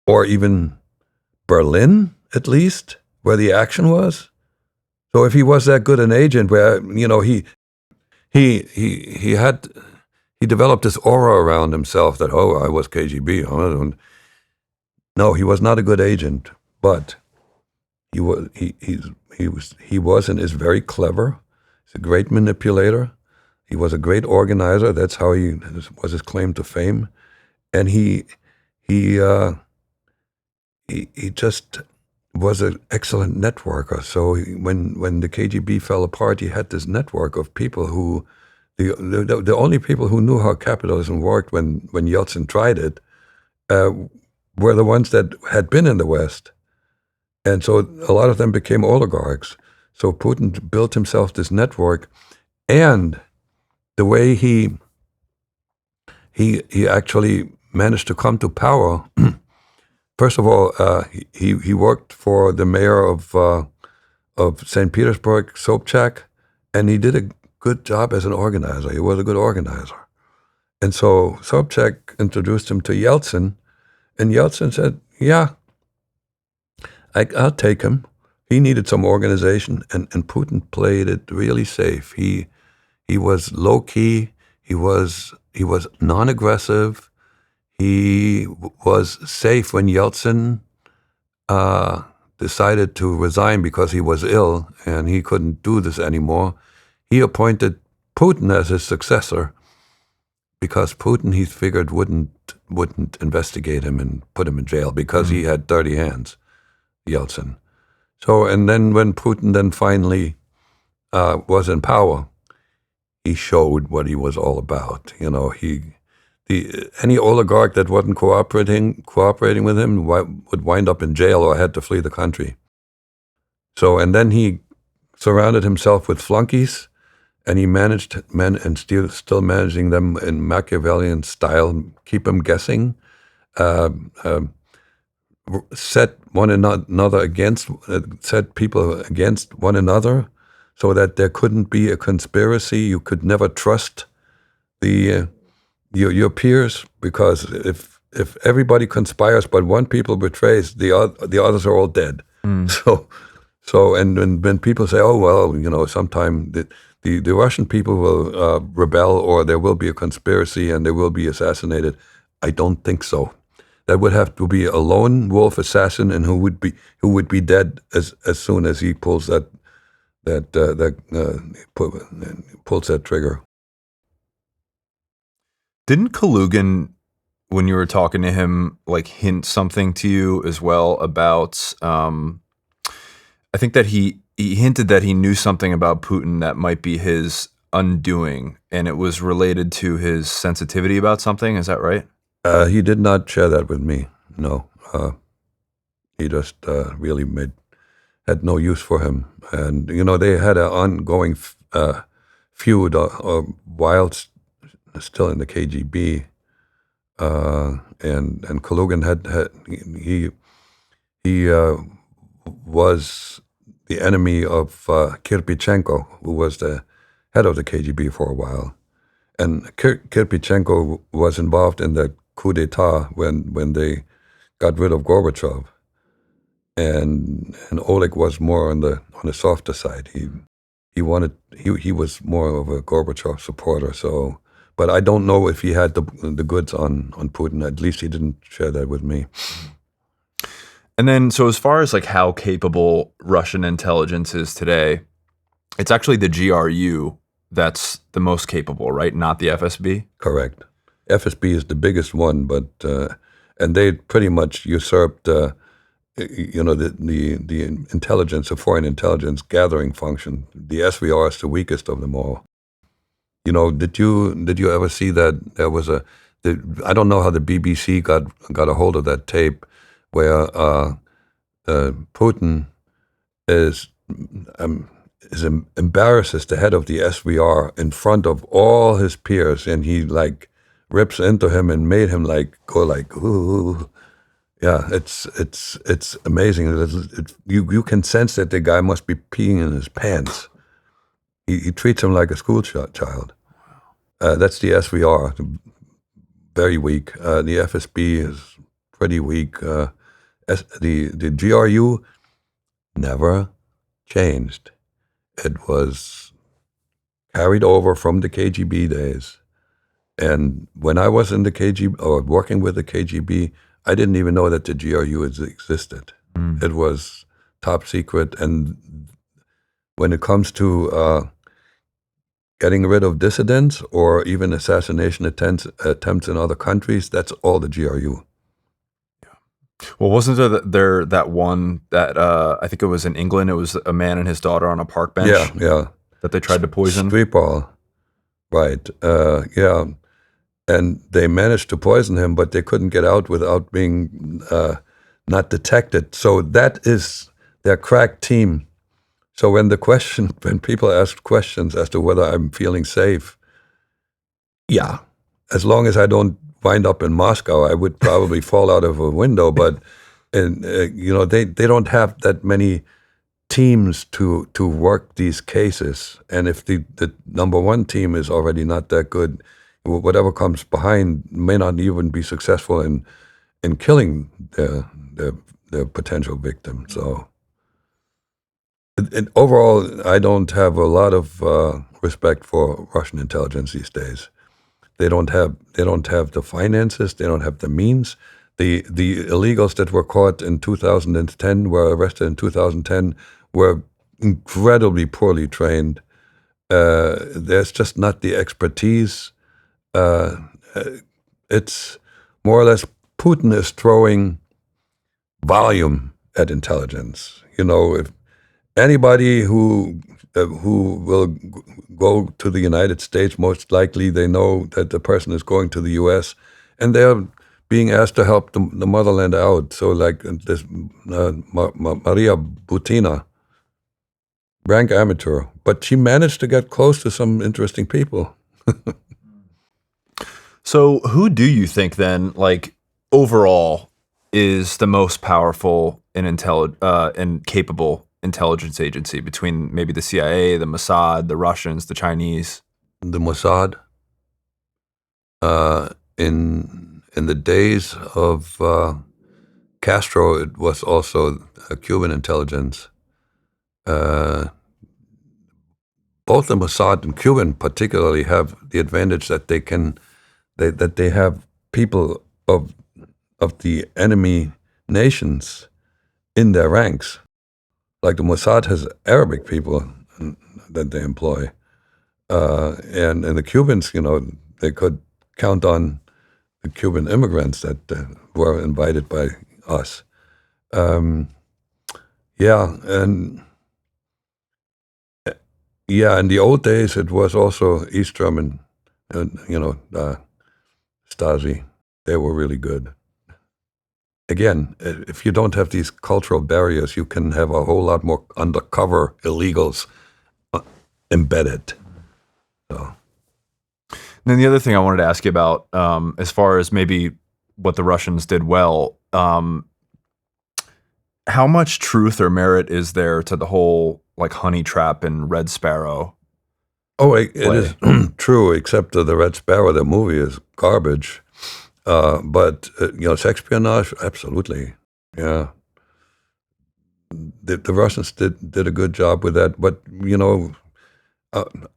or even Berlin, at least, where the action was. So if he was that good an agent, where he developed this aura around himself that I was KGB. No, he was not a good agent, but he was and is very clever. He's a great manipulator. He was a great organizer. That's how he was his claim to fame, and he just was an excellent networker. So when the KGB fell apart, he had this network of people who, the only people who knew how capitalism worked when Yeltsin tried it, were the ones that had been in the West. And so a lot of them became oligarchs. So Putin built himself this network, and the way he actually managed to come to power. First of all, he worked for the mayor of St. Petersburg, Sobchak, and he did a good job as an organizer. He was a good organizer. And so Sobchak introduced him to Yeltsin, and Yeltsin said, yeah, I'll take him. He needed some organization, and Putin played it really safe. He was low-key. He was non-aggressive. He was safe when Yeltsin decided to resign because he was ill and he couldn't do this anymore. He appointed Putin as his successor because Putin, he figured, wouldn't investigate him and put him in jail because he had dirty hands, Yeltsin. So, and then when Putin then finally was in power, he showed what he was all about. Any oligarch that wasn't cooperating with him would wind up in jail or had to flee the country. So, and then he surrounded himself with flunkies, and he managed and still managing them in Machiavellian style, keep them guessing, set people against one another, so that there couldn't be a conspiracy. You could never trust your peers, because if everybody conspires but one people betrays, the others are all dead. So and when people say, oh well, sometime the Russian people will rebel, or there will be a conspiracy and they will be assassinated, I don't think so. That would have to be a lone wolf assassin, and who would be dead as soon as he pulls that trigger. Didn't Kalugin, when you were talking to him, like hint something to you as well about? I think that he hinted that he knew something about Putin that might be his undoing, and it was related to his sensitivity about something. Is that right? He did not share that with me. No, he just really had no use for him, and they had an ongoing feud while still in the KGB, and Kalugin he was the enemy of Kirpichenko, who was the head of the KGB for a while, and Kirpichenko was involved in the coup d'état when they got rid of Gorbachev, and Oleg was more on the softer side. He was more of a Gorbachev supporter. So, but I don't know if he had the goods on Putin. At least he didn't share that with me. And then, so as far as like how capable Russian intelligence is today, it's actually the GRU that's the most capable, right? Not the FSB? Correct. FSB is the biggest one, but and they pretty much usurped, the intelligence, the foreign intelligence gathering function. The SVR is the weakest of them all. Did you ever see that there was I don't know how the BBC got a hold of that tape where Putin embarrasses the head of the SVR in front of all his peers, and he like rips into him and made him like go like, ooh. Yeah, it's amazing. You can sense that the guy must be peeing in his pants. He treats him like a school child. That's the SVR, very weak. The FSB is pretty weak. The GRU never changed. It was carried over from the KGB days. And when I was in the KGB or working with the KGB, I didn't even know that the GRU existed. It was top secret. And when it comes to getting rid of dissidents or even assassination attempts in other countries, that's all the GRU. Well, wasn't there that one that I think it was in England? It was a man and his daughter on a park bench Yeah. that they tried to poison. Skripal, right. Yeah. And they managed to poison him, but they couldn't get out without being not detected. So that is their crack team. So when people ask questions as to whether I'm feeling safe, yeah, as long as I don't wind up in Moscow, I would probably fall out of a window. But they don't have that many teams to work these cases. And if the number one team is already not that good, whatever comes behind may not even be successful in killing the potential victim. So. Overall, I don't have a lot of respect for Russian intelligence these days. They don't have the finances. They don't have the means. The illegals that were caught in 2010 were arrested in 2010 were incredibly poorly trained. There's just not the expertise. It's more or less Putin is throwing volume at intelligence. If anybody who will go to the United States, most likely they know that the person is going to the U.S. and they're being asked to help the motherland out. So like this Maria Butina, rank amateur, but she managed to get close to some interesting people. So who do you think then, like overall, is the most powerful and capable intelligence agency between maybe the CIA, the Mossad, the Russians, the Chinese? The Mossad, in the days of Castro, it was also Cuban intelligence. Both the Mossad and Cuban particularly have the advantage that they have people of the enemy nations in their ranks. Like the Mossad has Arabic people that they employ. And the Cubans, they could count on the Cuban immigrants that were invited by us. In the old days, it was also East German, Stasi. They were really good. Again, if you don't have these cultural barriers, you can have a whole lot more undercover illegals embedded. So. And then the other thing I wanted to ask you about, as far as maybe what the Russians did well, how much truth or merit is there to the whole like honey trap and Red Sparrow? Oh, it is true, except the Red Sparrow, the movie, is garbage. But espionage, absolutely. Yeah. The Russians did a good job with that. But,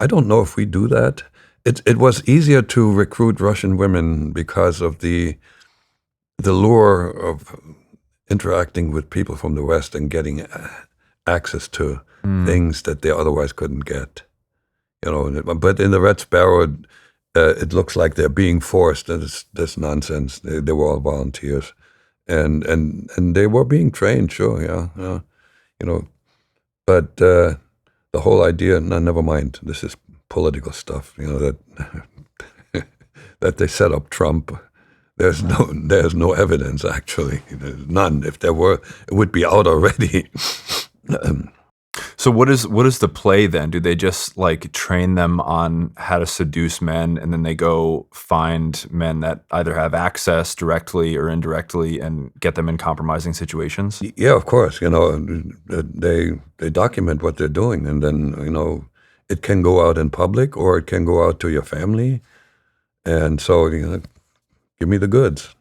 I don't know if we do that. It was easier to recruit Russian women because of the lure of interacting with people from the West and getting access to things that they otherwise couldn't get. But in the Red Sparrow, it looks like they're being forced. That's nonsense. They were all volunteers, and they were being trained. Sure, yeah. But the whole idea. No, never mind. This is political stuff. That that they set up Trump. There's no evidence actually. There's none. If there were, it would be out already. So what is the play then? Do they just like train them on how to seduce men, and then they go find men that either have access directly or indirectly and get them in compromising situations? Yeah, of course. They document what they're doing, and then it can go out in public or it can go out to your family. And so give me the goods.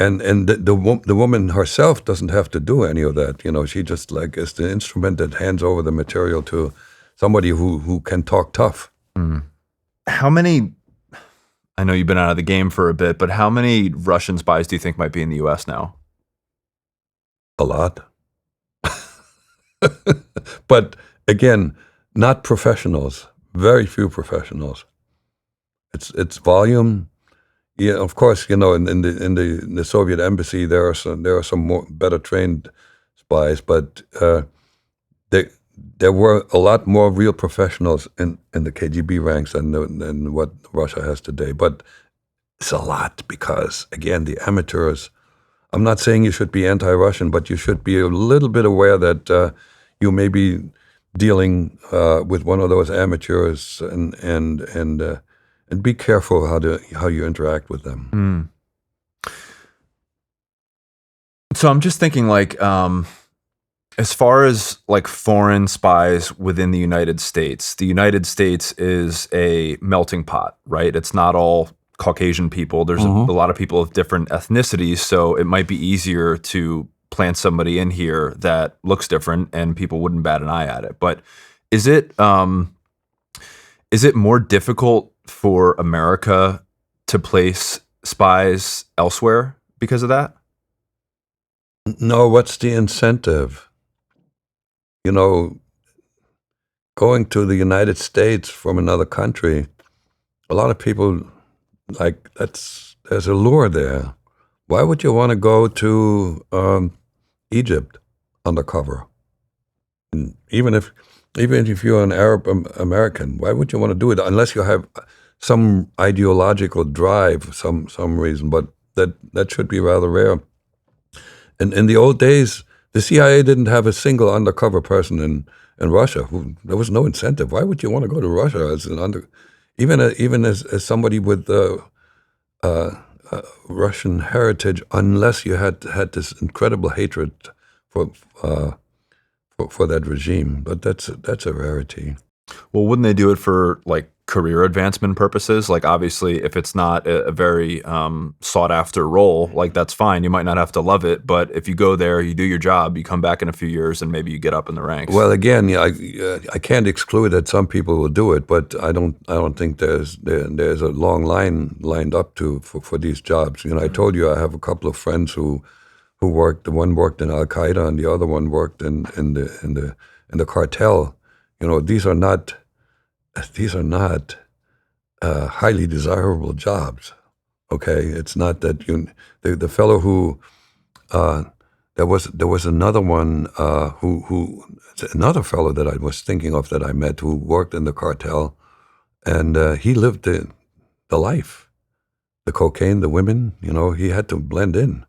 And the woman herself doesn't have to do any of that. She just like is the instrument that hands over the material to somebody who can talk tough. Mm. How many? I know you've been out of the game for a bit, but how many Russian spies do you think might be in the U.S. now? A lot. But again, not professionals. Very few professionals. It's volume. Yeah, of course. In the Soviet embassy, there are some more better trained spies, but there there were a lot more real professionals in the KGB ranks than what Russia has today. But it's a lot because again, the amateurs. I'm not saying you should be anti-Russian, but you should be a little bit aware that you may be dealing with one of those amateurs, and be careful how you interact with them. Mm. So I'm just thinking, like, as far as like foreign spies within the United States is a melting pot, right? It's not all Caucasian people. There's a lot of people of different ethnicities, so it might be easier to plant somebody in here that looks different, and people wouldn't bat an eye at it. But is it more difficult for America to place spies elsewhere because of that? No, what's the incentive? Going to the United States from another country, a lot of people like there's a lure there. Why would you want to go to Egypt undercover? And even if you're an Arab American, why would you want to do it unless you have some ideological drive, some reason? But that should be rather rare. And in the old days, the CIA didn't have a single undercover person in Russia. There was no incentive. Why would you want to go to Russia as even as somebody with Russian heritage, unless you had this incredible hatred for for that regime? But that's a rarity. Well, wouldn't they do it for like career advancement purposes? Like, obviously, if it's not a very sought after role, like that's fine. You might not have to love it, but if you go there, you do your job, you come back in a few years, and maybe you get up in the ranks. Well, again, yeah, I can't exclude that some people will do it, but I don't think there's a long line lined up for these jobs. I told you I have a couple of friends who worked. The one worked in Al Qaeda, and the other one worked in the cartel. These are not highly desirable jobs. Okay, it's not that the fellow who there was another one who another fellow that I was thinking of that I met who worked in the cartel, and he lived the life, the cocaine, the women. He had to blend in,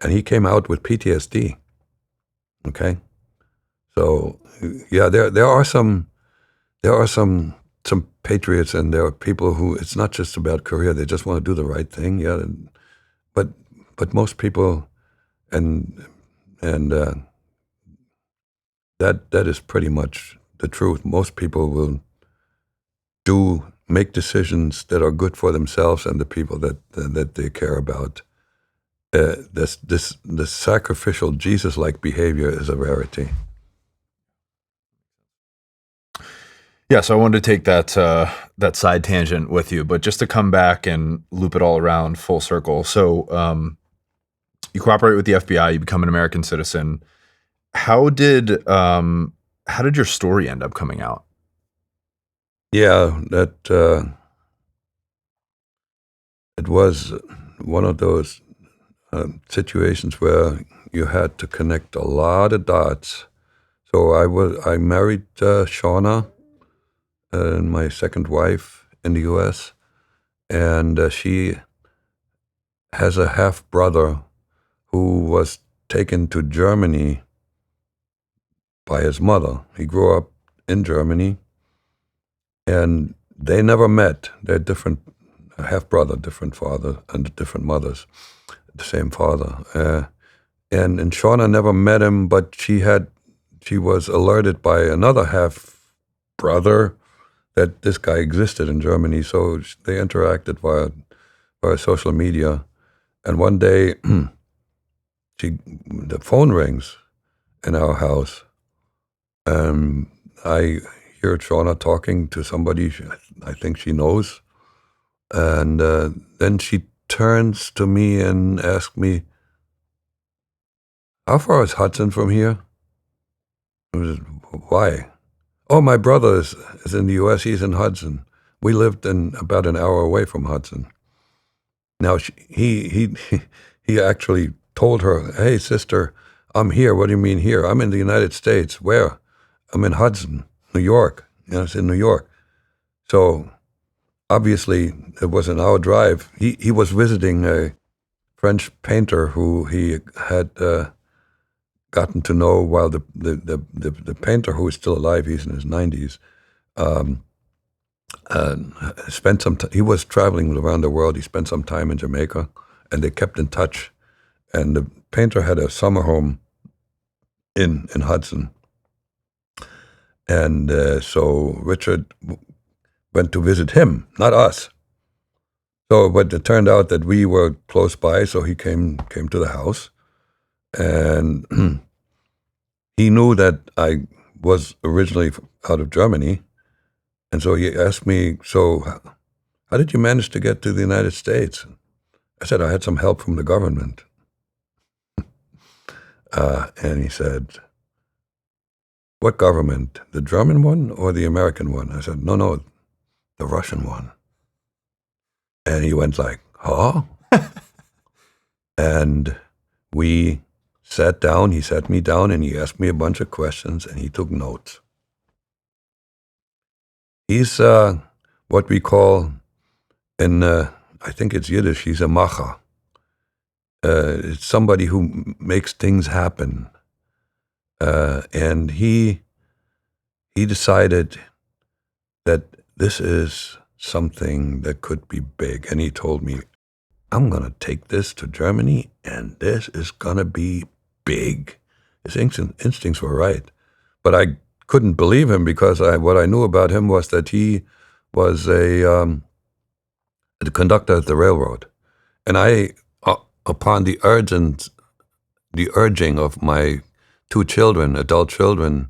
and he came out with PTSD. Okay, so yeah, there are some patriots, and there are people who it's not just about career; they just want to do the right thing. Yeah, but most people, and that is pretty much the truth. Most people will make decisions that are good for themselves and the people that they care about. This sacrificial Jesus-like behavior is a rarity. Yeah, so I wanted to take that side tangent with you, but just to come back and loop it all around full circle. So you cooperate with the FBI, you become an American citizen. How did your story end up coming out? Yeah, that it was one of those situations where you had to connect a lot of dots. So I married Shauna, my second wife in the U.S., and she has a half brother who was taken to Germany by his mother. He grew up in Germany, and they never met. They're different, half-brother, different father, and different mothers, the same father. And Shauna never met him, but she was alerted by another half-brother that this guy existed in Germany, so they interacted via social media. And one day, the phone rings in our house, and I hear Shauna talking to somebody I think she knows, and then she turns to me and asks me, "How far is Hudson from here?" I was, "Why?" "Oh, my brother is in the U.S. He's in Hudson. We lived about an hour away from Hudson." Now he actually told her, "Hey, sister, I'm here. What do you mean here? I'm in the United States. Where? I'm in Hudson, New York. It's in New York." So obviously it was an hour drive. He was visiting a French painter who he had gotten to know while the painter, who is still alive, he's in his 90s, spent some time. He was traveling around the world. He spent some time in Jamaica, and they kept in touch. And the painter had a summer home in Hudson. And so Richard went to visit him, not us. So, but it turned out that we were close by, so he came to the house, and he knew that I was originally out of Germany, and so he asked me, "So, how did you manage to get to the United States?" I said, "I had some help from the government." And he said, "What government? The German one or the American one?" I said, No, the Russian one." And he went like, "Huh?" And we sat down. He sat me down, and he asked me a bunch of questions, and he took notes. He's what we call I think it's Yiddish, he's a macher. It's somebody who makes things happen. And he decided that this is something that could be big. And he told me, "I'm going to take this to Germany, and this is going to be big." His instincts were right. But I couldn't believe him, because what I knew about him was that he was the conductor at the railroad. And upon the urging of my two children, adult children,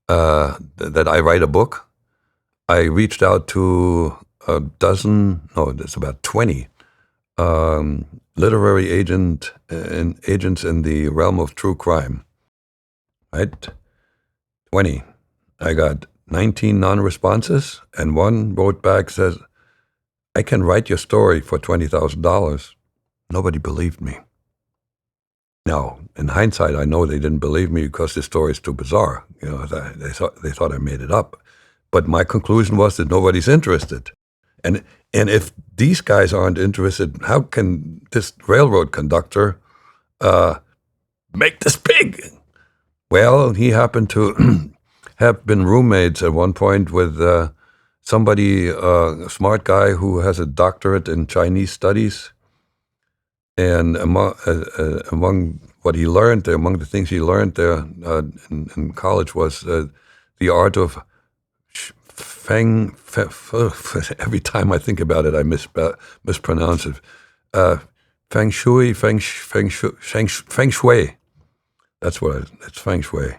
that I write a book, I reached out to it's about 20 literary agents in the realm of true crime. Right? 20. I got 19 non-responses, and one wrote back, says, "I can write your story for $20,000. Nobody believed me. Now, in hindsight, I know they didn't believe me because the story is too bizarre. They thought I made it up. But my conclusion was that nobody's interested. And if these guys aren't interested, how can this railroad conductor make this big?" Well, he happened to have been roommates at one point with somebody, a smart guy who has a doctorate in Chinese studies. And among what he learned, among the things he learned there in college, was the art of every time I think about it, I mispronounce it. Feng Shui. That's what it's Feng Shui.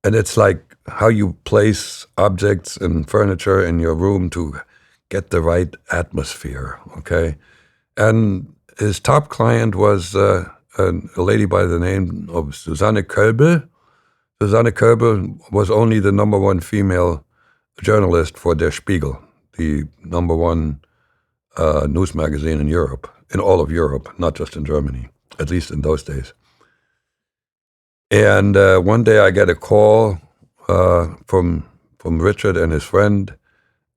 And it's like how you place objects and furniture in your room to get the right atmosphere, okay? And his top client was a lady by the name of Susanne Kolbe. Susanne Kolbe was only the number one female journalist for Der Spiegel, the number one news magazine in Europe, in all of Europe, not just in Germany, at least in those days. And one day I get a call from Richard and his friend,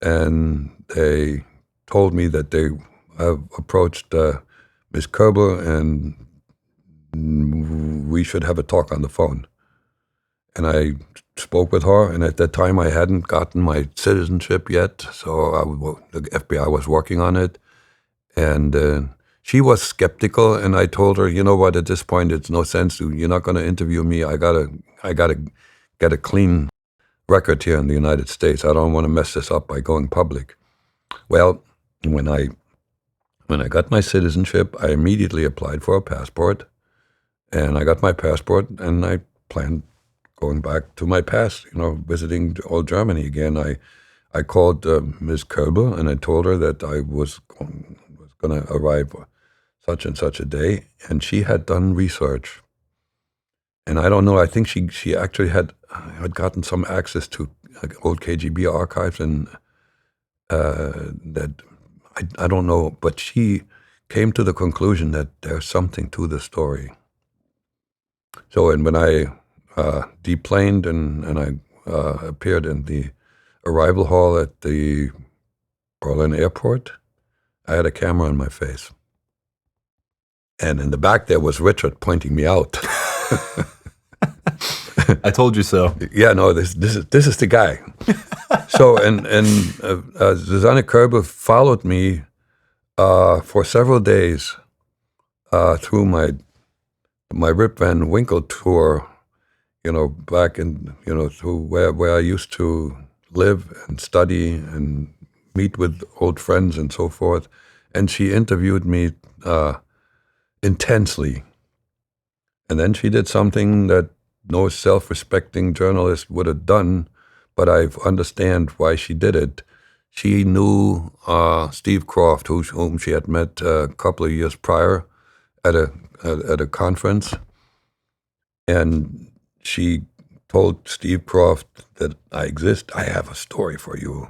and they told me that they have approached Ms. Kerber, and we should have a talk on the phone. and I spoke with her. And at that time, I hadn't gotten my citizenship yet, so the FBI was working on it. And she was skeptical, and I told her, you know what? At this point, it's no sense. You're not going to interview me. I gotta get a clean record here in the United States. I don't want to mess this up by going public. Well, when I got my citizenship, I immediately applied for a passport, and I got my passport, and I planned going back to my past, visiting old Germany again. I called Ms. Kerber, and I told her that I was going to arrive such and such a day, and she had done research. And I don't know, I think she actually had gotten some access to old KGB archives, and that I don't know, but she came to the conclusion that there's something to the story. So, and when I deplaned and I appeared in the arrival hall at the Berlin airport, I had a camera in my face. And in the back there was Richard pointing me out. I told you so. Yeah, no, this is the guy. So, and Susanne Kerber followed me for several days through my Rip Van Winkle tour, back in, through where I used to live and study and meet with old friends and so forth. And she interviewed me intensely. And then she did something that no self-respecting journalist would have done, but I understand why she did it. She knew Steve Croft, whom she had met a couple of years prior at a conference, and she told Steve Croft that I exist. I have a story for you.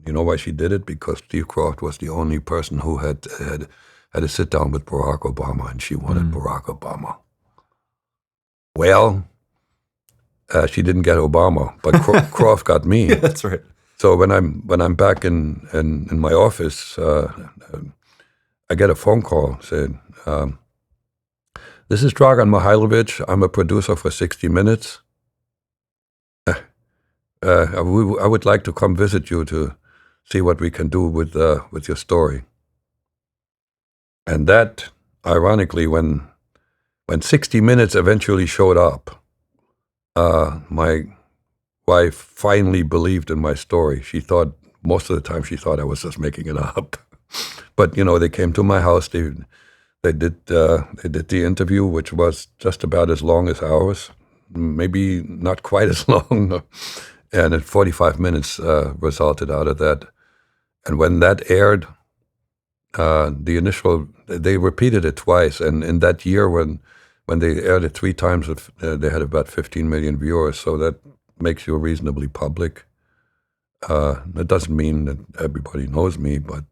You know why she did it? Because Steve Croft was the only person who had to sit down with Barack Obama, and she wanted Barack Obama. Well, she didn't get Obama, but Croft got me. Yeah, that's right. So when I'm back in my office, I get a phone call saying, "This is Dragan Mihailovich. I'm a producer for 60 Minutes. I would like to come visit you to see what we can do with your story." And that, ironically, when 60 Minutes eventually showed up, my wife finally believed in my story. She thought, most of the time, she thought I was just making it up. But, they came to my house. They did the interview, which was just about as long as ours, maybe not quite as long. And 45 minutes resulted out of that. And when that aired, they repeated it twice. And in that year, when they aired it 3 times, they had about 15 million viewers. So that makes you reasonably public. That doesn't mean that everybody knows me, but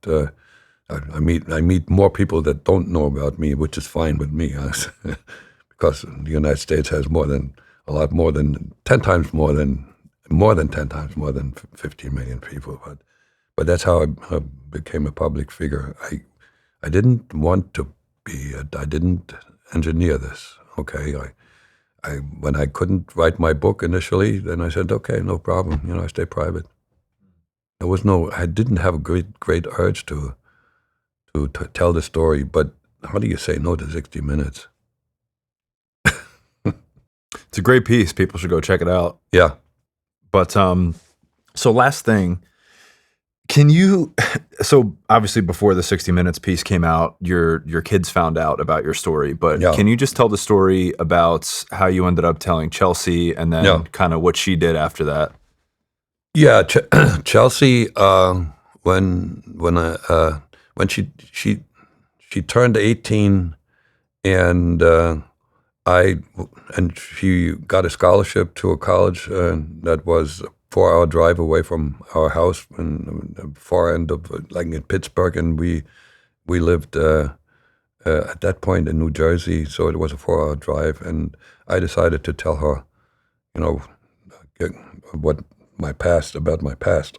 I meet more people that don't know about me, which is fine with me, because the United States has more than 10 times more than 15 million people. But that's how I became a public figure. I didn't want to be. I didn't engineer this. Okay, when I couldn't write my book initially, then I said, okay, no problem. I stay private. I didn't have a great urge to tell the story. But how do you say no to 60 Minutes? It's a great piece. People should go check it out. Yeah. But so last thing, so obviously before the 60 Minutes piece came out, your kids found out about your story, but Can you just tell the story about how you ended up telling Chelsea and then kind of what she did after that? Yeah, Chelsea, when she turned 18, and she got a scholarship to a college that was a 4-hour drive away from our house in the far end of, like, in Pittsburgh, and we lived at that point in New Jersey, so it was a 4-hour drive, and I decided to tell her, about my past.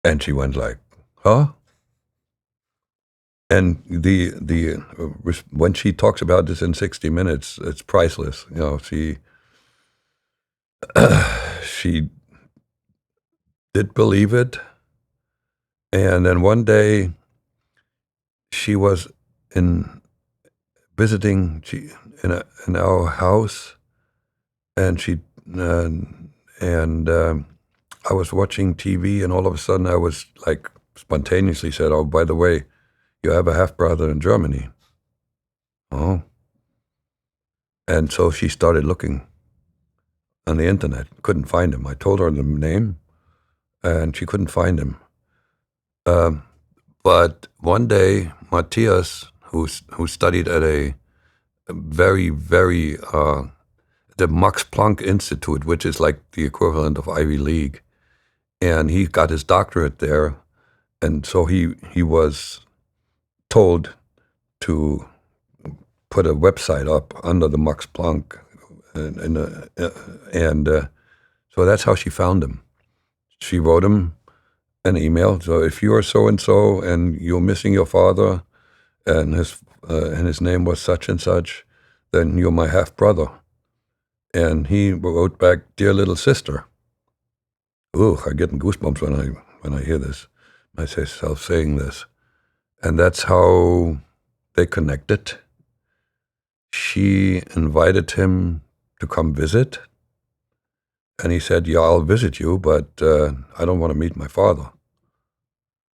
And she went like, huh? And when she talks about this in 60 Minutes, it's priceless. She did believe it. And then one day she was in visiting in our house, and uh, I was watching TV, and all of a sudden I was like spontaneously said, "Oh, by the way, you have a half brother in Germany." Oh, and so she started looking on the internet, couldn't find him. I told her the name, and she couldn't find him. Um, but one day, Matthias, who studied at a very the Max Planck Institute, which is like the equivalent of Ivy League, and he got his doctorate there, and so he was told to put a website up under the Max Planck, and so that's how she found him. She wrote him an email. So if you are so and so, and you're missing your father, and his name was such and such, then you're my half brother. And he wrote back, "Dear little sister." Ooh, I'm getting goosebumps when I hear this, myself saying this. And that's how they connected. She invited him to come visit, and he said, "Yeah, I'll visit you, but I don't want to meet my father."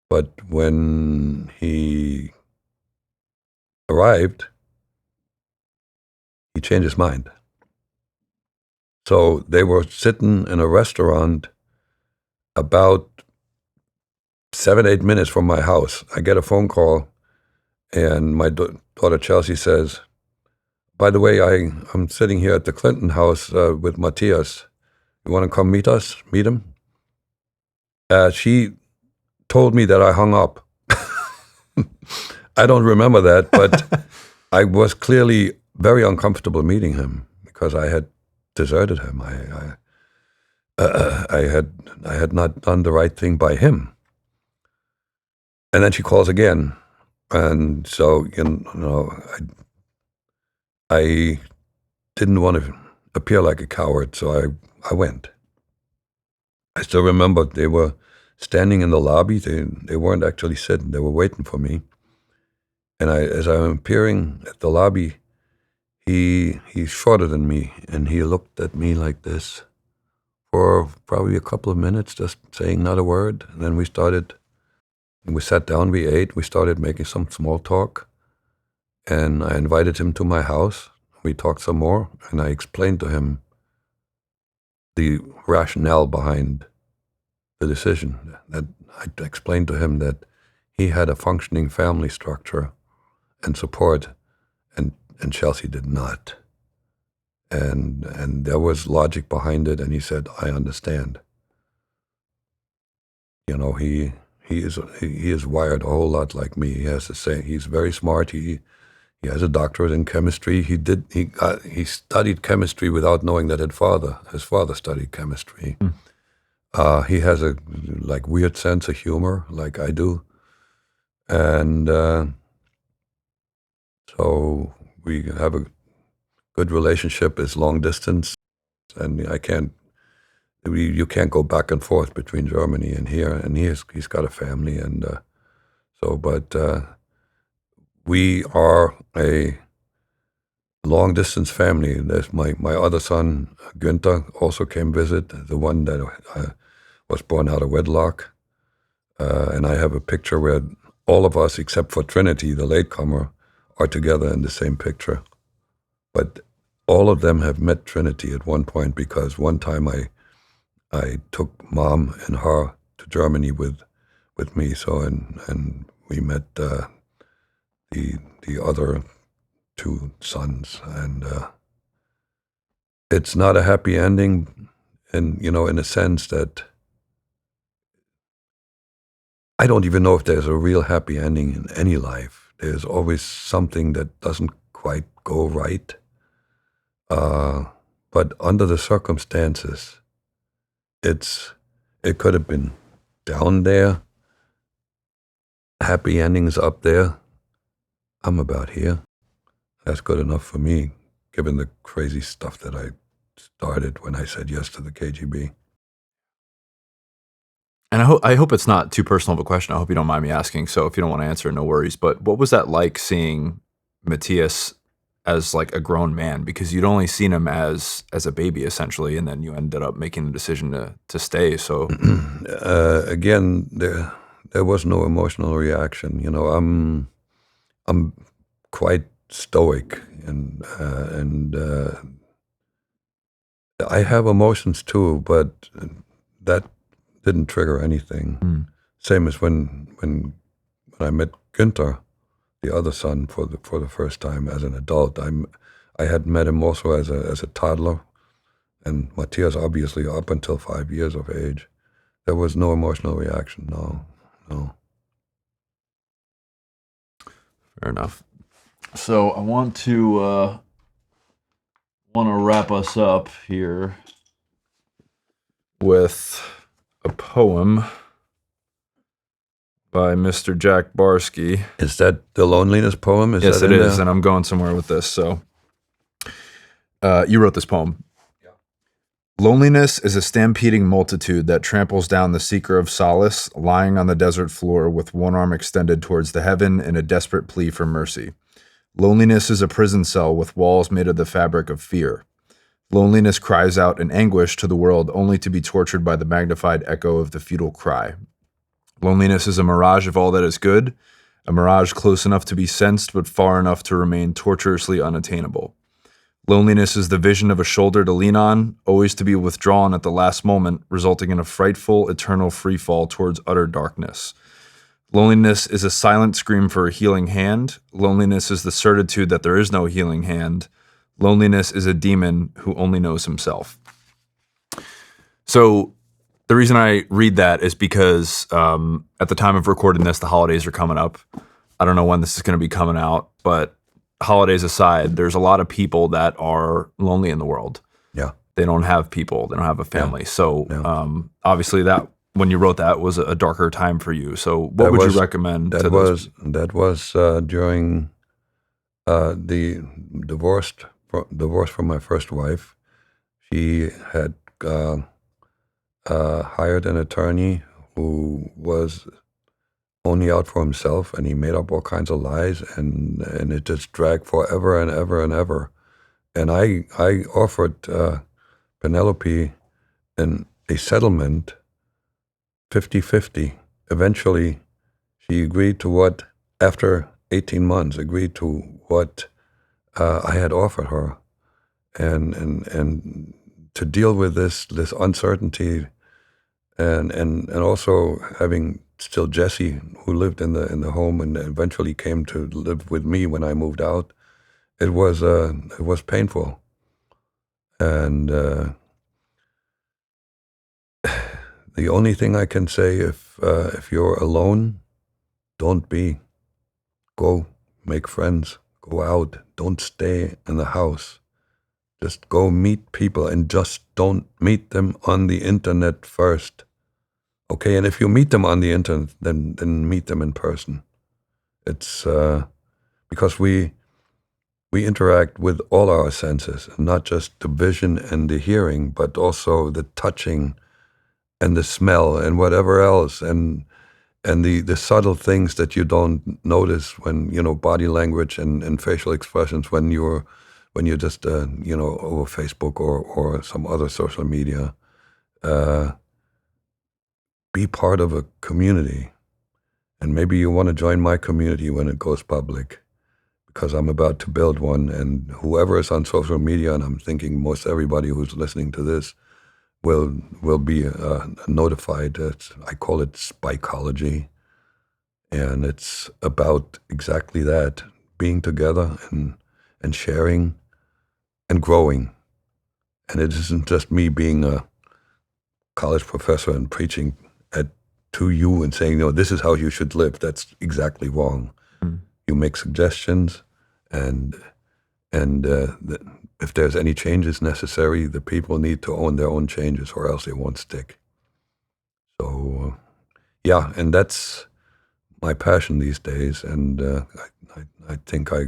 But when he arrived, he changed his mind. So they were sitting in a restaurant about 7, 8 minutes from my house. I get a phone call, and my daughter Chelsea says, "By the way, I'm sitting here at the Clinton house with Matthias. You want to come meet him?" She told me that I hung up. I don't remember that, but I was clearly very uncomfortable meeting him because I had deserted him. I had not done the right thing by him. And then she calls again, and so I didn't want to appear like a coward, so I went. I still remember they were standing in the lobby. They weren't actually sitting. They were waiting for me. And as I'm appearing at the lobby, he's shorter than me, and he looked at me like this for probably a couple of minutes, just saying not a word. And then we sat down, we ate, we started making some small talk, and I invited him to my house. We talked some more, and I explained to him the rationale behind the decision. That I explained to him that he had a functioning family structure and support, and Chelsea did not. And there was logic behind it, and he said, "I understand." He is wired a whole lot like me. He has to say he's very smart. He has a doctorate in chemistry. He studied chemistry without knowing that his father studied chemistry. He has a like weird sense of humor, like I do, and so we have a good relationship. It's long distance, and you can't go back and forth between Germany and here. And he's got a family, and but we are a long distance family. There's my other son, Günther, also came visit, the one that was born out of wedlock. And I have a picture where all of us, except for Trinity, the latecomer, are together in the same picture. But all of them have met Trinity at one point, because one time I took Mom and her to Germany with me. So and we met the other two sons, and it's not a happy ending, and in a sense that I don't even know if there's a real happy ending in any life. There's always something that doesn't quite go right. But under the circumstances, it could have been down there. Happy endings up there. I'm about here. That's good enough for me, given the crazy stuff that I started when I said yes to the KGB. And I hope it's not too personal of a question. I hope you don't mind me asking. So if you don't want to answer, no worries. But what was that like seeing Matthias as like a grown man? Because you'd only seen him as a baby essentially, and then you ended up making the decision to stay. So Again, there was no emotional reaction. You know, I'm quite stoic, and I have emotions too, but that didn't trigger anything. Mm. Same as when I met Günther, the other son, for the first time as an adult. I had met him also as a toddler, and Matthias obviously up until 5 years of age. There was no emotional reaction. No. Fair enough. So I want to wrap us up here with a poem by Mr. Jack Barsky. Is that the loneliness poem? Yes, it is, and I'm going somewhere with this. So you wrote this poem. Yeah. Loneliness is a stampeding multitude that tramples down the seeker of solace, lying on the desert floor with one arm extended towards the heaven in a desperate plea for mercy. Loneliness is a prison cell with walls made of the fabric of fear. Loneliness cries out in anguish to the world only to be tortured by the magnified echo of the futile cry. Loneliness is a mirage of all that is good, a mirage close enough to be sensed but far enough to remain tortuously unattainable. Loneliness is the vision of a shoulder to lean on, always to be withdrawn at the last moment, resulting in a frightful, eternal freefall towards utter darkness. Loneliness is a silent scream for a healing hand. Loneliness is the certitude that there is no healing hand. Loneliness is a demon who only knows himself. So the reason I read that is because at the time of recording this, the holidays are coming up. I don't know when this is going to be coming out, but holidays aside, there's a lot of people that are lonely in the world. Yeah. They don't have people. They don't have a family. Yeah. So Yeah. obviously that when you wrote that was a darker time for you. So what would you recommend to those? That was during the divorce from my first wife. She had hired an attorney who was only out for himself, and he made up all kinds of lies, and it just dragged forever and ever and ever. And I offered Penelope a settlement, 50-50. Eventually, she agreed to what, after 18 months, agreed to what I had offered her, and to deal with this uncertainty, and also having still Jesse, who lived in the home and eventually came to live with me when I moved out. It was painful, and the only thing I can say, if you're alone, don't be. Go make friends. Go out. Don't stay in the house. Just go meet people, and just don't meet them on the internet first. Okay, and if you meet them on the internet, then meet them in person. It's because we interact with all our senses, not just the vision and the hearing, but also the touching and the smell and whatever else, and the subtle things that you don't notice when, body language and facial expressions when you're just over Facebook or some other social media. Be part of a community, and maybe you want to join my community when it goes public, because I'm about to build one, and whoever is on social media, and I'm thinking most everybody who's listening to this will be notified. I call it spycology, and it's about exactly that: being together and sharing and growing. And it isn't just me being a college professor and preaching to you and saying, this is how you should live. That's exactly wrong. Mm. You make suggestions, and if there's any changes necessary, the people need to own their own changes, or else they won't stick. So, yeah, and that's my passion these days, and I think I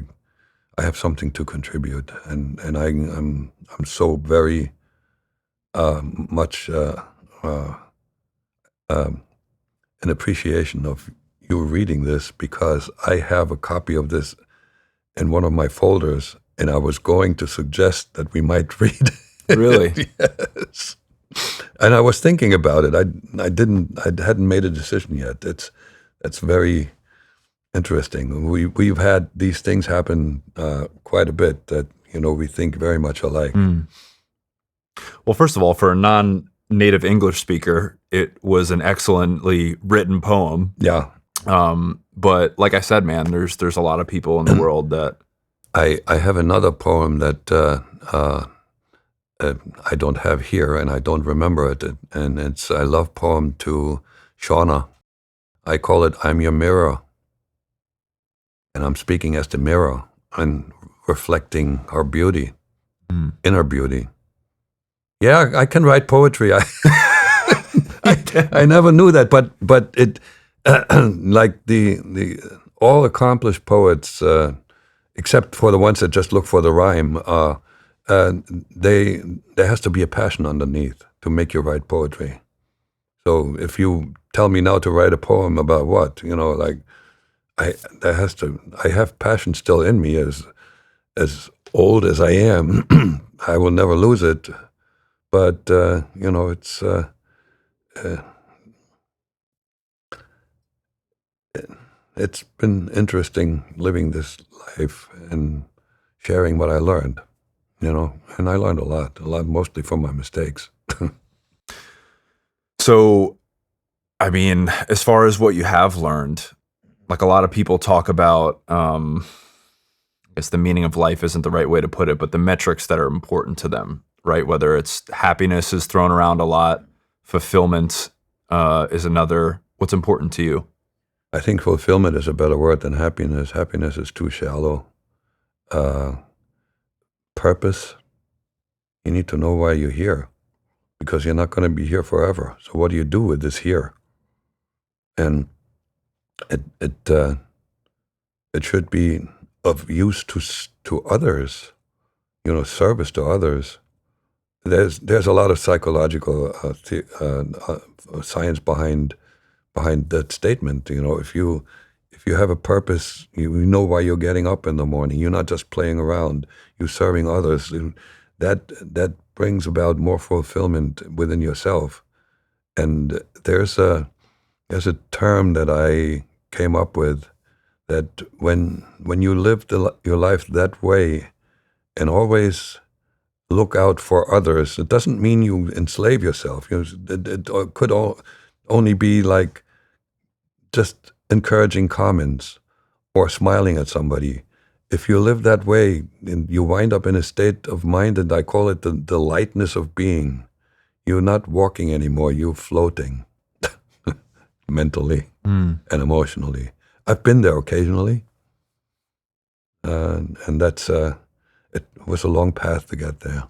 have something to contribute, and I'm so very much an appreciation of you reading this, because I have a copy of this in one of my folders, and I was going to suggest that we might read it. Really? Yes. And I was thinking about it. I hadn't made a decision yet. It's very interesting. We've had these things happen quite a bit that, we think very much alike. Well, first of all, for a non-native English speaker, it was an excellently written poem. Yeah. But like I said, man, there's a lot of people in the world that I have another poem that I don't have here, and I don't remember it. And it's a love poem to Shauna. I call it "I'm Your Mirror," and I'm speaking as the mirror and reflecting her beauty, inner beauty. Yeah, I can write poetry. I never knew that, but it like the all accomplished poets, except for the ones that just look for the rhyme. There has to be a passion underneath to make you write poetry. So if you tell me now to write a poem about what, I have passion still in me, as old as I am. I will never lose it. But it's been interesting living this life and sharing what I learned, and I learned a lot, mostly from my mistakes. So, I mean, as far as what you have learned, like a lot of people talk about, I guess the meaning of life isn't the right way to put it, but the metrics that are important to them, right? Whether it's happiness is thrown around a lot, fulfillment is another. What's important to you? I think fulfillment is a better word than happiness. Happiness is too shallow. Purpose, you need to know why you're here, because you're not going to be here forever. So what do you do with this here? And it should be of use to others, service to others. There's a lot of psychological science behind that statement. If you have a purpose, you know why you're getting up in the morning. You're not just playing around. You're serving others. That brings about more fulfillment within yourself. And there's a term that I came up with, that when you live your life that way and always look out for others, it doesn't mean you enslave yourself. It could only be like just encouraging comments or smiling at somebody. If you live that way, you wind up in a state of mind, and I call it the lightness of being. You're not walking anymore, you're floating mentally and emotionally. I've been there occasionally, and that's it was a long path to get there.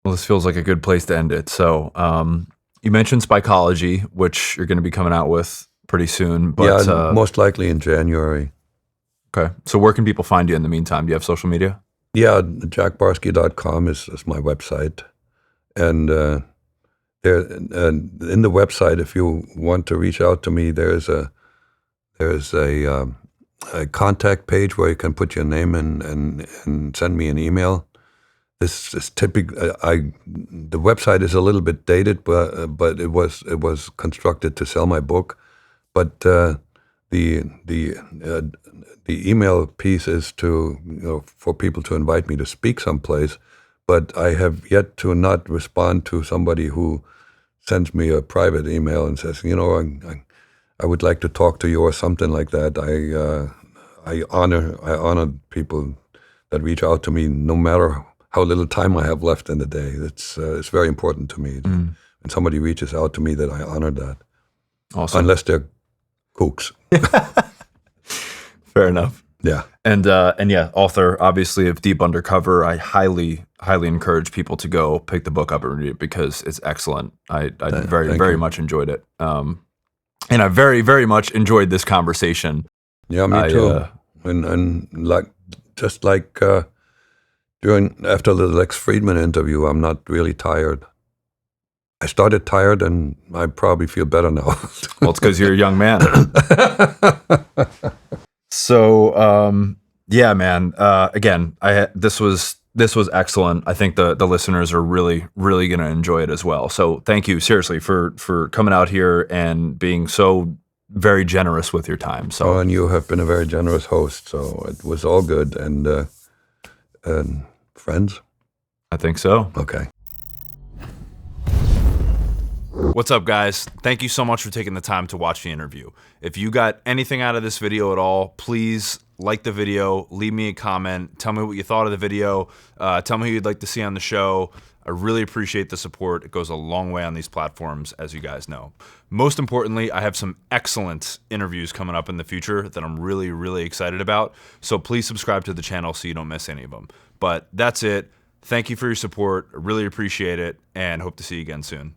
Well, this feels like a good place to end it. So you mentioned Spycology, which you're going to be coming out with pretty soon. But, yeah, most likely in January. Okay. So where can people find you in the meantime? Do you have social media? Yeah, jackbarsky.com is my website. And there, in the website, if you want to reach out to me, there's a contact page where you can put your name in and send me an email. This is typical. The website is a little bit dated, but it was constructed to sell my book. But the email piece is to for people to invite me to speak someplace. But I have yet to not respond to somebody who sends me a private email and says, I would like to talk to you or something like that. I honor people that reach out to me, no matter how little time I have left in the day. It's very important to me. When somebody reaches out to me, that I honor that. Awesome. Unless they're kooks. Fair enough. Yeah. And yeah, author, obviously, of Deep Undercover. I highly encourage people to go pick the book up and read it, because it's excellent. I very much enjoyed it. And I very, very much enjoyed this conversation. Yeah, me too. And like After the Lex Friedman interview, I'm not really tired. I started tired, and I probably feel better now. Well, it's because you're a young man. So, yeah, man. Again, this was excellent. I think the listeners are really going to enjoy it as well. So, thank you seriously for coming out here and being so very generous with your time. So, and you have been a very generous host. So it was all good. And friends? I think so. Okay. What's up, guys? Thank you so much for taking the time to watch the interview. If you got anything out of this video at all, please like the video, leave me a comment, tell me what you thought of the video, tell me who you'd like to see on the show. I really appreciate the support. It goes a long way on these platforms, as you guys know. Most importantly, I have some excellent interviews coming up in the future that I'm really excited about. So please subscribe to the channel so you don't miss any of them. But that's it. Thank you for your support. I really appreciate it, and hope to see you again soon.